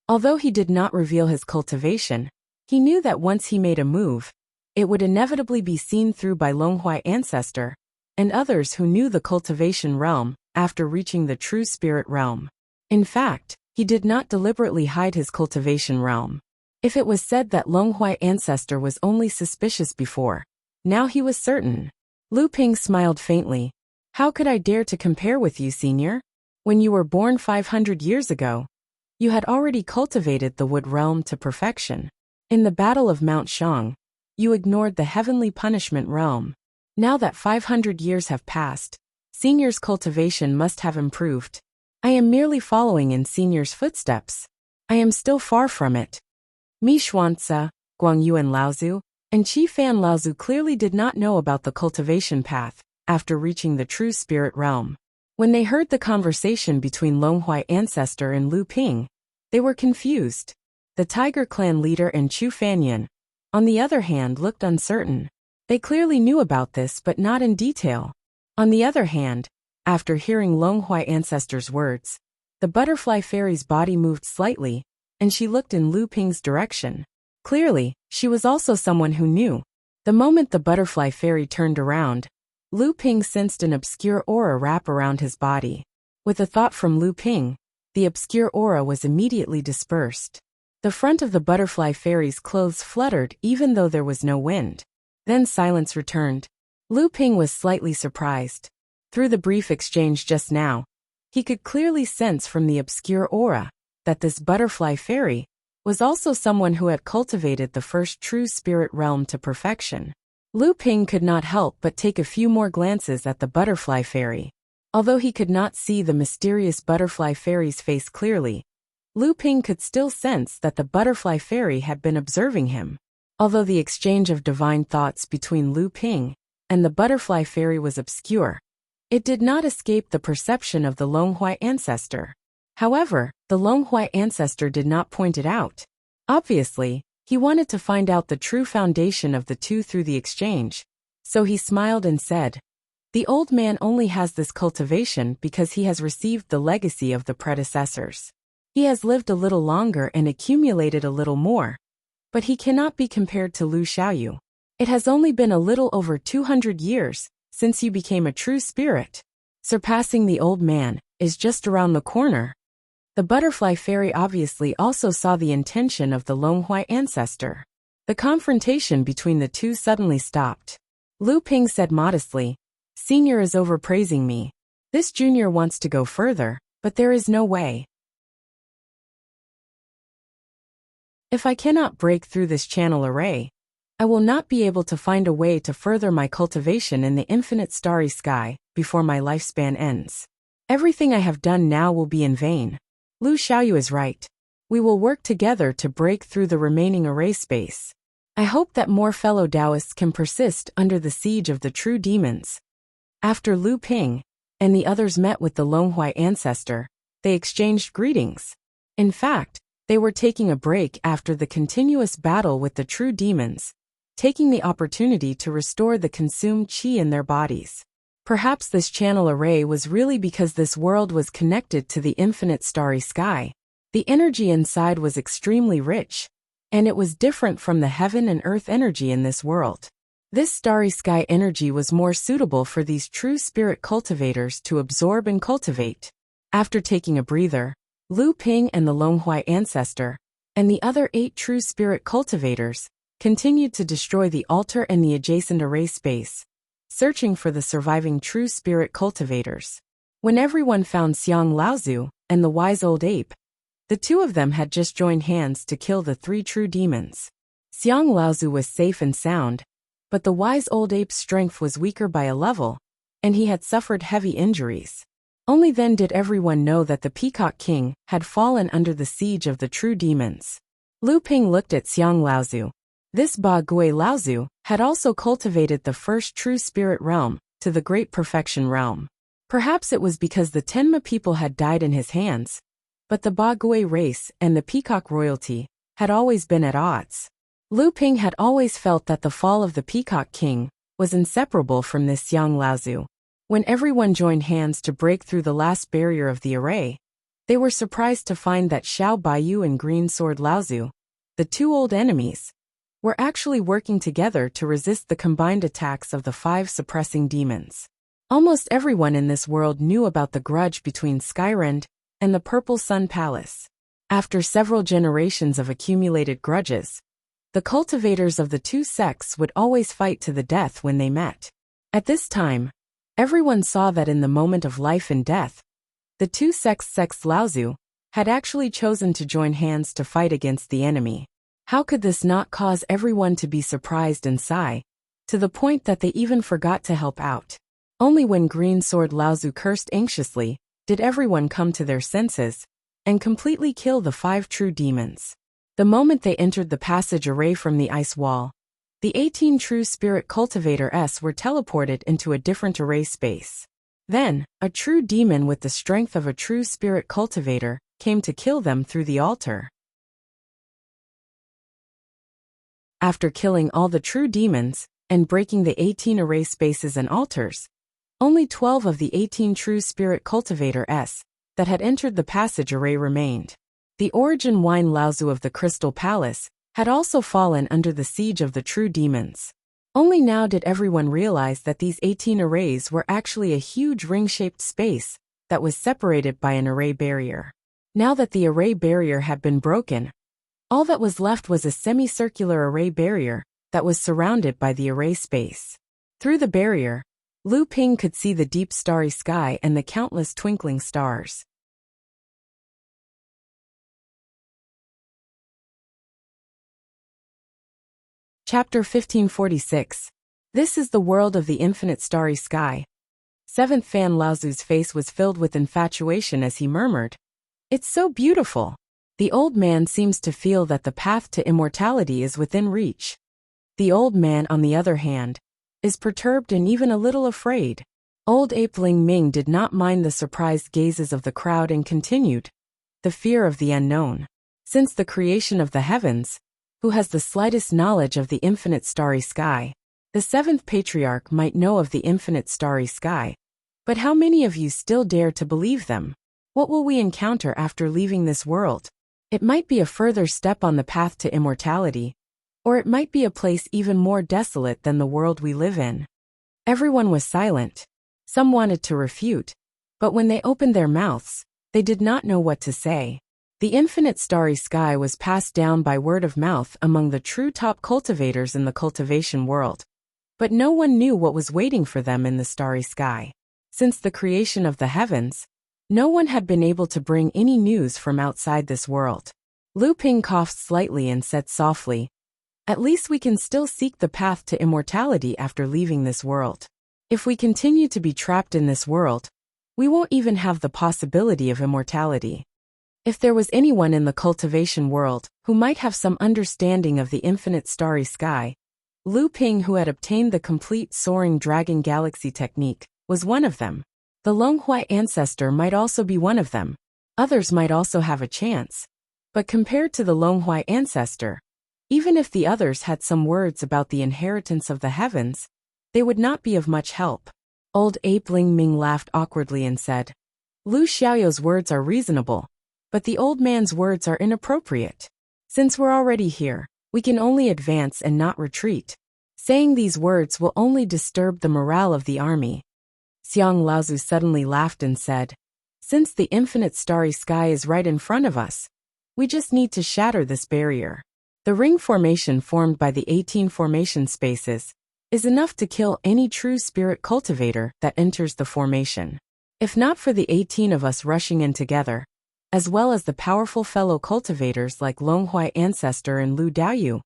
Although he did not reveal his cultivation, he knew that once he made a move, it would inevitably be seen through by Longhuai ancestor and others who knew the cultivation realm after reaching the true spirit realm. In fact, he did not deliberately hide his cultivation realm. If it was said that Longhuai ancestor was only suspicious before, Now he was certain. Lu Ping smiled faintly. How could I dare to compare with you, senior? When you were born 500 years ago, you had already cultivated the wood realm to perfection. In the Battle of Mount Shang, you ignored the heavenly punishment realm. Now that 500 years have passed, senior's cultivation must have improved. I am merely following in senior's footsteps. I am still far from it. Mi Xuanzi, Guang Yu and Laozu, and Qi Fan Laozu clearly did not know about the cultivation path after reaching the true spirit realm. When they heard the conversation between Longhuai ancestor and Lu Ping, they were confused. The Tiger Clan leader and Chu Fanyan, on the other hand, looked uncertain. They clearly knew about this but not in detail. On the other hand, after hearing Longhuai ancestor's words, the butterfly fairy's body moved slightly, and she looked in Lu Ping's direction. Clearly, she was also someone who knew. The moment the butterfly fairy turned around, Lu Ping sensed an obscure aura wrap around his body. With a thought from Lu Ping, the obscure aura was immediately dispersed. The front of the butterfly fairy's clothes fluttered even though there was no wind. Then silence returned. Lu Ping was slightly surprised. Through the brief exchange just now, he could clearly sense from the obscure aura that this butterfly fairy was also someone who had cultivated the first true spirit realm to perfection. Lu Ping could not help but take a few more glances at the butterfly fairy. Although he could not see the mysterious butterfly fairy's face clearly, Lu Ping could still sense that the butterfly fairy had been observing him. Although the exchange of divine thoughts between Lu Ping and the butterfly fairy was obscure, it did not escape the perception of the Longhuai ancestor. However, the Longhuai ancestor did not point it out. Obviously, he wanted to find out the true foundation of the two through the exchange, so he smiled and said, "The old man only has this cultivation because he has received the legacy of the predecessors. He has lived a little longer and accumulated a little more, but he cannot be compared to Lu Xiaoyu. It has only been a little over 200 years since you became a true spirit. Surpassing the old man is just around the corner." The butterfly fairy obviously also saw the intention of the Longhuai ancestor. The confrontation between the two suddenly stopped. Lu Ping said modestly, "Senior is overpraising me. This junior wants to go further, but there is no way. If I cannot break through this channel array, I will not be able to find a way to further my cultivation in the infinite starry sky before my lifespan ends. Everything I have done now will be in vain. Lu Xiaoyu is right. We will work together to break through the remaining array space. I hope that more fellow Taoists can persist under the siege of the true demons." After Lu Ping and the others met with the Longhuai ancestor, they exchanged greetings. In fact, they were taking a break after the continuous battle with the true demons, taking the opportunity to restore the consumed qi in their bodies. Perhaps this channel array was really because this world was connected to the infinite starry sky. The energy inside was extremely rich, and it was different from the heaven and earth energy in this world. This starry sky energy was more suitable for these true spirit cultivators to absorb and cultivate. After taking a breather, Lu Ping and the Longhuai ancestor, and the other 8 true spirit cultivators, continued to destroy the altar and the adjacent array space, searching for the surviving true spirit cultivators. When everyone found Xiang Laozu and the wise old ape, the two of them had just joined hands to kill the 3 true demons. Xiang Laozu was safe and sound, but the wise old ape's strength was weaker by a level, and he had suffered heavy injuries. Only then did everyone know that the Peacock King had fallen under the siege of the true demons. Lu Ping looked at Xiang Laozu. This Ba Gui Laozu had also cultivated the first true spirit realm to the great perfection realm. Perhaps it was because the Tenma people had died in his hands, but the Ba Gui race and the Peacock royalty had always been at odds. Lu Ping had always felt that the fall of the Peacock King was inseparable from this Xiang Laozu. When everyone joined hands to break through the last barrier of the array, they were surprised to find that Xiao Baiyu and Green Sword Laozu, the 2 old enemies, were actually working together to resist the combined attacks of the 5 suppressing demons. Almost everyone in this world knew about the grudge between Skyrend and the Purple Sun Palace. After several generations of accumulated grudges, The cultivators of the two sects would always fight to the death when they met. At this time, everyone saw that in the moment of life and death, the two sects Laozu had actually chosen to join hands to fight against the enemy. How could this not cause everyone to be surprised and sigh, to the point that they even forgot to help out? Only when Green Sword Laozu cursed anxiously did everyone come to their senses and completely kill the 5 true demons. The moment they entered the passage array from the ice wall, the 18 true spirit cultivators were teleported into a different array space. Then, a true demon with the strength of a true spirit cultivator came to kill them through the altar. After killing all the true demons and breaking the 18 array spaces and altars, only 12 of the 18 true spirit cultivators that had entered the passage array remained. The origin wine Laozu of the Crystal Palace had also fallen under the siege of the true demons. Only now did everyone realize that these 18 arrays were actually a huge ring-shaped space that was separated by an array barrier. Now that the array barrier had been broken, all that was left was a semicircular array barrier that was surrounded by the array space. Through the barrier, Lu Ping could see the deep starry sky and the countless twinkling stars. Chapter 1546. This is the world of the infinite starry sky. 7th Fan Laozu's face was filled with infatuation as he murmured, "It's so beautiful." The old man seems to feel that the path to immortality is within reach. The old man, on the other hand, is perturbed and even a little afraid. Old Ape Ling Ming did not mind the surprised gazes of the crowd and continued, "The fear of the unknown. Since the creation of the heavens, who has the slightest knowledge of the infinite starry sky? The 7th Patriarch might know of the infinite starry sky, but how many of you still dare to believe them? What will we encounter after leaving this world? It might be a further step on the path to immortality, or it might be a place even more desolate than the world we live in." Everyone was silent. Some wanted to refute, but when they opened their mouths, they did not know what to say. The infinite starry sky was passed down by word of mouth among the true top cultivators in the cultivation world, but no one knew what was waiting for them in the starry sky. Since the creation of the heavens, no one had been able to bring any news from outside this world. Lu Ping coughed slightly and said softly, "At least we can still seek the path to immortality after leaving this world. If we continue to be trapped in this world, we won't even have the possibility of immortality." If there was anyone in the cultivation world who might have some understanding of the infinite starry sky, Lu Ping, who had obtained the complete soaring dragon galaxy technique, was one of them. The Longhui ancestor might also be one of them. Others might also have a chance. But compared to the Longhui ancestor, even if the others had some words about the inheritance of the heavens, they would not be of much help. Old Ape Ling Ming laughed awkwardly and said, "Lu Xiaoyo's words are reasonable, but the old man's words are inappropriate. Since we're already here, we can only advance and not retreat. Saying these words will only disturb the morale of the army." Xiang Laozu suddenly laughed and said, "Since the infinite starry sky is right in front of us, we just need to shatter this barrier. The ring formation formed by the 18 formation spaces is enough to kill any true spirit cultivator that enters the formation. If not for the 18 of us rushing in together, as well as the powerful fellow cultivators like Longhui Ancestor and Lu Daoyu,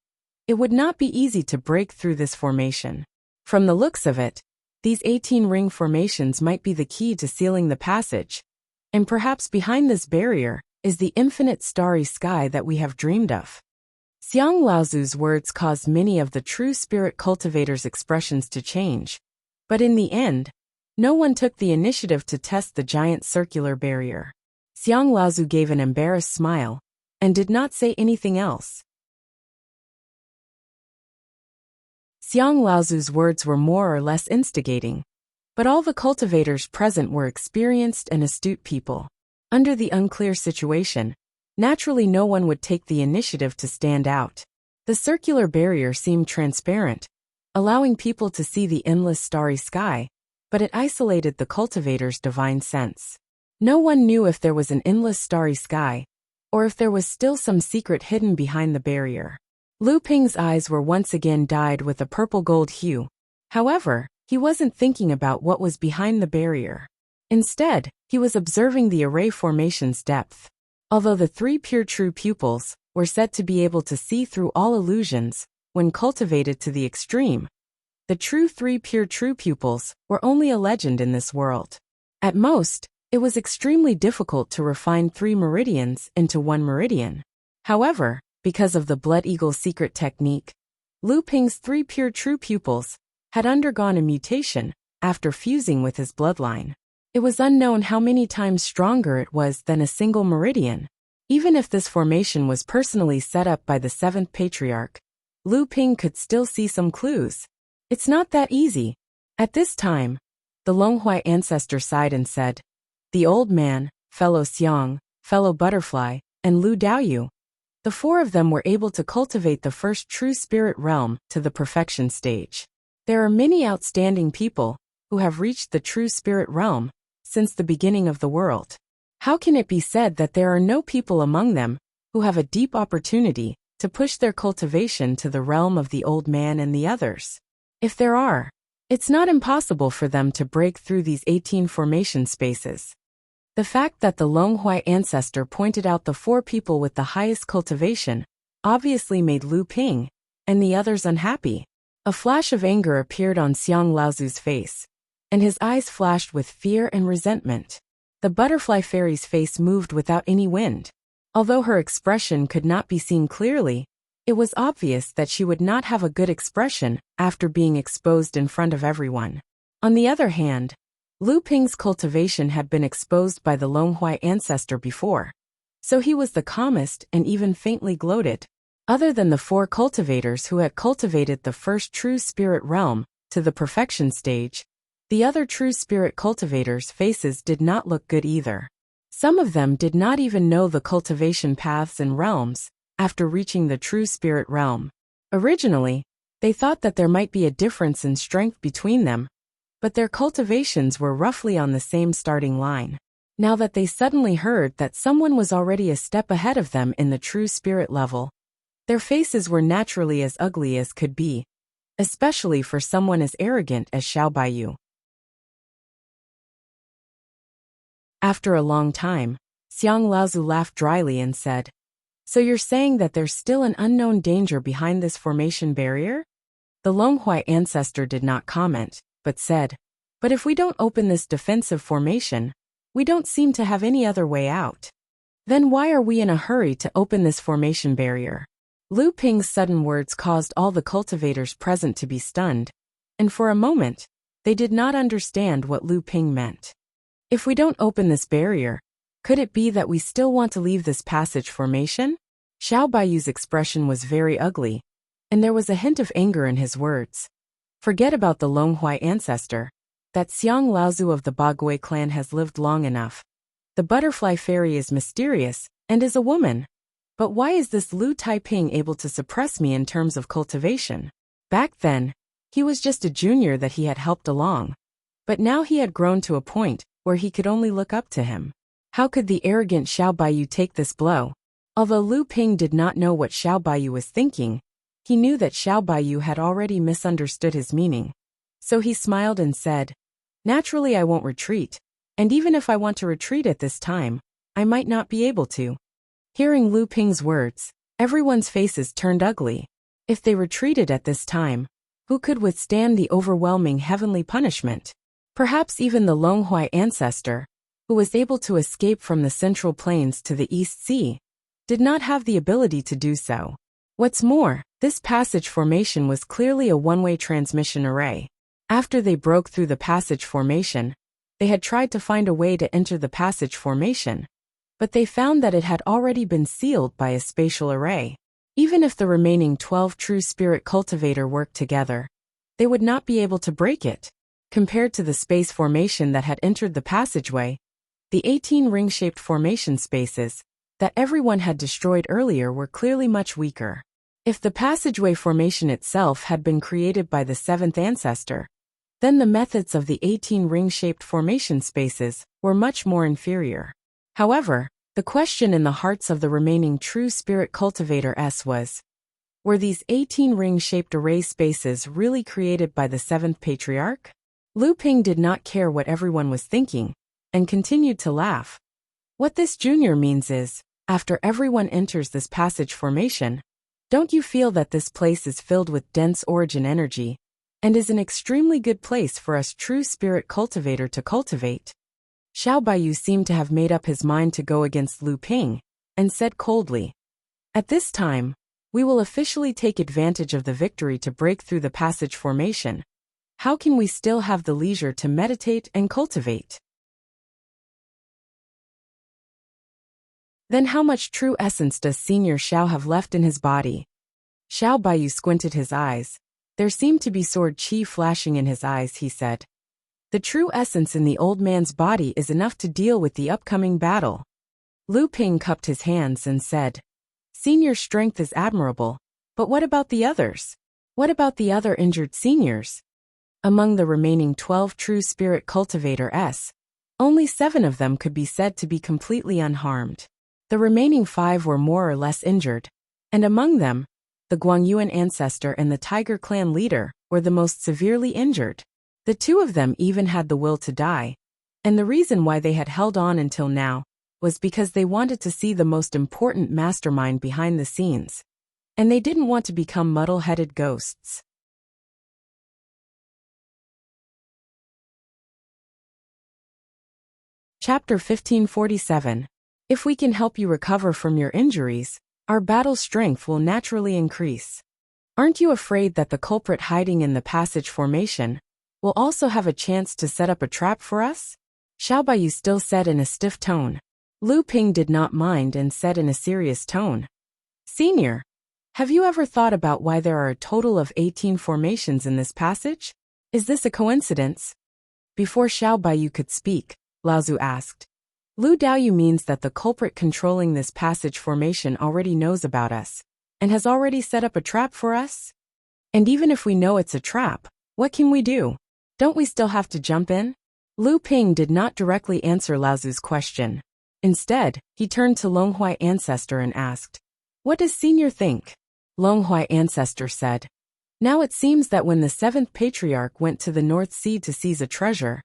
it would not be easy to break through this formation. From the looks of it, these 18 ring formations might be the key to sealing the passage, and perhaps behind this barrier is the infinite starry sky that we have dreamed of." Xiang Laozu's words caused many of the true spirit cultivators' expressions to change, but in the end, no one took the initiative to test the giant circular barrier. Xiang Laozu gave an embarrassed smile and did not say anything else. Xiang Laozu's words were more or less instigating, but all the cultivators present were experienced and astute people. Under the unclear situation, naturally no one would take the initiative to stand out. The circular barrier seemed transparent, allowing people to see the endless starry sky, but it isolated the cultivators' divine sense. No one knew if there was an endless starry sky, or if there was still some secret hidden behind the barrier. Lu Ping's eyes were once again dyed with a purple-gold hue. However, he wasn't thinking about what was behind the barrier. Instead, he was observing the array formation's depth. Although the three pure true pupils were said to be able to see through all illusions when cultivated to the extreme, the true three pure true pupils were only a legend in this world. At most, it was extremely difficult to refine 3 meridians into 1 meridian. However, because of the Blood Eagle secret technique, Lu Ping's 3 pure true pupils had undergone a mutation after fusing with his bloodline. It was unknown how many times stronger it was than a single meridian. Even if this formation was personally set up by the 7th patriarch, Lu Ping could still see some clues. It's not that easy. At this time, the Longhuai ancestor sighed and said, "The old man, fellow Xiang, fellow butterfly, and Lu Daoyu." The 4 of them were able to cultivate the first true spirit realm to the perfection stage. There are many outstanding people who have reached the true spirit realm since the beginning of the world. How can it be said that there are no people among them who have a deep opportunity to push their cultivation to the realm of the old man and the others? If there are, it's not impossible for them to break through these 18 formation spaces. The fact that the Longhuai ancestor pointed out the 4 people with the highest cultivation obviously made Lu Ping and the others unhappy. A flash of anger appeared on Xiang Laozu's face, and his eyes flashed with fear and resentment. The butterfly fairy's face moved without any wind. Although her expression could not be seen clearly, it was obvious that she would not have a good expression after being exposed in front of everyone. On the other hand, Lu Ping's cultivation had been exposed by the Longhuai ancestor before, so he was the calmest and even faintly gloated. Other than the 4 cultivators who had cultivated the first true spirit realm to the perfection stage, the other true spirit cultivators' faces did not look good either. Some of them did not even know the cultivation paths and realms after reaching the true spirit realm. Originally, they thought that there might be a difference in strength between them, but their cultivations were roughly on the same starting line. Now that they suddenly heard that someone was already a step ahead of them in the true spirit level, their faces were naturally as ugly as could be, especially for someone as arrogant as Xiao Baiyu. After a long time, Xiang Laozu laughed dryly and said, "So you're saying that there's still an unknown danger behind this formation barrier?" The Longhuai ancestor did not comment, but said, "But if we don't open this defensive formation, we don't seem to have any other way out. Then why are we in a hurry to open this formation barrier?" Lu Ping's sudden words caused all the cultivators present to be stunned, and for a moment, they did not understand what Lu Ping meant. If we don't open this barrier, could it be that we still want to leave this passage formation? Xiao Baiyu's expression was very ugly, and there was a hint of anger in his words. Forget about the Longhuai ancestor. That Xiang Laozu of the Bagui clan has lived long enough. The butterfly fairy is mysterious and is a woman. But why is this Lu Taiping able to suppress me in terms of cultivation? Back then, he was just a junior that he had helped along. But now he had grown to a point where he could only look up to him. How could the arrogant Xiao Baiyu take this blow? Although Lu Ping did not know what Xiao Baiyu was thinking, he knew that Xiao Baiyu had already misunderstood his meaning. So he smiled and said, "Naturally I won't retreat, and even if I want to retreat at this time, I might not be able to." Hearing Lu Ping's words, everyone's faces turned ugly. If they retreated at this time, who could withstand the overwhelming heavenly punishment? Perhaps even the Longhuai ancestor, who was able to escape from the Central Plains to the East Sea, did not have the ability to do so. What's more, this passage formation was clearly a one-way transmission array. After they broke through the passage formation, they had tried to find a way to enter the passage formation, but they found that it had already been sealed by a spatial array. Even if the remaining 12 true spirit cultivator worked together, they would not be able to break it. Compared to the space formation that had entered the passageway, the 18 ring-shaped formation spaces that everyone had destroyed earlier were clearly much weaker. If the passageway formation itself had been created by the 7th ancestor, then the methods of the 18 ring-shaped formation spaces were much more inferior. However, the question in the hearts of the remaining true spirit cultivator S was, Were these 18 ring-shaped array spaces really created by the seventh patriarch? Lu Ping did not care what everyone was thinking, and continued to laugh. What this junior means is, after everyone enters this passage formation, don't you feel that this place is filled with dense origin energy, and is an extremely good place for us true spirit cultivator to cultivate? Xiao Baiyu seemed to have made up his mind to go against Lu Ping, and said coldly, "At this time, we will officially take advantage of the victory to break through the passage formation. How can we still have the leisure to meditate and cultivate? Then how much true essence does Senior Xiao have left in his body?" Xiao Baiyu squinted his eyes. There seemed to be sword qi flashing in his eyes, he said. The true essence in the old man's body is enough to deal with the upcoming battle. Lu Ping cupped his hands and said, "Senior strength is admirable, but what about the others? What about the other injured seniors?" Among the remaining 12 true spirit cultivators, only 7 of them could be said to be completely unharmed. The remaining 5 were more or less injured, and among them, the Guangyuan ancestor and the Tiger clan leader were the most severely injured. The 2 of them even had the will to die, and the reason why they had held on until now was because they wanted to see the most important mastermind behind the scenes, and they didn't want to become muddle-headed ghosts. Chapter 1547. If we can help you recover from your injuries, our battle strength will naturally increase. Aren't you afraid that the culprit hiding in the passage formation will also have a chance to set up a trap for us? Xiao Baiyu still said in a stiff tone. Lu Ping did not mind and said in a serious tone, "Senior, have you ever thought about why there are a total of 18 formations in this passage? Is this a coincidence?" Before Xiao Baiyu could speak, Laozu asked, "Lu Daoyu means that the culprit controlling this passage formation already knows about us, and has already set up a trap for us? And even if we know it's a trap, what can we do? Don't we still have to jump in?" Lu Ping did not directly answer Laozu's question. Instead, he turned to Longhuai Ancestor and asked, "What does Senior think?" Longhuai Ancestor said, "Now it seems that when the 7th Patriarch went to the North Sea to seize a treasure,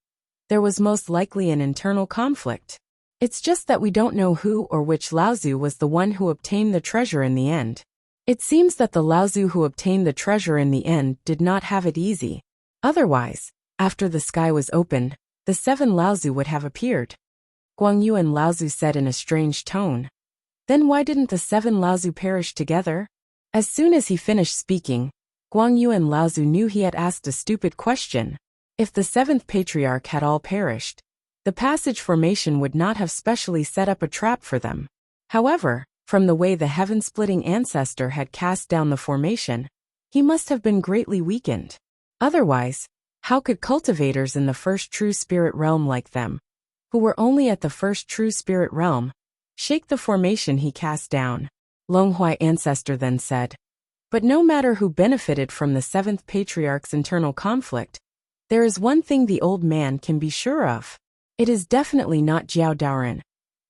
there was most likely an internal conflict. It's just that we don't know who or which Laozu was the one who obtained the treasure in the end. It seems that the Laozu who obtained the treasure in the end did not have it easy. Otherwise, after the sky was opened, the 7 Laozu would have appeared." Guangyuan Laozu said in a strange tone, "Then why didn't the 7 Laozu perish together?" As soon as he finished speaking, Guangyuan Laozu knew he had asked a stupid question. If the 7th Patriarch had all perished, the passage formation would not have specially set up a trap for them. However, from the way the heaven-splitting ancestor had cast down the formation, he must have been greatly weakened. Otherwise, how could cultivators in the first true spirit realm like them, who were only at the first true spirit realm, shake the formation he cast down? Longhuai Ancestor then said, "But no matter who benefited from the 7th Patriarch's internal conflict, there is one thing the old man can be sure of. It is definitely not Jiao Daoren,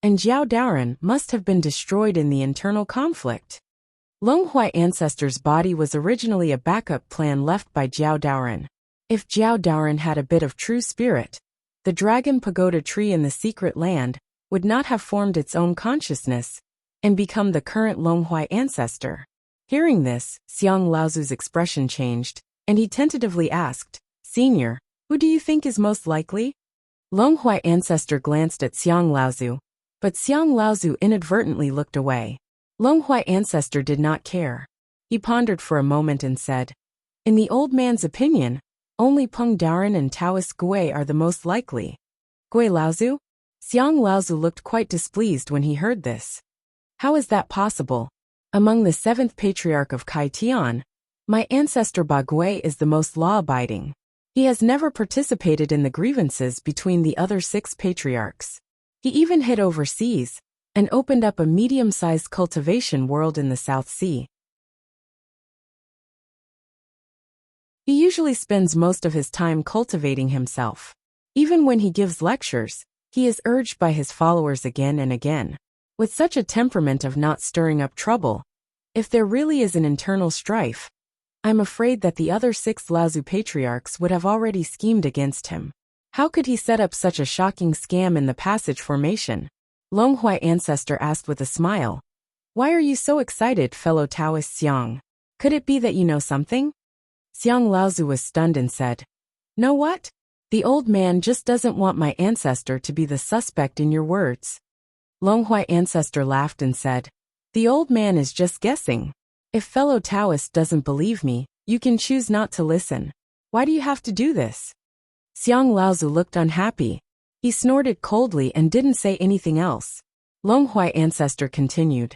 and Jiao Daoren must have been destroyed in the internal conflict." Longhuai Ancestor's body was originally a backup plan left by Jiao Daoren. If Jiao Daoren had a bit of true spirit, the Dragon Pagoda tree in the secret land would not have formed its own consciousness and become the current Longhuai Ancestor. Hearing this, Xiang Laozu's expression changed, and he tentatively asked, "Senior, who do you think is most likely?" Longhuai Ancestor glanced at Xiang Laozu, but Xiang Laozu inadvertently looked away. Longhuai Ancestor did not care. He pondered for a moment and said, "In the old man's opinion, only Peng Daoren and Taoist Gui are the most likely." "Gui Laozu?" Xiang Laozu looked quite displeased when he heard this. "How is that possible? Among the 7th Patriarch of Kai Tian, my ancestor Ba Gui is the most law-abiding. He has never participated in the grievances between the other 6 patriarchs. He even hid overseas and opened up a medium-sized cultivation world in the South Sea. He usually spends most of his time cultivating himself. Even when he gives lectures, he is urged by his followers again and again. With such a temperament of not stirring up trouble, If there really is an internal strife, I'm afraid that the other 6 Laozu patriarchs would have already schemed against him. How could he set up such a shocking scam in the passage formation? Longhui ancestor asked with a smile. Why are you so excited, fellow Taoist Xiang? Could it be that you know something? Xiang Laozu was stunned and said, Know what? The old man just doesn't want my ancestor to be the suspect in your words. Longhui ancestor laughed and said, The old man is just guessing. If fellow Taoist doesn't believe me, you can choose not to listen. Why do you have to do this? Xiang Laozu looked unhappy. He snorted coldly and didn't say anything else. Longhui ancestor continued.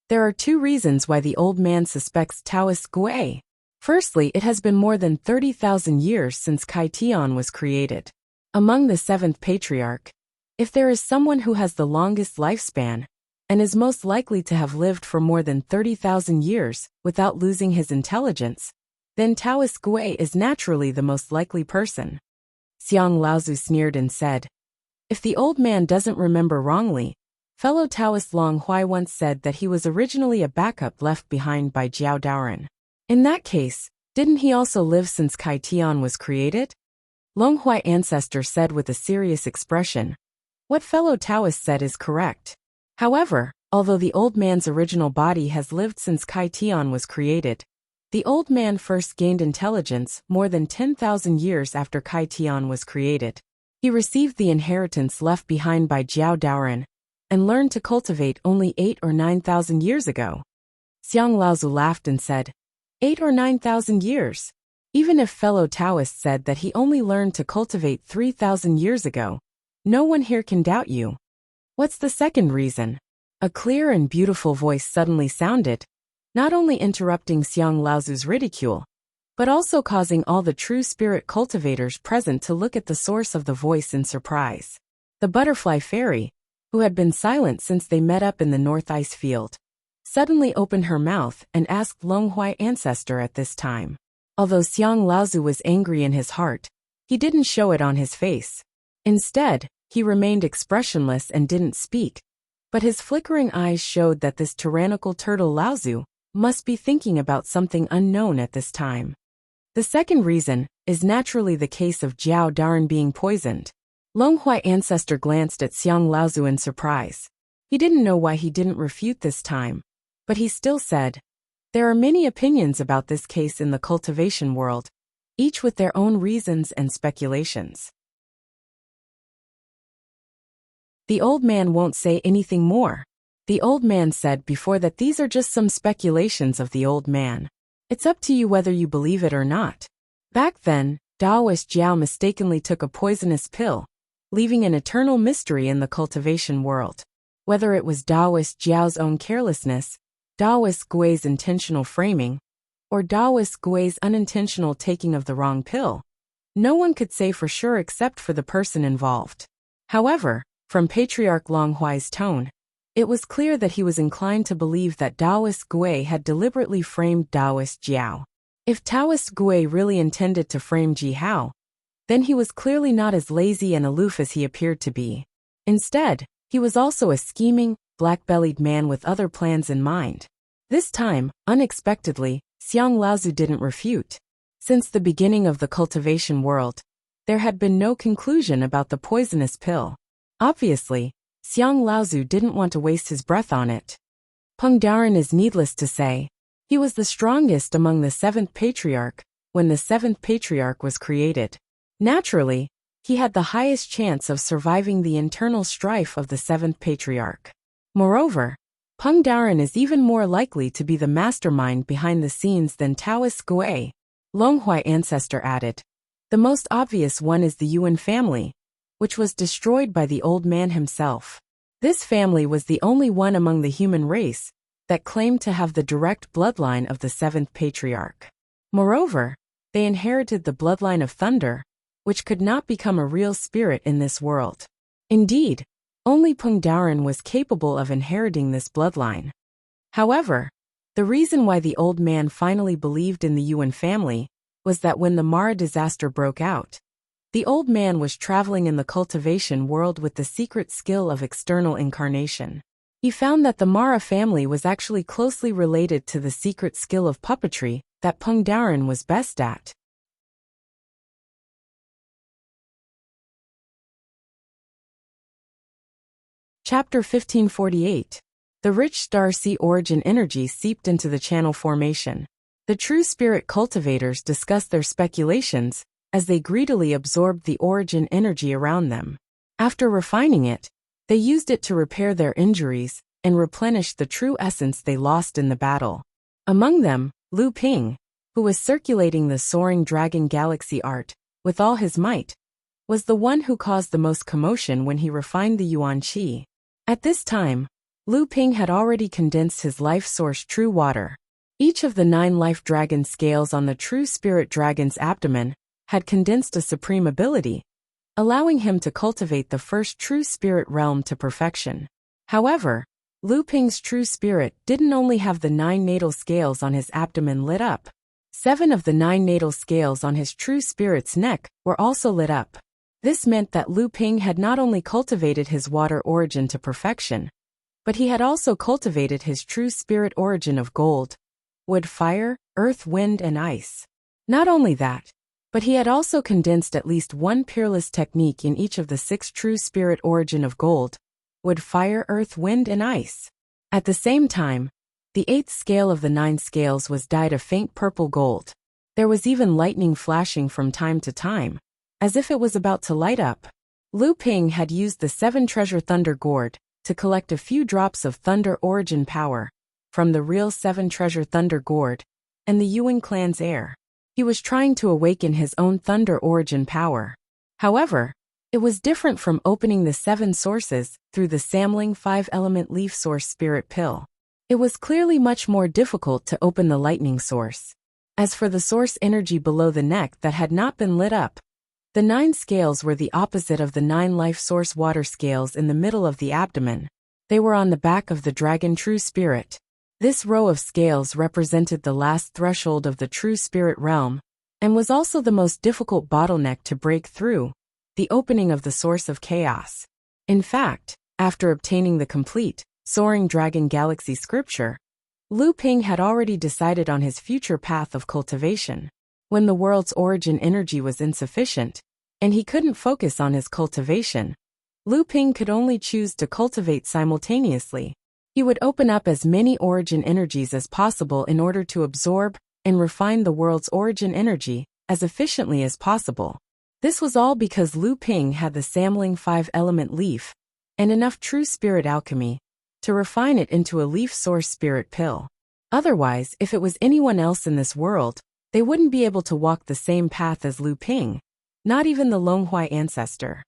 There are 2 reasons why the old man suspects Taoist Gui. Firstly, it has been more than 30,000 years since Kai Tian was created. Among the 7th patriarch, if there is someone who has the longest lifespan, and is most likely to have lived for more than 30,000 years without losing his intelligence, then Taoist Gui is naturally the most likely person. Xiang Laozu sneered and said, If the old man doesn't remember wrongly, fellow Taoist Long Hui once said that he was originally a backup left behind by Jiao Daoren. In that case, didn't he also live since Kai Tian was created? Long Hui ancestor said with a serious expression. What fellow Taoist said is correct. However, although the old man's original body has lived since Kai Tian was created, the old man first gained intelligence more than 10,000 years after Kai Tian was created. He received the inheritance left behind by Jiao Daoren, and learned to cultivate only 8 or 9,000 years ago. Xiang Laozu laughed and said, 8 or 9,000 years? Even if fellow Taoist said that he only learned to cultivate 3,000 years ago, no one here can doubt you. What's the second reason? A clear and beautiful voice suddenly sounded, not only interrupting Xiang Laozu's ridicule, but also causing all the true spirit cultivators present to look at the source of the voice in surprise. The butterfly fairy, who had been silent since they met up in the North Ice Field, suddenly opened her mouth and asked Longhui ancestor at this time. Although Xiang Laozu was angry in his heart, he didn't show it on his face. Instead, he remained expressionless and didn't speak, but his flickering eyes showed that this tyrannical turtle Laozu must be thinking about something unknown at this time. The second reason is naturally the case of Jiao Daoren being poisoned. Longhui ancestor glanced at Xiang Laozu in surprise. He didn't know why he didn't refute this time, but he still said, There are many opinions about this case in the cultivation world, each with their own reasons and speculations. The old man won't say anything more. The old man said before that these are just some speculations of the old man. It's up to you whether you believe it or not. Back then, Taoist Jiao mistakenly took a poisonous pill, leaving an eternal mystery in the cultivation world. Whether it was Taoist Jiao's own carelessness, Taoist Gui's intentional framing, or Taoist Gui's unintentional taking of the wrong pill, no one could say for sure except for the person involved. However, from Patriarch Longhui's tone, it was clear that he was inclined to believe that Taoist Gui had deliberately framed Taoist Jiao. If Taoist Gui really intended to frame Ji Hao, then he was clearly not as lazy and aloof as he appeared to be. Instead, he was also a scheming, black-bellied man with other plans in mind. This time, unexpectedly, Xiang Laozu didn't refute. Since the beginning of the cultivation world, there had been no conclusion about the poisonous pill. Obviously, Xiang Laozu didn't want to waste his breath on it. Peng Daoren is needless to say. He was the strongest among the 7th patriarch when the 7th patriarch was created. Naturally, he had the highest chance of surviving the internal strife of the 7th patriarch. Moreover, Peng Daoren is even more likely to be the mastermind behind the scenes than Taoist Gui. Longhui ancestor added. The most obvious one is the Yuan family, which was destroyed by the old man himself. This family was the only one among the human race that claimed to have the direct bloodline of the 7th patriarch. Moreover, they inherited the bloodline of thunder, which could not become a real spirit in this world. Indeed, only Peng Daoren was capable of inheriting this bloodline. However, the reason why the old man finally believed in the Yuan family was that when the Mara disaster broke out, the old man was traveling in the cultivation world with the secret skill of external incarnation. He found that the Mara family was actually closely related to the secret skill of puppetry that Peng Daoren was best at. Chapter 1548. The rich star sea origin energy seeped into the channel formation. The true spirit cultivators discussed their speculations as they greedily absorbed the origin energy around them. After refining it, they used it to repair their injuries and replenish the true essence they lost in the battle. Among them, Lu Ping, who was circulating the soaring dragon galaxy art with all his might, was the one who caused the most commotion when he refined the Yuan Qi. At this time, Lu Ping had already condensed his life source true water. Each of the 9 life dragon scales on the true spirit dragon's abdomen had condensed a supreme ability, allowing him to cultivate the first true spirit realm to perfection. However, Lu Ping's true spirit didn't only have the 9 natal scales on his abdomen lit up. 7 of the 9 natal scales on his true spirit's neck were also lit up. This meant that Lu Ping had not only cultivated his water origin to perfection, but he had also cultivated his true spirit origin of gold, wood, fire, earth, wind, and ice. Not only that, but he had also condensed at least one peerless technique in each of the 6 true spirit origin of gold, wood, fire, earth, wind, and ice. At the same time, the 8th scale of the 9 scales was dyed a faint purple gold. There was even lightning flashing from time to time, as if it was about to light up. Lu Ping had used the 7 treasure thunder gourd to collect a few drops of thunder origin power from the real 7 treasure thunder gourd and the Yuan clan's heir. He was trying to awaken his own thunder origin power. However, it was different from opening the 7 sources through the Samling 5-element leaf source spirit pill. It was clearly much more difficult to open the lightning source. As for the source energy below the neck that had not been lit up, the 9 scales were the opposite of the 9 life source water scales in the middle of the abdomen. They were on the back of the dragon true spirit. This row of scales represented the last threshold of the true spirit realm, and was also the most difficult bottleneck to break through, the opening of the source of chaos. In fact, after obtaining the complete, soaring dragon galaxy scripture, Lu Ping had already decided on his future path of cultivation. When the world's origin energy was insufficient, and he couldn't focus on his cultivation, Lu Ping could only choose to cultivate simultaneously. He would open up as many origin energies as possible in order to absorb and refine the world's origin energy as efficiently as possible. This was all because Lu Ping had the Samling 5-element leaf and enough true spirit alchemy to refine it into a leaf source spirit pill. Otherwise, if it was anyone else in this world, they wouldn't be able to walk the same path as Lu Ping, not even the Longhuai ancestor.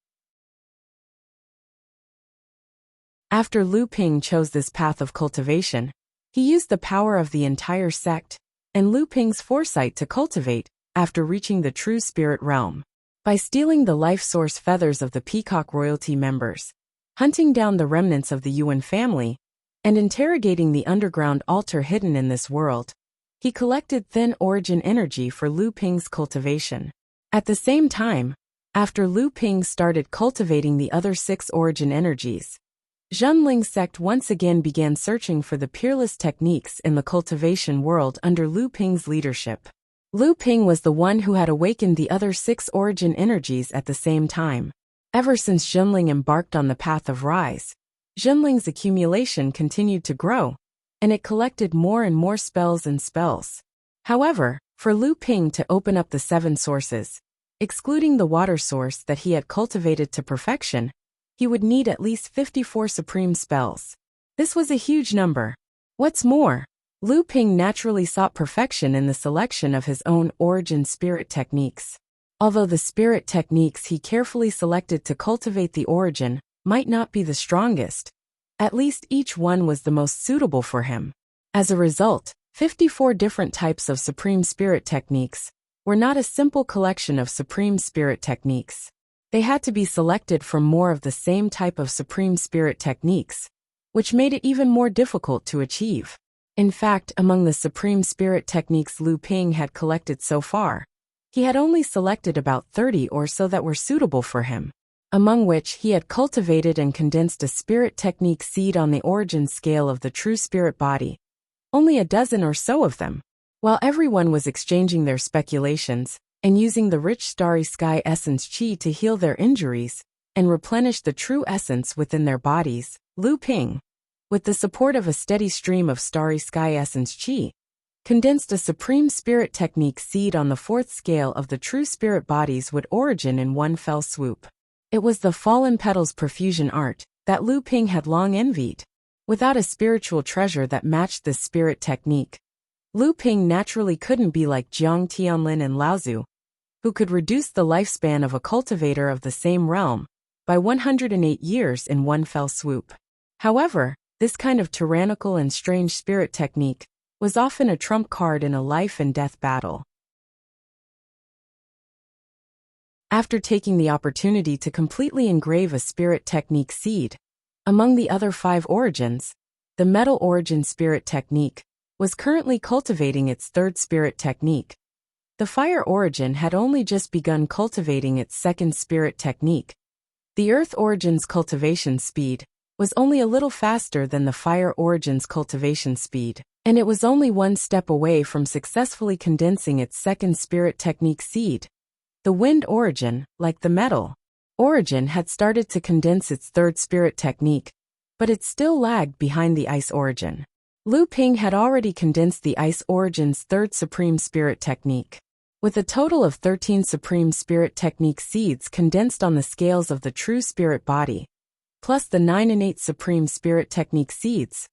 After Lu Ping chose this path of cultivation, he used the power of the entire sect and Lu Ping's foresight to cultivate after reaching the true spirit realm. By stealing the life source feathers of the peacock royalty members, hunting down the remnants of the Yuan family, and interrogating the underground altar hidden in this world, he collected thin origin energy for Lu Ping's cultivation. At the same time, after Lu Ping started cultivating the other 6 origin energies, Zhenling's sect once again began searching for the peerless techniques in the cultivation world under Lu Ping's leadership. Lu Ping was the one who had awakened the other 6 origin energies at the same time. Ever since Zhenling embarked on the path of rise, Zhenling's accumulation continued to grow, and it collected more and more spells and spells. However, for Lu Ping to open up the 7 sources, excluding the water source that he had cultivated to perfection, he would need at least 54 supreme spells. This was a huge number. What's more, Lu Ping naturally sought perfection in the selection of his own origin spirit techniques. Although the spirit techniques he carefully selected to cultivate the origin might not be the strongest, at least each one was the most suitable for him. As a result, 54 different types of supreme spirit techniques were not a simple collection of supreme spirit techniques. They had to be selected from more of the same type of supreme spirit techniques, which made it even more difficult to achieve. In fact, among the supreme spirit techniques Lu Ping had collected so far, he had only selected about 30 or so that were suitable for him. among which he had cultivated and condensed a spirit technique seed on the origin scale of the true spirit body. Only a dozen or so of them. While everyone was exchanging their speculations, and using the rich starry sky essence qi to heal their injuries, and replenish the true essence within their bodies, Lu Ping, with the support of a steady stream of starry sky essence qi, condensed a supreme spirit technique seed on the fourth scale of the true spirit bodies with origin in one fell swoop. It was the fallen petals perfusion art that Lu Ping had long envied. Without a spiritual treasure that matched this spirit technique, Lu Ping naturally couldn't be like Jiang Tianlin and Laozu, who could reduce the lifespan of a cultivator of the same realm by 108 years in one fell swoop. However, this kind of tyrannical and strange spirit technique was often a trump card in a life and death battle. After taking the opportunity to completely engrave a spirit technique seed, among the other 5 origins, the metal origin spirit technique was currently cultivating its third spirit technique. The fire origin had only just begun cultivating its second spirit technique. The earth origin's cultivation speed was only a little faster than the fire origin's cultivation speed, and it was only one step away from successfully condensing its second spirit technique seed. The wind origin, like the metal origin, had started to condense its third spirit technique, but it still lagged behind the ice origin. Lu Ping had already condensed the ice origin's third supreme spirit technique. With a total of 13 supreme spirit technique seeds condensed on the scales of the true spirit body, plus the 9 innate supreme spirit technique seeds,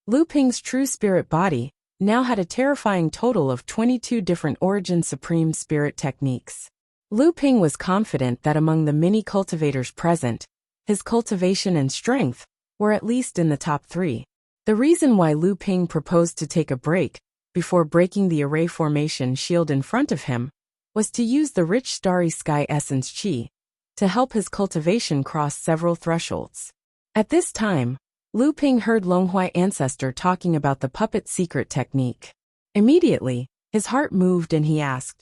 Lu Ping's true spirit body now had a terrifying total of 22 different origin supreme spirit techniques. Lu Ping was confident that among the many cultivators present, his cultivation and strength were at least in the top 3. The reason why Lu Ping proposed to take a break before breaking the array formation shield in front of him was to use the rich starry sky essence qi to help his cultivation cross several thresholds. At this time, Lu Ping heard Longhuai ancestor talking about the puppet secret technique. Immediately, his heart moved and he asked,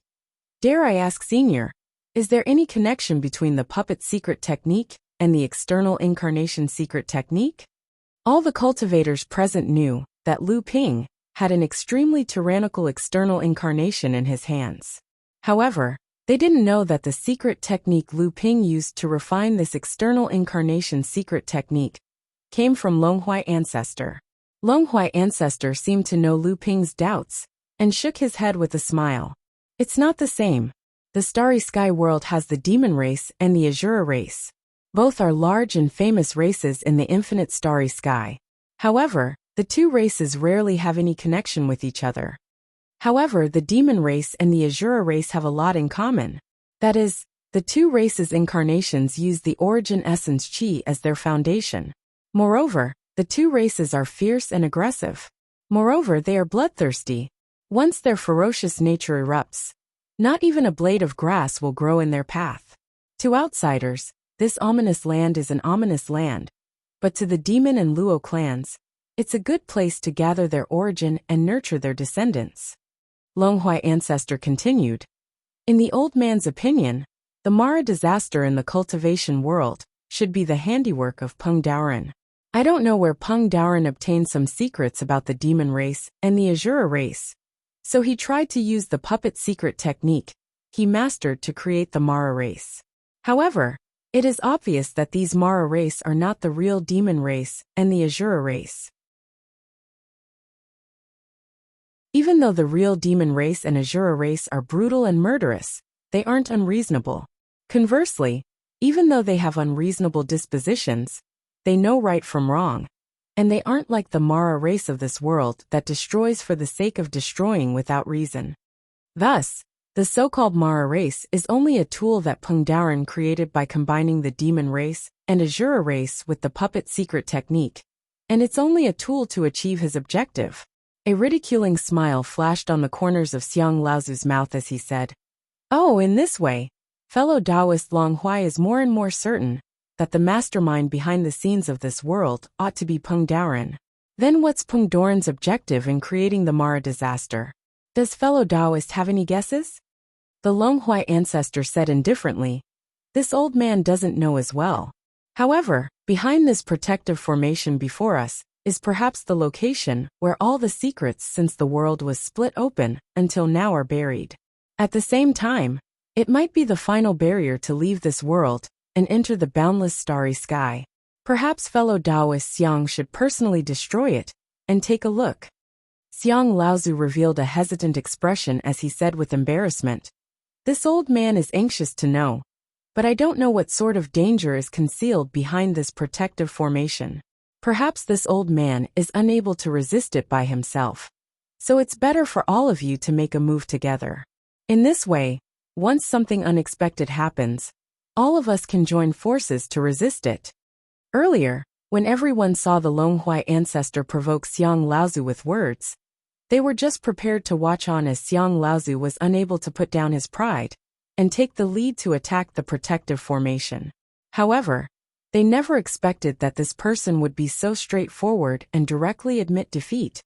"Dare I ask, Senior, is there any connection between the puppet secret technique and the external incarnation secret technique?" All the cultivators present knew that Lu Ping had an extremely tyrannical external incarnation in his hands. However, they didn't know that the secret technique Lu Ping used to refine this external incarnation secret technique came from Longhuai ancestor. Longhuai ancestor seemed to know Lu Ping's doubts and shook his head with a smile. "It's not the same. The Starry Sky world has the Demon race and the Azura race. Both are large and famous races in the infinite Starry Sky. However, the two races rarely have any connection with each other. However, the Demon race and the Azura race have a lot in common. That is, the two races' incarnations use the origin essence qi as their foundation. Moreover, the two races are fierce and aggressive. Moreover, they are bloodthirsty. Once their ferocious nature erupts, not even a blade of grass will grow in their path. To outsiders, this ominous land is an ominous land, but to the Demon and Luo clans, it's a good place to gather their origin and nurture their descendants." Longhuai ancestor continued, "In the old man's opinion, the Mara disaster in the cultivation world should be the handiwork of Peng Daoren. I don't know where Peng Daoren obtained some secrets about the Demon race and the Azura race, so he tried to use the puppet secret technique he mastered to create the Mara race. However, it is obvious that these Mara race are not the real Demon race and the Azura race. Even though the real Demon race and Azura race are brutal and murderous, they aren't unreasonable. Conversely, even though they have unreasonable dispositions, they know right from wrong, and they aren't like the Mara race of this world that destroys for the sake of destroying without reason. Thus, the so-called Mara race is only a tool that Peng Daoren created by combining the Demon race and Azura race with the puppet secret technique, and it's only a tool to achieve his objective." A ridiculing smile flashed on the corners of Xiang Laozu's mouth as he said, "Oh, in this way, fellow Taoist Longhuai is more and more certain that the mastermind behind the scenes of this world ought to be Peng Daoren. Then what's Peng Daoren's objective in creating the Mara disaster? Does fellow Taoist have any guesses?" The Longhuai ancestor said indifferently, this old man doesn't know as well. However, behind this protective formation before us is perhaps the location where all the secrets since the world was split open until now are buried. At the same time, it might be the final barrier to leave this world and enter the boundless starry sky. Perhaps fellow Taoist Xiang should personally destroy it and take a look. Xiang Laozu revealed a hesitant expression as he said with embarrassment, "This old man is anxious to know, but I don't know what sort of danger is concealed behind this protective formation. Perhaps this old man is unable to resist it by himself. So it's better for all of you to make a move together. In this way, once something unexpected happens, all of us can join forces to resist it." Earlier, when everyone saw the Longhuai ancestor provoke Xiang Laozu with words, they were just prepared to watch on as Xiang Laozu was unable to put down his pride and take the lead to attack the protective formation. However, they never expected that this person would be so straightforward and directly admit defeat,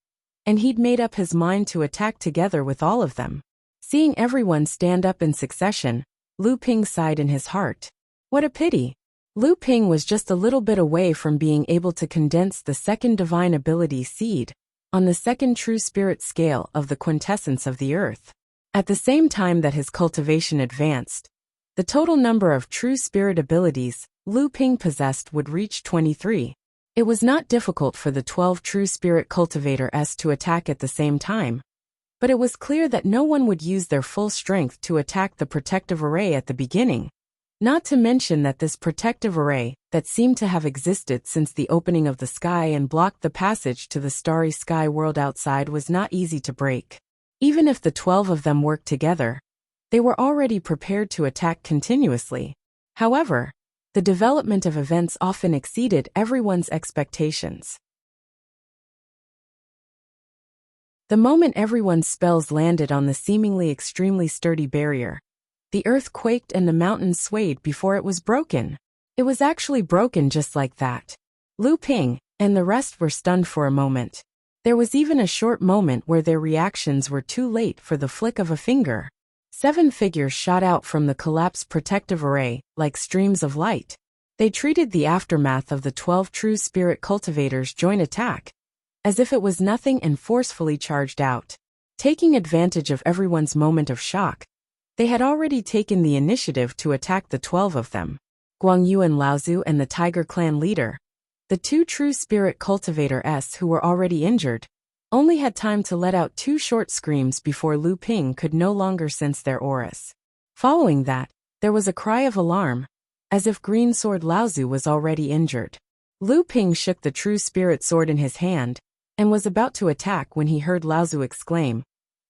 and he'd made up his mind to attack together with all of them. Seeing everyone stand up in succession, Lu Ping sighed in his heart. What a pity! Lu Ping was just a little bit away from being able to condense the second divine ability seed on the second true spirit scale of the quintessence of the earth. At the same time that his cultivation advanced, the total number of true spirit abilities Lu Ping possessed would reach 23. It was not difficult for the 12 true spirit cultivators to attack at the same time, but it was clear that no one would use their full strength to attack the protective array at the beginning. Not to mention that this protective array, that seemed to have existed since the opening of the sky and blocked the passage to the starry sky world outside, was not easy to break. Even if the 12 of them worked together, they were already prepared to attack continuously. However, the development of events often exceeded everyone's expectations. The moment everyone's spells landed on the seemingly extremely sturdy barrier, the earth quaked and the mountains swayed before it was broken. It was actually broken just like that. Lu Ping and the rest were stunned for a moment. There was even a short moment where their reactions were too late for the flick of a finger. 7 figures shot out from the collapsed protective array like streams of light. They treated the aftermath of the 12 true spirit cultivators' joint attack as if it was nothing and forcefully charged out. Taking advantage of everyone's moment of shock, they had already taken the initiative to attack the 12 of them. Guang Yu and Laozu and the Tiger Clan leader, the 2 true spirit cultivators who were already injured, only had time to let out 2 short screams before Lu Ping could no longer sense their auras. Following that, there was a cry of alarm, as if Green Sword Laozu was already injured. Lu Ping shook the true spirit sword in his hand and was about to attack when he heard Laozu exclaim,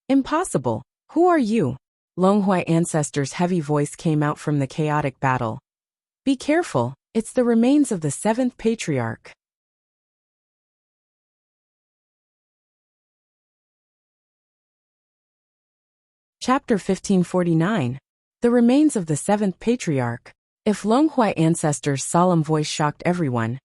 "Impossible! Who are you?" Longhuai ancestor's heavy voice came out from the chaotic battle. "Be careful, it's the remains of the 7th patriarch." Chapter 1549. The remains of the 7th patriarch. If Longhuai ancestor's solemn voice shocked everyone,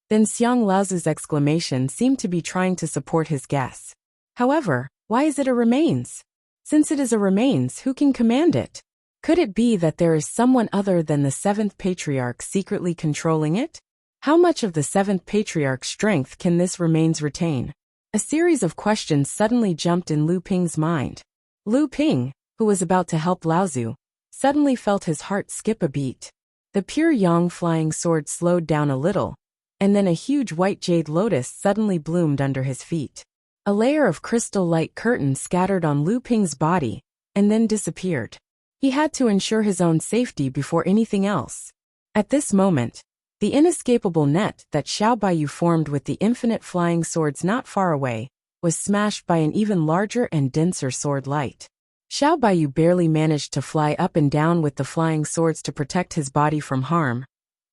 then Xiang Laozu's exclamation seemed to be trying to support his guess. However, why is it a remains? Since it is a remains, who can command it? Could it be that there is someone other than the 7th patriarch secretly controlling it? How much of the 7th patriarch's strength can this remains retain? A series of questions suddenly jumped in Lu Ping's mind. Lu Ping, who was about to help Laozu, suddenly felt his heart skip a beat. The pure yang flying sword slowed down a little, and then a huge white jade lotus suddenly bloomed under his feet. A layer of crystal light curtain scattered on Lu Ping's body, and then disappeared. He had to ensure his own safety before anything else. At this moment, the inescapable net that Xiao Baiyu formed with the infinite flying swords not far away was smashed by an even larger and denser sword light. Xiao Baiyu barely managed to fly up and down with the flying swords to protect his body from harm,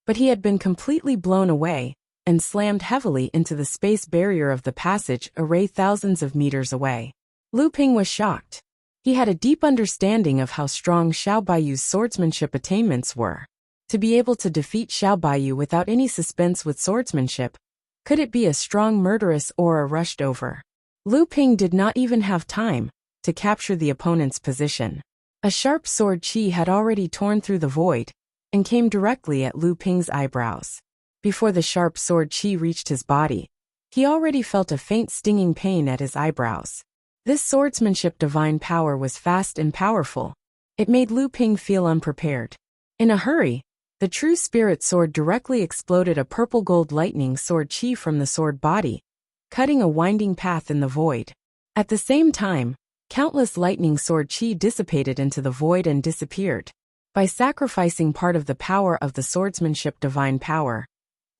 but he had been completely blown away and slammed heavily into the space barrier of the passage array thousands of meters away. Lu Ping was shocked. He had a deep understanding of how strong Xiao Baiyu's swordsmanship attainments were. To be able to defeat Xiao Baiyu without any suspense with swordsmanship, could it be a strong murderous aura rushed over? Lu Ping did not even have time to capture the opponent's position. A sharp sword chi had already torn through the void and came directly at Lu Ping's eyebrows. Before the sharp sword qi reached his body, he already felt a faint stinging pain at his eyebrows. This swordsmanship divine power was fast and powerful. It made Lu Ping feel unprepared. In a hurry, the true spirit sword directly exploded a purple-gold lightning sword qi from the sword body, cutting a winding path in the void. At the same time, countless lightning sword qi dissipated into the void and disappeared. By sacrificing part of the power of the swordsmanship divine power,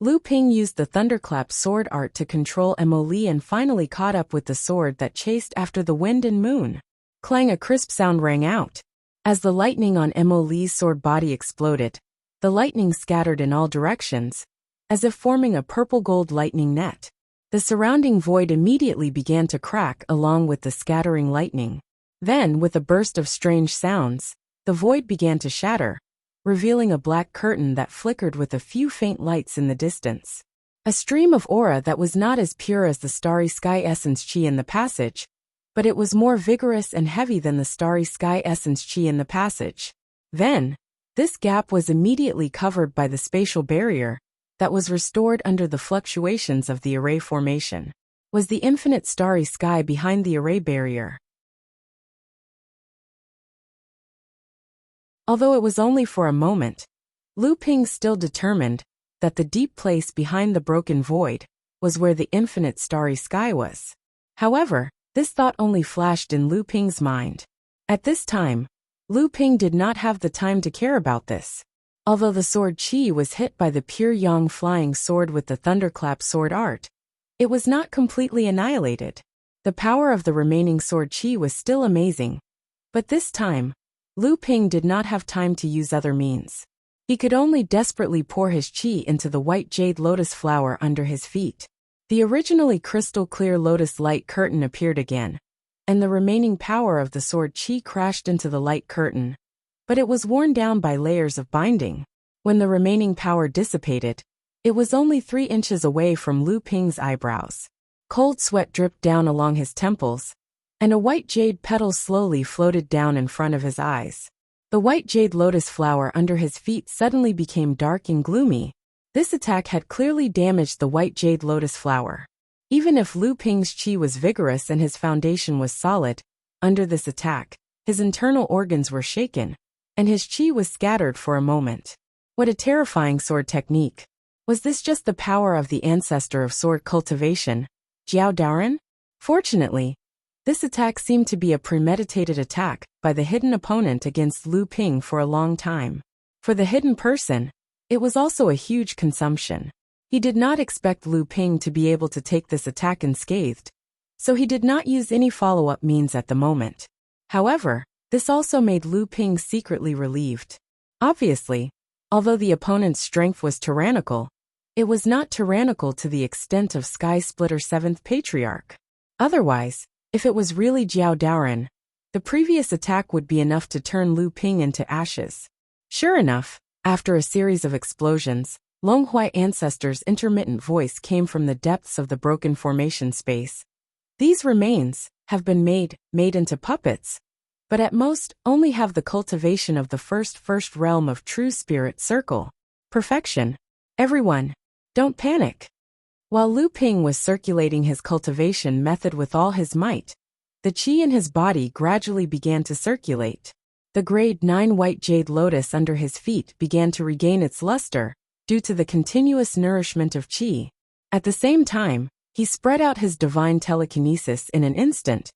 Lu Ping used the thunderclap sword art to control Mo Li and finally caught up with the sword that chased after the wind and moon. Clang! A crisp sound rang out. As the lightning on Mo Li's sword body exploded, the lightning scattered in all directions, as if forming a purple-gold lightning net. The surrounding void immediately began to crack along with the scattering lightning. Then, with a burst of strange sounds, the void began to shatter, revealing a black curtain that flickered with a few faint lights in the distance. A stream of aura that was not as pure as the starry sky essence qi in the passage, but it was more vigorous and heavy than the starry sky essence qi in the passage. Then, this gap was immediately covered by the spatial barrier that was restored under the fluctuations of the array formation. Was the infinite starry sky behind the array barrier? Although it was only for a moment, Lu Ping still determined that the deep place behind the broken void was where the infinite starry sky was. However, this thought only flashed in Lu Ping's mind. At this time, Lu Ping did not have the time to care about this. Although the sword qi was hit by the pure yang flying sword with the thunderclap sword art, it was not completely annihilated. The power of the remaining sword qi was still amazing, but this time, Lu Ping did not have time to use other means. He could only desperately pour his qi into the white jade lotus flower under his feet. The originally crystal-clear lotus light curtain appeared again, and the remaining power of the sword qi crashed into the light curtain, but it was worn down by layers of binding. When the remaining power dissipated, it was only 3 inches away from Lu Ping's eyebrows. Cold sweat dripped down along his temples, and a white jade petal slowly floated down in front of his eyes. The white jade lotus flower under his feet suddenly became dark and gloomy. This attack had clearly damaged the white jade lotus flower. Even if Lu Ping's qi was vigorous and his foundation was solid, under this attack, his internal organs were shaken, and his qi was scattered for a moment. What a terrifying sword technique! Was this just the power of the ancestor of sword cultivation, Jiao Daoren? Fortunately, this attack seemed to be a premeditated attack by the hidden opponent against Lu Ping for a long time. For the hidden person, it was also a huge consumption. He did not expect Lu Ping to be able to take this attack unscathed, so he did not use any follow-up means at the moment. However, this also made Lu Ping secretly relieved. Obviously, although the opponent's strength was tyrannical, it was not tyrannical to the extent of Sky Splitter 7th Patriarch. Otherwise, if it was really Jiao Daoren, the previous attack would be enough to turn Lu Ping into ashes. Sure enough, after a series of explosions, Longhui Ancestor's intermittent voice came from the depths of the broken formation space. These remains have been made into puppets, but at most only have the cultivation of the first realm of true spirit circle. Perfection. Everyone, don't panic. While Lu Ping was circulating his cultivation method with all his might, the qi in his body gradually began to circulate. The grade 9 white jade lotus under his feet began to regain its luster, due to the continuous nourishment of qi. At the same time, he spread out his divine telekinesis in an instant,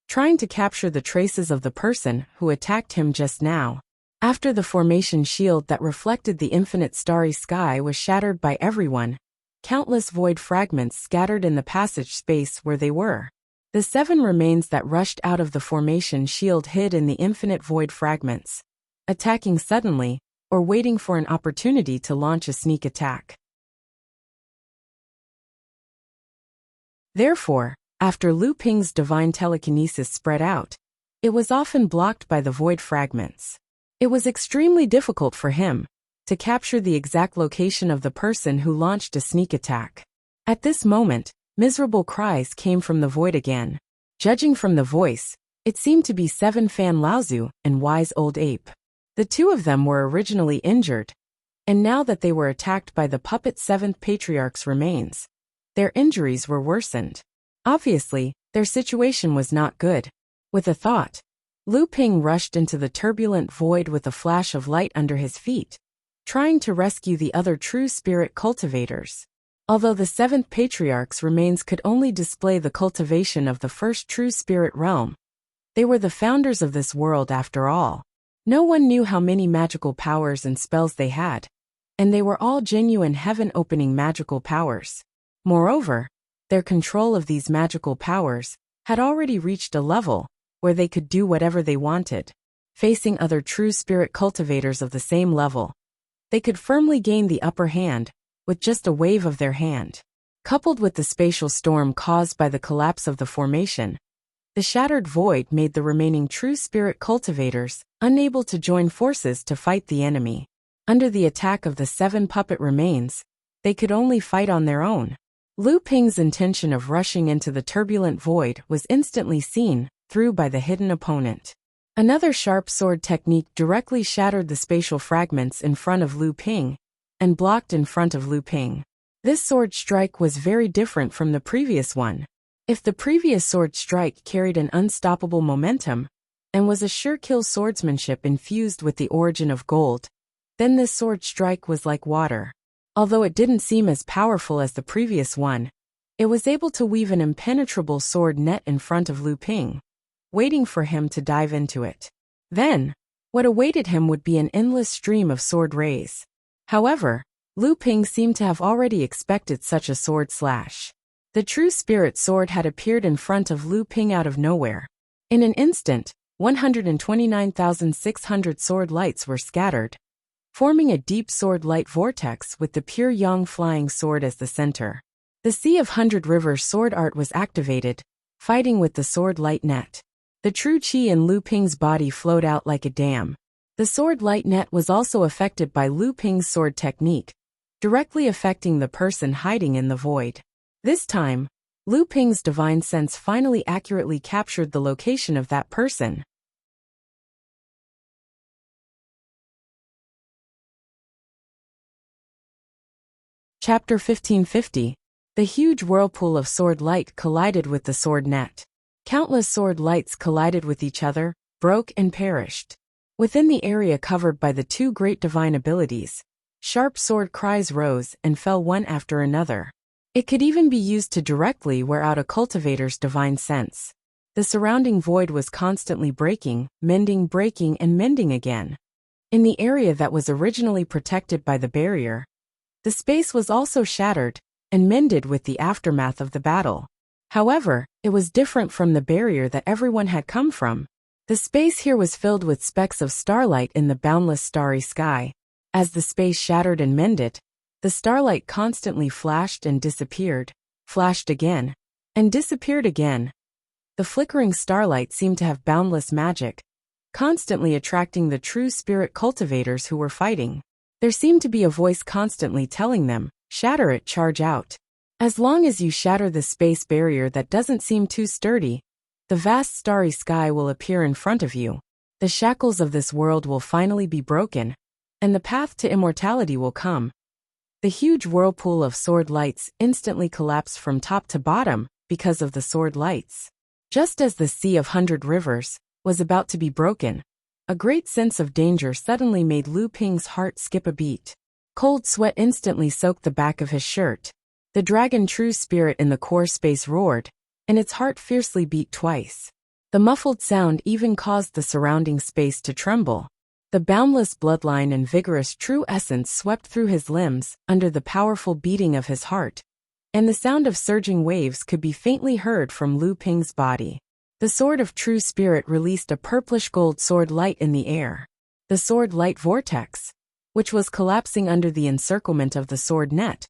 trying to capture the traces of the person who attacked him just now. After the formation shield that reflected the infinite starry sky was shattered by everyone, countless void fragments scattered in the passage space where they were. The 7 remains that rushed out of the formation shield hid in the infinite void fragments, attacking suddenly, or waiting for an opportunity to launch a sneak attack. Therefore, after Lu Ping's divine telekinesis spread out, it was often blocked by the void fragments. It was extremely difficult for him to capture the exact location of the person who launched a sneak attack. At this moment, miserable cries came from the void again. Judging from the voice, it seemed to be 7 Fan Laozu and Wise Old Ape. The 2 of them were originally injured, And now that they were attacked by the puppet seventh patriarch's remains, their injuries were worsened. Obviously, their situation was not good. With a thought, Lu Ping rushed into the turbulent void with a flash of light under his feet, trying to rescue the other true spirit cultivators. Although the seventh patriarch's remains could only display the cultivation of the first true spirit realm, they were the founders of this world after all. No one knew how many magical powers and spells they had, and they were all genuine heaven-opening magical powers. Moreover, their control of these magical powers had already reached a level where they could do whatever they wanted. Facing other true spirit cultivators of the same level, they could firmly gain the upper hand with just a wave of their hand. Coupled with the spatial storm caused by the collapse of the formation, the shattered void made the remaining true spirit cultivators unable to join forces to fight the enemy. Under the attack of the seven puppet remains, they could only fight on their own. Lu Ping's intention of rushing into the turbulent void was instantly seen through by the hidden opponent. Another sharp sword technique directly shattered the spatial fragments in front of Lu Ping and blocked in front of Lu Ping. This sword strike was very different from the previous one. If the previous sword strike carried an unstoppable momentum and was a sure-kill swordsmanship infused with the origin of gold, then this sword strike was like water. Although it didn't seem as powerful as the previous one, it was able to weave an impenetrable sword net in front of Lu Ping, waiting for him to dive into it. Then, what awaited him would be an endless stream of sword rays. However, Lu Ping seemed to have already expected such a sword slash. The true spirit sword had appeared in front of Lu Ping out of nowhere. In an instant, 129,600 sword lights were scattered, forming a deep sword light vortex with the pure yang flying sword as the center. The Sea of 100 Rivers sword art was activated, fighting with the sword light net. The true chi in Lu Ping's body flowed out like a dam. The sword light net was also affected by Lu Ping's sword technique, directly affecting the person hiding in the void. This time, Lu Ping's divine sense finally accurately captured the location of that person. Chapter 1550. The huge whirlpool of sword light collided with the sword net. Countless sword lights collided with each other, broke and perished. Within the area covered by the two great divine abilities, sharp sword cries rose and fell one after another. It could even be used to directly wear out a cultivator's divine sense. The surrounding void was constantly breaking, mending again. In the area that was originally protected by the barrier, the space was also shattered and mended with the aftermath of the battle. However, it was different from the barrier that everyone had come from. The space here was filled with specks of starlight in the boundless starry sky. As the space shattered and mended, the starlight constantly flashed and disappeared, flashed again, and disappeared again. The flickering starlight seemed to have boundless magic, constantly attracting the true spirit cultivators who were fighting. There seemed to be a voice constantly telling them, "Shatter it, charge out. As long as you shatter the space barrier that doesn't seem too sturdy, the vast starry sky will appear in front of you. The shackles of this world will finally be broken, and the path to immortality will come." The huge whirlpool of sword lights instantly collapsed from top to bottom because of the sword lights. Just as the Sea of 100 Rivers was about to be broken, a great sense of danger suddenly made Lu Ping's heart skip a beat. Cold sweat instantly soaked the back of his shirt. The dragon true spirit in the core space roared, and its heart fiercely beat twice. The muffled sound even caused the surrounding space to tremble. The boundless bloodline and vigorous true essence swept through his limbs under the powerful beating of his heart, and the sound of surging waves could be faintly heard from Lu Ping's body. The sword of true spirit released a purplish gold sword light in the air. The sword light vortex, which was collapsing under the encirclement of the sword net,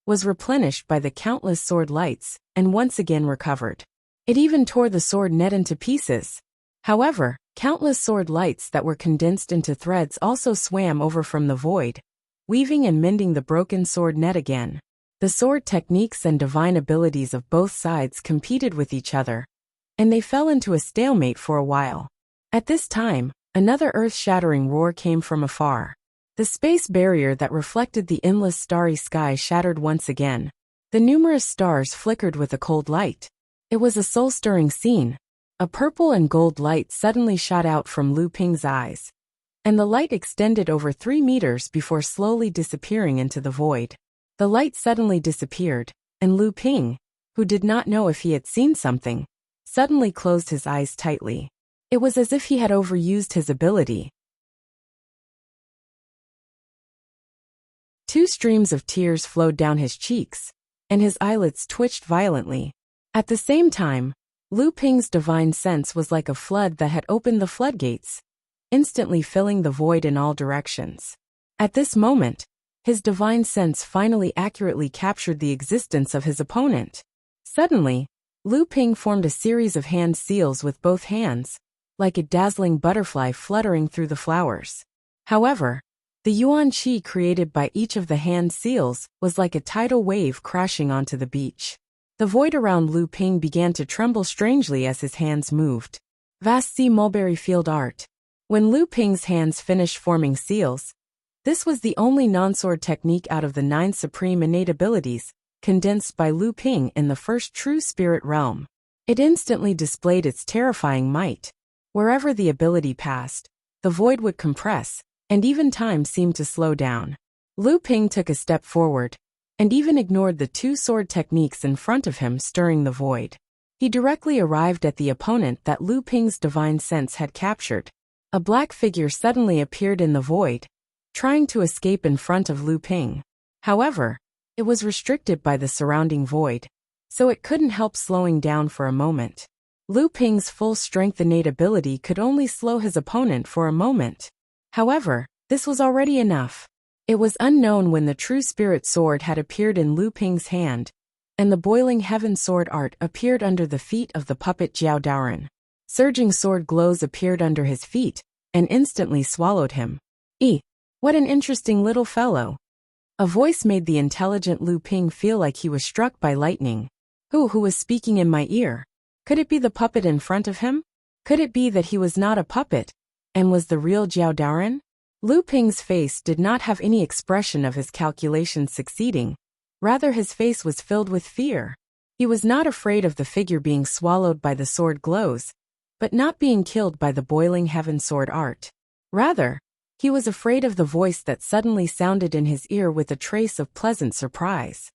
was replenished by the countless sword lights and once again recovered. It even tore the sword net into pieces. However, countless sword lights that were condensed into threads also swam over from the void, weaving and mending the broken sword net again. The sword techniques and divine abilities of both sides competed with each other, and they fell into a stalemate for a while. At this time, another earth-shattering roar came from afar. The space barrier that reflected the endless starry sky shattered once again. The numerous stars flickered with a cold light. It was a soul-stirring scene. A purple and gold light suddenly shot out from Lu Ping's eyes, and the light extended over 3 meters before slowly disappearing into the void. The light suddenly disappeared, and Lu Ping, who did not know if he had seen something, suddenly closed his eyes tightly. It was as if he had overused his ability. 2 streams of tears flowed down his cheeks, and his eyelids twitched violently. At the same time, Lu Ping's divine sense was like a flood that had opened the floodgates, instantly filling the void in all directions. At this moment, his divine sense finally accurately captured the existence of his opponent. Suddenly, Lu Ping formed a series of hand seals with both hands, like a dazzling butterfly fluttering through the flowers. However, the yuan qi created by each of the hand seals was like a tidal wave crashing onto the beach. The void around Lu Ping began to tremble strangely as his hands moved. Vast sea mulberry field art. When Lu Ping's hands finished forming seals, this was the only non-sword technique out of the 9 supreme innate abilities condensed by Lu Ping in the first true spirit realm. It instantly displayed its terrifying might. Wherever the ability passed, the void would compress, and even time seemed to slow down. Lu Ping took a step forward, and even ignored the 2 sword techniques in front of him stirring the void. He directly arrived at the opponent that Lu Ping's divine sense had captured. A black figure suddenly appeared in the void, trying to escape in front of Lu Ping. However, it was restricted by the surrounding void, so it couldn't help slowing down for a moment. Lu Ping's full-strength innate ability could only slow his opponent for a moment. However, this was already enough. It was unknown when the true spirit sword had appeared in Lu Ping's hand, and the boiling heaven sword art appeared under the feet of the puppet Jiao Daoren. Surging sword glows appeared under his feet, and instantly swallowed him. What an interesting little fellow. A voice made the intelligent Lu Ping feel like he was struck by lightning. Who was speaking in my ear? Could it be the puppet in front of him? Could it be that he was not a puppet, and was the real Jiao Daoren? Lu Ping's face did not have any expression of his calculations succeeding. Rather, his face was filled with fear. He was not afraid of the figure being swallowed by the sword glows, but not being killed by the boiling heaven sword art. Rather, he was afraid of the voice that suddenly sounded in his ear with a trace of pleasant surprise.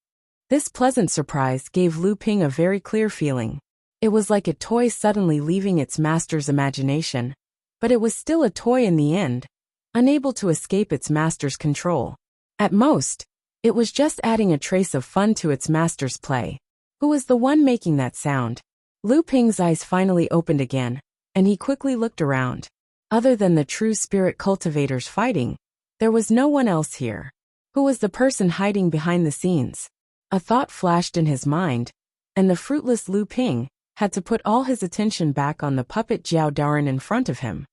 This pleasant surprise gave Lu Ping a very clear feeling. It was like a toy suddenly leaving its master's imagination, but it was still a toy in the end, unable to escape its master's control. At most, it was just adding a trace of fun to its master's play. Who was the one making that sound? Lu Ping's eyes finally opened again, and he quickly looked around. Other than the true spirit cultivators fighting, there was no one else here. Who was the person hiding behind the scenes? A thought flashed in his mind, and the fruitless Lu Ping had to put all his attention back on the puppet Jiao Daoren in front of him.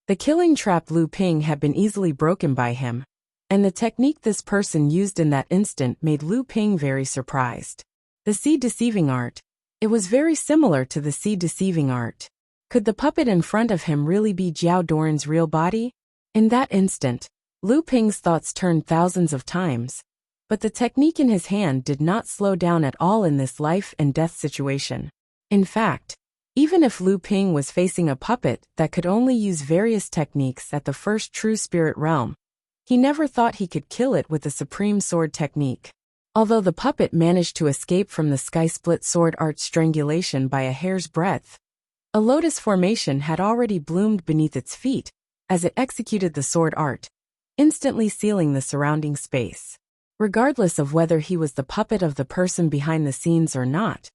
The killing trap Lu Ping had been easily broken by him, and the technique this person used in that instant made Lu Ping very surprised. The seed deceiving art. It was very similar to the seed deceiving art. Could the puppet in front of him really be Jiao Daoren's real body? In that instant, Lu Ping's thoughts turned thousands of times, but the technique in his hand did not slow down at all in this life and death situation. In fact, even if Lu Ping was facing a puppet that could only use various techniques at the first true spirit realm, he never thought he could kill it with the supreme sword technique. Although the puppet managed to escape from the sky-split sword art strangulation by a hair's breadth, a lotus formation had already bloomed beneath its feet as it executed the sword art, instantly sealing the surrounding space. Regardless of whether he was the puppet of the person behind the scenes or not,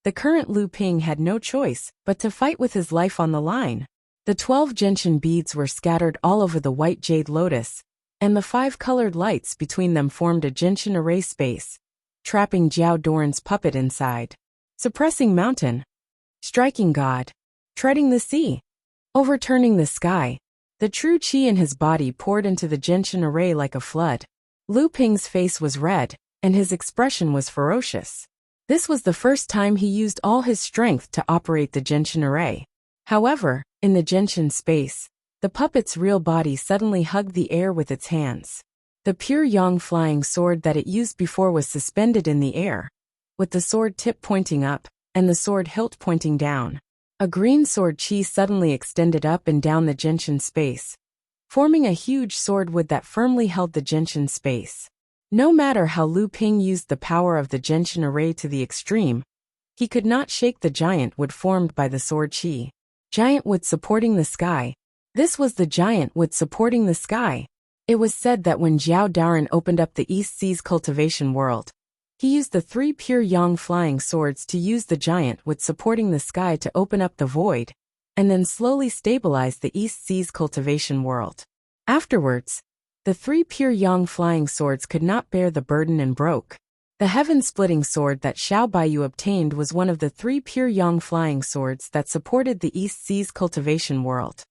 the current Lu Ping had no choice but to fight with his life on the line. The 12 gentian beads were scattered all over the white jade lotus, and the 5 colored lights between them formed a gentian array space, trapping Jiao Daoren's puppet inside. Suppressing mountain, striking God, treading the sea, overturning the sky, the true qi in his body poured into the gentian array like a flood. Lu Ping's face was red, and his expression was ferocious. This was the first time he used all his strength to operate the gentian array. However, in the gentian space, The puppet's real body suddenly hugged the air with its hands. The pure yang flying sword that it used before was suspended in the air, with the sword tip pointing up, and the sword hilt pointing down. A green sword chi suddenly extended up and down the genshin space, forming a huge sword wood that firmly held the genshin space. No matter how Lu Ping used the power of the genshin array to the extreme, he could not shake the giant wood formed by the sword chi. Giant wood supporting the sky. This was the giant wood supporting the sky. It was said that when Zhao Daoren opened up the East Sea's cultivation world, he used the 3 pure yang flying swords to use the giant wood supporting the sky to open up the void, and then slowly stabilize the East Sea's cultivation world. Afterwards, the 3 pure yang flying swords could not bear the burden and broke. The heaven-splitting sword that Xiao Baiyu obtained was one of the 3 pure yang flying swords that supported the East Sea's cultivation world.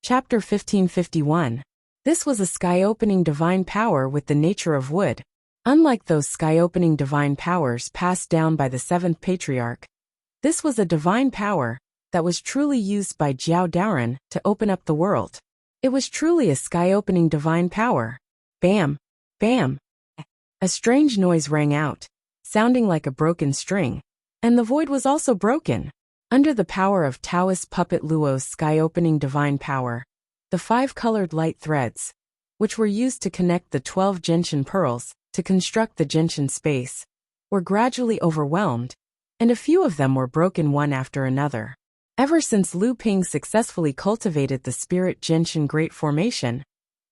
Chapter 1551. This was a sky-opening divine power with the nature of wood. Unlike those sky-opening divine powers passed down by the 7th patriarch, this was a divine power that was truly used by Zhao Daoren to open up the world. It was truly a sky-opening divine power. Bam! Bam! A strange noise rang out, sounding like a broken string, and the void was also broken. Under the power of Taoist puppet Luo's sky-opening divine power, the 5 colored light threads, which were used to connect the 12 genshin pearls to construct the genshin space, were gradually overwhelmed, and a few of them were broken one after another. Ever since Lu Ping successfully cultivated the Spirit Genshin Great Formation,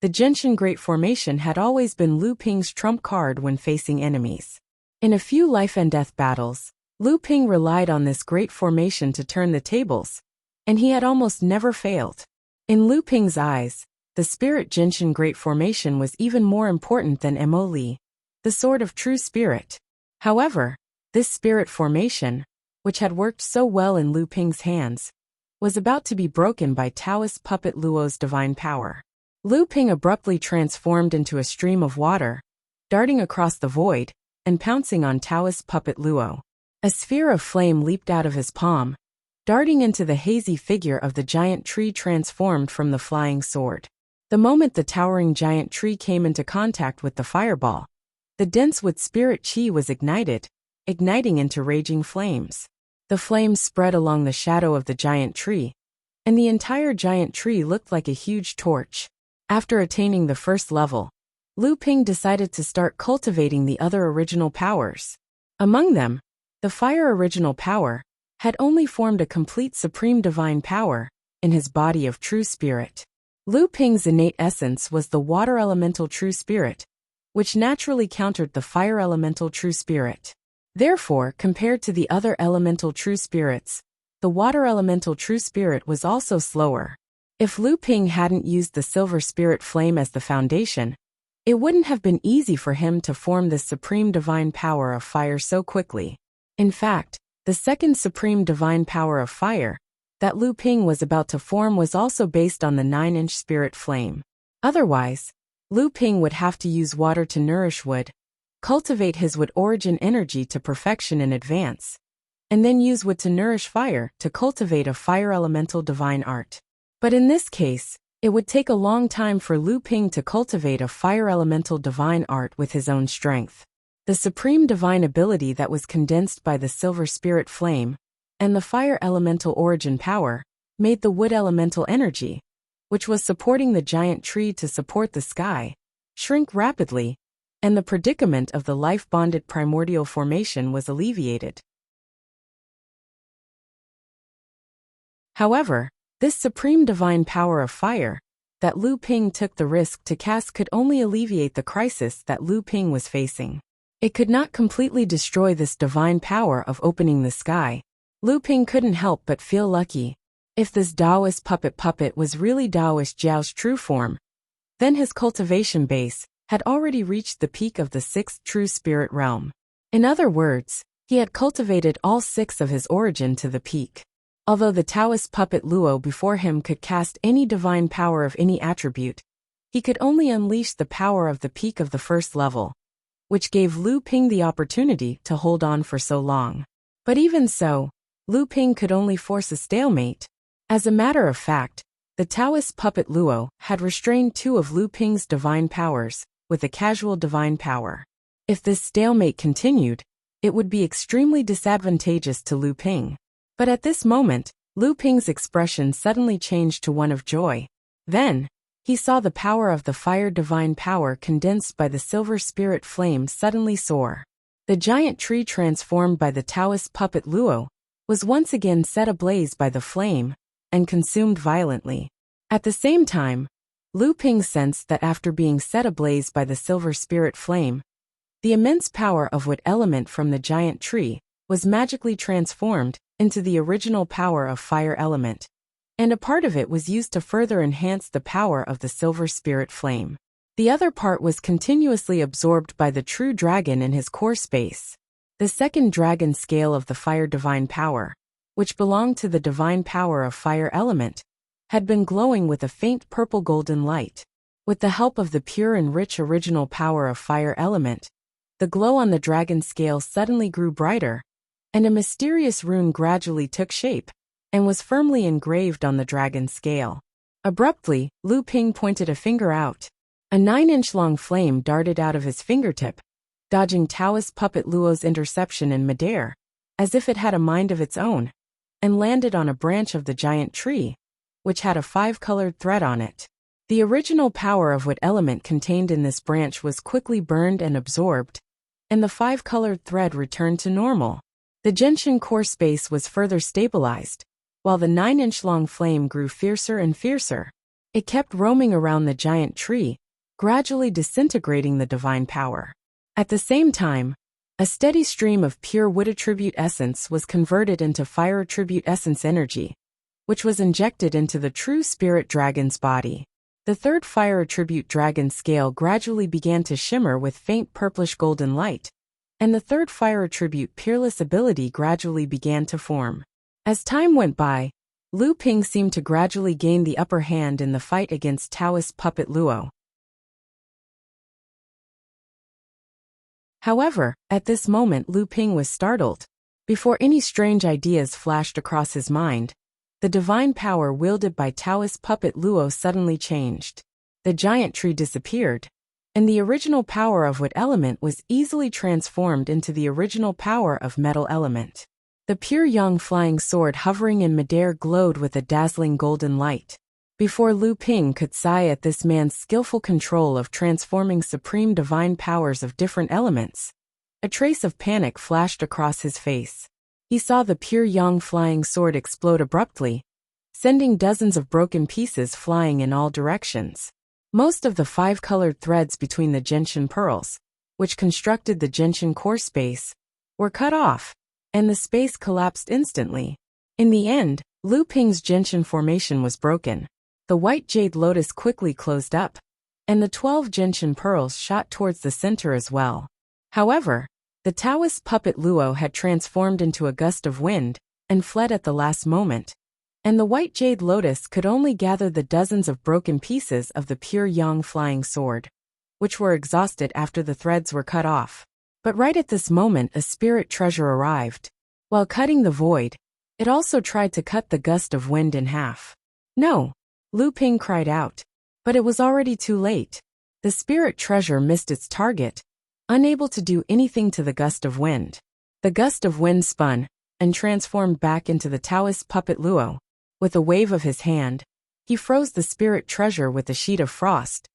the Genshin Great Formation had always been Lu Ping's trump card when facing enemies. In a few life and death battles, Lu Ping relied on this great formation to turn the tables, and he had almost never failed. In Lu Ping's eyes, the Spirit Genshin Great Formation was even more important than Mo Li, the Sword of True Spirit. However, this spirit formation, which had worked so well in Lu Ping's hands, was about to be broken by Taoist puppet Luo's divine power. Lu Ping abruptly transformed into a stream of water, darting across the void, and pouncing on Taoist puppet Luo. A sphere of flame leaped out of his palm, darting into the hazy figure of the giant tree transformed from the flying sword. The moment the towering giant tree came into contact with the fireball, the dense wood spirit chi was ignited, igniting into raging flames. The flames spread along the shadow of the giant tree, and the entire giant tree looked like a huge torch. After attaining the first level, Lu Ping decided to start cultivating the other original powers. Among them, the fire original power had only formed a complete supreme divine power in his body of true spirit. Lu Ping's innate essence was the water elemental true spirit, which naturally countered the fire elemental true spirit. Therefore, compared to the other elemental true spirits, the water elemental true spirit was also slower. If Lu Ping hadn't used the silver spirit flame as the foundation, it wouldn't have been easy for him to form this supreme divine power of fire so quickly. In fact, the second supreme divine power of fire that Lu Ping was about to form was also based on the 9-inch spirit flame. Otherwise, Lu Ping would have to use water to nourish wood, cultivate his wood origin energy to perfection in advance, and then use wood to nourish fire to cultivate a fire elemental divine art. But in this case, it would take a long time for Lu Ping to cultivate a fire elemental divine art with his own strength. The supreme divine ability that was condensed by the silver spirit flame and the fire elemental origin power made the wood elemental energy, which was supporting the giant tree to support the sky, shrink rapidly, and the predicament of the life-bonded primordial formation was alleviated. However, this supreme divine power of fire that Lu Ping took the risk to cast could only alleviate the crisis that Lu Ping was facing. It could not completely destroy this divine power of opening the sky. Lu Ping couldn't help but feel lucky. If this Taoist puppet was really Taoist Zhao's true form, then his cultivation base had already reached the peak of the 6th true spirit realm. In other words, he had cultivated all 6 of his origin to the peak. Although the Taoist puppet Luo before him could cast any divine power of any attribute, he could only unleash the power of the peak of the first level. which gave Lu Ping the opportunity to hold on for so long. But even so, Lu Ping could only force a stalemate. As a matter of fact, the Taoist puppet Luo had restrained two of Lu Ping's divine powers with a casual divine power. If this stalemate continued, it would be extremely disadvantageous to Lu Ping. But at this moment, Lu Ping's expression suddenly changed to one of joy. Then, he saw the power of the fire divine power condensed by the silver spirit flame suddenly soar. The giant tree transformed by the Taoist puppet Luo was once again set ablaze by the flame and consumed violently. At the same time, Lu Ping sensed that after being set ablaze by the silver spirit flame, the immense power of what element from the giant tree was magically transformed into the original power of fire element, and a part of it was used to further enhance the power of the silver spirit flame. The other part was continuously absorbed by the true dragon in his core space. The second dragon scale of the fire divine power, which belonged to the divine power of fire element, had been glowing with a faint purple golden light. With the help of the pure and rich original power of fire element, the glow on the dragon scale suddenly grew brighter, and a mysterious rune gradually took shape and was firmly engraved on the dragon scale. Abruptly, Lu Ping pointed a finger out. A 9-inch-long flame darted out of his fingertip, dodging Taoist puppet Luo's interception in midair, as if it had a mind of its own, and landed on a branch of the giant tree, which had a 5-colored thread on it. The original power of what element contained in this branch was quickly burned and absorbed, and the 5-colored thread returned to normal. The gentian core space was further stabilized, while the 9-inch-long flame grew fiercer and fiercer. It kept roaming around the giant tree, gradually disintegrating the divine power. At the same time, a steady stream of pure wood attribute essence was converted into fire attribute essence energy, which was injected into the true spirit dragon's body. The third fire attribute dragon scale gradually began to shimmer with faint purplish golden light, and the third fire attribute peerless ability gradually began to form. As time went by, Lu Ping seemed to gradually gain the upper hand in the fight against Taoist puppet Luo. However, at this moment Lu Ping was startled. Before any strange ideas flashed across his mind, the divine power wielded by Taoist puppet Luo suddenly changed. The giant tree disappeared, and the original power of what element was easily transformed into the original power of metal element. The pure yang flying sword hovering in midair glowed with a dazzling golden light. Before Lu Ping could sigh at this man's skillful control of transforming supreme divine powers of different elements, a trace of panic flashed across his face. He saw the pure yang flying sword explode abruptly, sending dozens of broken pieces flying in all directions. Most of the 5-colored threads between the gentian pearls, which constructed the gentian core space, were cut off, and the space collapsed instantly. In the end, Lu Ping's gentian formation was broken. The white jade lotus quickly closed up, and the 12 gentian pearls shot towards the center as well. However, the Taoist puppet Luo had transformed into a gust of wind and fled at the last moment, and the white jade lotus could only gather the dozens of broken pieces of the pure yang flying sword, which were exhausted after the threads were cut off. But right at this moment a spirit treasure arrived. While cutting the void, it also tried to cut the gust of wind in half. No! Lu Ping cried out. But it was already too late. The spirit treasure missed its target, unable to do anything to the gust of wind. The gust of wind spun and transformed back into the Taoist puppet Luo. With a wave of his hand, he froze the spirit treasure with a sheet of frost,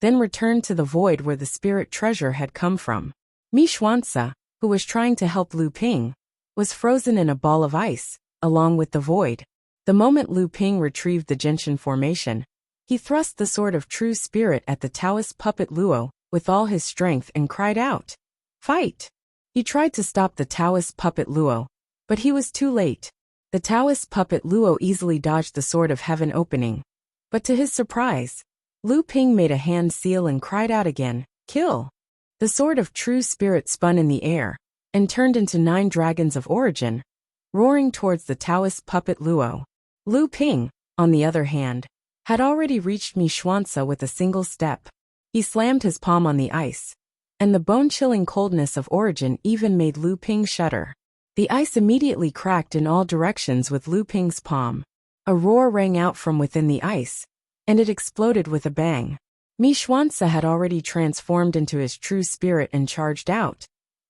then returned to the void where the spirit treasure had come from. Mi Xuanzi, who was trying to help Lu Ping, was frozen in a ball of ice, along with the void. The moment Lu Ping retrieved the gentian formation, he thrust the sword of true spirit at the Taoist puppet Luo with all his strength and cried out, "Fight!" He tried to stop the Taoist puppet Luo, but he was too late. The Taoist puppet Luo easily dodged the sword of heaven opening, but to his surprise, Lu Ping made a hand seal and cried out again, "Kill!" The sword of true spirit spun in the air and turned into 9 dragons of origin, roaring towards the Taoist puppet Luo. Lu Ping, on the other hand, had already reached Mi Xuanzi with a single step. He slammed his palm on the ice, and the bone-chilling coldness of origin even made Lu Ping shudder. The ice immediately cracked in all directions with Lu Ping's palm. A roar rang out from within the ice, and it exploded with a bang. Mi Xuanzi had already transformed into his true spirit and charged out,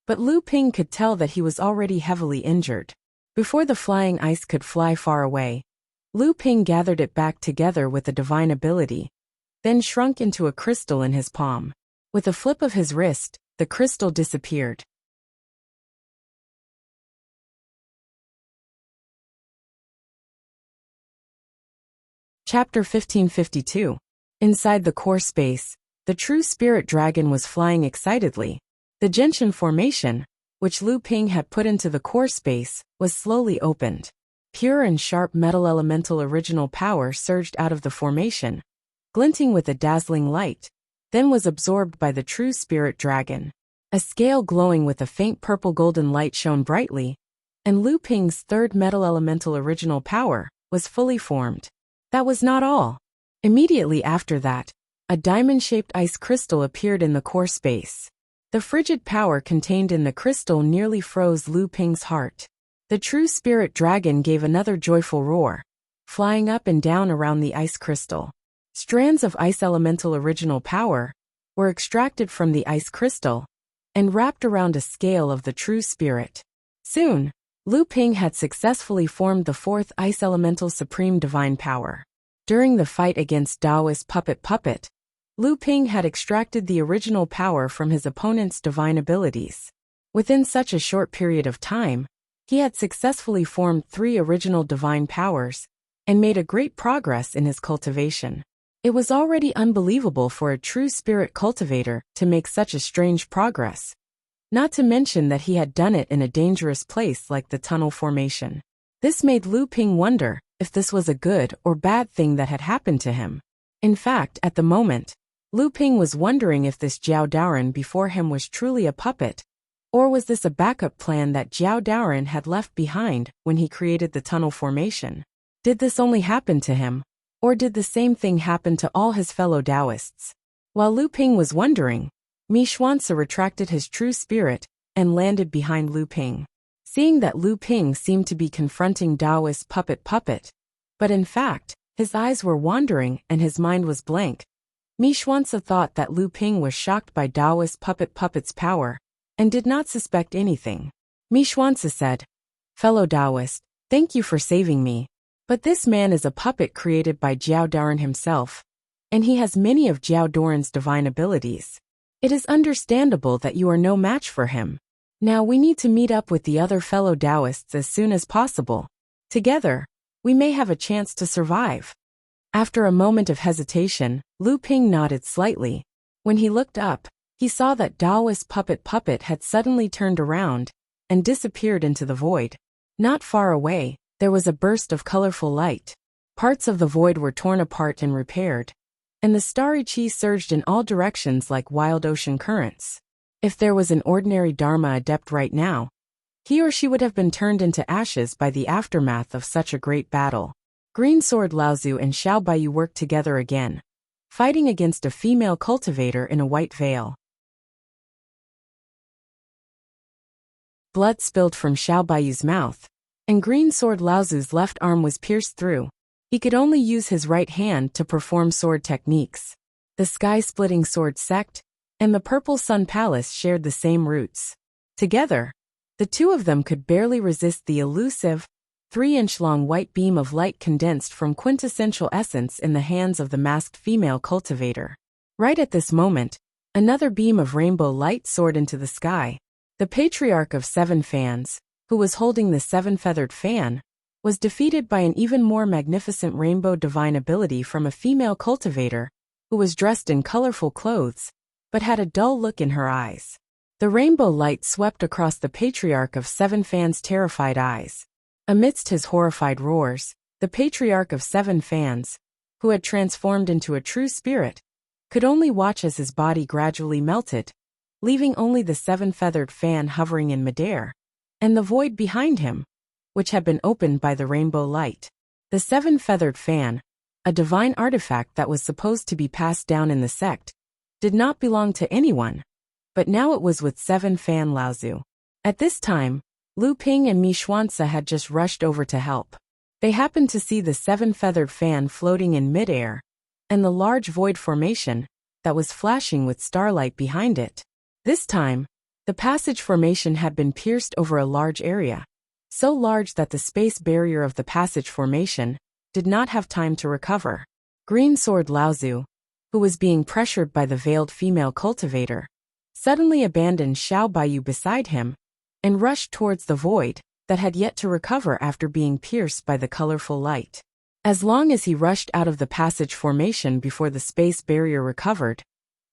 but Lu Ping could tell that he was already heavily injured. Before the flying ice could fly far away, Lu Ping gathered it back together with a divine ability, then shrunk into a crystal in his palm. With a flip of his wrist, the crystal disappeared. Chapter 1552. Inside the core space, the true spirit dragon was flying excitedly. The Gentian formation, which Lu Ping had put into the core space, was slowly opened. Pure and sharp metal elemental original power surged out of the formation, glinting with a dazzling light, then was absorbed by the true spirit dragon. A scale glowing with a faint purple-golden light shone brightly, and Lu Ping's third metal elemental original power was fully formed. That was not all. Immediately after that, a diamond-shaped ice crystal appeared in the core space. The frigid power contained in the crystal nearly froze Lu Ping's heart. The true spirit dragon gave another joyful roar, flying up and down around the ice crystal. Strands of ice elemental original power were extracted from the ice crystal and wrapped around a scale of the true spirit. Soon, Lu Ping had successfully formed the fourth ice elemental supreme divine power. During the fight against Daoist Puppet, Lu Ping had extracted the original power from his opponent's divine abilities. Within such a short period of time, he had successfully formed 3 original divine powers and made a great progress in his cultivation. It was already unbelievable for a true spirit cultivator to make such a strange progress, not to mention that he had done it in a dangerous place like the tunnel formation. This made Lu Ping wonder if this was a good or bad thing that had happened to him. In fact, at the moment, Lu Ping was wondering if this Jiao Daoren before him was truly a puppet, or was this a backup plan that Jiao Daoren had left behind when he created the tunnel formation? Did this only happen to him, or did the same thing happen to all his fellow Taoists? While Lu Ping was wondering, Mi Xuanzi retracted his true spirit and landed behind Lu Ping. Seeing that Lu Ping seemed to be confronting Taoist Puppet, but in fact, his eyes were wandering and his mind was blank, Mi Xuanzi thought that Lu Ping was shocked by Taoist Puppet's power and did not suspect anything. Mi Xuanzi said, "Fellow Taoist, thank you for saving me, but this man is a puppet created by Jiao Daoren himself, and he has many of Jiao Daoren's divine abilities. It is understandable that you are no match for him. Now we need to meet up with the other fellow Taoists as soon as possible. Together, we may have a chance to survive." After a moment of hesitation, Lu Ping nodded slightly. When he looked up, he saw that Taoist Puppet had suddenly turned around and disappeared into the void. Not far away, there was a burst of colorful light. Parts of the void were torn apart and repaired, and the starry chi surged in all directions like wild ocean currents. If there was an ordinary Dharma adept right now, he or she would have been turned into ashes by the aftermath of such a great battle. Green Sword Laozu and Xiao Baiyu worked together again, fighting against a female cultivator in a white veil. Blood spilled from Xiao Baiyu's mouth, and Green Sword Laozu's left arm was pierced through. He could only use his right hand to perform sword techniques. The sky-splitting sword sect and the Purple Sun Palace shared the same roots. Together, the two of them could barely resist the elusive, 3-inch-long white beam of light condensed from quintessential essence in the hands of the masked female cultivator. Right at this moment, another beam of rainbow light soared into the sky. The Patriarch of 7 Fans, who was holding the 7-feathered fan, was defeated by an even more magnificent rainbow divine ability from a female cultivator, who was dressed in colorful clothes, but had a dull look in her eyes. The rainbow light swept across the Patriarch of 7 Fans' terrified eyes. Amidst his horrified roars, the Patriarch of 7 Fans, who had transformed into a true spirit, could only watch as his body gradually melted, leaving only the 7-feathered fan hovering in midair, and the void behind him, which had been opened by the rainbow light. The 7-feathered fan, a divine artifact that was supposed to be passed down in the sect, did not belong to anyone, but now it was with 7 Fan Laozu. At this time, Lu Ping and Mi Xuanzi had just rushed over to help. They happened to see the 7-feathered fan floating in midair, and the large void formation that was flashing with starlight behind it. This time, the passage formation had been pierced over a large area, so large that the space barrier of the passage formation did not have time to recover. Green Sword Laozu, who was being pressured by the veiled female cultivator, suddenly abandoned Xiao Baiyu beside him and rushed towards the void that had yet to recover after being pierced by the colorful light. As long as he rushed out of the passage formation before the space barrier recovered,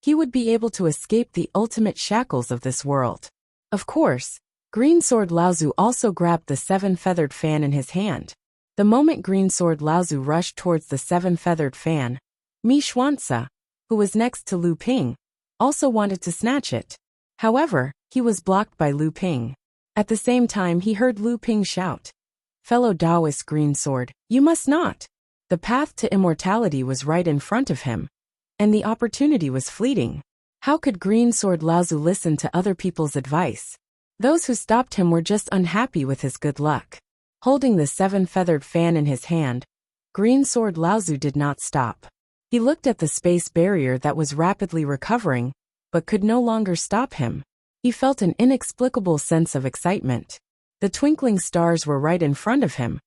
he would be able to escape the ultimate shackles of this world. Of course, Green Sword Laozu also grabbed the 7-feathered fan in his hand. The moment Green Sword Laozu rushed towards the 7-feathered fan, Mi Xuanzi, who was next to Lu Ping, also wanted to snatch it. However, he was blocked by Lu Ping. At the same time, he heard Lu Ping shout, "Fellow Taoist Green Sword, you must not." The path to immortality was right in front of him, and the opportunity was fleeting. How could Green Sword Laozu listen to other people's advice? Those who stopped him were just unhappy with his good luck. Holding the 7-feathered fan in his hand, Green Sword Laozu did not stop. He looked at the space barrier that was rapidly recovering, but could no longer stop him. He felt an inexplicable sense of excitement. The twinkling stars were right in front of him,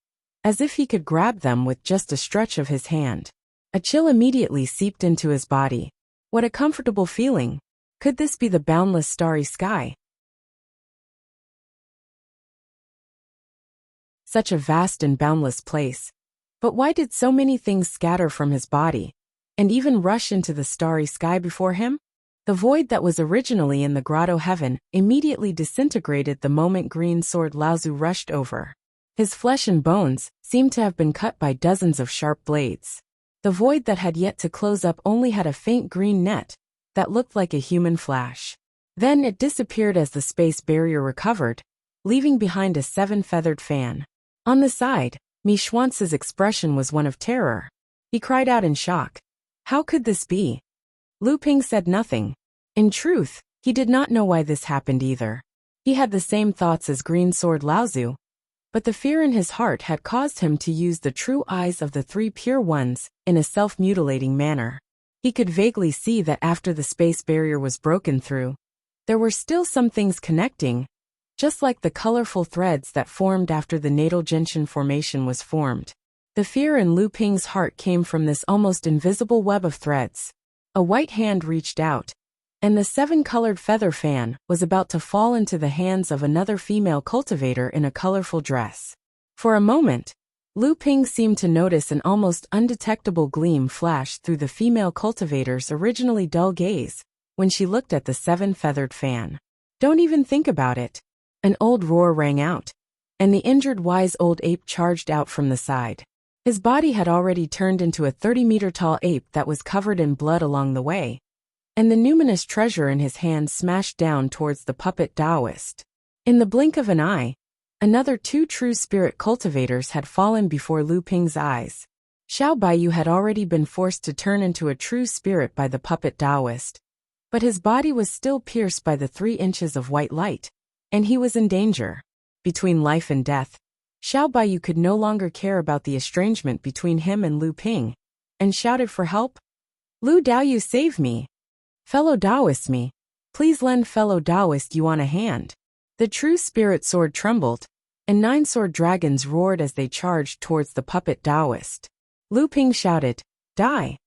as if he could grab them with just a stretch of his hand. A chill immediately seeped into his body. What a comfortable feeling. Could this be the boundless starry sky? Such a vast and boundless place. But why did so many things scatter from his body, and even rush into the starry sky before him? The void that was originally in the grotto heaven immediately disintegrated the moment Green Sword Laozu rushed over. His flesh and bones seemed to have been cut by dozens of sharp blades. The void that had yet to close up only had a faint green net that looked like a human flash. Then it disappeared as the space barrier recovered, leaving behind a 7-feathered fan. On the side, Mi Xuanzi's expression was one of terror. He cried out in shock. How could this be? Lu Ping said nothing. In truth, he did not know why this happened either. He had the same thoughts as Green Sword Laozu, but the fear in his heart had caused him to use the true eyes of the 3 pure ones in a self-mutilating manner. He could vaguely see that after the space barrier was broken through, there were still some things connecting, just like the colorful threads that formed after the natal gentian formation was formed. The fear in Lu Ping's heart came from this almost invisible web of threads. A white hand reached out, and the 7-colored feather fan was about to fall into the hands of another female cultivator in a colorful dress. For a moment, Lu Ping seemed to notice an almost undetectable gleam flash through the female cultivator's originally dull gaze when she looked at the 7-feathered fan. Don't even think about it. An old roar rang out, and the injured wise old ape charged out from the side. His body had already turned into a 30-meter-tall ape that was covered in blood along the way, and the numinous treasure in his hand smashed down towards the puppet Taoist. In the blink of an eye, another 2 true spirit cultivators had fallen before Lu Ping's eyes. Xiao Baiyu had already been forced to turn into a true spirit by the puppet Taoist, but his body was still pierced by the 3 inches of white light, and he was in danger. Between life and death, Xiao Baiyu could no longer care about the estrangement between him and Lu Ping, and shouted for help. Lu Daoyu, save me! Fellow Taoist me, please lend fellow Taoist Yuan a hand. The true spirit sword trembled, and 9 sword dragons roared as they charged towards the puppet Taoist. Lu Ping shouted, Die!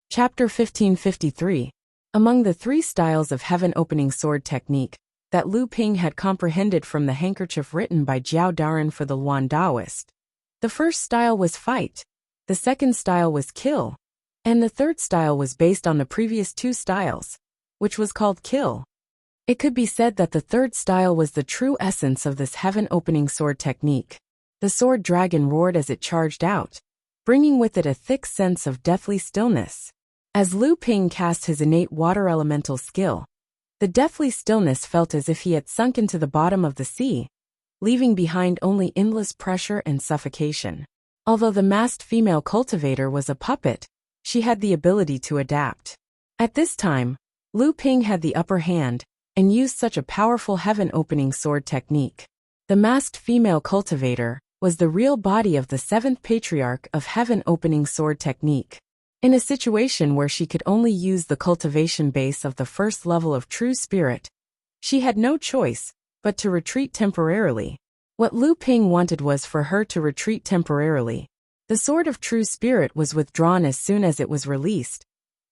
Chapter 1553. Among the 3 styles of heaven-opening sword technique that Lu Ping had comprehended from the handkerchief written by Jiao Daren for the Luan Taoist, the first style was fight, the second style was kill, and the third style was based on the previous 2 styles, which was called kill. It could be said that the third style was the true essence of this heaven-opening sword technique. The sword dragon roared as it charged out, bringing with it a thick sense of deathly stillness. As Lu Ping cast his innate water elemental skill, the deathly stillness felt as if he had sunk into the bottom of the sea, leaving behind only endless pressure and suffocation. Although the masked female cultivator was a puppet, she had the ability to adapt. At this time, Lu Ping had the upper hand and used such a powerful heaven-opening sword technique. The masked female cultivator was the real body of the seventh patriarch of heaven-opening sword technique. In a situation where she could only use the cultivation base of the first level of true spirit, she had no choice but to retreat temporarily. What Lu Ping wanted was for her to retreat temporarily. The sword of true spirit was withdrawn as soon as it was released,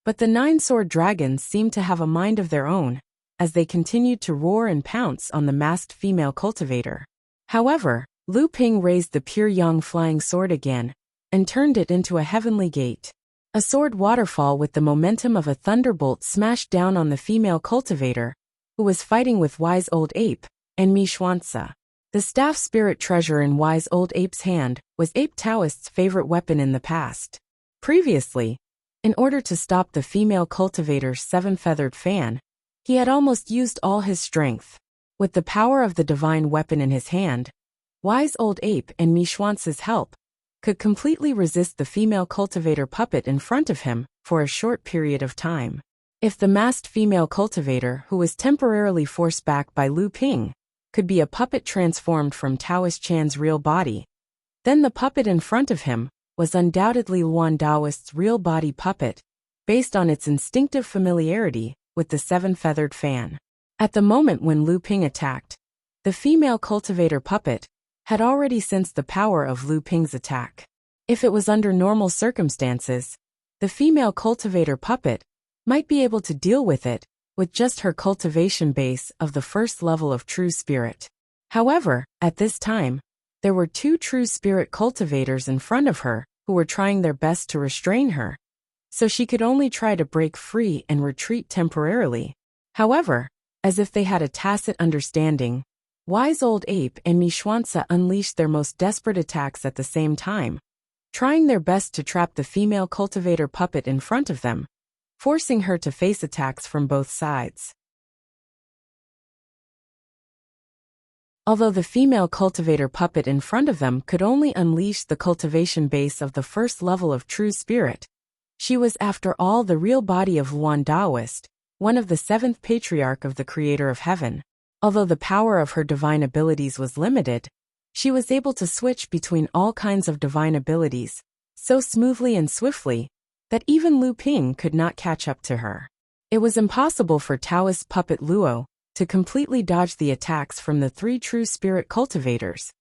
but the 9-sword dragons seemed to have a mind of their own, as they continued to roar and pounce on the masked female cultivator. However, Lu Ping raised the pure yang flying sword again, and turned it into a heavenly gate. A sword waterfall with the momentum of a thunderbolt smashed down on the female cultivator, who was fighting with Wise Old Ape and Xuanzi. The staff spirit treasure in Wise Old Ape's hand was Ape Taoist's favorite weapon in the past. Previously, in order to stop the female cultivator's 7-feathered fan, he had almost used all his strength. With the power of the divine weapon in his hand, Wise Old Ape and Xuanzi's help could completely resist the female cultivator puppet in front of him for a short period of time. If the masked female cultivator who was temporarily forced back by Lu Ping could be a puppet transformed from Taoist Chan's real body, then the puppet in front of him was undoubtedly Luan Daoist's real body puppet, based on its instinctive familiarity with the 7-feathered fan. At the moment when Lu Ping attacked, the female cultivator puppet had already sensed the power of Lu Ping's attack. If it was under normal circumstances, the female cultivator puppet might be able to deal with it with just her cultivation base of the first level of true spirit. However, at this time, there were 2 true spirit cultivators in front of her who were trying their best to restrain her, so she could only try to break free and retreat temporarily. However, as if they had a tacit understanding, Wise Old Ape and Xuanzi unleashed their most desperate attacks at the same time, trying their best to trap the female cultivator puppet in front of them, forcing her to face attacks from both sides. Although the female cultivator puppet in front of them could only unleash the cultivation base of the first level of true spirit, she was after all the real body of Luan Daoist, one of the 7th patriarch of the creator of heaven. Although the power of her divine abilities was limited, she was able to switch between all kinds of divine abilities so smoothly and swiftly that even Lu Ping could not catch up to her. It was impossible for Taoist puppet Luo to completely dodge the attacks from the 3 true spirit cultivators,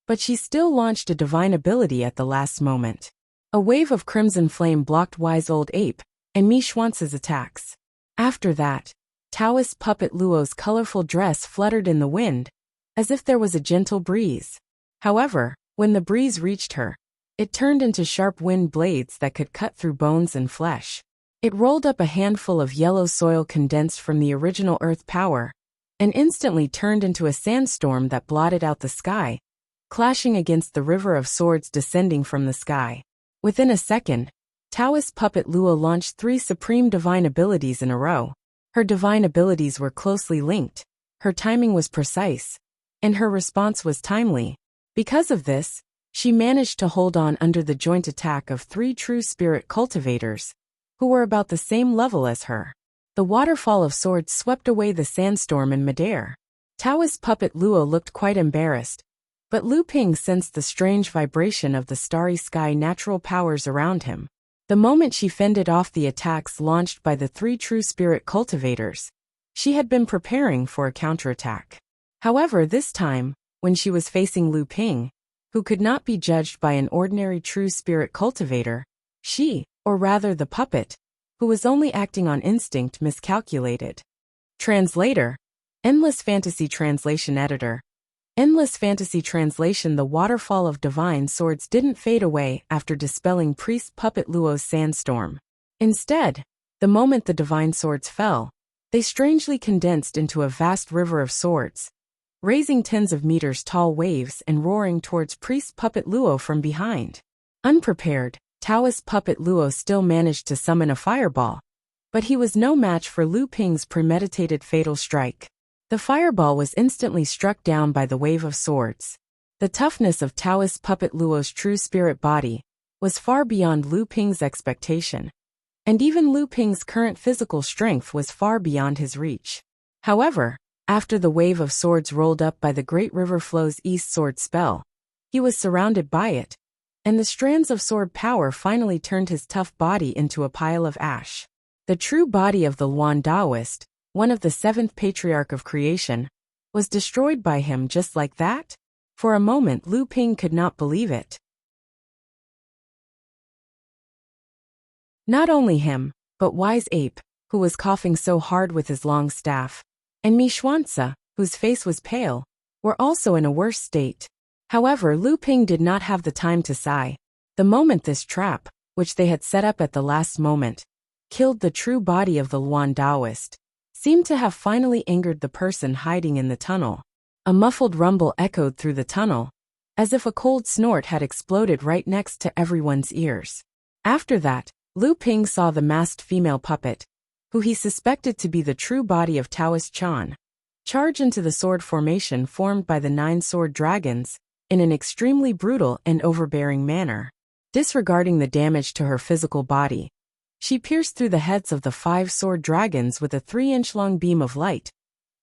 but she still launched a divine ability at the last moment. A wave of crimson flame blocked Wise Old Ape and Xuanzi's attacks. After that, Taoist puppet Luo's colorful dress fluttered in the wind, as if there was a gentle breeze. However, when the breeze reached her, it turned into sharp wind blades that could cut through bones and flesh. It rolled up a handful of yellow soil condensed from the original earth power, and instantly turned into a sandstorm that blotted out the sky, clashing against the river of swords descending from the sky. Within a second, Taoist puppet Luo launched 3 supreme divine abilities in a row. Her divine abilities were closely linked, her timing was precise, and her response was timely. Because of this, she managed to hold on under the joint attack of 3 true spirit cultivators, who were about the same level as her. The waterfall of swords swept away the sandstorm in midair. Taoist puppet Luo looked quite embarrassed, but Lu Ping sensed the strange vibration of the starry sky natural powers around him. The moment she fended off the attacks launched by the 3 true spirit cultivators, she had been preparing for a counterattack. However, this time, when she was facing Lu Ping, who could not be judged by an ordinary true spirit cultivator, she, or rather the puppet, who was only acting on instinct, miscalculated. Translator, Endless Fantasy Translation Editor. Endless Fantasy Translation. The waterfall of divine swords didn't fade away after dispelling priest puppet Luo's sandstorm. Instead, the moment the divine swords fell, they strangely condensed into a vast river of swords, raising tens of meters tall waves and roaring towards priest puppet Luo from behind. Unprepared, Taoist puppet Luo still managed to summon a fireball, but he was no match for Lu Ping's premeditated fatal strike. The fireball was instantly struck down by the wave of swords. The toughness of Taoist puppet Luo's true spirit body was far beyond Lu Ping's expectation, and even Lu Ping's current physical strength was far beyond his reach. However, after the wave of swords rolled up by the great river flow's east sword spell, he was surrounded by it, and the strands of sword power finally turned his tough body into a pile of ash. The true body of the Luan Taoist, one of the seventh patriarch of creation, was destroyed by him just like that? For a moment Lu Ping could not believe it. Not only him, but Wise Ape, who was coughing so hard with his long staff, and Mi Xuanzi, whose face was pale, were also in a worse state. However, Lu Ping did not have the time to sigh. The moment this trap, which they had set up at the last moment, killed the true body of the Luan Taoist, seemed to have finally angered the person hiding in the tunnel. A muffled rumble echoed through the tunnel, as if a cold snort had exploded right next to everyone's ears. After that, Lu Ping saw the masked female puppet, who he suspected to be the true body of Taoist Chan, charge into the sword formation formed by the 9 sword dragons, in an extremely brutal and overbearing manner. Disregarding the damage to her physical body, she pierced through the heads of the 5 sword dragons with a 3-inch-long beam of light,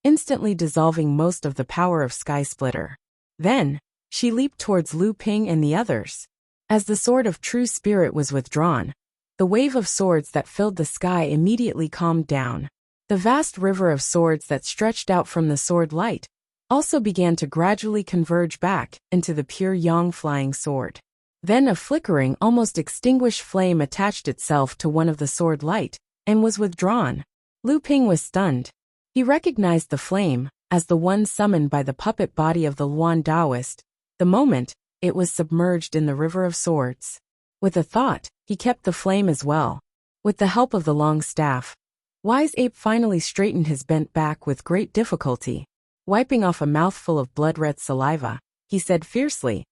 instantly dissolving most of the power of Sky Splitter. Then, she leaped towards Lu Ping and the others. As the sword of true spirit was withdrawn, the wave of swords that filled the sky immediately calmed down. The vast river of swords that stretched out from the sword light also began to gradually converge back into the pure yang flying sword. Then a flickering, almost extinguished flame attached itself to one of the sword light and was withdrawn. Lu Ping was stunned. He recognized the flame as the one summoned by the puppet body of the Luan Taoist, the moment it was submerged in the river of swords. With a thought, he kept the flame as well. With the help of the long staff, Wise Ape finally straightened his bent back with great difficulty. Wiping off a mouthful of blood-red saliva, he said fiercely,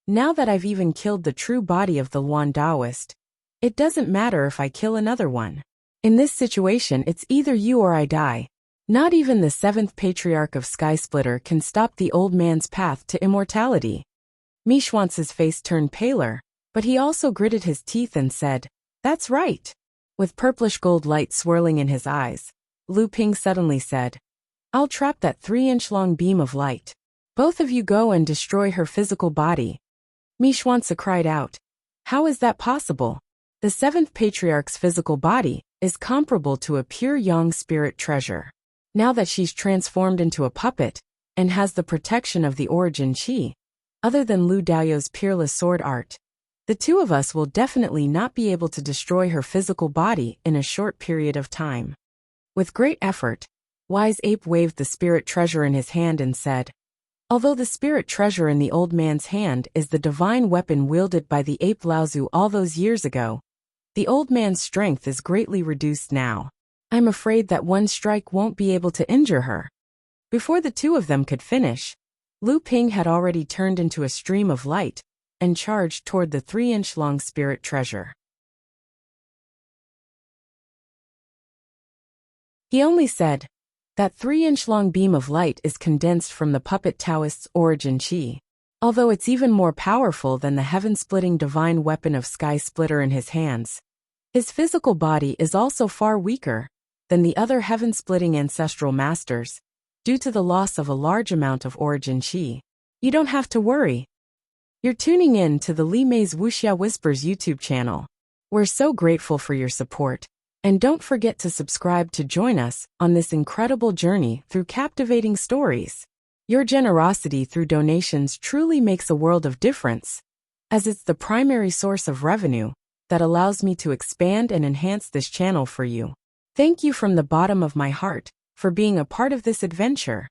"Now that I've even killed the true body of the Luan Taoist, it doesn't matter if I kill another one. In this situation it's either you or I die." Not even the 7th patriarch of Sky Splitter can stop the old man's path to immortality. Mi Xuanzi's face turned paler, but he also gritted his teeth and said, "That's right." With purplish gold light swirling in his eyes, Lu Ping suddenly said, "I'll trap that 3-inch-long beam of light. Both of you go and destroy her physical body." Mi Xuanzi cried out, "How is that possible? The 7th patriarch's physical body is comparable to a pure yang spirit treasure. Now that she's transformed into a puppet and has the protection of the origin chi, other than Lu Dao's peerless sword art, the two of us will definitely not be able to destroy her physical body in a short period of time." With great effort, Wise Ape waved the spirit treasure in his hand and said, "Although the spirit treasure in the old man's hand is the divine weapon wielded by the ape Laozu all those years ago, the old man's strength is greatly reduced now. I'm afraid that one strike won't be able to injure her." Before the two of them could finish, Lu Ping had already turned into a stream of light and charged toward the 3-inch-long spirit treasure. He only said, "That 3-inch-long beam of light is condensed from the puppet Taoist's origin chi. Although it's even more powerful than the heaven-splitting divine weapon of Sky Splitter in his hands, his physical body is also far weaker than the other heaven-splitting ancestral masters, due to the loss of a large amount of origin chi. You don't have to worry. You're tuning in to the Li Mei's Wuxia Whispers YouTube channel. We're so grateful for your support, and don't forget to subscribe to join us on this incredible journey through captivating stories. Your generosity through donations truly makes a world of difference, as it's the primary source of revenue that allows me to expand and enhance this channel for you. Thank you from the bottom of my heart for being a part of this adventure.